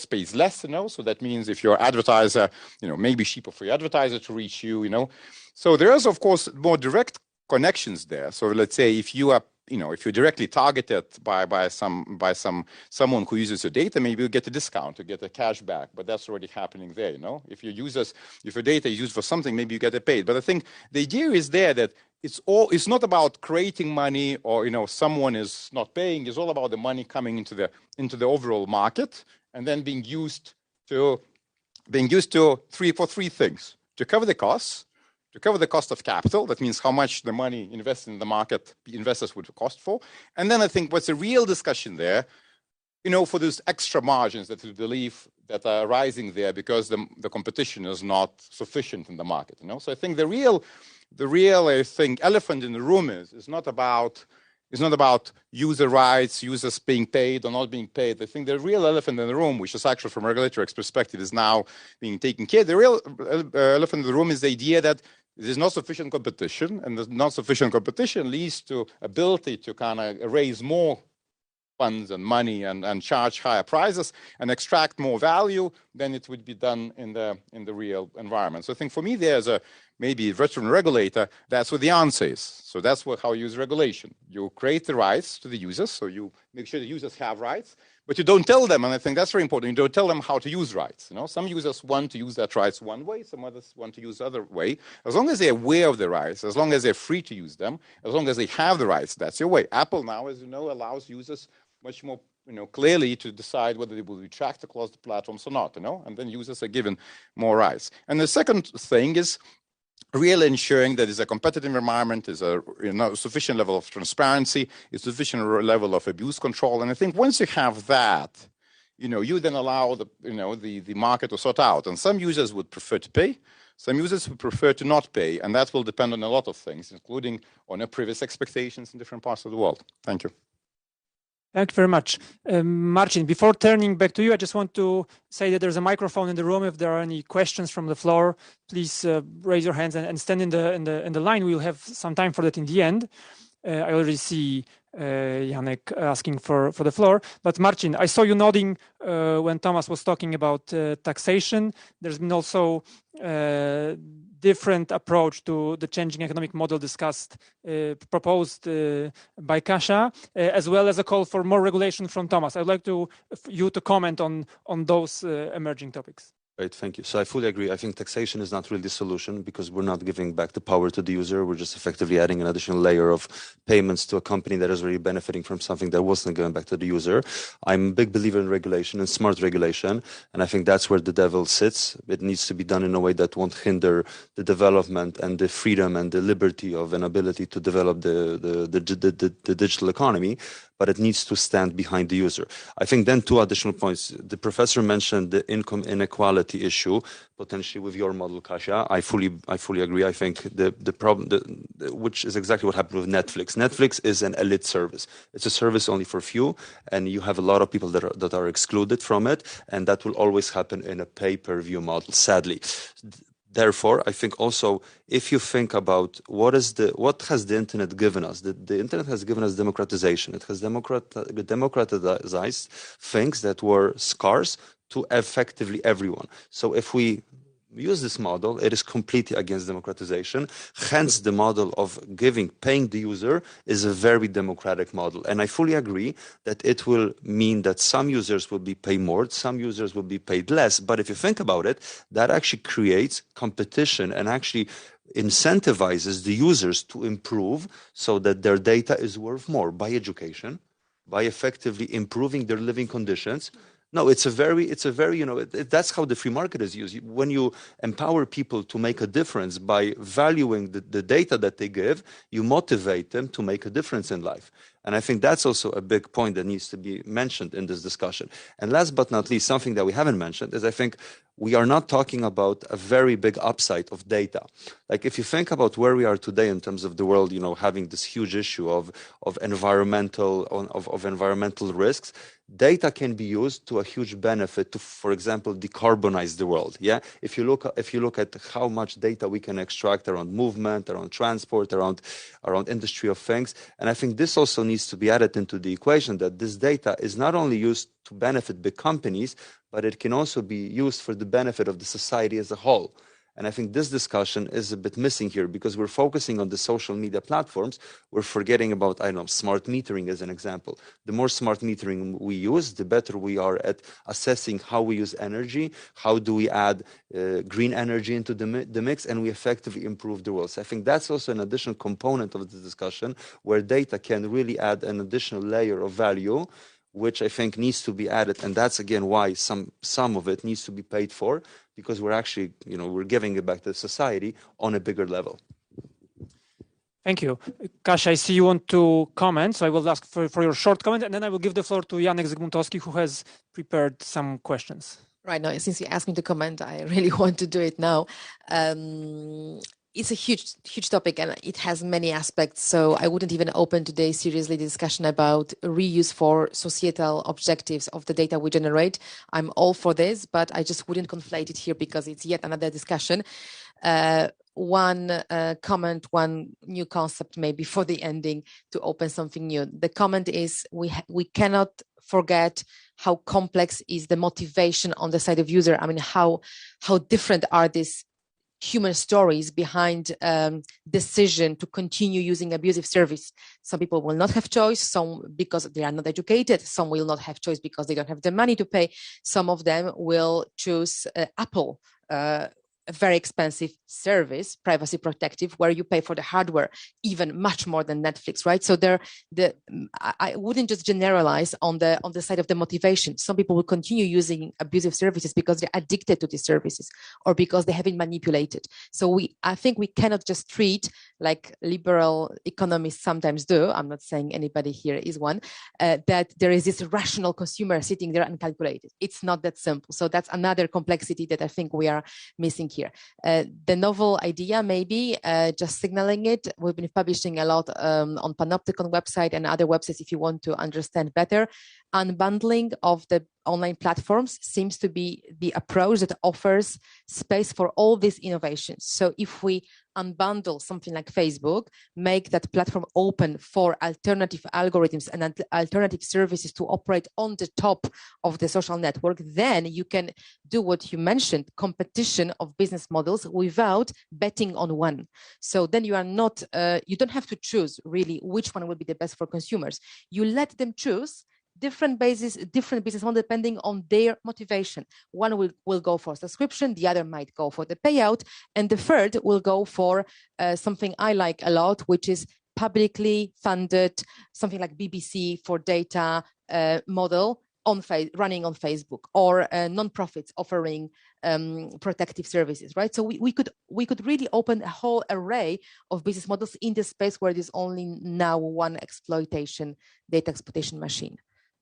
pays less, So that means if you're advertiser, maybe cheaper for your advertiser to reach you, So there is, of course, more direct connections there. So let's say if you are, if you're directly targeted by someone who uses your data, maybe you get a discount, you get a cash back, but that's already happening there, If your data is used for something, maybe you get it paid. But I think the idea is there that it's not about creating money or someone is not paying. It's all about the money coming into the overall market and then being used for three things: to cover the costs, to cover the cost of capital. That means how much the money invested in the market investors would cost for. And then I think what's a real discussion there, for those extra margins that we believe that are rising there because the competition is not sufficient in the market. So I think the real I think elephant in the room is not about user rights, users being paid or not being paid. I think the real elephant in the room, which is actually from a regulatory perspective, is now being taken care of. The real elephant in the room is the idea that there's not sufficient competition, and the not sufficient competition leads to ability to kind of raise more funds and money and charge higher prices and extract more value than it would be done in the real environment. So I think for me, there's maybe a veteran regulator, that's what the answer is. So that's how you use regulation. You create the rights to the users, so you make sure the users have rights, but you don't tell them, and I think that's very important, you don't tell them how to use rights. Some users want to use that rights one way, some others want to use the other way. As long as they're aware of the rights, as long as they're free to use them, as long as they have the rights, that's your way. Apple now, as you know, allows users much more clearly to decide whether they will retract across the platforms or not, and then users are given more rights. And the second thing is really ensuring that there's a competitive environment, is a sufficient level of transparency, is sufficient level of abuse control. And I think once you have that, you then allow the market to sort out. And some users would prefer to pay, some users would prefer to not pay, and that will depend on a lot of things, including on previous expectations in different parts of the world. Thank you. Thank you very much. Marcin, before turning back to you, I just want to say that there's a microphone in the room. If there are any questions from the floor, please raise your hands and stand in the line. We'll have some time for that in the end. I already see Janek asking for the floor. But Marcin, I saw you nodding when Thomas was talking about taxation. There's been also different approach to the changing economic model discussed, proposed by Kasia, as well as a call for more regulation from Thomas. I'd like you to comment on those emerging topics. Right, thank you. So I fully agree. I think taxation is not really the solution because we're not giving back the power to the user. We're just effectively adding an additional layer of payments to a company that is already benefiting from something that wasn't going back to the user. I'm a big believer in regulation and smart regulation, and I think that's where the devil sits. It needs to be done in a way that won't hinder the development and the freedom and the liberty of an ability to develop the digital economy. but it needs to stand behind the user. I think then two additional points. The professor mentioned the income inequality issue, potentially with your model, Kasia. I fully agree. I think the problem, which is exactly what happened with Netflix. Netflix is an elite service. It's a service only for few, and you have a lot of people that are excluded from it, and that will always happen in a pay-per-view model, sadly. Therefore, I think also if you think about what has the internet given us, the internet has given us democratization. It has democratized things that were scarce to effectively everyone. So if we use this model, it is completely against democratization. Hence, the model of paying the user is a very democratic model. And I fully agree that it will mean that some users will be paid more, some users will be paid less. But if you think about it, that actually creates competition and actually incentivizes the users to improve so that their data is worth more by education, by effectively improving their living conditions. No, it's a very, that's how the free market is used. When you empower people to make a difference by valuing the data that they give, you motivate them to make a difference in life. And I think that's also a big point that needs to be mentioned in this discussion. And last but not least, something that we haven't mentioned is I think we are not talking about a very big upside of data. Like if you think about where we are today in terms of the world, having this huge issue of environmental risks, data can be used to a huge benefit to, for example, decarbonize the world. Yeah, if you look at how much data we can extract around movement, around transport, around industry of things, and I think this also needs to be added into the equation that this data is not only used to benefit big companies, but it can also be used for the benefit of the society as a whole. And I think this discussion is a bit missing here because we're focusing on the social media platforms. We're forgetting about, smart metering as an example. The more smart metering we use, the better we are at assessing how we use energy, how do we add green energy into the mix, and we effectively improve the world. So I think that's also an additional component of the discussion where data can really add an additional layer of value, which I think needs to be added. And that's, again, why some of it needs to be paid for, because we're actually, we're giving it back to society on a bigger level. Thank you. Kasia, I see you want to comment, so I will ask for your short comment, and then I will give the floor to Janek Zygmuntowski, who has prepared some questions. Right now, since you asked me to comment, I really want to do it now. It's a huge topic and it has many aspects. So I wouldn't even open today seriously the discussion about reuse for societal objectives of the data we generate. I'm all for this, but I just wouldn't conflate it here because it's yet another discussion. One comment, one new concept maybe for the ending to open something new. The comment is we cannot forget how complex is the motivation on the side of user. I mean, how different are these human stories behind decision to continue using abusive service. Some people will not have choice, some because they are not educated, some will not have choice because they don't have the money to pay. Some of them will choose Apple, a very expensive service, privacy protective, where you pay for the hardware even much more than Netflix, right? So I wouldn't just generalize on the side of the motivation. Some people will continue using abusive services because they're addicted to these services or because they have been manipulated. So I think we cannot just treat like liberal economists sometimes do. I'm not saying anybody here is one, that there is this rational consumer sitting there and calculated. It's not that simple. So that's another complexity that I think we are missing here. The novel idea, maybe just signaling it. We've been publishing a lot on Panopticon website and other websites if you want to understand better. Unbundling of the online platforms seems to be the approach that offers space for all these innovations. So if we unbundle something like Facebook, make that platform open for alternative algorithms and alternative services to operate on the top of the social network, then you can do what you mentioned, competition of business models without betting on one. So then you are not, you don't have to choose really which one will be the best for consumers. You let them choose different business model depending on their motivation. One will go for subscription, the other might go for the payout, and the third will go for something I like a lot, which is publicly funded, something like BBC for data model, running on Facebook, or non-profits offering protective services, right? So we could really open a whole array of business models in the space where there's only now one data exploitation machine.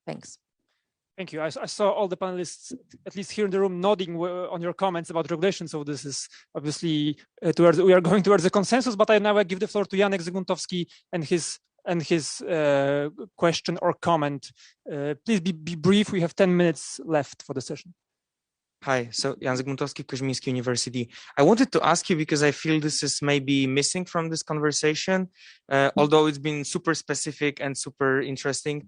Thanks. Thank you. I saw all the panelists, at least here in the room, nodding on your comments about regulation. So this is obviously we are going towards a consensus. But I give the floor to Janek Zygmuntowski and his question or comment. Please be brief. We have 10 minutes left for the session. Hi, so Jan Zygmuntowski, Koźmiński University. I wanted to ask you, because I feel this is maybe missing from this conversation, although it's been super specific and super interesting.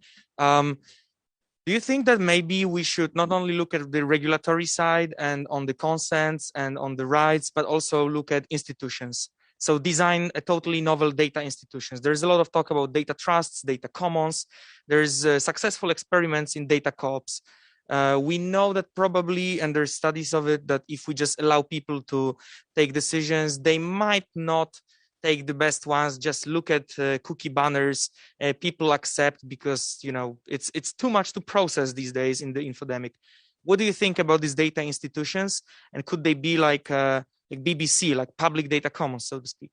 Do you think that maybe we should not only look at the regulatory side and on the consents and on the rights, but also look at institutions? So design a totally novel data institutions. There's a lot of talk about data trusts, data commons. There's successful experiments in data co-ops. We know that probably, and there's studies of it, that if we just allow people to take decisions, they might not take the best ones. Just look at cookie banners. People accept because, you know, it's too much to process these days in the infodemic. What do you think about these data institutions? And could they be like BBC, like public data commons, so to speak?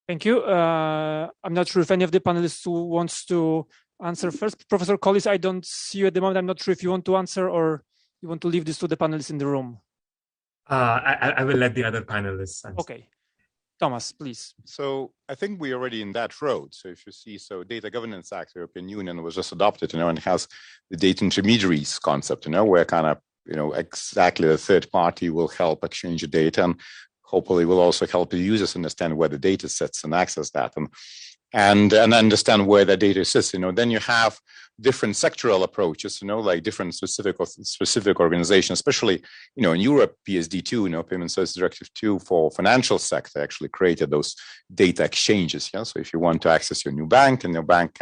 Thank you. I'm not sure if any of the panelists who wants to answer first. Professor Collis, I don't see you at the moment. I'm not sure if you want to answer or you want to leave this to the panelists in the room. I will let the other panelists answer. Okay. Thomas, please. So I think we're already in that road. So if you see, so Data Governance Act, European Union was just adopted, you know, and has the data intermediaries concept, you know, where kind of, you know, exactly the third party will help exchange the data and hopefully will also help the users understand where the data sits and access that and understand where the data sits. You know, then you have different sectoral approaches, you know, like different specific organizations, especially, you know, in Europe, PSD2, you know, Payment Services Directive 2 for financial sector actually created those data exchanges. Yeah. So if you want to access your new bank and your bank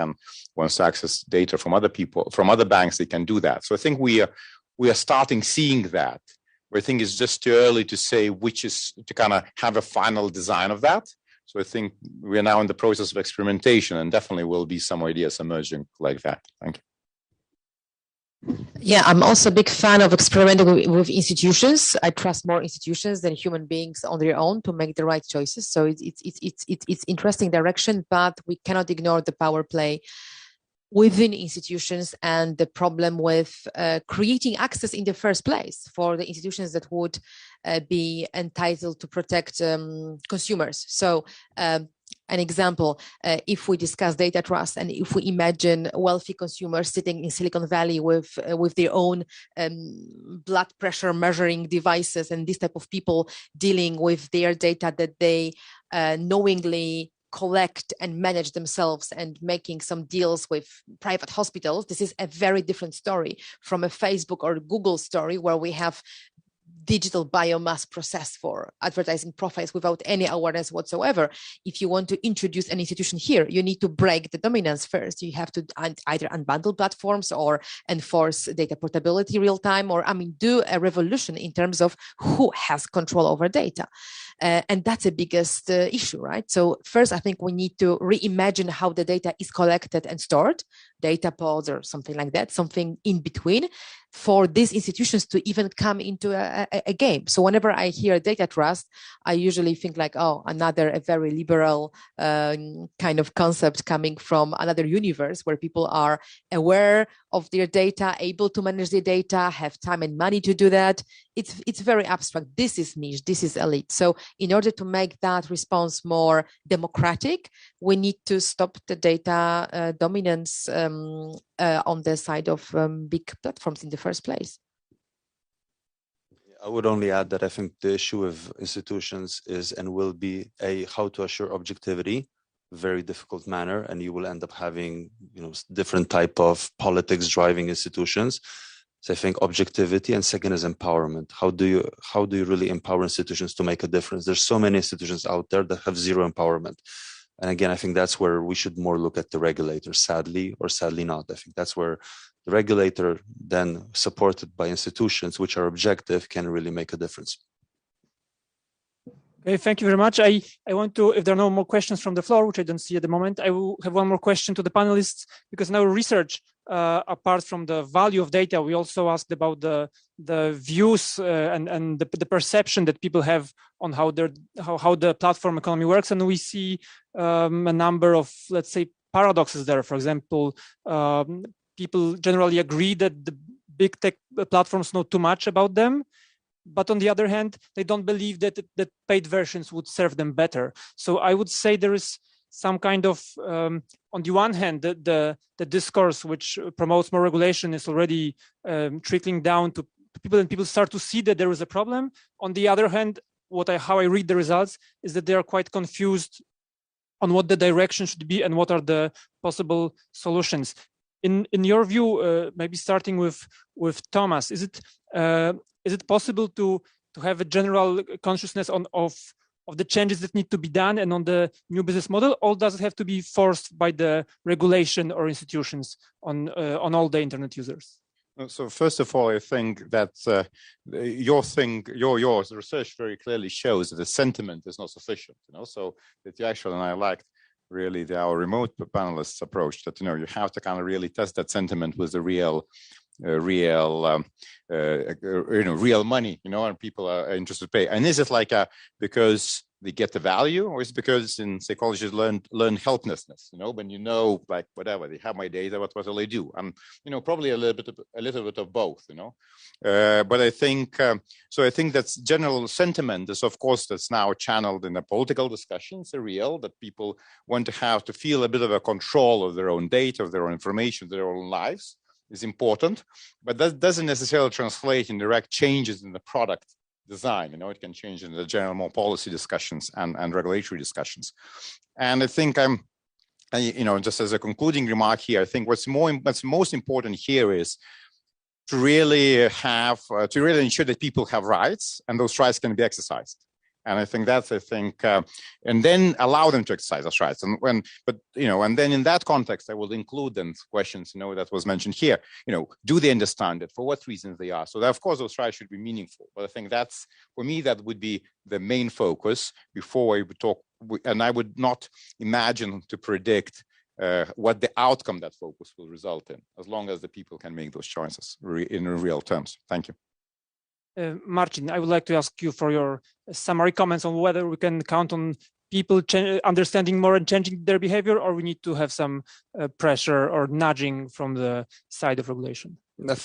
wants to access data from other people, from other banks, they can do that. So I think we are starting seeing that. I think it's just too early to say which is to kind of have a final design of that. So I think we are now in the process of experimentation, and definitely will be some ideas emerging like that. Thank you. Yeah, I'm also a big fan of experimenting with institutions. I trust more institutions than human beings on their own to make the right choices. So it's interesting direction, but we cannot ignore the power play within institutions and the problem with creating access in the first place for the institutions that would be entitled to protect consumers. So an example, if we discuss data trust and if we imagine wealthy consumers sitting in Silicon Valley with their own blood pressure measuring devices and this type of people dealing with their data that they knowingly collect and manage themselves and making some deals with private hospitals, this is a very different story from a Facebook or Google story where we have digital biomass processed for advertising profiles without any awareness whatsoever. If you want to introduce an institution here, you need to break the dominance first. You have to either unbundle platforms or enforce data portability real time, or do a revolution in terms of who has control over data. And that's the biggest issue, right? So first, I think we need to reimagine how the data is collected and stored, data pods or something like that, something in between, for these institutions to even come into a game. So whenever I hear data trust, I usually think like, oh, a very liberal kind of concept coming from another universe where people are aware of their data, able to manage their data, have time and money to do that. It's very abstract. This is niche, this is elite. So in order to make that response more democratic, we need to stop the data dominance on the side of big platforms in the first place. I would only add that I think the issue of institutions is and will be how to assure objectivity, very difficult manner, and you will end up having different type of politics driving institutions. So I think objectivity, and second is empowerment. How do you really empower institutions to make a difference? There's so many institutions out there that have zero empowerment. And again, I think that's where we should more look at the regulator, sadly or sadly not. I think that's where the regulator, then supported by institutions which are objective, can really make a difference. Okay, thank you very much. I want to, if there are no more questions from the floor, which I don't see at the moment, I will have one more question to the panelists, because in our research, apart from the value of data, we also asked about the views and the perception that people have on how the platform economy works, and we see a number of, let's say, paradoxes there. For example, people generally agree that the big tech platforms know too much about them, but on the other hand, they don't believe that paid versions would serve them better. So I would say there is some kind of, on the one hand, the discourse which promotes more regulation is already trickling down to people, and people start to see that there is a problem. On the other hand, how I read the results is that they are quite confused on what the direction should be and what are the possible solutions. In your view, maybe starting with Thomas, is it possible to have a general consciousness of the changes that need to be done and on the new business model, or does it have to be forced by the regulation or institutions on all the internet users? So first of all, I think that your research very clearly shows that the sentiment is not sufficient. So that you actually, and I liked really our remote panelists' approach, that you have to kind of really test that sentiment with the real money, and people are interested to pay. And is it like because they get the value, or is it because in psychology learn helplessness? When like whatever, they have my data, what will they do? Probably a little bit of both. But I think so. I think that's general sentiment is, of course, that's now channeled in the political discussions. Real that people want to have to feel a bit of a control of their own data, of their own information, their own lives. Is important, but that doesn't necessarily translate in direct changes in the product design. It can change in the general more policy discussions and regulatory discussions. And I think just as a concluding remark here, I think what's most important here is to really ensure that people have rights and those rights can be exercised. And I think and then allow them to exercise those rights. And then in that context, I will include then questions, that was mentioned here. Do they understand it? For what reasons they are? So that, of course, those rights should be meaningful. But I think for me, that would be the main focus before we would talk. And I would not imagine to predict what the outcome that focus will result in, as long as the people can make those choices in real terms. Thank you. Marcin, I would like to ask you for your summary comments on whether we can count on people understanding more and changing their behavior, or we need to have some pressure or nudging from the side of regulation.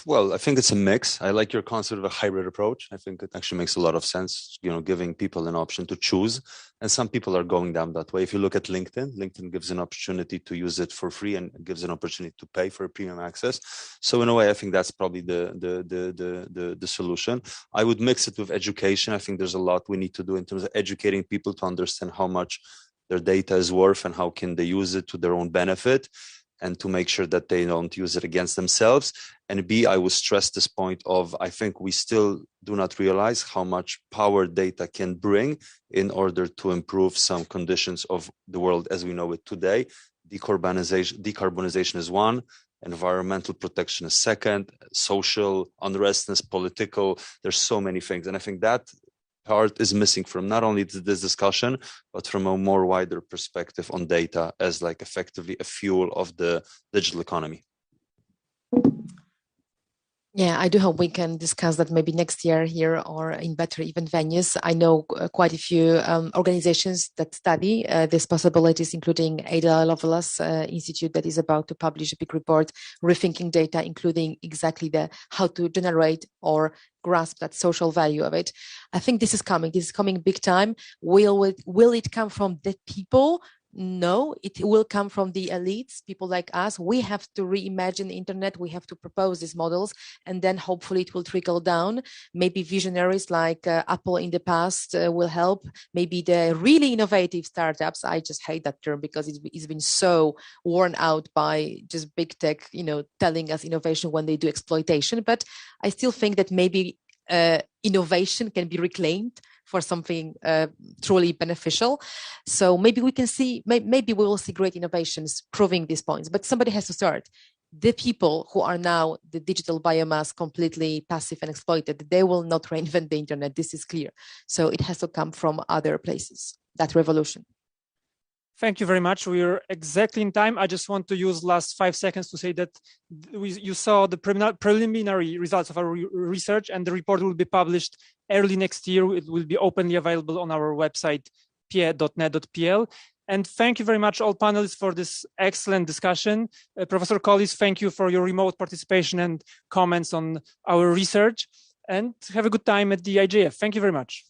Well, I think it's a mix. I like your concept of a hybrid approach. I think it actually makes a lot of sense, giving people an option to choose. And some people are going down that way. If you look at LinkedIn gives an opportunity to use it for free and gives an opportunity to pay for premium access. So in a way, I think that's probably the solution. I would mix it with education. I think there's a lot we need to do in terms of educating people to understand how much their data is worth and how can they use it to their own benefit, and to make sure that they don't use it against themselves. And B, I would stress this point of, I think we still do not realize how much power data can bring in order to improve some conditions of the world as we know it today. Decarbonization is one, environmental protection is second, social unrest is political. There's so many things. And I think that part is missing from not only this discussion, but from a more wider perspective on data as like effectively a fuel of the digital economy. Yeah, I do hope we can discuss that maybe next year here or in better event venues. I know quite a few organizations that study these possibilities, including Ada Lovelace Institute that is about to publish a big report, Rethinking Data, including exactly how to generate or grasp that social value of it. I think this is coming big time. Will it come from the people? No, it will come from the elites, people like us. We have to reimagine the internet. We have to propose these models, and then hopefully it will trickle down. Maybe visionaries like Apple in the past will help. Maybe the really innovative startups. I just hate that term because it's been so worn out by just big tech, telling us innovation when they do exploitation. But I still think that maybe innovation can be reclaimed for something truly beneficial. So maybe we can see, maybe we will see great innovations proving these points, but somebody has to start. The people who are now the digital biomass completely passive and exploited, they will not reinvent the internet. This is clear. So it has to come from other places, that revolution. Thank you very much. We are exactly in time. I just want to use last 5 seconds to say that you saw the preliminary results of our research, and the report will be published early next year. It will be openly available on our website, pie.net.pl. And thank you very much, all panelists, for this excellent discussion. Professor Collis, thank you for your remote participation and comments on our research. And have a good time at the IGF. Thank you very much.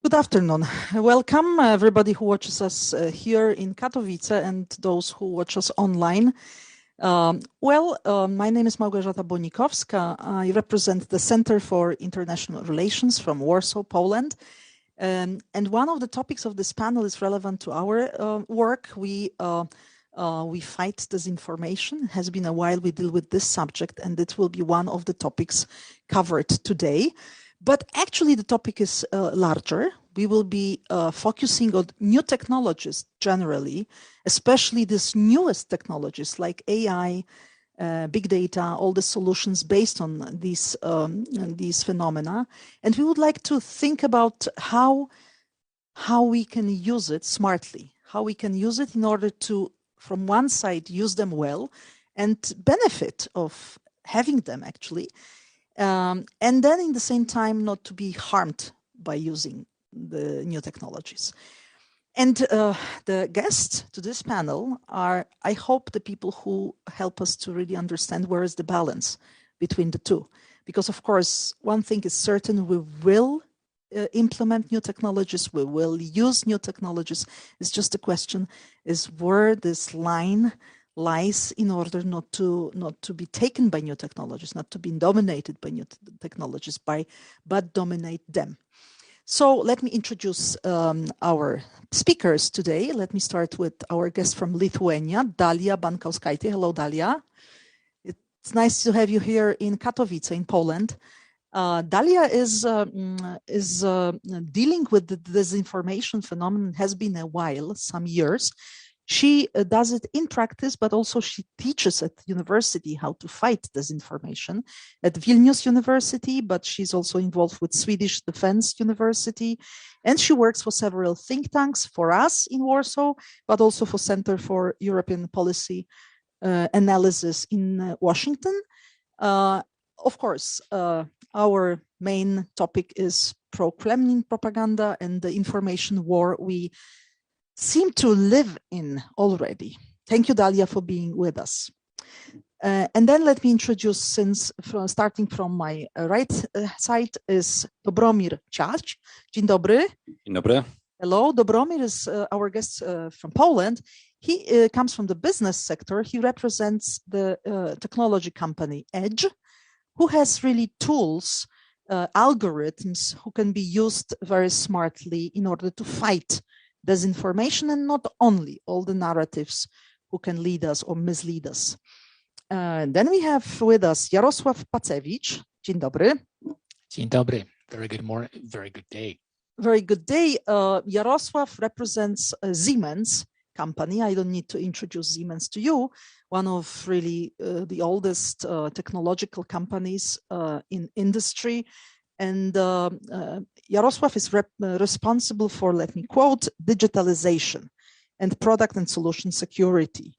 Good afternoon. Welcome everybody who watches us here in Katowice and those who watch us online. My name is Małgorzata Bonikowska. I represent the Center for International Relations from Warsaw, Poland. And one of the topics of this panel is relevant to our work. We fight disinformation. It has been a while we deal with this subject, and it will be one of the topics covered today. But actually, the topic is larger. We will be focusing on new technologies generally, especially these newest technologies like AI, big data, all the solutions based on these phenomena. And we would like to think about how we can use it smartly, how we can use it in order to, from one side, use them well and benefit of having them actually. And then in the same time, not to be harmed by using the new technologies. And the guests to this panel are, I hope, the people who help us to really understand where is the balance between the two. Because of course, one thing is certain, we will implement new technologies, we will use new technologies. It's just a question is where this line lies in order not to be taken by new technologies, not to be dominated by new technologies, but dominate them. So let me introduce our speakers today. Let me start with our guest from Lithuania, Dalia Bankauskaitė. Hello, Dalia. It's nice to have you here in Katowice, in Poland. Dalia is dealing with the disinformation phenomenon, has been a while, some years. She does it in practice, but also she teaches at university how to fight disinformation at Vilnius University, but she's also involved with Swedish Defense University. And she works for several think tanks for us in Warsaw, but also for Center for European Policy Analysis in Washington. Of course, our main topic is pro-Kremlin propaganda and the information war we seem to live in already. Thank you, Dalia, for being with us. And then let me introduce, starting from my right side is Dobromir Ciach. Dzień dobry. Dzień dobry. Hello, Dobromir is our guest from Poland. He comes from the business sector. He represents the technology company Edge, who has really tools, algorithms who can be used very smartly in order to fight disinformation, and not only all the narratives who can lead us or mislead us. Then we have with us Jarosław Pacewicz. Dzień dobry. Dzień dobry. Very good morning. Very good day. Very good day. Jarosław represents Siemens company. I don't need to introduce Siemens to you. One of really the oldest technological companies in industry. And Jarosław is responsible for, let me quote, digitalization and product and solution security.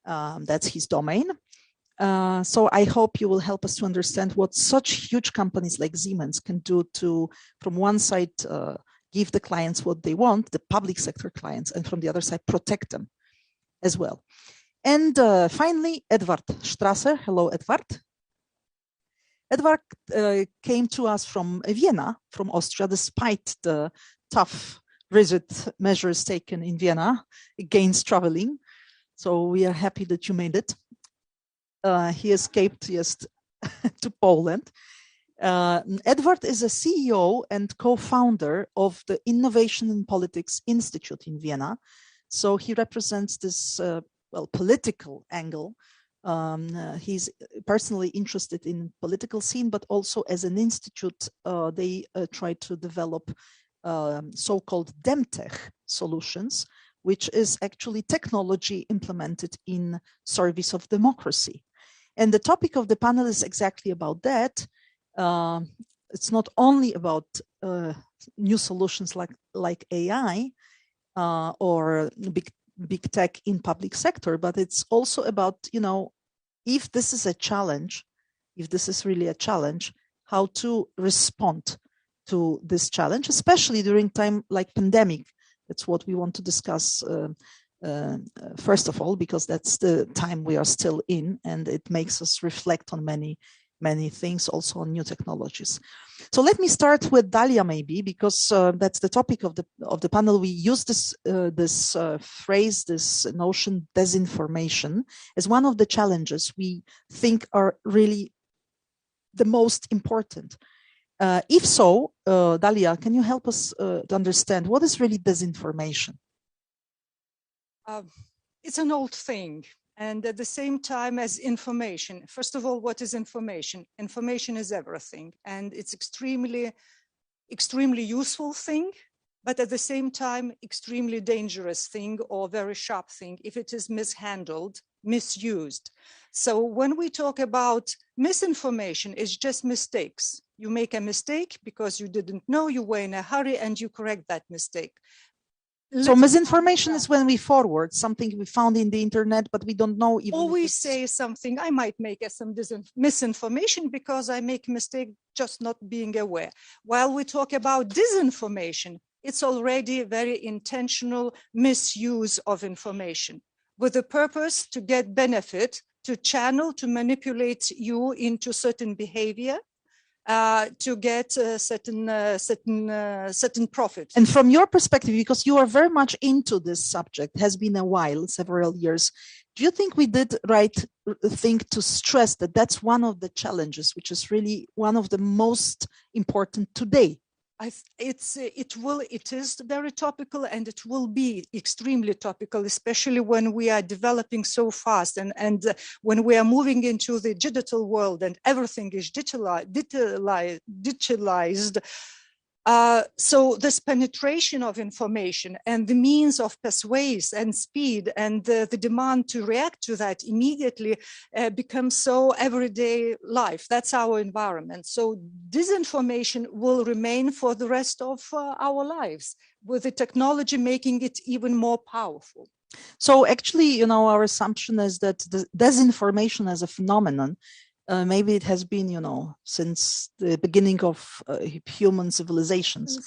That's his domain. So I hope you will help us to understand what such huge companies like Siemens can do to, from one side, give the clients what they want, the public sector clients, and from the other side, protect them as well. And finally, Edward Strasser. Hello, Edward. Edward came to us from Vienna, from Austria, despite the tough, rigid measures taken in Vienna against traveling. So we are happy that you made it. He escaped just to Poland. Edward is a CEO and co-founder of the Innovation in Politics Institute in Vienna. So he represents this political angle. He's personally interested in political scene, but also as an institute, they try to develop so-called DemTech solutions, which is actually technology implemented in service of democracy. And the topic of the panel is exactly about that. It's not only about new solutions like AI or big tech in public sector, but it's also about, if this is a challenge, if this is really a challenge, how to respond to this challenge, especially during time like pandemic. That's what we want to discuss first of all, because that's the time we are still in, and it makes us reflect on many many things, also on new technologies. So let me start with Dalia, maybe, because that's the topic of the panel. We use this phrase, this notion, disinformation, as one of the challenges we think are really the most important. If so, Dalia, can you help us to understand what is really disinformation? It's an old thing, and at the same time as information. First of all, what is information? Information is everything, and it's extremely useful thing, but at the same time, extremely dangerous thing or very sharp thing if it is mishandled, misused. So when we talk about misinformation, it's just mistakes. You make a mistake because you didn't know, you were in a hurry, and you correct that mistake. So misinformation is when we forward something we found in the internet, but we don't know even. Or we say something, I might make some misinformation because I make a mistake just not being aware. While we talk about disinformation, it's already very intentional misuse of information with the purpose to get benefit, to channel, to manipulate you into certain behavior, to get certain profit. And from your perspective, because you are very much into this subject, has been a while, several years, do you think we did right thing to stress that that's one of the challenges, which is really one of the most important today? It is very topical, and it will be extremely topical, especially when we are developing so fast and when we are moving into the digital world and everything is digitalized. So this penetration of information and the means of persuasion and speed and the demand to react to that immediately becomes so everyday life. That's our environment. So disinformation will remain for the rest of our lives, with the technology making it even more powerful. So actually, our assumption is that the disinformation as a phenomenon, maybe it has been, since the beginning of human civilizations.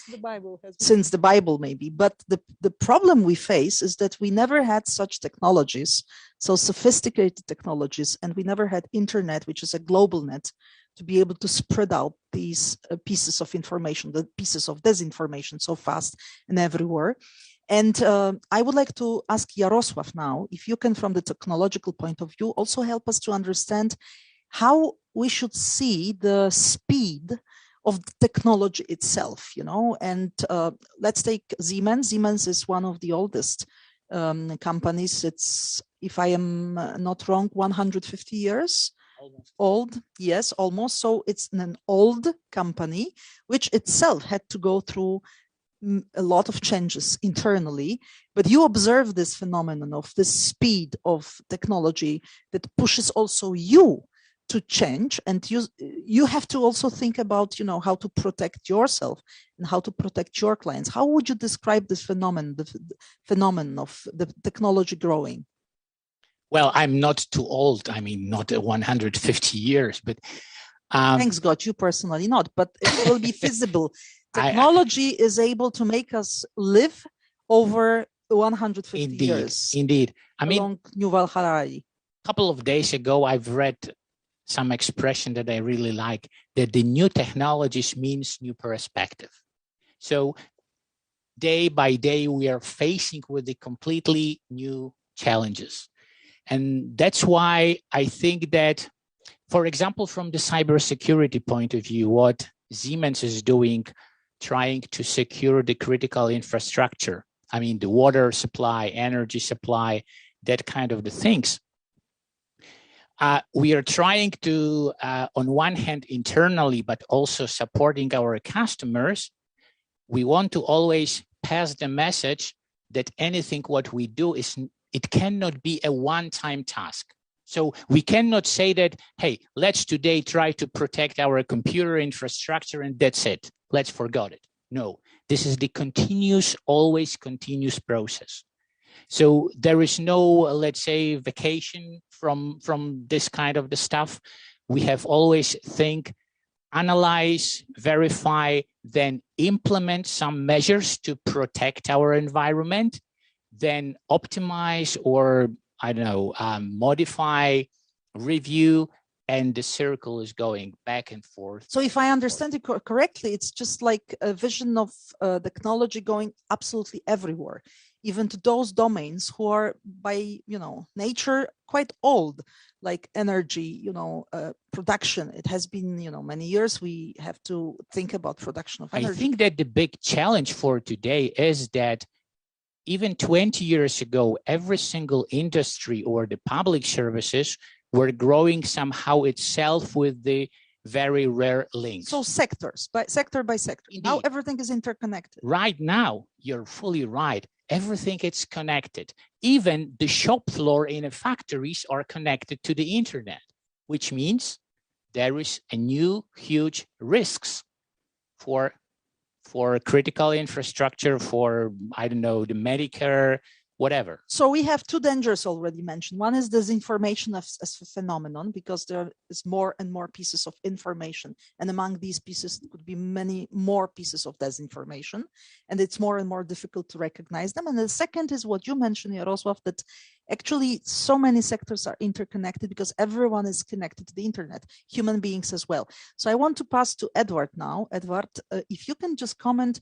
Since the Bible, maybe. But the problem we face is that we never had such technologies, so sophisticated technologies, and we never had internet, which is a global net, to be able to spread out these pieces of information, the pieces of disinformation so fast and everywhere. And I would like to ask Jarosław now, if you can, from the technological point of view, also help us to understand how we should see the speed of the technology itself, and let's take Siemens. Siemens is one of the oldest companies. It's, if I am not wrong, 150 years old. Yes, almost. So it's an old company, which itself had to go through a lot of changes internally, but you observe this phenomenon of the speed of technology that pushes also you to change, and you have to also think about how to protect yourself and how to protect your clients. How would you describe this phenomenon, the phenomenon of the technology growing? Well, I'm not too old. I mean, not 150 years, but thanks God, you personally not, but it will be feasible. Technology is able to make us live over 150 years. Indeed. I mean, along Yuval Harari. A couple of days ago, I've read some expression that I really like, that the new technologies means new perspective. So day by day, we are facing with the completely new challenges. And that's why I think that, for example, from the cybersecurity point of view, what Siemens is doing, trying to secure the critical infrastructure, I mean, the water supply, energy supply, that kind of the things. We are trying to, on one hand, internally, but also supporting our customers. We want to always pass the message that anything what we do it cannot be a one-time task. So we cannot say that, hey, let's today try to protect our computer infrastructure and that's it. Let's forget it. No, this is the always continuous process. So there is no, let's say, vacation from this kind of the stuff. We have always think, analyze, verify, then implement some measures to protect our environment, then optimize or, I don't know, modify, review, and the circle is going back and forth. So if I understand it correctly, it's just like a vision of technology going absolutely everywhere, even to those domains who are by, nature quite old, like energy, production. It has been, many years we have to think about production of energy. I think that the big challenge for today is that even 20 years ago, every single industry or the public services were growing somehow itself with the very rare links. So sector by sector. Indeed. Now everything is interconnected. Right now, you're fully right. Everything is connected. Even the shop floor in a factories are connected to the internet, which means there is a new huge risks for critical infrastructure, for, I don't know, the Medicare, whatever. So we have two dangers already mentioned. One is disinformation as a phenomenon, because there is more and more pieces of information. And among these pieces could be many more pieces of disinformation. And it's more and more difficult to recognize them. And the second is what you mentioned, Jarosław, that actually so many sectors are interconnected because everyone is connected to the internet, human beings as well. So I want to pass to Edward now. Edward, if you can just comment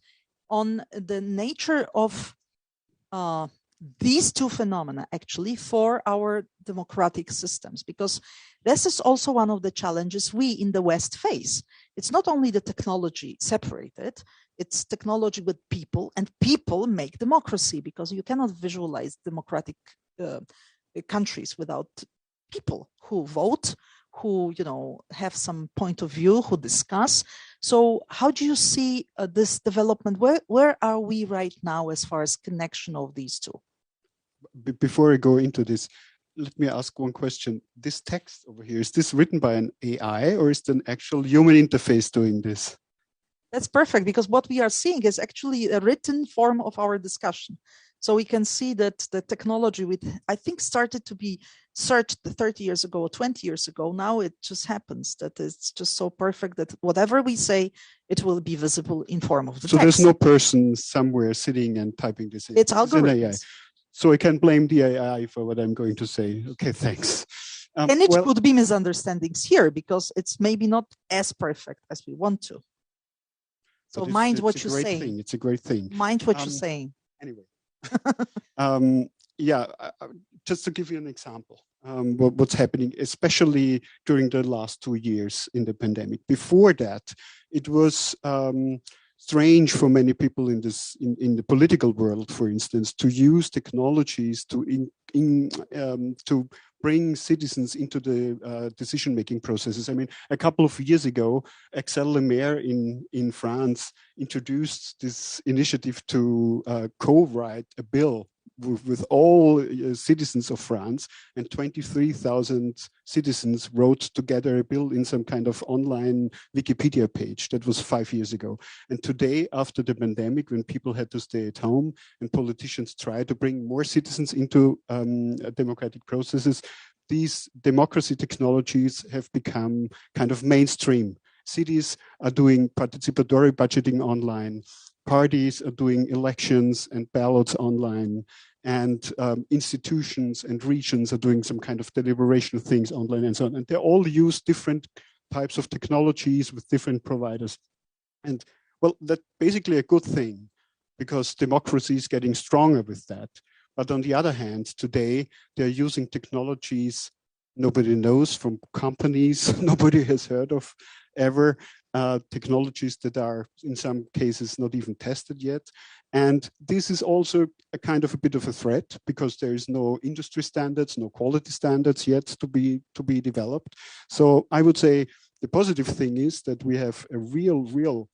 on the nature of these two phenomena actually for our democratic systems, because this is also one of the challenges we in the West face. It's not only the technology separated, it's technology with people, and people make democracy, because you cannot visualize democratic countries without people who vote, who have some point of view, who discuss. So how do you see this development? Where are we right now as far as connection of these two? Before I go into this, let me ask one question. This text over here, is this written by an AI or is it an actual human interface doing this? That's perfect, because what we are seeing is actually a written form of our discussion. So we can see that the technology, I think, started to be searched 30 years ago or 20 years ago. Now it just happens that it's just so perfect that whatever we say, it will be visible in form of the text. So there's no person somewhere sitting and typing this in. It's algorithms. An AI. So I can blame the AI for what I'm going to say. Okay, thanks. And it could be misunderstandings here, because it's maybe not as perfect as we want to. So mind what you're saying. It's a great thing. Mind what you're saying. Anyway. Just to give you an example, what's happening, especially during the last 2 years in the pandemic. Before that, it was strange for many people in the political world, for instance, to use technologies to bring citizens into the decision-making processes. I mean, a couple of years ago, Axel Lemaire in France introduced this initiative to co-write a bill with all citizens of France, and 23,000 citizens wrote together a bill in some kind of online Wikipedia page. That was 5 years ago. And today, after the pandemic, when people had to stay at home and politicians try to bring more citizens into democratic processes, these democracy technologies have become kind of mainstream. Cities are doing participatory budgeting online. Parties are doing elections and ballots online, and institutions and regions are doing some kind of deliberation of things online and so on. And they all use different types of technologies with different providers. And well, that's basically a good thing, because democracy is getting stronger with that. But on the other hand, today they're using technologies nobody knows, from companies nobody has heard of ever, technologies that are in some cases not even tested yet. And this is also a kind of a bit of a threat, because there is no industry standards, no quality standards yet to be developed. So I would say the positive thing is that we have a real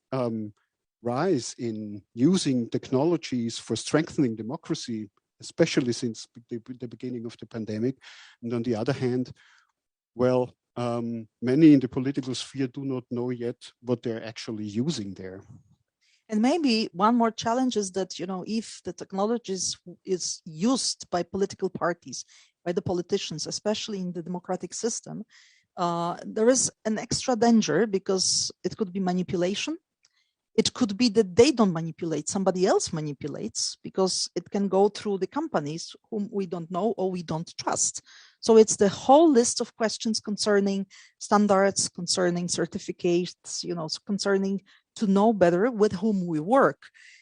rise in using technologies for strengthening democracy, especially since the beginning of the pandemic. And on the other hand, well, many in the political sphere do not know yet what they're actually using there. And maybe one more challenge is that, if the technology is used by political parties, by the politicians, especially in the democratic system, there is an extra danger, because it could be manipulation. It could be that they don't manipulate, somebody else manipulates, because it can go through the companies whom we don't know or we don't trust. So it's the whole list of questions concerning standards, concerning certificates, concerning to know better with whom we work.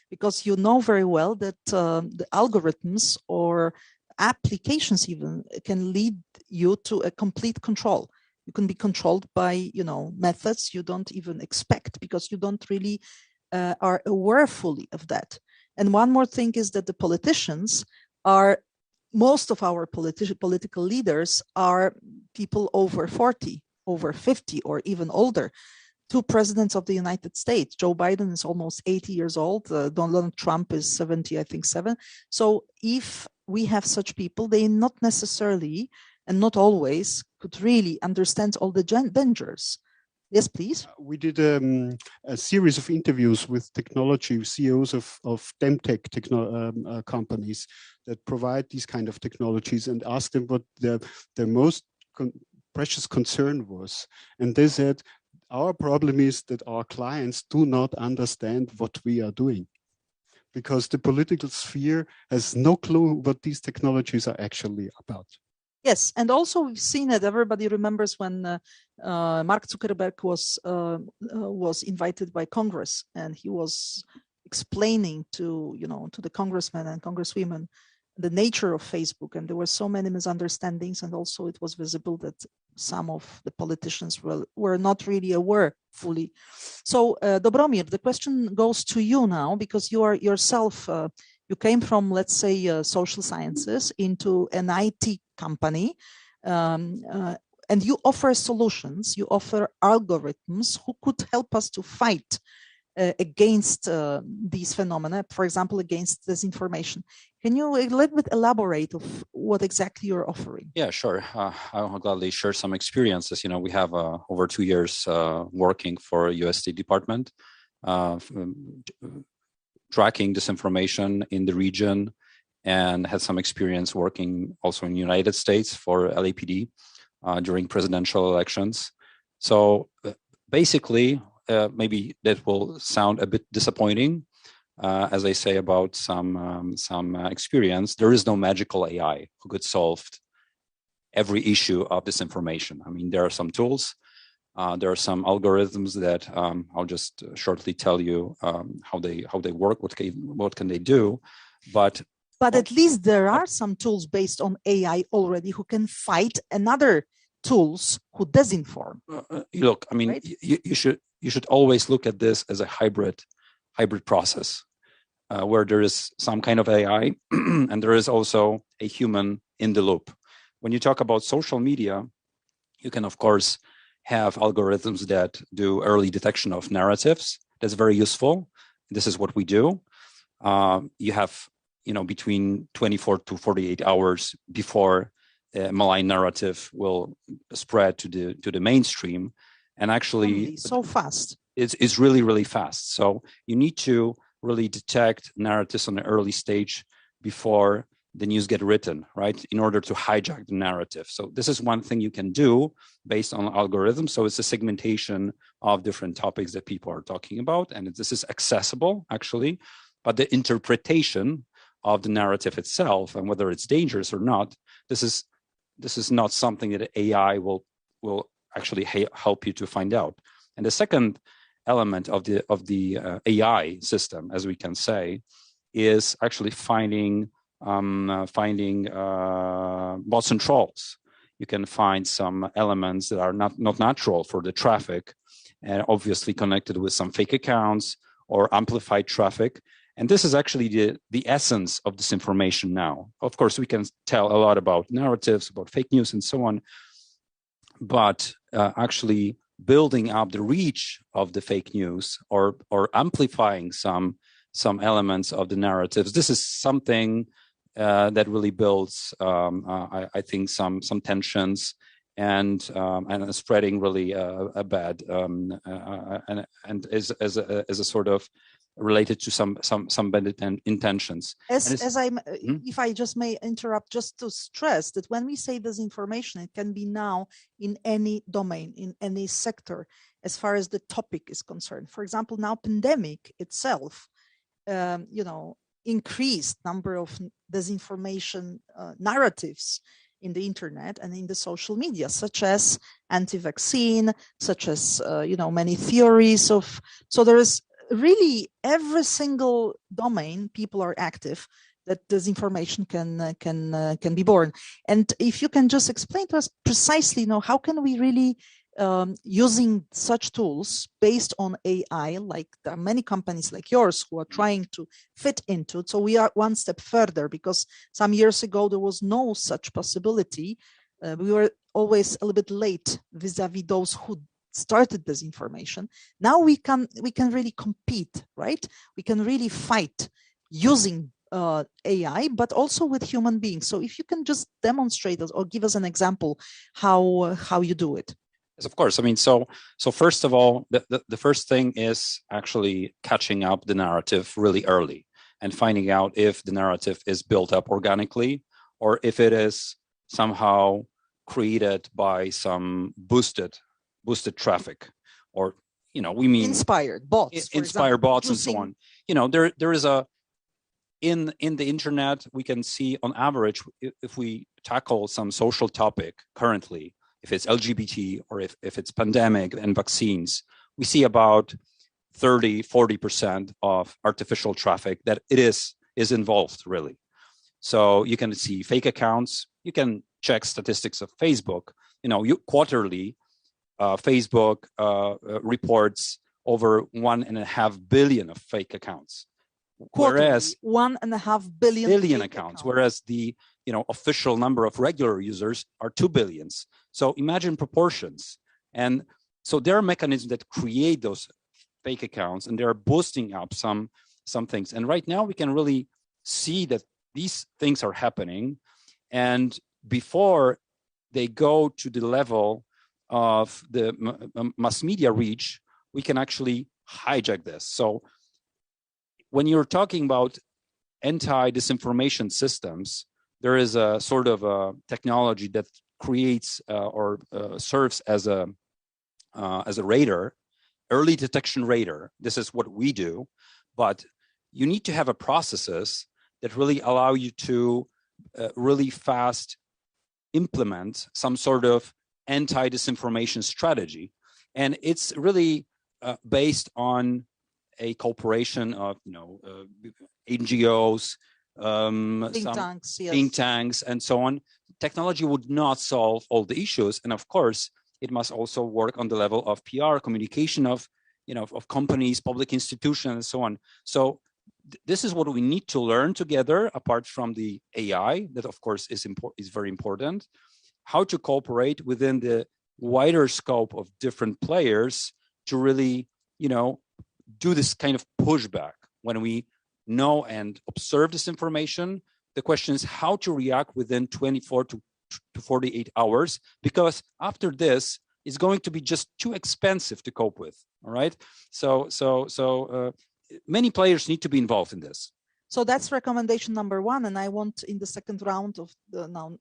Because you know very well that the algorithms or applications even can lead you to a complete control. You can be controlled by, methods you don't even expect, because you don't really are aware fully of that. And one more thing is that the politicians are, most of our political leaders are people over 40, over 50, or even older. 2 presidents of the United States. Joe Biden is almost 80 years old. Donald Trump is 70, I think 7. So if we have such people, they not necessarily and not always could really understand all the dangers. Yes, please. We did a series of interviews with technology CEOs of Demtech companies that provide these kind of technologies, and asked them what their most precious concern was. And they said, our problem is that our clients do not understand what we are doing, because the political sphere has no clue what these technologies are actually about. Yes, and also we've seen it. Everybody remembers when Mark Zuckerberg was invited by Congress, and he was explaining to the congressmen and congresswomen the nature of Facebook, and there were so many misunderstandings, and also it was visible that some of the politicians were not really aware fully. So Dobromir, the question goes to you now, because you are yourself, you came from, let's say, social sciences into an IT company, and you offer solutions, you offer algorithms who could help us to fight against these phenomena, for example, against disinformation. Can you a little bit elaborate of what exactly you're offering? Yeah, sure. I'll gladly share some experiences. We have over 2 years working for US State Department, tracking disinformation in the region, and had some experience working also in the United States for LAPD during presidential elections. So basically, maybe that will sound a bit disappointing, as I say about some experience. There is no magical AI who could solve every issue of disinformation. I mean, there are some tools, there are some algorithms that I'll just shortly tell you how they work, what can they do, but at least there are some tools based on AI already who can fight another tools who disinform. Look, I mean, right? you should always look at this as a hybrid process, where there is some kind of AI and there is also a human in the loop. When you talk about social media, you can of course have algorithms that do early detection of narratives. That's very useful. This is what we do. You have, between 24 to 48 hours before a malign narrative will spread to the mainstream. And actually, so fast. It's really, really fast. So you need to really detect narratives on an early stage before the news get written, right? In order to hijack the narrative. So this is one thing you can do based on algorithms. So it's a segmentation of different topics that people are talking about. And this is accessible, actually. But the interpretation of the narrative itself and whether it's dangerous or not, this is not something that AI will actually help you to find out. And the second element of the AI system, as we can say, is actually finding bots and trolls. You can find some elements that are not natural for the traffic, and obviously connected with some fake accounts or amplified traffic. And this is actually the essence of disinformation now. Of course, we can tell a lot about narratives, about fake news, and so on. But actually building up the reach of the fake news or amplifying some elements of the narratives, this is something that really builds, I think, some tensions and spreading really a bad and as a sort of related to some bad intentions. If I just may interrupt, just to stress that when we say disinformation, it can be now in any domain, in any sector, as far as the topic is concerned. For example, now pandemic itself, increased number of disinformation narratives in the internet and in the social media, such as anti-vaccine, such as many theories of. So there is really every single domain people are active that disinformation can be born. And if you can just explain to us precisely, how can we really using such tools based on AI, like there are many companies like yours who are trying to fit into it. So we are one step further, because some years ago there was no such possibility. We were always a little bit late vis-a-vis those who started this information. Now we can really compete, right? We can really fight using AI, but also with human beings. So if you can just demonstrate us or give us an example how you do it. Yes, of course. I mean, so first of all, the first thing is actually catching up the narrative really early and finding out if the narrative is built up organically or if it is somehow created by some boosted traffic, or we mean inspired bots, and so on. There is in the internet, we can see on average, if we tackle some social topic currently, if it's LGBT or if it's pandemic and vaccines, we see about 30-40% of artificial traffic that it is involved, really. So you can see fake accounts. You can check statistics of Facebook. Quarterly, Facebook reports over 1.5 billion of fake accounts. Whereas 1.5 billion accounts, whereas the official number of regular users are 2 billions. So imagine proportions. And so there are mechanisms that create those fake accounts, and they're boosting up some things. And right now we can really see that these things are happening. And before they go to the level of the mass media reach, we can actually hijack this. So when you're talking about anti-disinformation systems, there is a sort of a technology that creates or serves as a radar, early detection radar. This is what we do, but you need to have a processes that really allow you to really fast implement some sort of anti-disinformation strategy, and it's really based on a cooperation of NGOs, think tanks, and so on. Technology would not solve all the issues, and of course, it must also work on the level of PR, communication of companies, public institutions, and so on. So this is what we need to learn together, apart from the AI, that of course is very important. How to cooperate within the wider scope of different players to really, do this kind of pushback when we know and observe this information. The question is how to react within 24 to 48 hours, because after this, it's going to be just too expensive to cope with. All right. So many players need to be involved in this. So that's recommendation number one. And I want in the second round of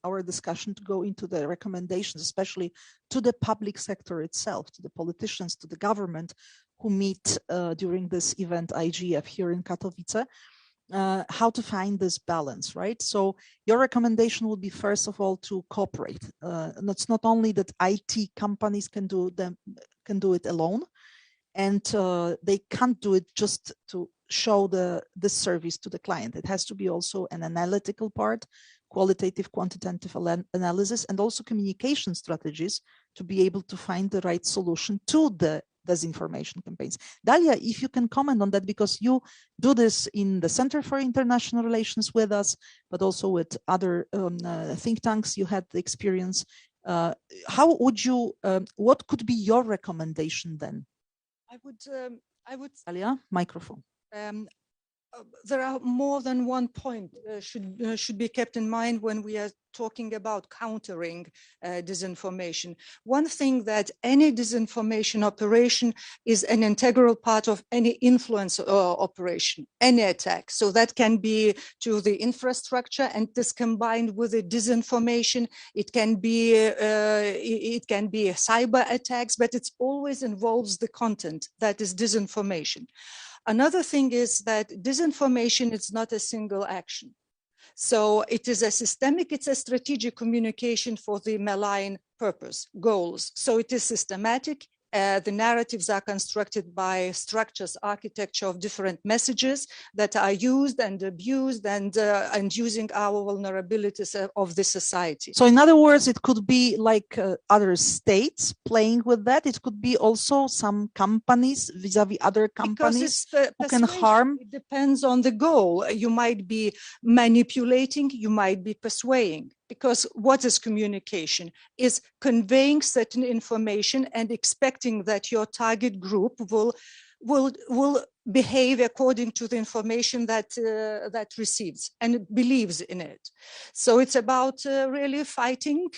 our discussion to go into the recommendations, especially to the public sector itself, to the politicians, to the government who meet during this event IGF here in Katowice, how to find this balance, right? So your recommendation would be, first of all, to cooperate. And it's not only that IT companies can do it alone, and they can't do it just to show the service to the client. It has to be also an analytical part, qualitative, quantitative analysis, and also communication strategies to be able to find the right solution to the disinformation campaigns. Dalia, if you can comment on that, because you do this in the Center for International Relations with us, but also with other think tanks. You had the experience. How would you? What could be your recommendation then? I would. Dalia, microphone. there are more than one point should be kept in mind when we are talking about countering disinformation. One thing that any disinformation operation is an integral part of any influence operation, any attack. So that can be to the infrastructure, and this combined with the disinformation, it can be cyber attacks, but it always involves the content that is disinformation. Another thing is that disinformation is not a single action. So it is a systemic, it's a strategic communication for the malign purpose, goals. So it is systematic. The narratives are constructed by structures, architecture of different messages that are used and abused and using our vulnerabilities of the society. So in other words, it could be like other states playing with that. It could be also some companies vis-a-vis other companies who can harm. It depends on the goal. You might be manipulating, you might be persuading. Because what is communication? Is conveying certain information and expecting that your target group will behave according to the information that receives and believes in it. So it's about really fighting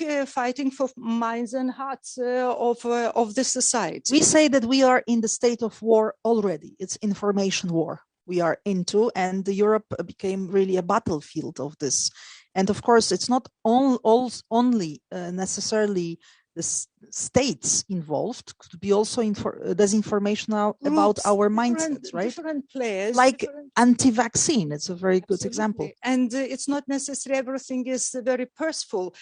for minds and hearts of the society. We say that we are in the state of war already. It's information war we are into, and Europe became really a battlefield of this. And of course, it's not only necessarily the states involved, could be also disinformation about our mindsets, right? Different players. Like anti-vaccine, it's a very good example. And it's not necessarily everything is very purposeful.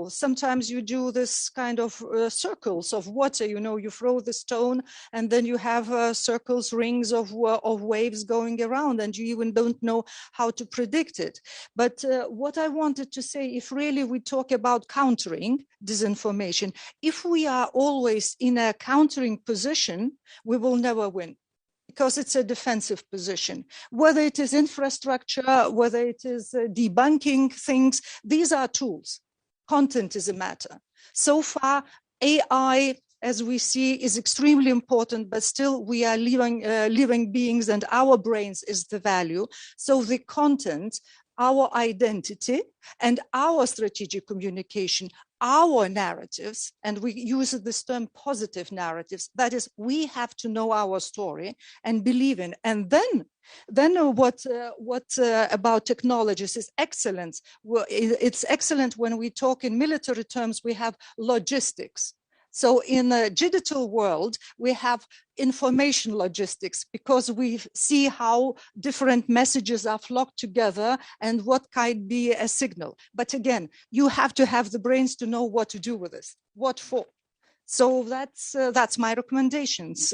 Sometimes you do this kind of circles of water, you throw the stone and then you have circles, rings of waves going around, and you even don't know how to predict it. But what I wanted to say, if really we talk about countering disinformation, if we are always in a countering position, we will never win, because it's a defensive position. Whether it is infrastructure, whether it is debunking things, these are tools. Content is a matter. So far, AI, as we see, is extremely important, but still we are living beings, and our brains is the value. So the content, our identity, and our strategic communication, our narratives, and we use this term positive narratives, that is, we have to know our story and believe in. And then what about technologies is excellent. Well, it's excellent when we talk in military terms, we have logistics. So in a digital world, we have information logistics, because we see how different messages are flocked together and what can be a signal. But again, you have to have the brains to know what to do with this, what for. So that's my recommendations.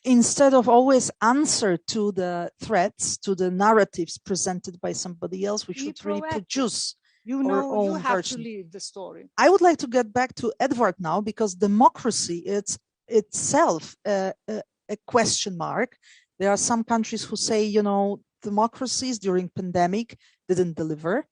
Instead of always answer to the threats, to the narratives presented by somebody else, we should really produce our own you have version. to lead the story. I would like to get back to Edward now, because democracy it's itself a question mark. There are some countries who say, democracies during pandemic didn't deliver.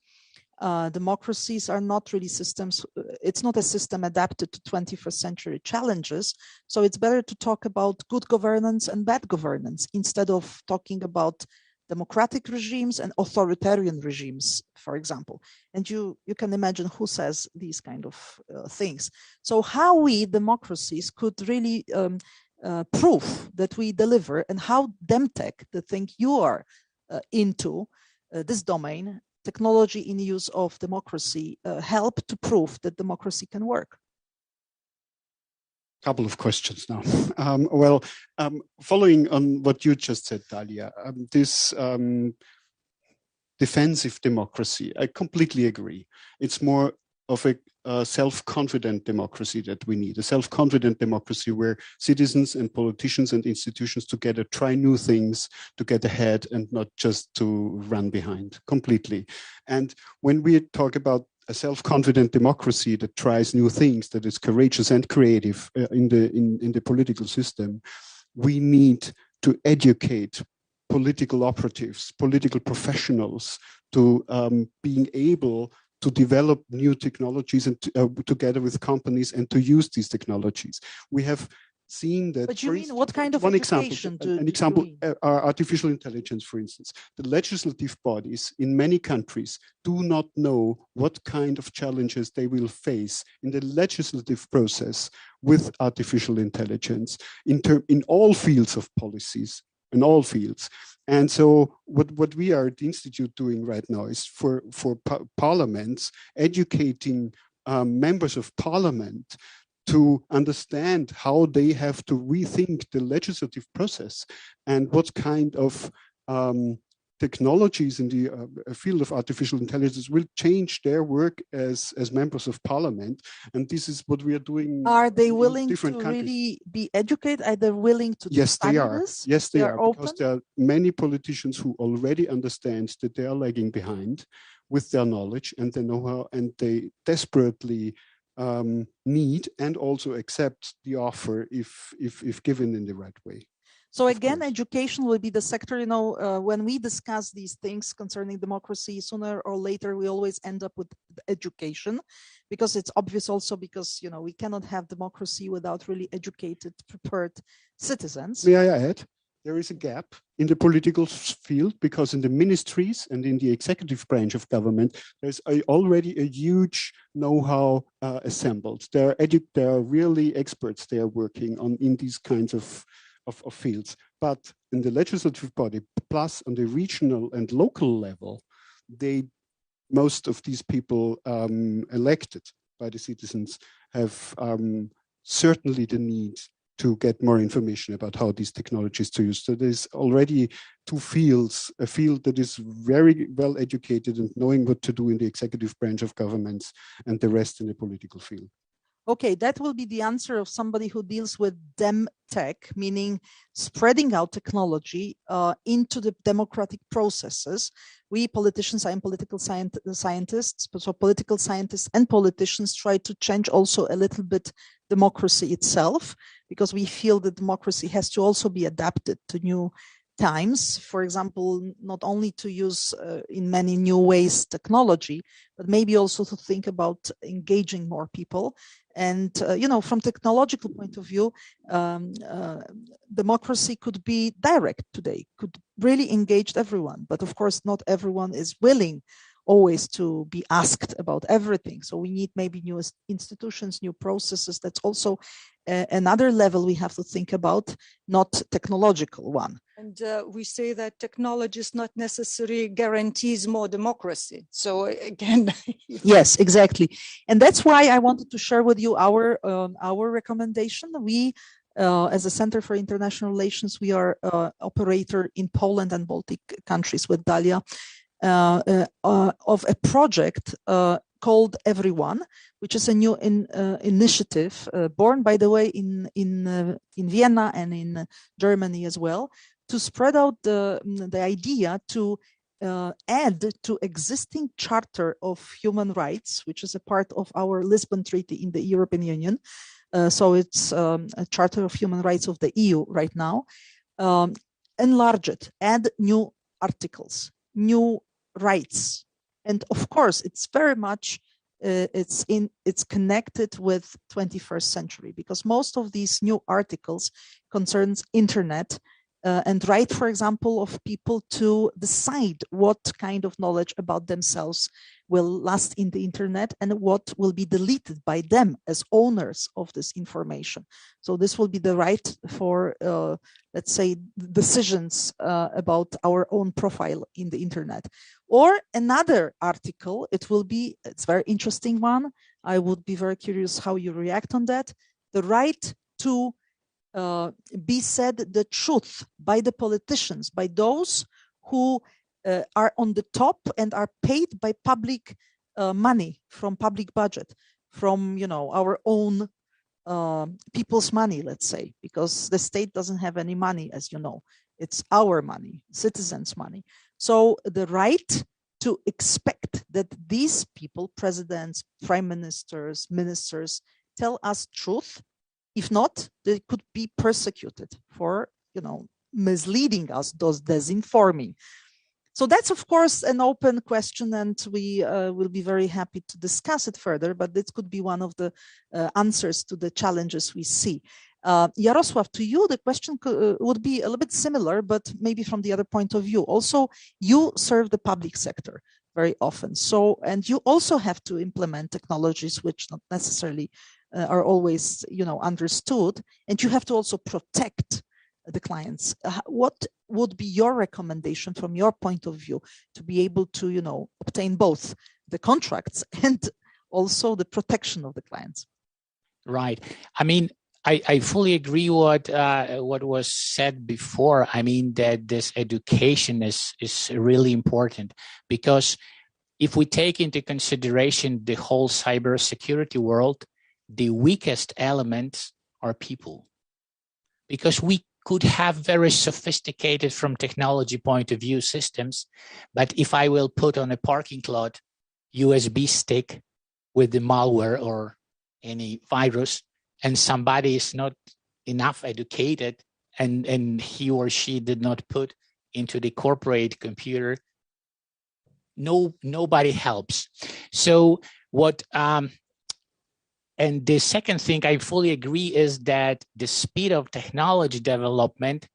Democracies are not really systems. It's not a system adapted to 21st century challenges. So it's better to talk about good governance and bad governance instead of talking about democratic regimes and authoritarian regimes, for example. And you can imagine who says these kind of things. So how we democracies could really prove that we deliver, and how Demtech, the thing you are into, this domain, technology in use of democracy, help to prove that democracy can work? Couple of questions now. Following on what you just said, Dalia, this defensive democracy, I completely agree. It's more of a self-confident democracy that we need, a self-confident democracy where citizens and politicians and institutions together try new things to get ahead and not just to run behind completely. And when we talk about a self-confident democracy that tries new things, that is courageous and creative in the political system, we need to educate political operatives, political professionals to being able to develop new technologies and together with companies and to use these technologies. We have seen that. But you for mean instance, what kind of one education example, an example, artificial intelligence, for instance. The legislative bodies in many countries do not know what kind of challenges they will face in the legislative process with artificial intelligence in all fields of policies, in all fields. And so what we are at the Institute doing right now is for parliaments, educating members of parliament to understand how they have to rethink the legislative process and what kind of technologies in the field of artificial intelligence will change their work as members of parliament. And this is what we are doing. Are they willing to countries. really be educated? Are they willing to Yes, study they are. this? Yes, they are. open? Because there are many politicians who already understand that they are lagging behind with their knowledge and their know-how, and they desperately need and also accept the offer if given in the right way. So again, education will be the sector, when we discuss these things concerning democracy, sooner or later, we always end up with education, because it's obvious also because, we cannot have democracy without really educated, prepared citizens. May I add? There is a gap in the political field because in the ministries and in the executive branch of government, there's already a huge know-how assembled. There are really experts there working in these kinds of fields. But in the legislative body, plus on the regional and local level, most of these people elected by the citizens have certainly the need to get more information about how these technologies to use. So there's already two fields, a field that is very well educated and knowing what to do in the executive branch of governments, and the rest in the political field. Okay, that will be the answer of somebody who deals with DemTech, meaning spreading out technology into the democratic processes. We politicians, I am political scientists, so political scientists and politicians try to change also a little bit democracy itself, because we feel that democracy has to also be adapted to new times. For example, not only to use in many new ways technology, but maybe also to think about engaging more people. And, from technological point of view, democracy could be direct today, could really engage everyone. But of course, not everyone is willing always to be asked about everything. So we need maybe new institutions, new processes. That's also another level we have to think about, not technological one. And we say that technology is not necessarily guarantees more democracy. So again, yes, exactly, and that's why I wanted to share with you our recommendation. We, as a Center for International Relations, we are operator in Poland and Baltic countries with Dalia of a project called Everyone, which is a new initiative born, by the way, in Vienna and in Germany as well, to spread out the idea to add to existing Charter of Human Rights, which is a part of our Lisbon Treaty in the European Union. So it's a Charter of Human Rights of the EU right now. Enlarge it, add new articles, new rights, and of course, it's very much it's connected with 21st century, because most of these new articles concerns internet and right, for example, of people to decide what kind of knowledge about themselves will last in the internet and what will be deleted by them as owners of this information. So this will be the right for, let's say, decisions about our own profile in the internet. Or another article, it's a very interesting one. I would be very curious how you react on that. The right to be said the truth by the politicians, by those who are on the top and are paid by public money, from public budget, from our own people's money, let's say, because the state doesn't have any money, as you know. It's our money, citizens' money. So the right to expect that these people, presidents, prime ministers, ministers, tell us truth. If not, they could be persecuted for, misleading us, those disinforming. So that's, of course, an open question, and we will be very happy to discuss it further, but this could be one of the answers to the challenges we see. Jarosław, to you, the question would be a little bit similar, but maybe from the other point of view. Also, you serve the public sector very often. So, and you also have to implement technologies which not necessarily are always, understood, and you have to also protect the clients. What would be your recommendation from your point of view to be able to, obtain both the contracts and also the protection of the clients? Right. I mean, I fully agree what was said before. I mean that this education is really important, because if we take into consideration the whole cybersecurity world, the weakest elements are people, because we could have very sophisticated from technology point of view systems, but if I will put on a parking lot USB stick with the malware or any virus, and somebody is not enough educated and he or she did not put into the corporate computer, nobody helps. So what, and the second thing I fully agree is that the speed of technology development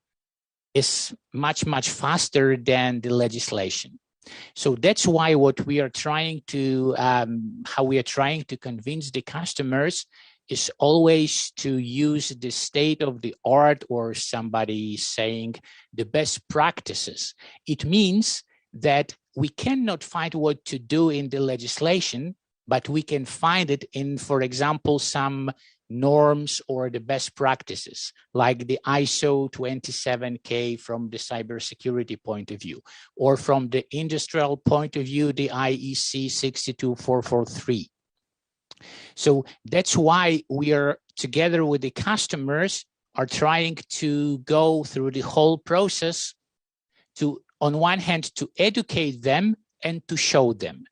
is much, much faster than the legislation. So that's why what we are trying to, how we are trying to convince the customers is always to use the state of the art, or somebody saying the best practices. It means that we cannot find what to do in the legislation, but we can find it in, for example, some norms or the best practices, like the ISO 27000 from the cybersecurity point of view, or from the industrial point of view, the IEC 62443. So that's why we are together with the customers are trying to go through the whole process to, on one hand, to educate them and to show them.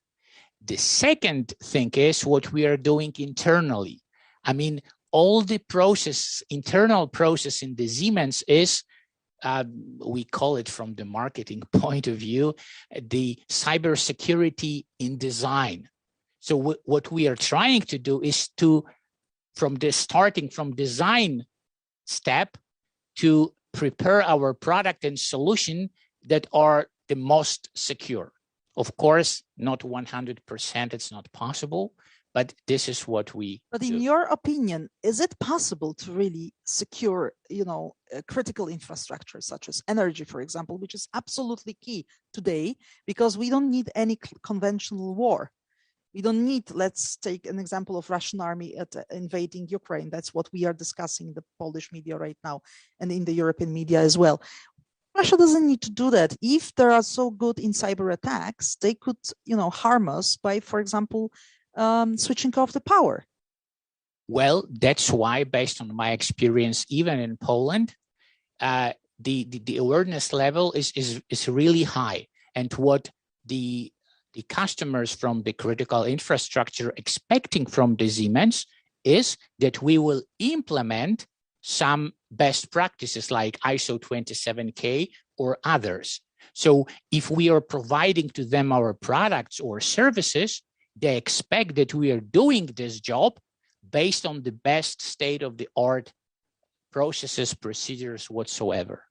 The second thing is what we are doing internally. I mean, all the process, internal process in the Siemens is, we call it from the marketing point of view, the cybersecurity in design. So what we are trying to do is to, starting from design step, to prepare our product and solution that are the most secure. Of course, not 100%, it's not possible, but this is what we But in your opinion, is it possible to really secure, critical infrastructure such as energy, for example, which is absolutely key today, because we don't need any conventional war. We don't need, let's take an example of Russian army invading Ukraine. That's what we are discussing in the Polish media right now and in the European media as well. Russia doesn't need to do that. If they are so good in cyber attacks, they could, harm us by, for example, switching off the power. Well, that's why, based on my experience, even in Poland, the awareness level is really high. And what the customers from the critical infrastructure expecting from the Siemens is that we will implement some best practices like ISO 27000 or others. So if we are providing to them our products or services, they expect that we are doing this job based on the best state-of-the-art processes, procedures, whatsoever.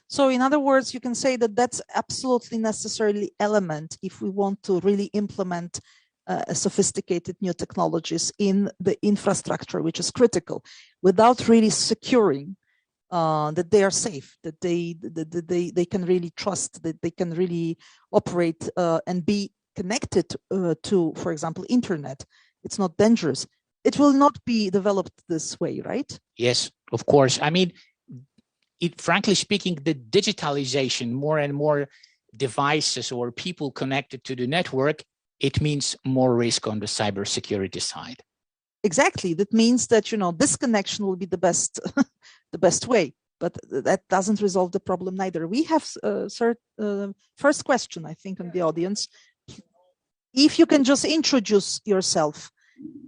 So in other words, you can say that that's absolutely necessarily element if we want to really implement sophisticated new technologies in the infrastructure, which is critical, without really securing that they are safe, that they can really trust, that they can really operate and be connected to, for example, internet. It's not dangerous. It will not be developed this way, right? Yes, of course. I mean, frankly speaking, the digitalization, more and more devices or people connected to the network, it means more risk on the cybersecurity side. Exactly. That means that, disconnection will be the best, the best way, but that doesn't resolve the problem neither. We have first question, I think, in the audience. If you can just introduce yourself.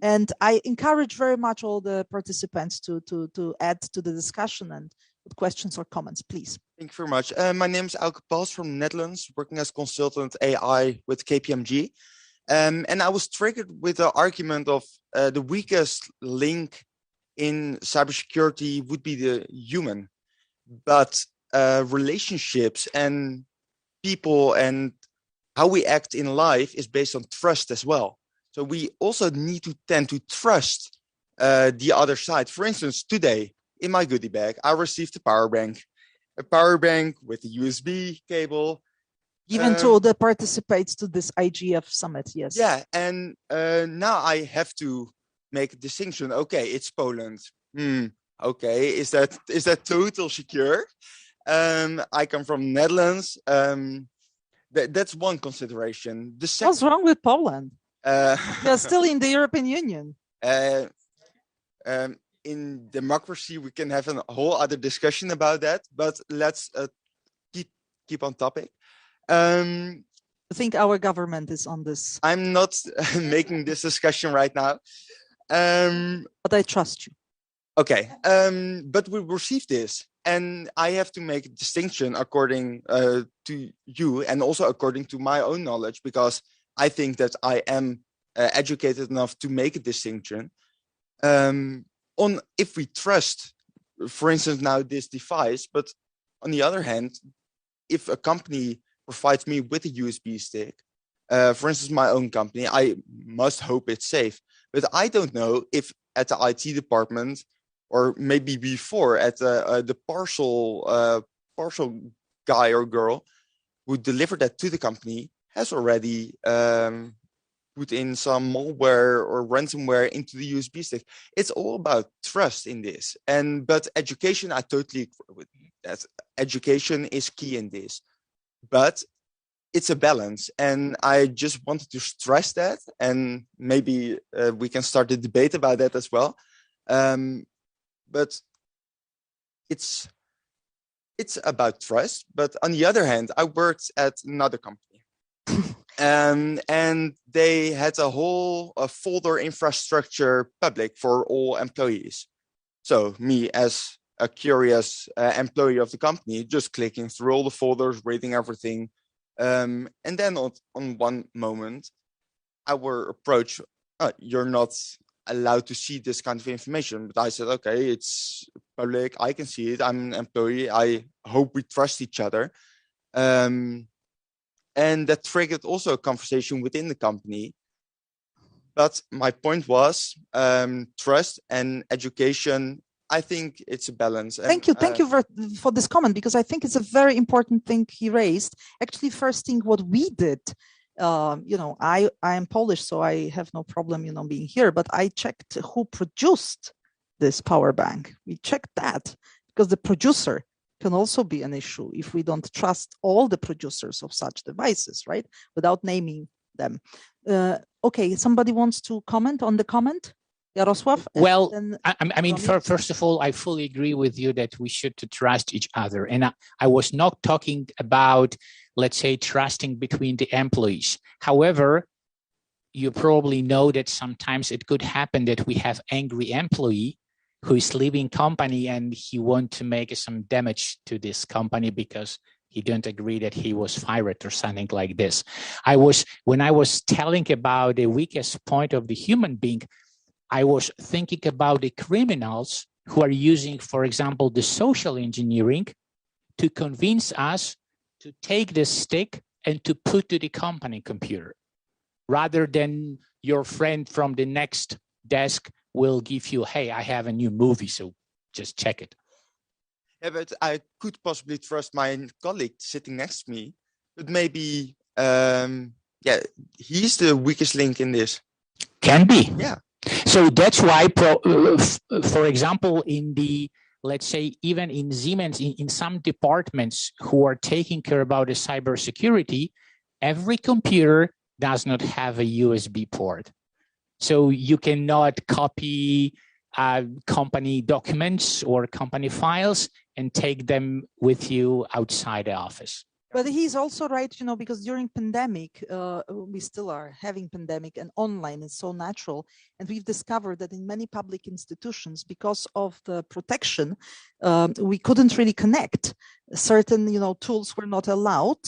And I encourage very much all the participants to add to the discussion and with questions or comments, please. Thank you very much. My name is Elke Pals from the Netherlands, working as consultant AI with KPMG. And I was triggered with the argument of the weakest link in cybersecurity would be the human, but relationships and people and how we act in life is based on trust as well. So we also need to tend to trust the other side. For instance, today in my goodie bag, I received a power bank with a USB cable. Given to the participants to this IGF summit, yes. Yeah, and now I have to make a distinction. Okay, it's Poland. Okay, is that total secure? I come from Netherlands. That's one consideration. What's wrong with Poland? They're still in the European Union. In democracy, we can have a whole other discussion about that. But let's keep on topic. I think our government is on this. I'm not making this discussion right now. But I trust you. Okay. But we received this. And I have to make a distinction according to you and also according to my own knowledge, because I think that I am educated enough to make a distinction on if we trust, for instance, now this device. But on the other hand, if a company provides me with a USB stick, for instance, my own company, I must hope it's safe. But I don't know if at the IT department, or maybe before at the parcel guy or girl who delivered that to the company has already put in some malware or ransomware into the USB stick. It's all about trust in this. But education, I totally agree with that. Education is key in this, but it's a balance. And I just wanted to stress that, and maybe we can start a debate about that as well. But it's about trust. But on the other hand, I worked at another company, and they had a whole folder infrastructure public for all employees. So me as a curious employee of the company, just clicking through all the folders, reading everything. And then on one moment, I were approached, you're not allowed to see this kind of information. But I said, okay, it's public, I can see it, I'm an employee, I hope we trust each other. And that triggered also a conversation within the company. But my point was trust and education. I think it's a balance. Thank you for this comment, because I think it's a very important thing he raised. Actually, first thing what we did, I am Polish, so I have no problem, being here. But I checked who produced this power bank. We checked that, because the producer can also be an issue if we don't trust all the producers of such devices, right? Without naming them. Okay, somebody wants to comment on the comment? Jarosław? Well, I mean, first of all, I fully agree with you that we should trust each other. And I was not talking about, let's say, trusting between the employees. However, you probably know that sometimes it could happen that we have angry employee who is leaving company and he wants to make some damage to this company because he didn't agree that he was fired or something like this. When I was telling about the weakest point of the human being, I was thinking about the criminals who are using, for example, the social engineering to convince us to take the stick and to put to the company computer, rather than your friend from the next desk will give you, hey, I have a new movie, so just check it. Yeah, but I could possibly trust my colleague sitting next to me, but maybe, he's the weakest link in this. Can be. Yeah. So that's why, for example, let's say, even in Siemens, in some departments who are taking care about the cybersecurity, every computer does not have a USB port. So you cannot copy company documents or company files and take them with you outside the office. But he's also right, because during pandemic, we still are having pandemic, and online is so natural. And we've discovered that in many public institutions, because of the protection, we couldn't really connect. Certain, tools were not allowed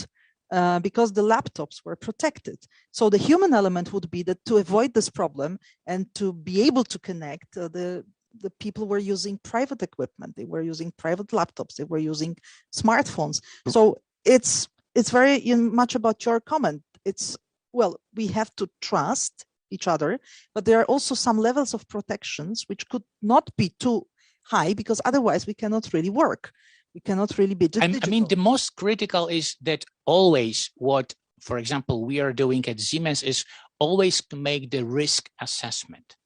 because the laptops were protected. So the human element would be that to avoid this problem and to be able to connect, the the people were using private equipment, they were using private laptops, they were using smartphones. So it's very much about your comment. It's, well, we have to trust each other, but there are also some levels of protections which could not be too high, because otherwise we cannot really work. We cannot really be digital. I mean, the most critical is that always what, for example, we are doing at Siemens is always to make the risk assessment.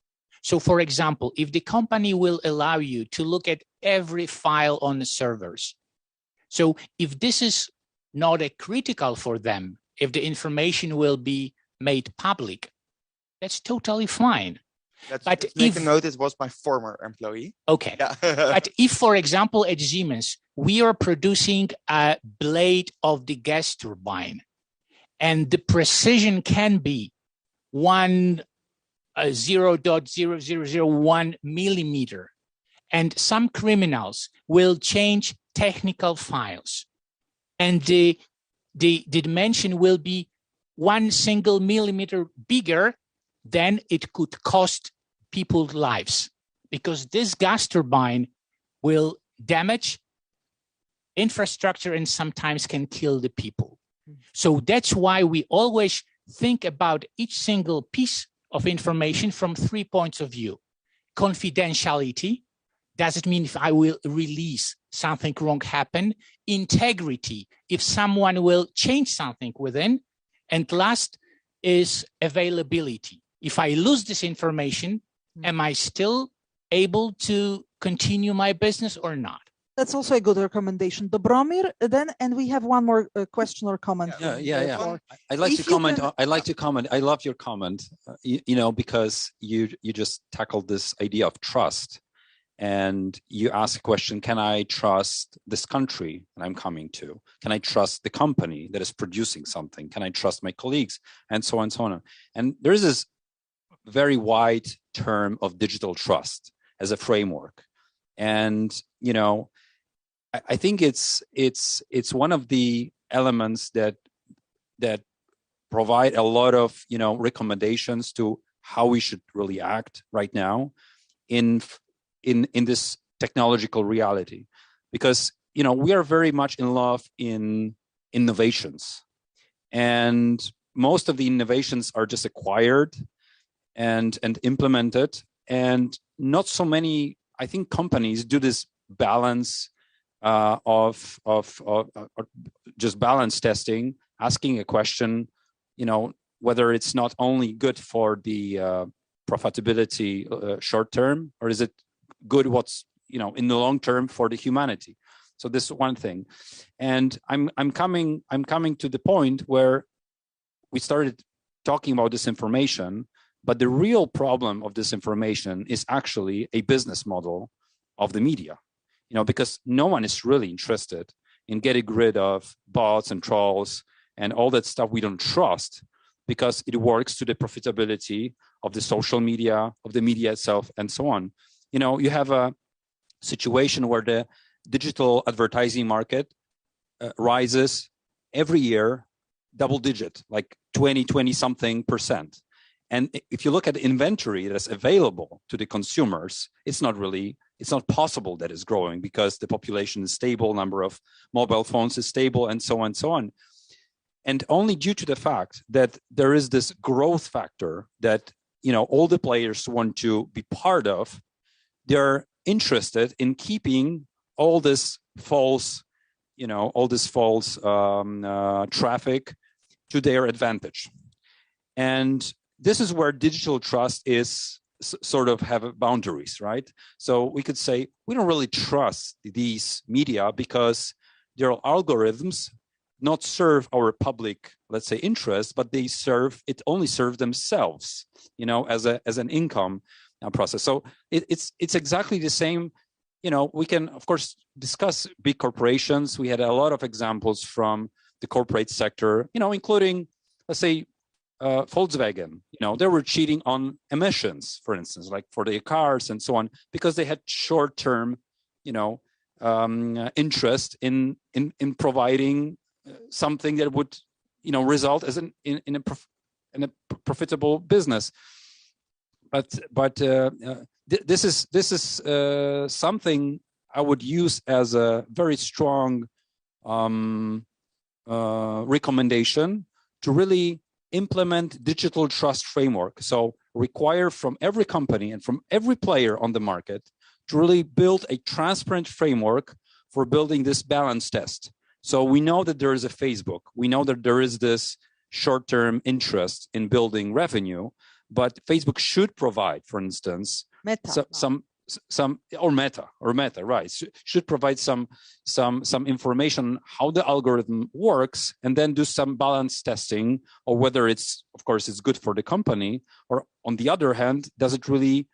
So, for example, if the company will allow you to look at every file on the servers, so if this is not a critical for them, if the information will be made public, that's totally fine. But make a note, it was my former employee. Okay. Yeah. But if, for example, at Siemens, we are producing a blade of the gas turbine, and the precision can be 0.0001 millimeter, and some criminals will change technical files, and the dimension will be 1 single millimeter bigger, then it could cost people lives, because this gas turbine will damage infrastructure and sometimes can kill the people. So that's why we always think about each single piece of information from 3 points of view. Confidentiality, does it mean if I will release something wrong happen? Integrity, if someone will change something within. And last is availability. If I lose this information, am I still able to continue my business or not? That's also a good recommendation. Dobromir, then, and we have one more question or comment. Yeah. I'd like to comment. I'd like to comment. I love your comment, because you just tackled this idea of trust. And you ask a question, can I trust this country that I'm coming to? Can I trust the company that is producing something? Can I trust my colleagues? And so on and so on. And there's this very wide term of digital trust as a framework. And, I think it's one of the elements that provide a lot of, recommendations to how we should really act right now in this technological reality, because we are very much in love in innovations, and most of the innovations are just acquired and implemented, and not so many, I think, companies do this balance of just balance testing, asking a question, whether it's not only good for the profitability short term, or is it good what's in the long term for the humanity. So this is one thing. And I'm coming to the point where we started talking about this information, but the real problem of this information is actually a business model of the media, because no one is really interested in getting rid of bots and trolls and all that stuff we don't trust, because it works to the profitability of the social media, of the media itself, and so on. You have a situation where the digital advertising market rises every year, double digit, like 20 something percent. And if you look at the inventory that's available to the consumers, it's not possible that it's growing, because the population is stable, number of mobile phones is stable, and so on and so on. And only due to the fact that there is this growth factor that all the players want to be part of, they're interested in keeping all this false traffic to their advantage. And this is where digital trust is sort of have boundaries, right? So we could say we don't really trust these media because their algorithms not serve our public, let's say, interest, but it only serve themselves, as an income process. So it's exactly the same. We can, of course, discuss big corporations. We had a lot of examples from the corporate sector, including, let's say, Volkswagen. They were cheating on emissions, for instance, like for their cars and so on, because they had short-term, interest in providing something that would, result as in a profitable business. But this is something I would use as a very strong recommendation to really implement digital trust framework. So require from every company and from every player on the market to really build a transparent framework for building this balance test. So we know that there is a Facebook. We know that there is this short-term interest in building revenue, but Facebook should provide, for instance, Meta, some or Meta, right? Should provide some information how the algorithm works, and then do some balance testing, or whether it's, of course, it's good for the company, or on the other hand, does it really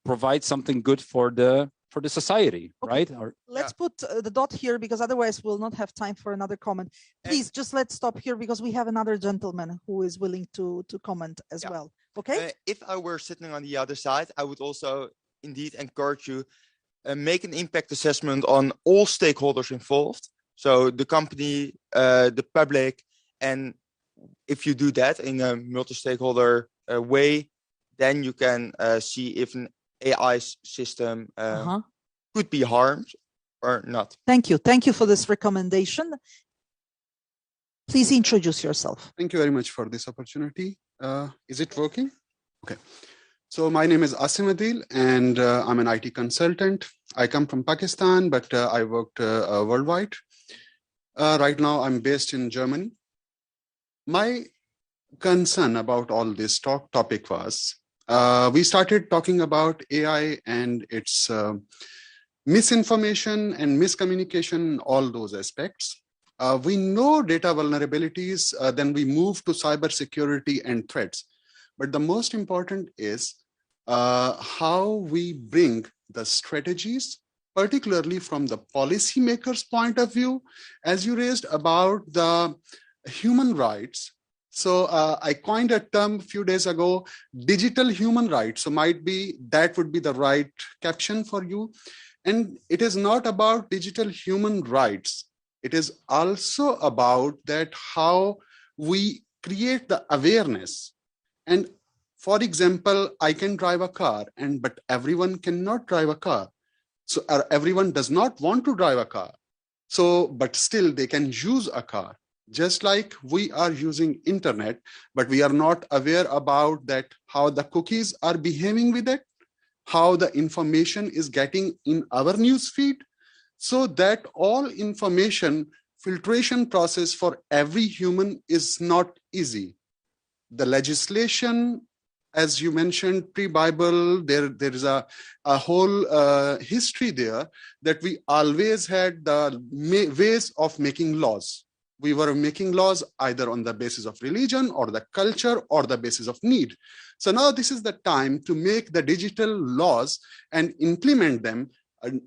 provide something good for the society, right? Or, let's put the dot here, because otherwise we'll not have time for another comment. Please, just let's stop here, because we have another gentleman who is willing to comment as well. Okay. If I were sitting on the other side, I would also indeed encourage you make an impact assessment on all stakeholders involved. So the company, the public, and if you do that in a multi-stakeholder way, then you can see if an AI system could be harmed or not. Thank you. Thank you for this recommendation. Please introduce yourself. Thank you very much for this opportunity. Is it working? Okay. So my name is Asim Adil, and I'm an IT consultant. I come from Pakistan, but I worked worldwide. Right now, I'm based in Germany. My concern about all this topic was, we started talking about AI and its misinformation and miscommunication, all those aspects. We know data vulnerabilities, then we move to cybersecurity and threats. But the most important is how we bring the strategies, particularly from the policymakers' point of view, as you raised about the human rights. So I coined a term a few days ago, digital human rights. So might be that would be the right caption for you. And it is not about digital human rights. It is also about that how we create the awareness. And for example, I can drive a car, but everyone cannot drive a car. So everyone does not want to drive a car. So, but still they can use a car. Just like we are using internet, but we are not aware about that, how the cookies are behaving with it, how the information is getting in our newsfeed. So that all information filtration process for every human is not easy. The legislation, as you mentioned, pre-Bible, there is a whole history there that we always had the ways of making laws. We were making laws either on the basis of religion or the culture or the basis of need. So now this is the time to make the digital laws and implement them,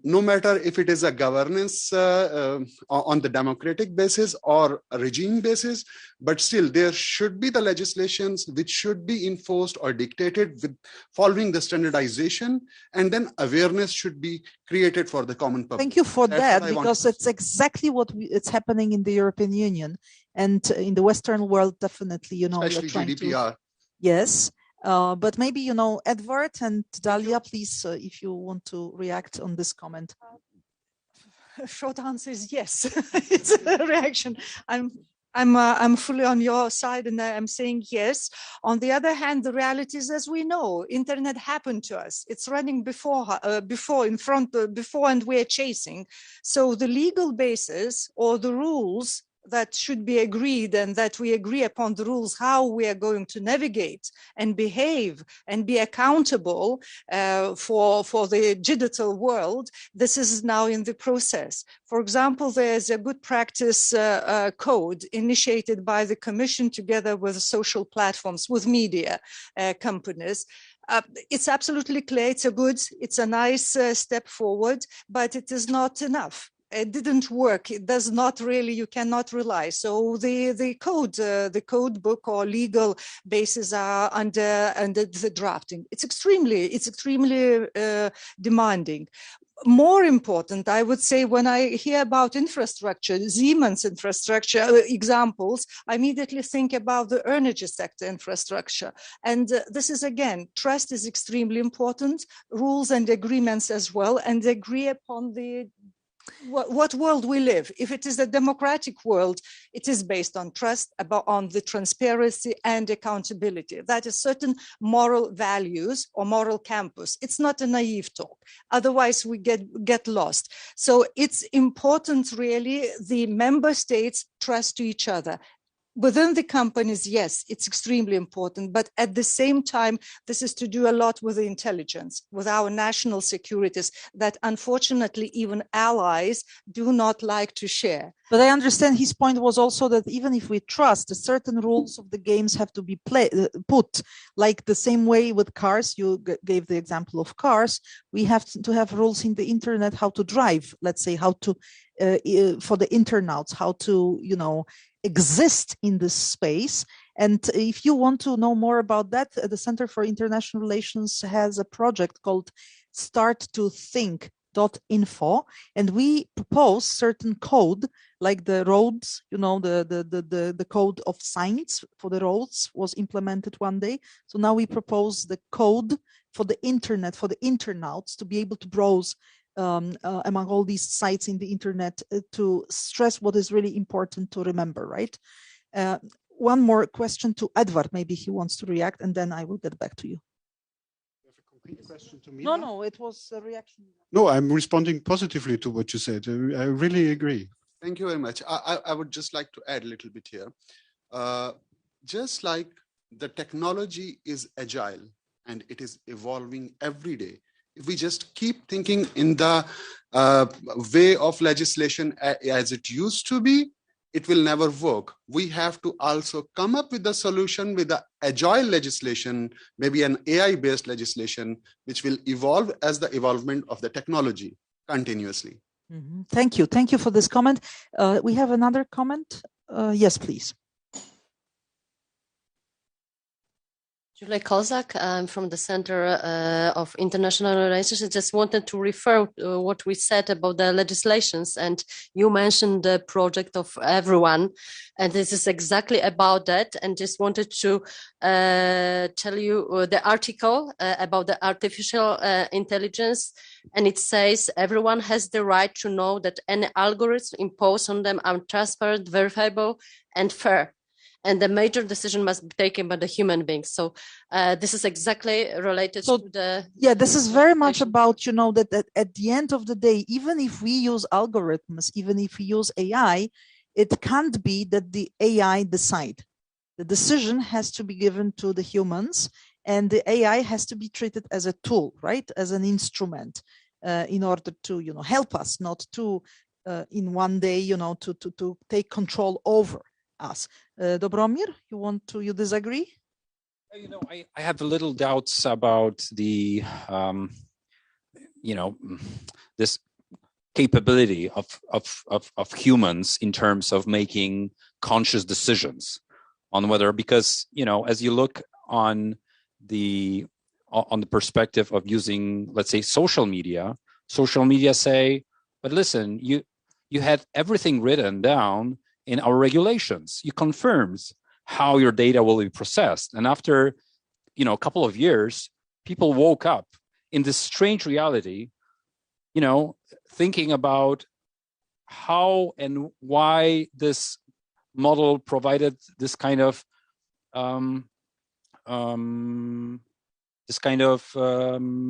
no matter if it is a governance on the democratic basis or a regime basis, but still there should be the legislations which should be enforced or dictated with following the standardization, and then awareness should be created for the common public. Thank you for that, because it's exactly what it's happening in the European Union and in the Western world, definitely, you know, especially GDPR. Yes. But maybe, you know, Edward and Dalia, please, if you want to react on this comment. Short answer is yes. It's a reaction. I'm fully on your side, and I'm saying yes. On the other hand, the reality is, as we know, internet happened to us. It's running before, and we're chasing. So the legal basis or the rules that should be agreed, and that we agree upon the rules, how we are going to navigate and behave and be accountable for the digital world. This is now in the process. For example, there's a good practice code initiated by the Commission together with social platforms, with media companies. It's absolutely clear, it's a nice step forward, but it is not enough. It didn't work. It does not really, you cannot rely. So the code book or legal bases are under the drafting. It's extremely demanding. more important, I would say, when I hear about infrastructure, Siemens infrastructure examples, I immediately think about the energy sector infrastructure. And this is, again, trust is extremely important, rules and agreements as well, and agree upon the what world we live. If it is a democratic world, it is based on trust, on the transparency and accountability. That is certain moral values or moral campus. It's not a naive talk. Otherwise, we get lost. So it's important, really, the member states trust to each other. Within the companies, yes, it's extremely important. But at the same time, this is to do a lot with the intelligence, with our national securities that unfortunately even allies do not like to share. But I understand his point was also that even if we trust, certain rules of the games have to be put, like the same way with cars. You gave the example of cars. We have to have rules in the internet how to drive, let's say, how to, for the internauts, how to, exist in this space. And if you want to know more about that, the Center for International Relations has a project called starttothink.info, and we propose certain code, like the roads, the code of signs for the roads was implemented one day. So now we propose the code for the internet, for the internauts to be able to browse among all these sites in the internet to stress what is really important to remember, right? One more question to Edward, maybe he wants to react, and then I will get back to you. You have a concrete question to me? No, it was a reaction. No, I'm responding positively to what you said. I really agree. Thank you very much. I would just like to add a little bit here. Just like the technology is agile and it is evolving every day, if we just keep thinking in the way of legislation as it used to be, it will never work. We have to also come up with a solution with the agile legislation, maybe an AI-based legislation, which will evolve as the evolvement of the technology continuously. Mm-hmm. Thank you. Thank you for this comment. We have another comment. Yes, please. Julia Kozak, I'm from the Center of International Relations. I just wanted to refer to what we said about the legislations, and you mentioned the project of everyone, and this is exactly about that. And just wanted to tell you the article about the artificial intelligence, and it says everyone has the right to know that any algorithms imposed on them are transparent, verifiable, and fair. And the major decision must be taken by the human beings. So this is exactly related to the... Yeah, this is very much about, that at the end of the day, even if we use algorithms, even if we use AI, it can't be that the AI decide. The decision has to be given to the humans, and the AI has to be treated as a tool, right? As an instrument in order to, help us, not to, in one day, to take control over us. Dobromir, you disagree? I have a little doubts about the, this capability of humans in terms of making conscious decisions on whether, because, as you look on the perspective of using, let's say, social media say, but listen, you had everything written down in our regulations. You confirms how your data will be processed. And after, a couple of years, people woke up in this strange reality, thinking about how and why this model provided this kind of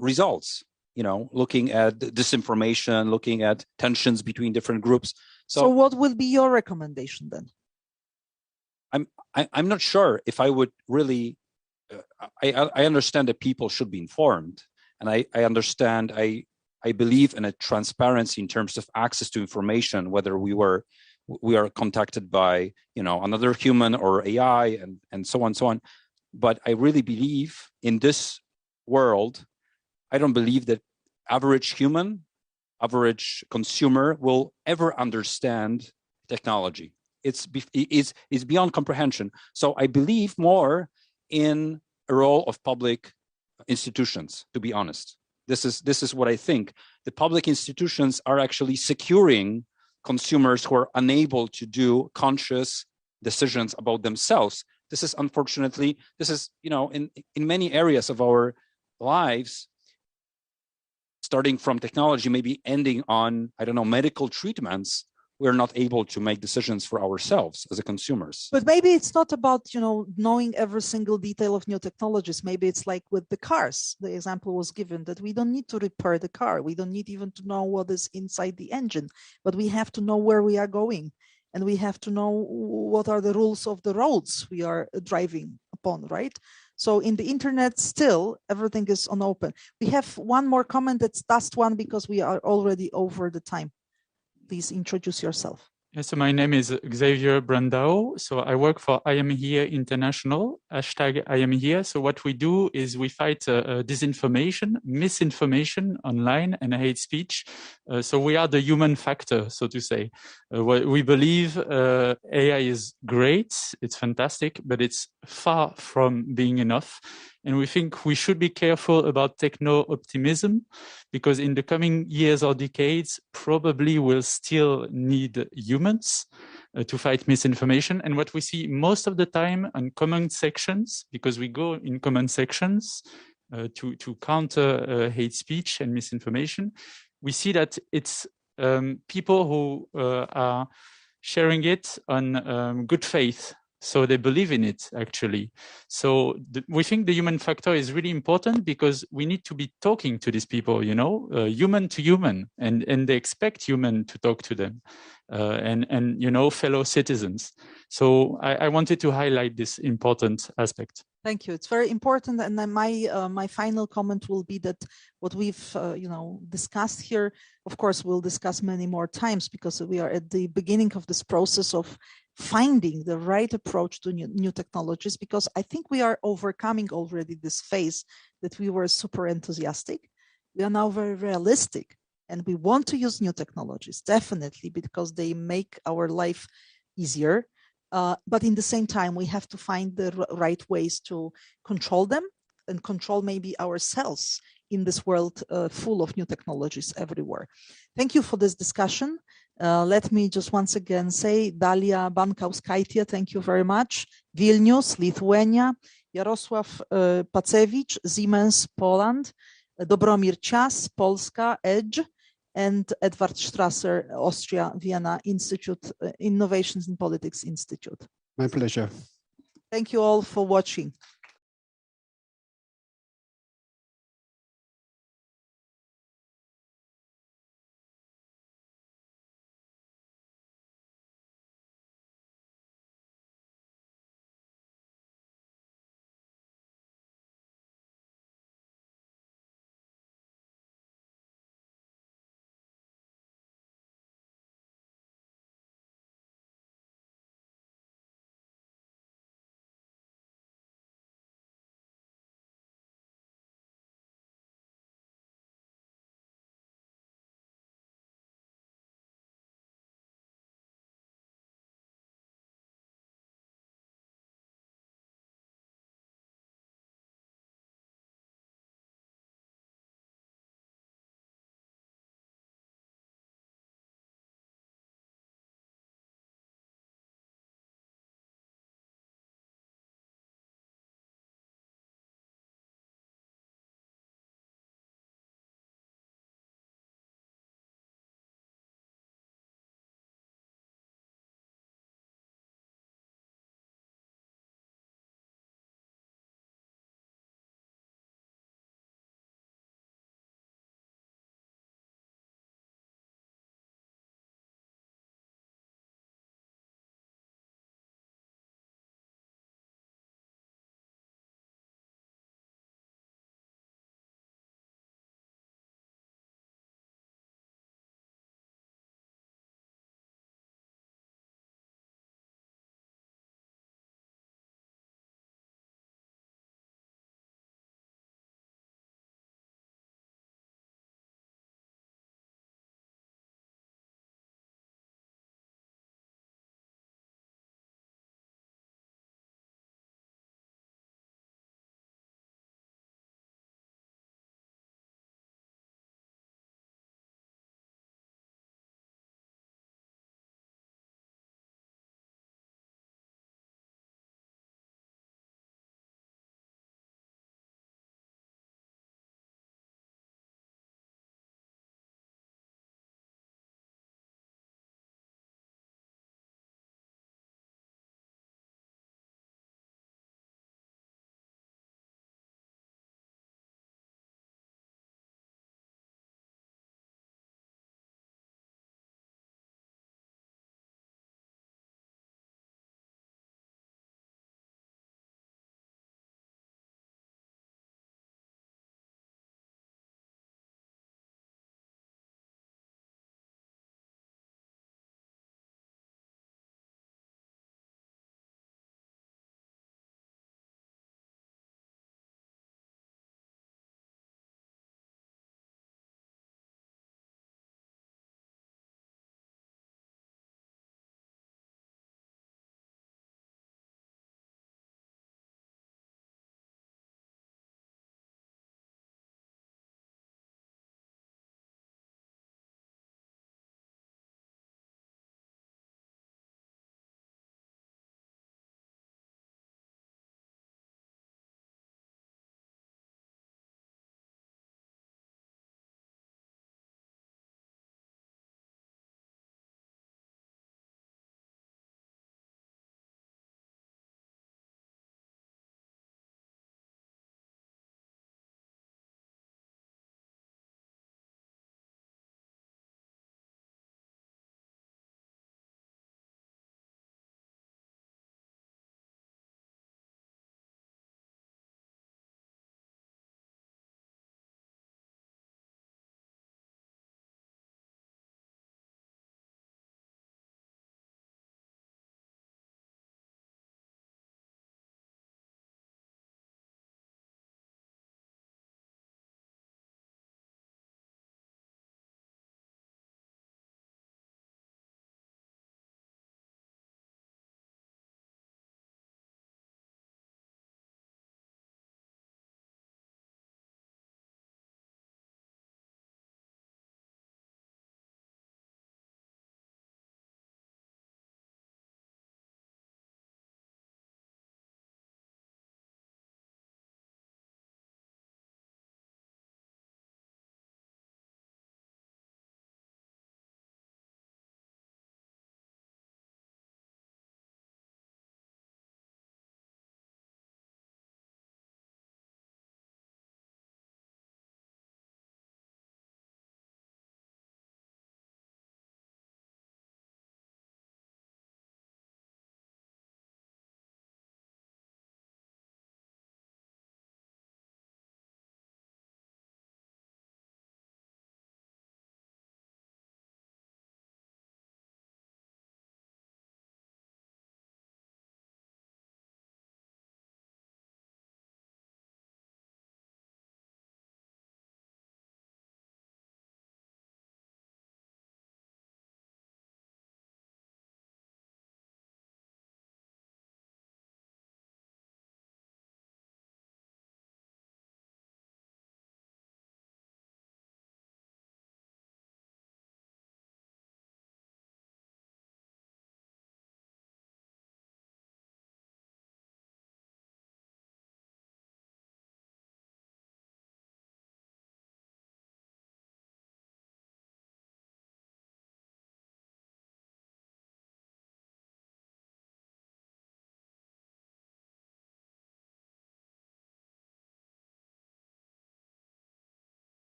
results, looking at disinformation, looking at tensions between different groups. So what will be your recommendation then? I'm not sure if I would really. I understand that people should be informed, and I understand. I believe in a transparency in terms of access to information, whether we are contacted by another human or AI and so on. But I really believe in this world. I don't believe that average consumer will ever understand technology. It's beyond comprehension. So I believe more in a role of public institutions, to be honest. This is what I think. The public institutions are actually securing consumers who are unable to do conscious decisions about themselves. This is unfortunately, in many areas of our lives, starting from technology, maybe ending on, I don't know, medical treatments, we're not able to make decisions for ourselves as a consumers. But maybe it's not about, knowing every single detail of new technologies. Maybe it's like with the cars. The example was given that we don't need to repair the car. We don't need even to know what is inside the engine, but we have to know where we are going. And we have to know what are the rules of the roads we are driving upon, right? So in the internet, still, everything is on open. We have one more comment, that's last one, because we are already over the time. Please introduce yourself. Yes, so my name is Xavier Brandao. So I work for I Am Here International, hashtag I Am Here. So what we do is we fight disinformation, misinformation online and hate speech. So we are the human factor, so to say. We believe AI is great, it's fantastic, but it's far from being enough. And we think we should be careful about techno-optimism, because in the coming years or decades, probably we'll still need humans to fight misinformation. And what we see most of the time on comment sections, because we go in comment sections to counter hate speech and misinformation, we see that it's people who are sharing it on good faith. So they believe in it, actually. So we think the human factor is really important, because we need to be talking to these people, human to human, and they expect human to talk to them, and fellow citizens. So I wanted to highlight this important aspect. Thank you. It's very important. And then my final comment will be that what we've discussed here, of course, we'll discuss many more times, because we are at the beginning of this process of finding the right approach to new technologies, because I think we are overcoming already this phase that we were super enthusiastic. We are now very realistic, and we want to use new technologies, definitely, because they make our life easier. But in the same time, we have to find the right ways to control them and control maybe ourselves in this world full of new technologies everywhere. Thank you for this discussion. Let me just once again say, Dalia Bankauskaitie, thank you very much. Vilnius, Lithuania. Jarosław Pacewicz, Siemens, Poland. Dobromir Cias, Polska, EDGE. And Edward Strasser, Austria, Vienna Institute, Innovations in Politics Institute. My pleasure. Thank you all for watching.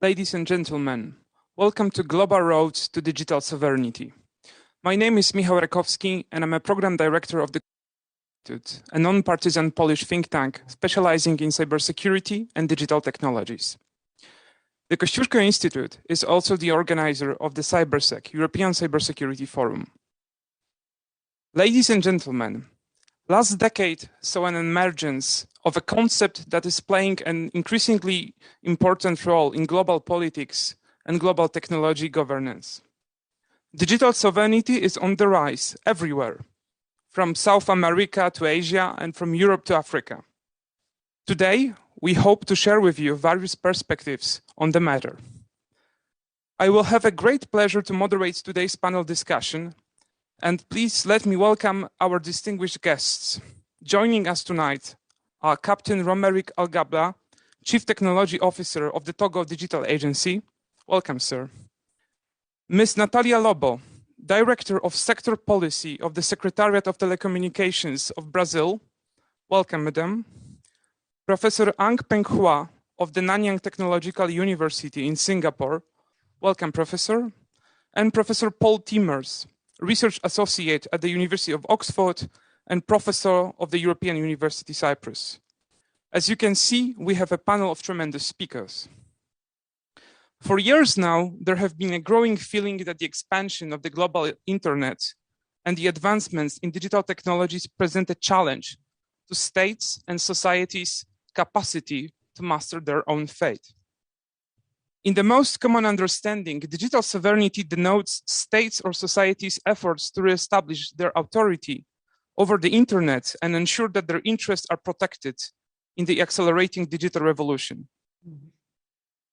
Ladies and gentlemen, welcome to Global Road to Digital Sovereignty. My name is Michał Rakowski, and I'm a program director of the Institute, a non-partisan Polish think tank specializing in cybersecurity and digital technologies. The Kościuszko Institute is also the organizer of the CyberSec, European Cybersecurity Forum. Ladies and gentlemen, last decade saw an emergence of a concept that is playing an increasingly important role in global politics and global technology governance. Digital sovereignty is on the rise everywhere, from South America to Asia and from Europe to Africa. Today, we hope to share with you various perspectives on the matter. I will have a great pleasure to moderate today's panel discussion, and please let me welcome our distinguished guests. Joining us tonight are Captain Romeric Algabla, Chief Technology Officer of the Togo Digital Agency. Welcome, sir. Ms. Natalia Lobo, Director of Sector Policy of the Secretariat of Telecommunications of Brazil. Welcome, madam. Professor Ang Peng Hua of the Nanyang Technological University in Singapore. Welcome, Professor. And Professor Paul Timmers, Research Associate at the University of Oxford and Professor of the European University Cyprus. As you can see, we have a panel of tremendous speakers. For years now, there have been a growing feeling that the expansion of the global internet and the advancements in digital technologies present a challenge to states and societies' capacity to master their own fate. In the most common understanding, digital sovereignty denotes states or societies' efforts to reestablish their authority over the internet and ensure that their interests are protected in the accelerating digital revolution.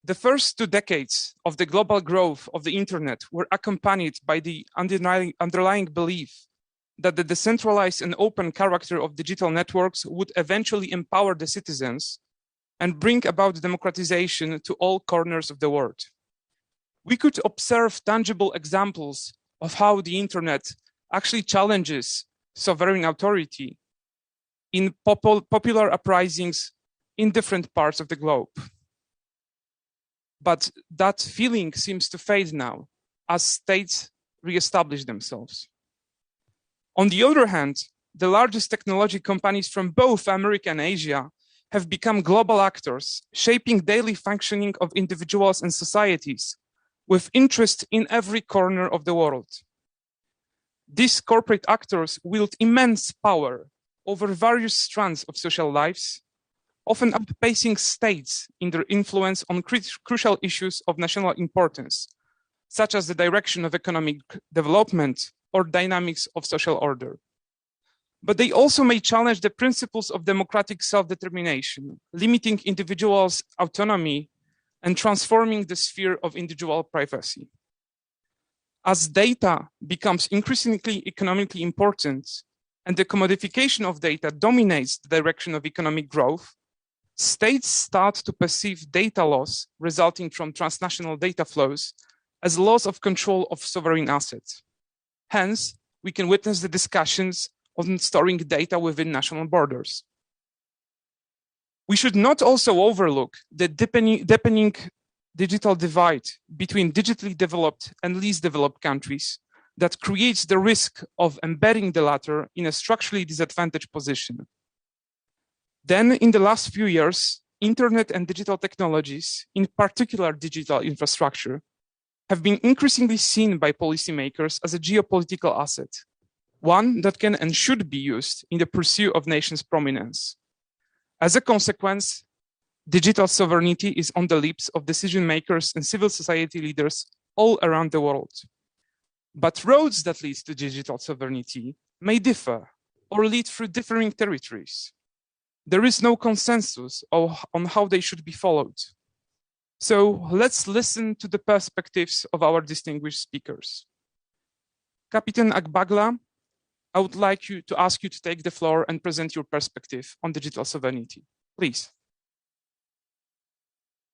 The first 2 decades of the global growth of the internet were accompanied by the underlying belief that the decentralized and open character of digital networks would eventually empower the citizens and bring about democratization to all corners of the world. We could observe tangible examples of how the internet actually challenges sovereign authority in popular uprisings in different parts of the globe. But that feeling seems to fade now as states reestablish themselves. On the other hand, the largest technology companies from both America and Asia have become global actors, shaping daily functioning of individuals and societies with interest in every corner of the world. These corporate actors wield immense power over various strands of social lives, often outpacing states in their influence on crucial issues of national importance, such as the direction of economic development or dynamics of social order. But they also may challenge the principles of democratic self-determination, limiting individuals' autonomy and transforming the sphere of individual privacy. As data becomes increasingly economically important and the commodification of data dominates the direction of economic growth, states start to perceive data loss resulting from transnational data flows as loss of control of sovereign assets. Hence, we can witness the discussions on storing data within national borders. We should not also overlook the deepening digital divide between digitally developed and least developed countries that creates the risk of embedding the latter in a structurally disadvantaged position. Then, in the last few years, internet and digital technologies, in particular digital infrastructure, have been increasingly seen by policymakers as a geopolitical asset, one that can and should be used in the pursuit of nations' prominence. As a consequence, digital sovereignty is on the lips of decision makers and civil society leaders all around the world. But roads that lead to digital sovereignty may differ or lead through differing territories. There is no consensus on how they should be followed. So let's listen to the perspectives of our distinguished speakers. Captain Agbagla, I would like to ask you to take the floor and present your perspective on digital sovereignty. Please.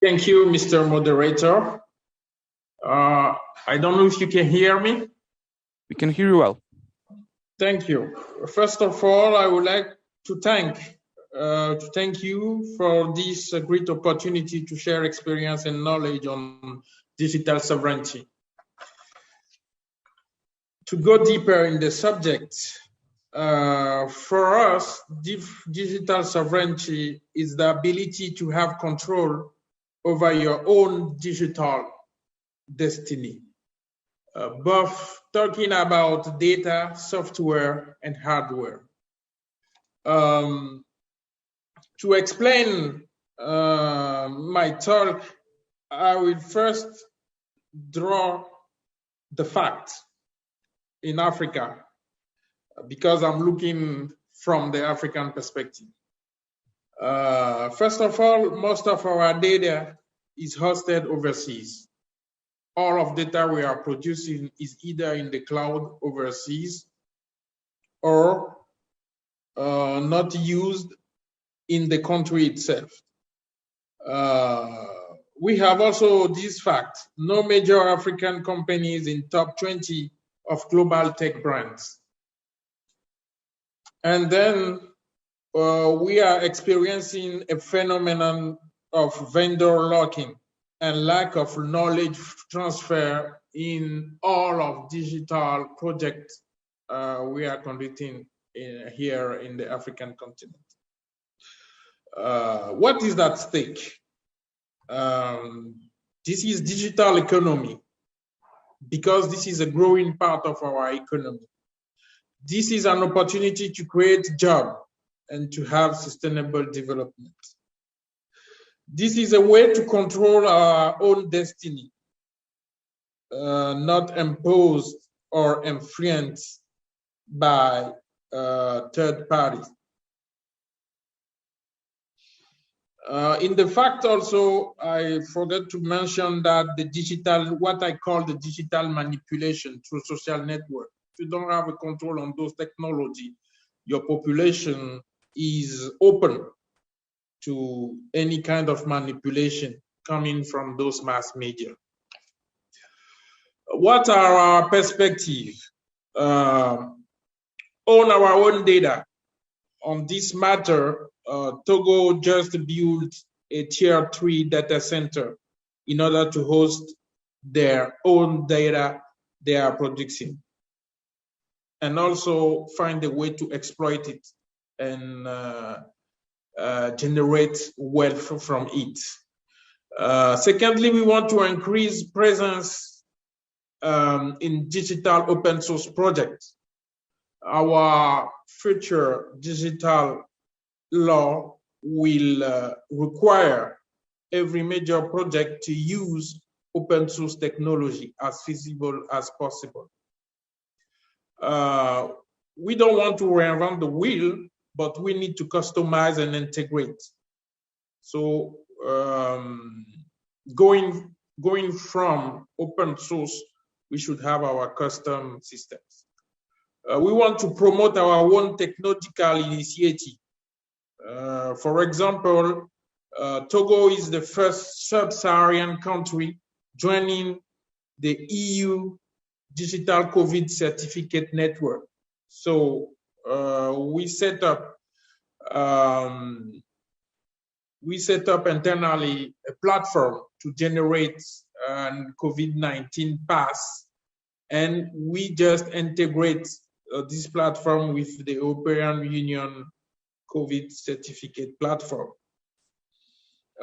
Thank you, Mr. Moderator. I don't know if you can hear me. We can hear you well. Thank you. First of all, I would like to thank you for this great opportunity to share experience and knowledge on digital sovereignty. To go deeper in the subject, for us, digital sovereignty is the ability to have control over your own digital destiny, both talking about data, software, and hardware. To explain my talk, I will first draw the facts in Africa, because I'm looking from the African perspective. First of all, most of our data is hosted overseas. All of data we are producing is either in the cloud overseas or not used in the country itself. We have also this fact: no major African companies in top 20 of global tech brands. And then we are experiencing a phenomenon of vendor locking and lack of knowledge transfer in all of digital projects we are conducting here in the African continent. What is at stake? This is digital economy, because this is a growing part of our economy. This is an opportunity to create jobs and to have sustainable development. This is a way to control our own destiny, not imposed or influenced by third parties. In the fact also, I forgot to mention that the digital, what I call the digital manipulation through social network. If you don't have a control on those technology, your population is open to any kind of manipulation coming from those mass media. What are our perspectives on our own data? On this matter, Togo just built a tier 3 data center in order to host their own data they are producing, and also find a way to exploit it and generate wealth from it. Secondly, we want to increase presence in digital open source projects. Our future digital law will require every major project to use open source technology as feasible as possible. We don't want to reinvent the wheel, but we need to customize and integrate. So going from open source, we should have our custom systems. We want to promote our own technological initiative. For example, Togo is the first sub-Saharan country joining the EU Digital COVID Certificate Network. So we set up internally a platform to generate COVID-19 pass, and we just integrate this platform with the European Union COVID certificate platform.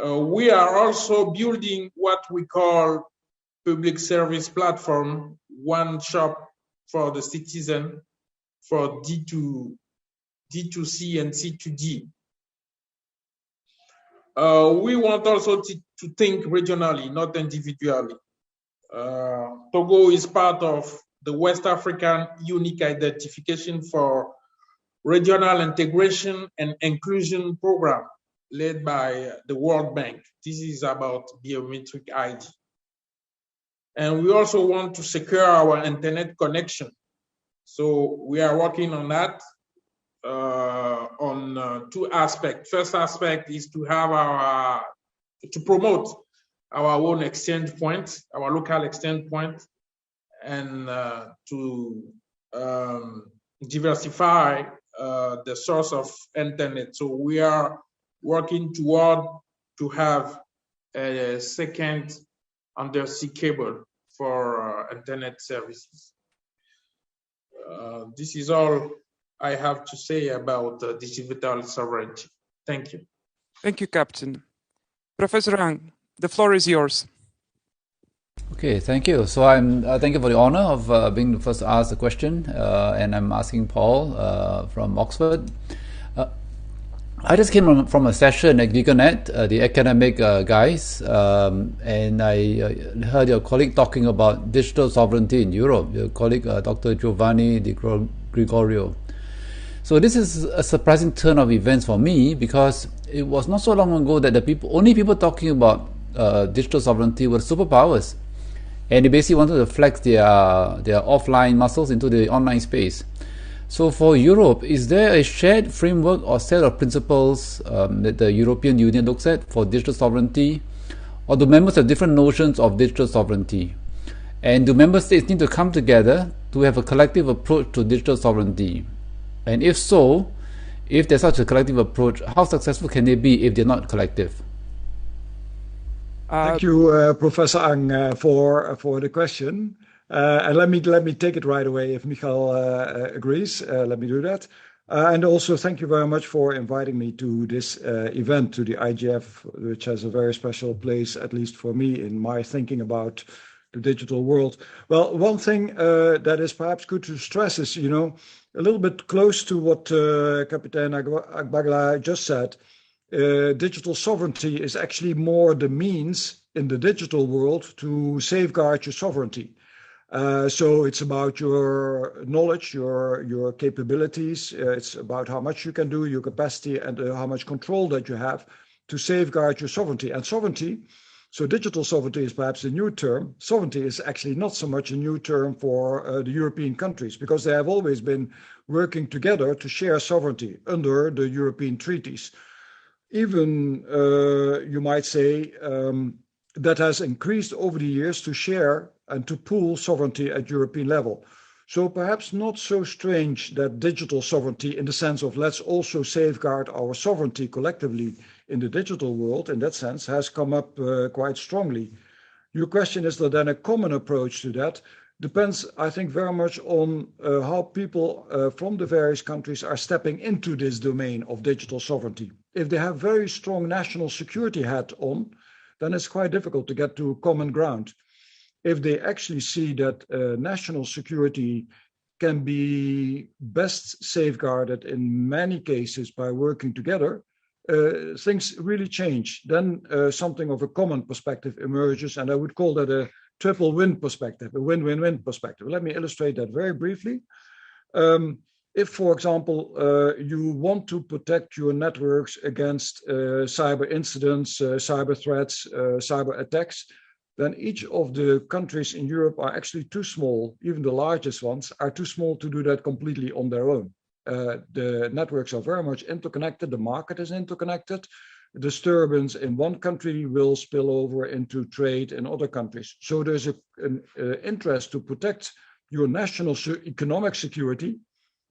We are also building what we call public service platform, one shop for the citizen, for D2C and C2D. We want also to think regionally, not individually. Togo is part of the West African Unique Identification for Regional Integration and Inclusion Program led by the World Bank. This is about biometric ID. And we also want to secure our internet connection. So we are working on that on two aspects. First aspect is to have to promote our own exchange point, our local exchange point, and to diversify the source of internet. So we are working toward to have a second undersea cable for internet services. This is all I have to say about digital sovereignty. Thank you. Thank you, Captain. Professor Ang, the floor is yours. Okay, thank you. So I'm thank you for the honor of being the first to ask the question, and I'm asking Paul from Oxford. I just came from a session at GigaNet, the academic guys, and I heard your colleague talking about digital sovereignty in Europe, your colleague Dr. Giovanni Di Gregorio. So this is a surprising turn of events for me, because it was not so long ago that the only people talking about digital sovereignty were superpowers, and they basically wanted to flex their offline muscles into the online space. So for Europe, is there a shared framework or set of principles that the European Union looks at for digital sovereignty? Or do members have different notions of digital sovereignty? And do member states need to come together to have a collective approach to digital sovereignty? And if so, if there's such a collective approach, how successful can they be if they're not collective? Thank you, Professor Ang, for the question. And let me take it right away if Michael agrees. Let me do that. And also thank you very much for inviting me to this event, to the IGF, which has a very special place, at least for me, in my thinking about the digital world. Well, one thing that is perhaps good to stress is, a little bit close to what Captain Agbagla just said. Digital sovereignty is actually more the means in the digital world to safeguard your sovereignty. So it's about your knowledge, your capabilities. It's about how much you can do, your capacity, and how much control that you have to safeguard your sovereignty. And sovereignty, so digital sovereignty is perhaps a new term. Sovereignty is actually not so much a new term for the European countries, because they have always been working together to share sovereignty under the European treaties. Even, you might say, that has increased over the years to share and to pool sovereignty at European level. So perhaps not so strange that digital sovereignty, in the sense of let's also safeguard our sovereignty collectively in the digital world, in that sense, has come up quite strongly. Your question, is there then a common approach to that? Depends, I think, very much on how people from the various countries are stepping into this domain of digital sovereignty. If they have very strong national security hat on, then it's quite difficult to get to common ground. If they actually see that national security can be best safeguarded in many cases by working together, things really change. Then something of a common perspective emerges, and I would call that a triple win perspective, a win-win-win perspective. Let me illustrate that very briefly. If, for example, you want to protect your networks against cyber incidents, cyber threats, cyber attacks, then each of the countries in Europe are actually too small. Even the largest ones are too small to do that completely on their own. The networks are very much interconnected. The market is interconnected. Disturbance in one country will spill over into trade in other countries. So there's an interest to protect your national economic security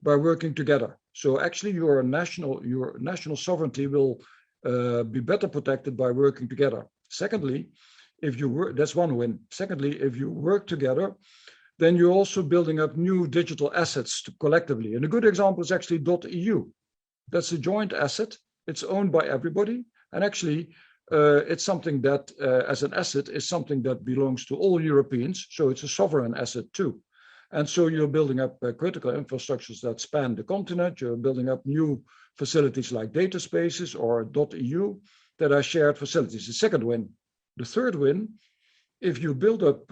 by working together. So actually your national sovereignty will be better protected by working together. Secondly, if you work, that's one win. Secondly, if you work together, then you're also building up new digital assets collectively. And a good example is actually .eu. That's a joint asset. It's owned by everybody. And actually, it's something that, as an asset, is something that belongs to all Europeans. So it's a sovereign asset too. And so you're building up critical infrastructures that span the continent. You're building up new facilities like data spaces or .eu that are shared facilities. The second win. The third win, if you build up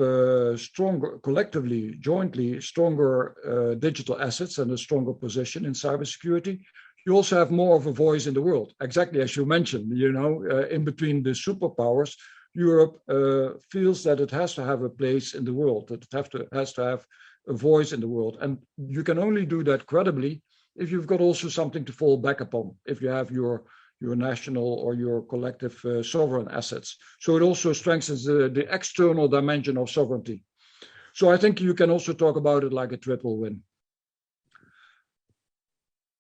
stronger, collectively, jointly, stronger digital assets and a stronger position in cybersecurity, you also have more of a voice in the world. Exactly as you mentioned, in between the superpowers, Europe feels that it has to have a place in the world, that it has to have a voice in the world. And you can only do that credibly if you've got also something to fall back upon, if you have your your national or your collective sovereign assets. So it also strengthens the external dimension of sovereignty. So I think you can also talk about it like a triple win.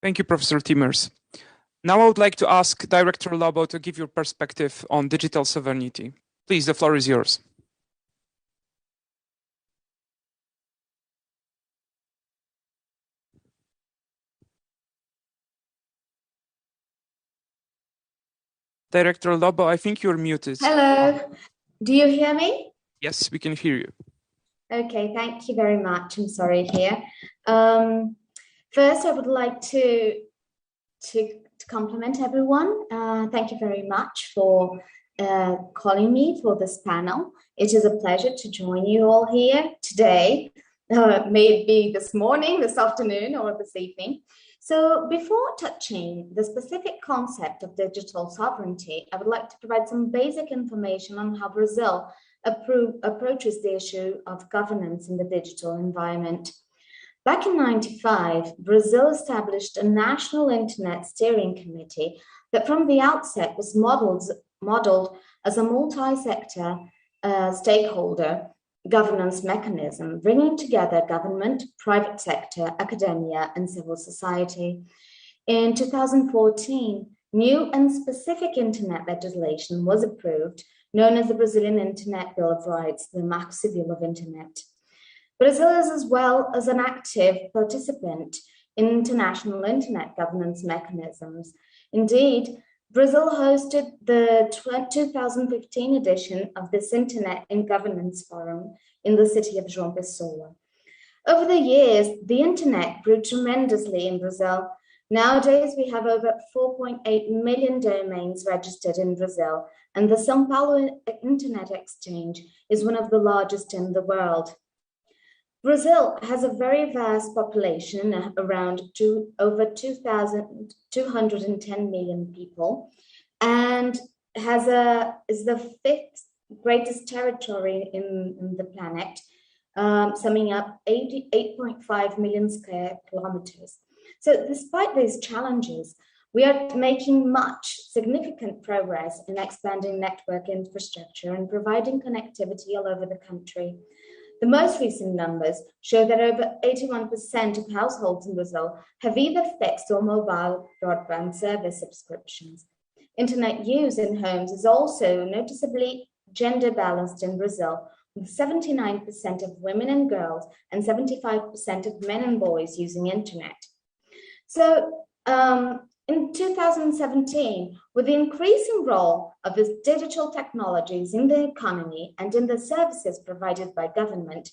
Thank you, Professor Timmers. Now I would like to ask Director Lobo to give your perspective on digital sovereignty. Please, the floor is yours. Director Lobo, I think you're muted. Hello, do you hear me? Yes, we can hear you. Okay, thank you very much. I'm sorry here. First, I would like to compliment everyone. Thank you very much for calling me for this panel. It is a pleasure to join you all here today. Maybe this morning, this afternoon, or this evening. So before touching the specific concept of digital sovereignty, I would like to provide some basic information on how Brazil approaches the issue of governance in the digital environment. Back in '95, Brazil established a national internet steering committee that from the outset was modeled as a multi-sector stakeholder governance mechanism, bringing together government, private sector, academia, and civil society. In 2014, new and specific internet legislation was approved, known as the Brazilian Internet Bill of Rights, the Marco Civil of Internet. Brazil is as well as an active participant in international internet governance mechanisms. Indeed, Brazil hosted the 2015 edition of this Internet in Governance Forum in the city of João Pessoa. Over the years, the internet grew tremendously in Brazil. Nowadays, we have over 4.8 million domains registered in Brazil, and the São Paulo Internet Exchange is one of the largest in the world. Brazil has a very vast population, around over 210 million people, and is the fifth greatest territory in the planet, summing up 8.5 million square kilometers. So despite these challenges, we are making much significant progress in expanding network infrastructure and providing connectivity all over the country. The most recent numbers show that over 81% of households in Brazil have either fixed or mobile broadband service subscriptions. Internet use in homes is also noticeably gender balanced in Brazil, with 79% of women and girls and 75% of men and boys using internet. So in 2017, with the increasing role of the digital technologies in the economy and in the services provided by government,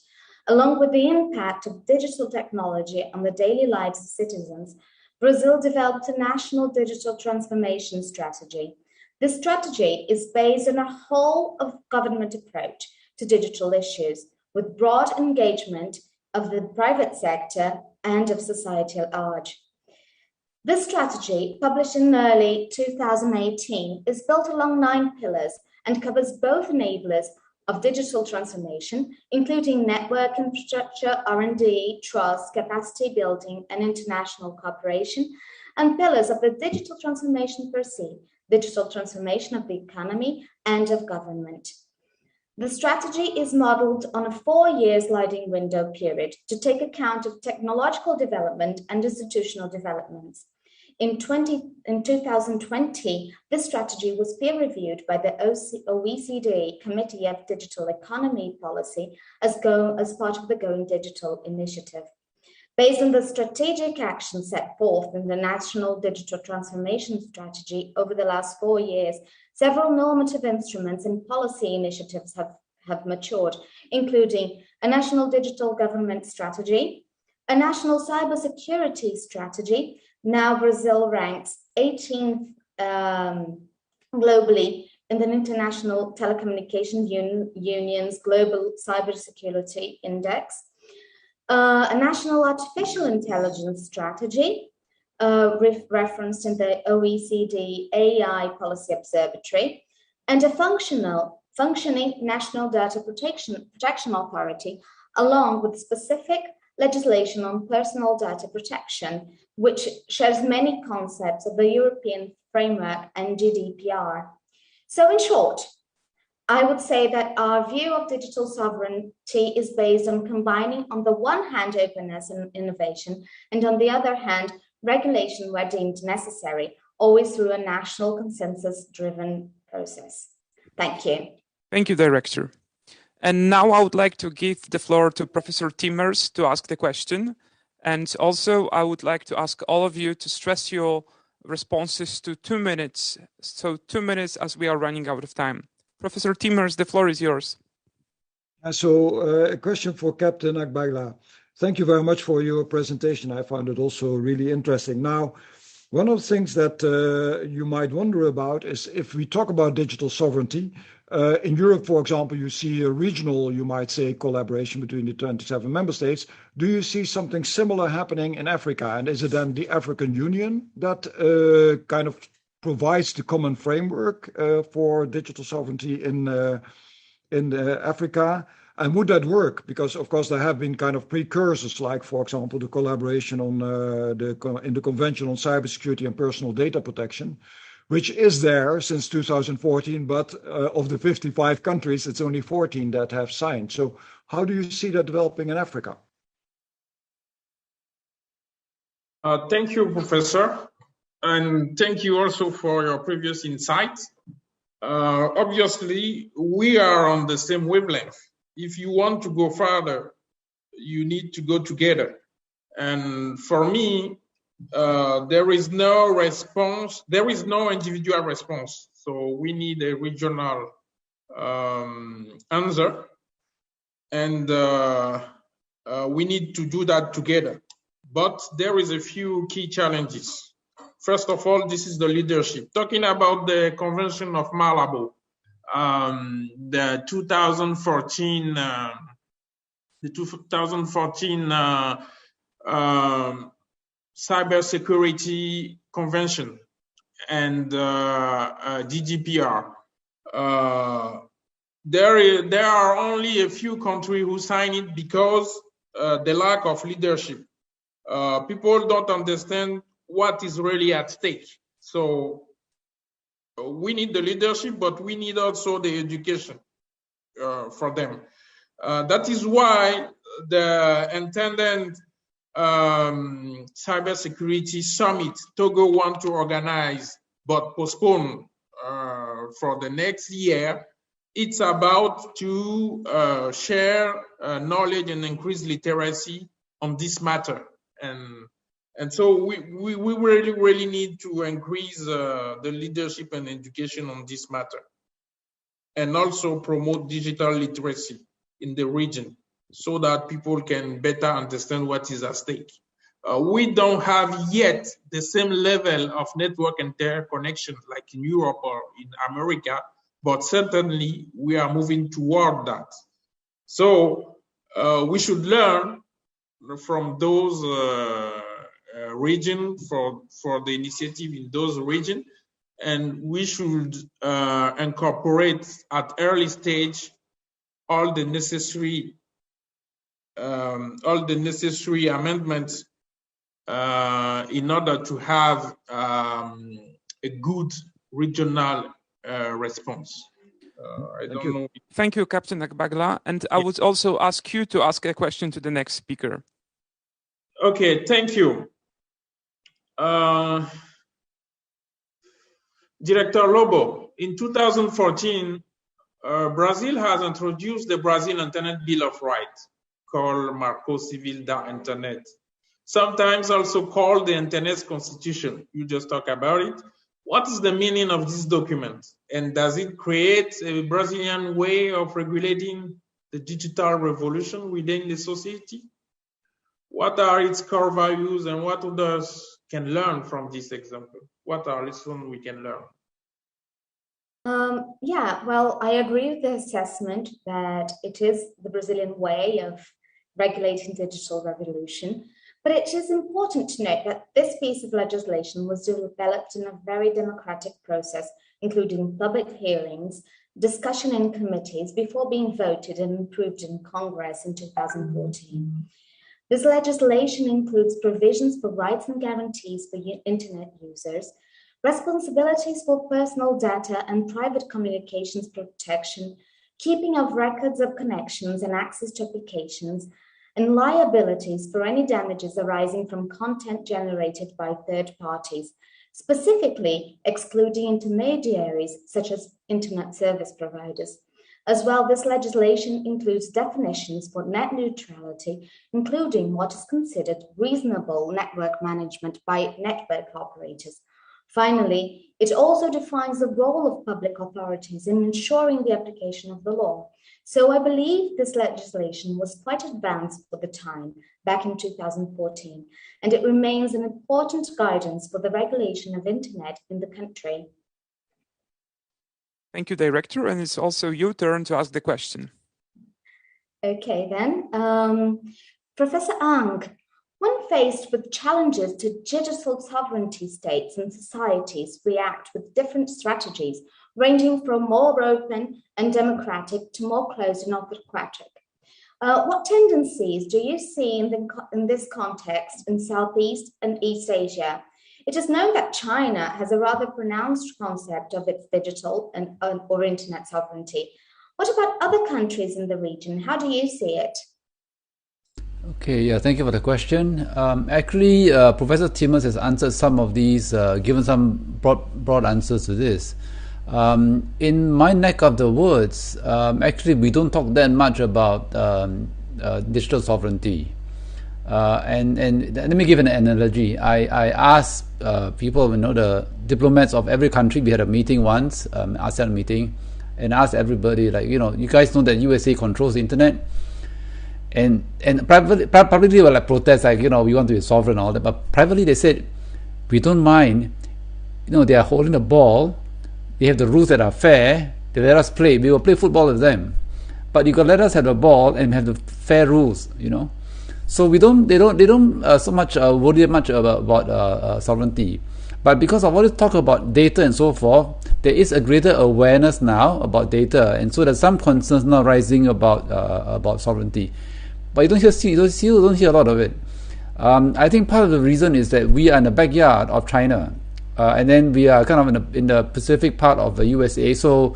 along with the impact of digital technology on the daily lives of citizens, Brazil developed a national digital transformation strategy. This strategy is based on a whole of government approach to digital issues, with broad engagement of the private sector and of society at large. This strategy, published in early 2018, is built along 9 pillars and covers both enablers of digital transformation, including network infrastructure, R&D, trust, capacity building, and international cooperation, and pillars of the digital transformation per se, digital transformation of the economy and of government. The strategy is modeled on a 4-year sliding window period to take account of technological development and institutional developments. In 2020, this strategy was peer-reviewed by the OECD Committee of Digital Economy Policy as part of the Going Digital initiative. Based on the strategic action set forth in the National Digital Transformation Strategy over the last 4 years, several normative instruments and policy initiatives have matured, including a National Digital Government Strategy, a National Cybersecurity Strategy. Now Brazil ranks 18th globally in the International Telecommunication Union's Global Cybersecurity Index, a National Artificial Intelligence Strategy, referenced in the OECD AI Policy Observatory, and a functioning National Data Protection Authority, along with specific legislation on personal data protection, which shares many concepts of the European framework and GDPR. So in short, I would say that our view of digital sovereignty is based on combining, on the one hand, openness and innovation, and on the other hand, regulation where deemed necessary, always through a national consensus-driven process. Thank you. Thank you, Director. And now I would like to give the floor to Professor Timmers to ask the question. And also, I would like to ask all of you to stress your responses to 2 minutes. So 2 minutes as we are running out of time. Professor Timmers, the floor is yours. A question for Captain Agbagla. Thank you very much for your presentation. I found it also really interesting. Now, one of the things that you might wonder about is if we talk about digital sovereignty, in Europe, for example, you see a regional, you might say, collaboration between the 27 member states. Do you see something similar happening in Africa? And is it then the African Union that kind of provides the common framework for digital sovereignty in Africa? And would that work? Because of course there have been kind of precursors, like for example the collaboration on in the Convention on Cybersecurity and Personal Data Protection, which is there since 2014, but of the 55 countries, it's only 14 that have signed. So how do you see that developing in Africa? Thank you, Professor. And thank you also for your previous insights. Obviously, we are on the same wavelength. If you want to go further, you need to go together. And for me, there is no response, there is no individual response. So we need a regional answer. And we need to do that together. But there is a few key challenges. First of all, this is the leadership. Talking about the Convention of Malabo, the 2014 Cybersecurity Convention and GDPR. There are only a few countries who sign it because the lack of leadership. People don't understand what is really at stake. So we need the leadership, but we need also the education for them. That is why the intended cybersecurity summit Togo want to organize, but postpone for the next year. It's about to share knowledge and increase literacy on this matter. And so we really need to increase the leadership and education on this matter, and also promote digital literacy in the region so that people can better understand what is at stake. We don't have yet the same level of network interconnection like in Europe or in America, but certainly we are moving toward that. So we should learn from those region for the initiative in those regions, and we should incorporate at early stage all the necessary amendments in order to have a good regional response. Thank you, Captain Agbagla. And I would also ask you to ask a question to the next speaker. Okay, thank you. Director Lobo, in 2014, Brazil has introduced the Brazil Internet Bill of Rights, called Marco Civil da Internet, sometimes also called the Internet's Constitution. You just talk about it. What is the meaning of this document? And does it create a Brazilian way of regulating the digital revolution within the society? What are its core values and what others can learn from this example? What are lessons we can learn? Yeah, well, I agree with the assessment that it is the Brazilian way of regulating digital revolution, but it is important to note that this piece of legislation was developed in a very democratic process, including public hearings, discussion in committees before being voted and approved in Congress in 2014. This legislation includes provisions for rights and guarantees for internet users, responsibilities for personal data and private communications protection, keeping of records of connections and access to applications, and liabilities for any damages arising from content generated by third parties, specifically excluding intermediaries such as internet service providers. As well, this legislation includes definitions for net neutrality, including what is considered reasonable network management by network operators. Finally, it also defines the role of public authorities in ensuring the application of the law. So I believe this legislation was quite advanced for the time, back in 2014, and it remains an important guidance for the regulation of internet in the country. Thank you, Director, and it's also your turn to ask the question. Okay, then. Professor Ang, when faced with challenges to digital sovereignty, states and societies react with different strategies, ranging from more open and democratic to more closed and autocratic. What tendencies do you see in this context in Southeast and East Asia? It is known that China has a rather pronounced concept of its digital or internet sovereignty. What about other countries in the region? How do you see it? Okay, yeah, thank you for the question. Actually, Professor Timmers has answered some of these, given some broad answers to this. In my neck of the woods, actually, we don't talk that much about digital sovereignty. And let me give an analogy. I asked people, the diplomats of every country. We had a meeting once, ASEAN meeting, and asked everybody, like, you guys know that USA controls the internet. And publicly they were like protest, like, we want to be sovereign and all that. But privately they said, we don't mind. They are holding the ball. They have the rules that are fair. They let us play. We will play football with them. But you got to let us have the ball and have the fair rules. So they don't so much worry much about sovereignty. But because of all this talk about data and so forth, there is a greater awareness now about data, and so there's some concerns now rising about sovereignty. But you don't hear a lot of it. I think part of the reason is that we are in the backyard of China, and then we are kind of in the Pacific part of the USA. So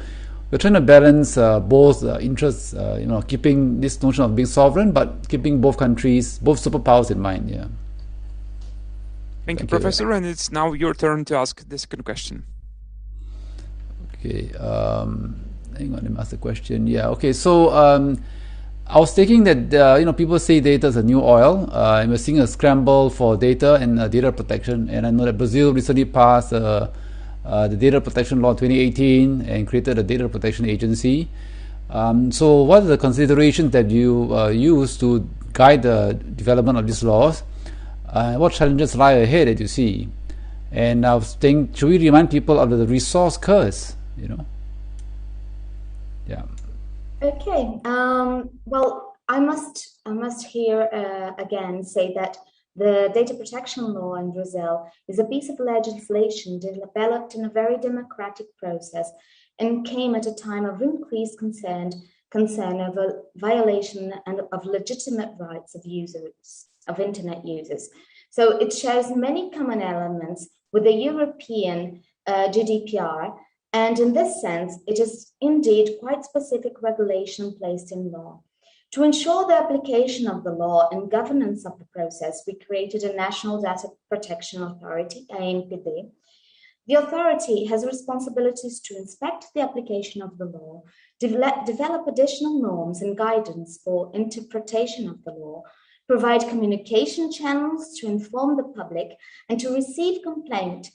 we're trying to balance both interests, keeping this notion of being sovereign, but keeping both countries, both superpowers in mind. Yeah. Thank you, Professor. And it's now your turn to ask the second question. Okay. Hang on, let me ask the question. Yeah. Okay. So I was thinking that people say data is a new oil, and we're seeing a scramble for data and data protection. And I know that Brazil recently passed the Data Protection Law 2018 and created a Data Protection Agency. So what are the considerations that you use to guide the development of these laws? What challenges lie ahead that you see? And I was thinking, should we remind people of the resource curse? Yeah. Okay. Well, I must here again say that the data protection law in Brazil is a piece of legislation developed in a very democratic process and came at a time of increased concern over violation and of legitimate rights of users, of internet users. So it shares many common elements with the European GDPR, and in this sense, it is indeed quite specific regulation placed in law. To ensure the application of the law and governance of the process, we created a National Data Protection Authority, ANPD. The authority has responsibilities to inspect the application of the law, develop additional norms and guidance for interpretation of the law, provide communication channels to inform the public, and to receive complaints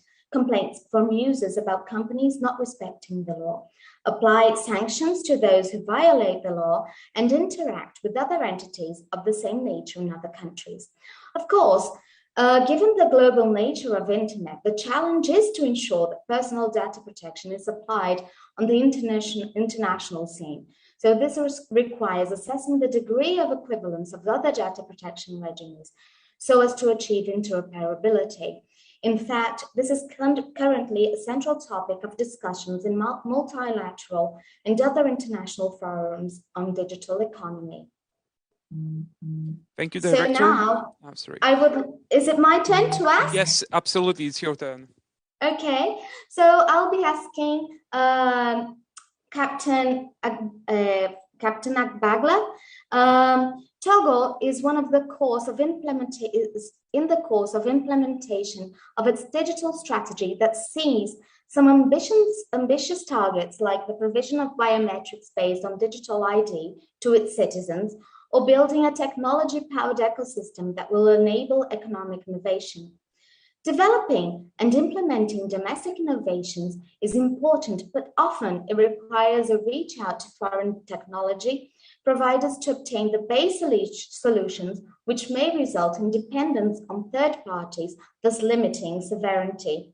from users about companies not respecting the law, apply sanctions to those who violate the law, and interact with other entities of the same nature in other countries. Of course, given the global nature of internet, the challenge is to ensure that personal data protection is applied on the international scene. So this requires assessing the degree of equivalence of other data protection regimes so as to achieve interoperability. In fact, this is currently a central topic of discussions in multilateral and other international forums on digital economy. Thank you, Director. So now, is it my turn to ask? Yes, absolutely, it's your turn. Okay, so I'll be asking Captain Agbagla. Togo is one of the course of is in the course of implementation of its digital strategy that sees some ambitious targets like the provision of biometrics based on digital ID to its citizens, or building a technology-powered ecosystem that will enable economic innovation. Developing and implementing domestic innovations is important, but often it requires a reach out to foreign technology providers to obtain the base solutions, which may result in dependence on third parties, thus limiting sovereignty.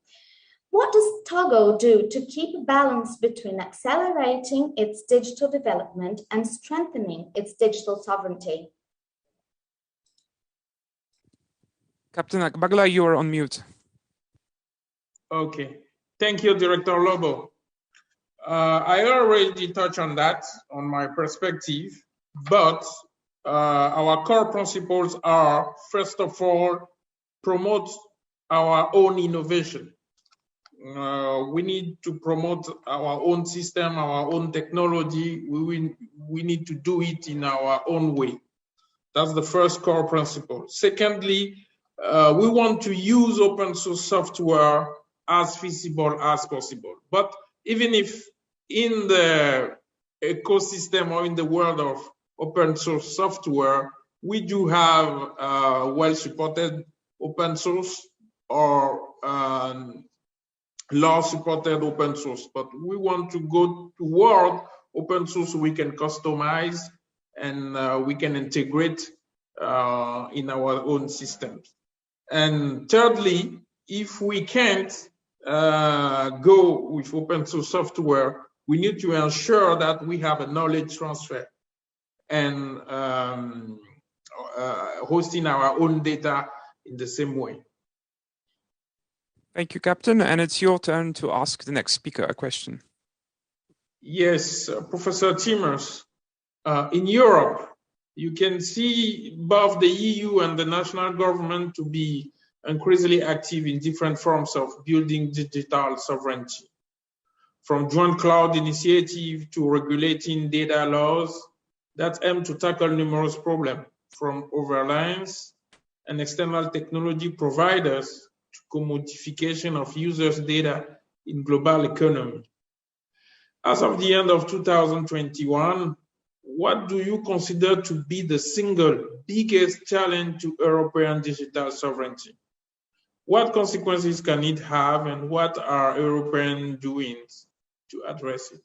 What does Togo do to keep a balance between accelerating its digital development and strengthening its digital sovereignty? Captain Agbagla, you are on mute. Okay, thank you, Director Lobo. I already touched on that, on my perspective, but our core principles are, first of all, promote our own innovation. We need to promote our own system, our own technology. We need to do it in our own way. That's the first core principle. Secondly, we want to use open source software as feasible as possible. But even if in the ecosystem or in the world of open source software, we do have well-supported open source or law-supported open source, but we want to go toward open source we can customize and we can integrate in our own systems. And thirdly, if we can't go with open source software, we need to ensure that we have a knowledge transfer and hosting our own data in the same way. Thank you, Captain. And it's your turn to ask the next speaker a question. Yes, Professor Timmers. In Europe, you can see both the EU and the national government to be increasingly active in different forms of building digital sovereignty. From joint cloud initiative to regulating data laws that aim to tackle numerous problems, from overlines and external technology providers to commodification of users' data in global economy. As of the end of 2021, what do you consider to be the single biggest challenge to European digital sovereignty? What consequences can it have, and what are Europeans doing to address it?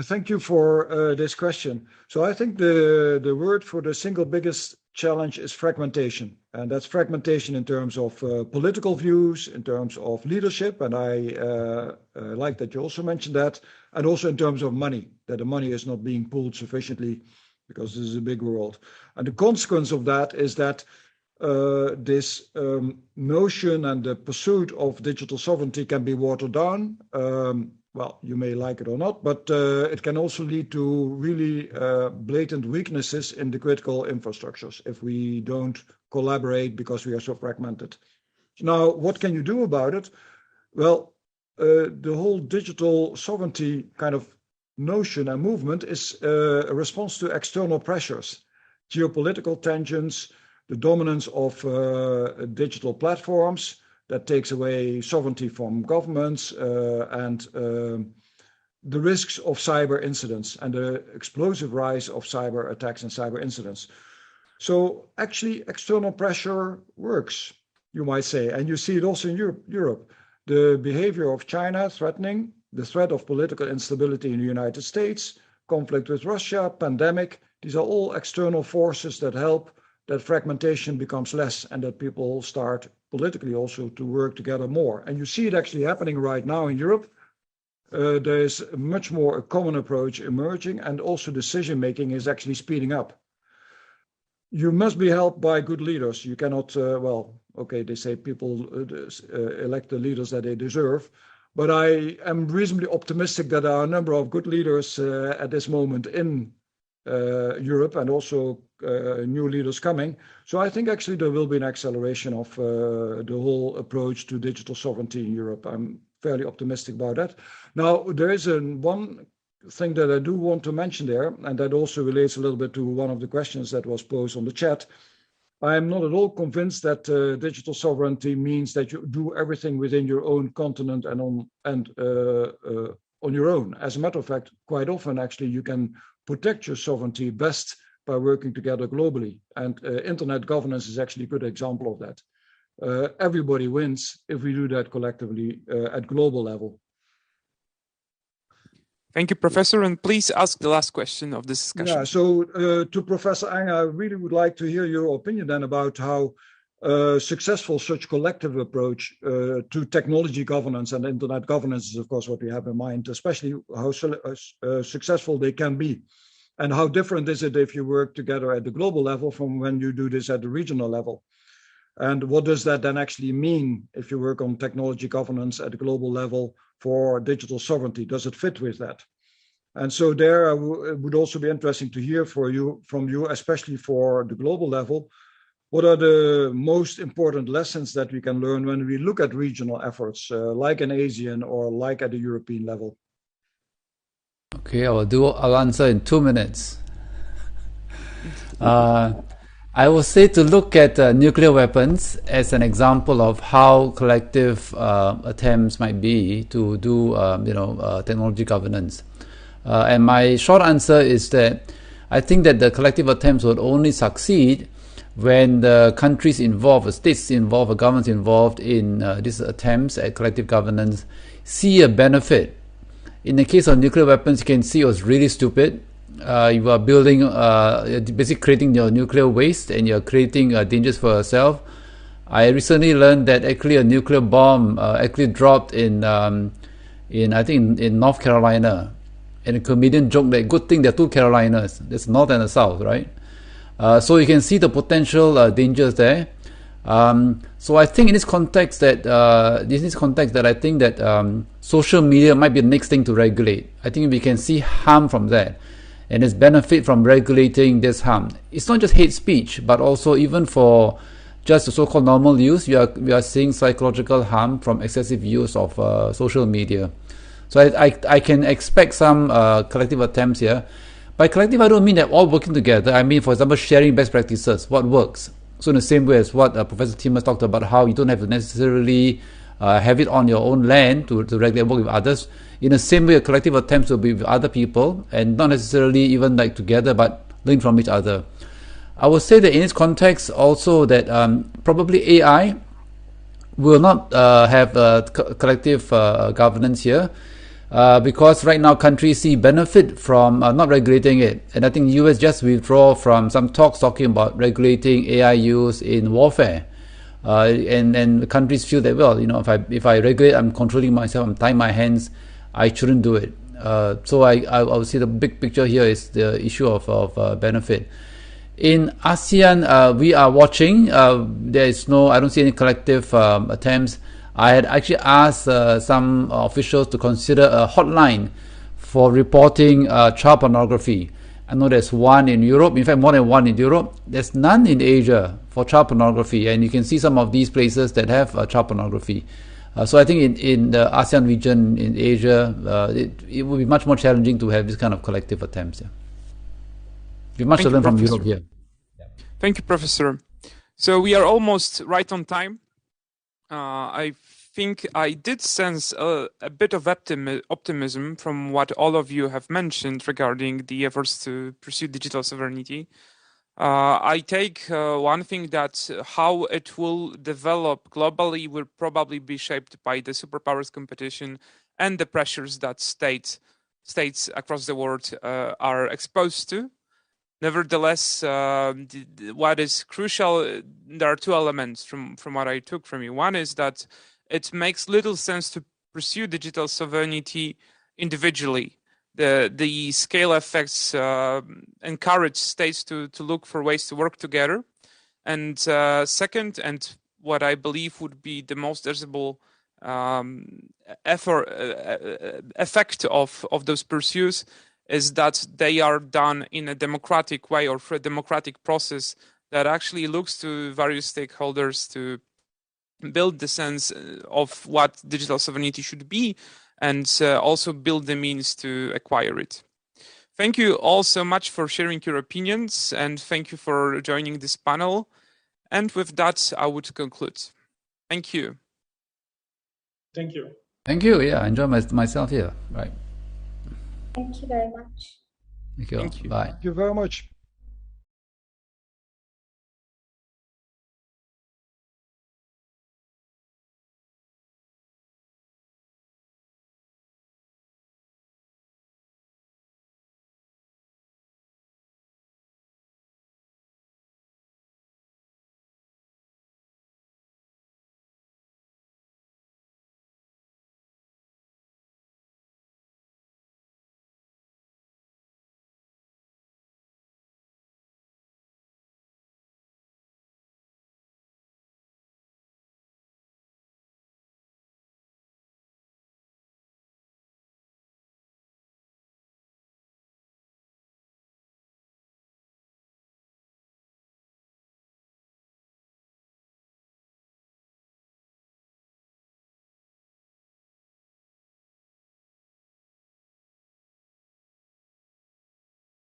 Thank you for this question. So I think the word for the single biggest challenge is fragmentation. And that's fragmentation in terms of political views, in terms of leadership. And I like that you also mentioned that. And also in terms of money, that the money is not being pooled sufficiently because this is a big world. And the consequence of that is that this notion and the pursuit of digital sovereignty can be watered down. Well, you may like it or not, but it can also lead to really blatant weaknesses in the critical infrastructures if we don't collaborate because we are so fragmented. Now, what can you do about it? Well, the whole digital sovereignty kind of notion and movement is a response to external pressures, geopolitical tensions, the dominance of digital platforms, that takes away sovereignty from governments and the risks of cyber incidents and the explosive rise of cyber attacks and cyber incidents. So actually external pressure works, you might say, and you see it also in Europe. The behavior of China threatening, the threat of political instability in the United States, conflict with Russia, pandemic, these are all external forces that help that fragmentation becomes less and that people start politically also to work together more. And you see it actually happening right now in Europe. There is much more a common approach emerging, and also decision-making is actually speeding up. You must be helped by good leaders. You cannot, well, okay, they say people elect the leaders that they deserve, but I am reasonably optimistic that there are a number of good leaders at this moment in Europe and also new leaders coming. So I think actually there will be an acceleration of the whole approach to digital sovereignty in Europe. I'm fairly optimistic about that. Now, there is one thing that I do want to mention there, and that also relates a little bit to one of the questions that was posed on the chat. I am not at all convinced that digital sovereignty means that you do everything within your own continent and on your own. As a matter of fact, quite often actually you can protect your sovereignty best by working together globally. And internet governance is actually a good example of that. Everybody wins if we do that collectively at global level. Thank you, Professor. And please ask the last question of this discussion. Yeah, so to Professor Ang, I really would like to hear your opinion then about how successful such collective approach to technology governance and internet governance is, of course, what we have in mind, especially how successful they can be. And how different is it if you work together at the global level from when you do this at the regional level? And what does that then actually mean if you work on technology governance at the global level for digital sovereignty? Does it fit with that? And so there it would also be interesting to hear from you, especially for the global level, what are the most important lessons that we can learn when we look at regional efforts, like an ASEAN or like at the European level? Okay, I'll answer in 2 minutes. I will say to look at nuclear weapons as an example of how collective attempts might be to do, technology governance. And my short answer is that I think that the collective attempts would only succeed when the countries involved, the states involved, the governments involved in these attempts at collective governance see a benefit. In the case of nuclear weapons, you can see it was really stupid. You are building, basically creating your nuclear waste, and you're creating dangers for yourself. I recently learned that actually a nuclear bomb actually dropped in North Carolina. And a comedian joked that good thing there are two Carolinas. There's North and the South, right? So you can see the potential dangers there. So I think in this context that I think that social media might be the next thing to regulate. I think we can see harm from that, and there's benefit from regulating this harm. It's not just hate speech, but also even for just the so-called normal use, we are seeing psychological harm from excessive use of social media. So I can expect some collective attempts here. By collective, I don't mean that all working together. I mean, for example, sharing best practices, what works. So in the same way as what Professor Timmers talked about, how you don't have to necessarily have it on your own land to regulate work with others. In the same way, a collective attempts will be with other people, and not necessarily even like together, but learn from each other. I would say that in this context also that probably AI will not have collective governance here. Because right now countries see benefit from not regulating it, and I think the US just withdraw from some talks talking about regulating AI use in warfare, and countries feel that, well, if I regulate, I'm controlling myself, I'm tying my hands, I shouldn't do it. So I would say the big picture here is the issue of benefit. In ASEAN, we are watching. I don't see any collective attempts. I had actually asked some officials to consider a hotline for reporting child pornography. I know there's one in Europe, in fact more than one in Europe. There's none in Asia for child pornography, and you can see some of these places that have child pornography. So I think in the ASEAN region, in Asia, it would be much more challenging to have this kind of collective attempts. Yeah. We have much to learn from Europe here. Thank you, Professor. So we are almost right on time. I think I did sense a bit of optimism from what all of you have mentioned regarding the efforts to pursue digital sovereignty. I take one thing that how it will develop globally will probably be shaped by the superpowers competition and the pressures that states across the world are exposed to. Nevertheless, what is crucial, there are two elements from what I took from you. One is that it makes little sense to pursue digital sovereignty individually. The scale effects encourage states to look for ways to work together. And second, and what I believe would be the most visible effect of those pursuits, is that they are done in a democratic way or through a democratic process that actually looks to various stakeholders to build the sense of what digital sovereignty should be, and also build the means to acquire it. Thank you all so much for sharing your opinions, and thank you for joining this panel. And with that, I would conclude. Thank you. Thank you. Thank you. Yeah, I enjoy myself here. Right. Thank you very much. Thank you. Thank you. Bye. Thank you very much.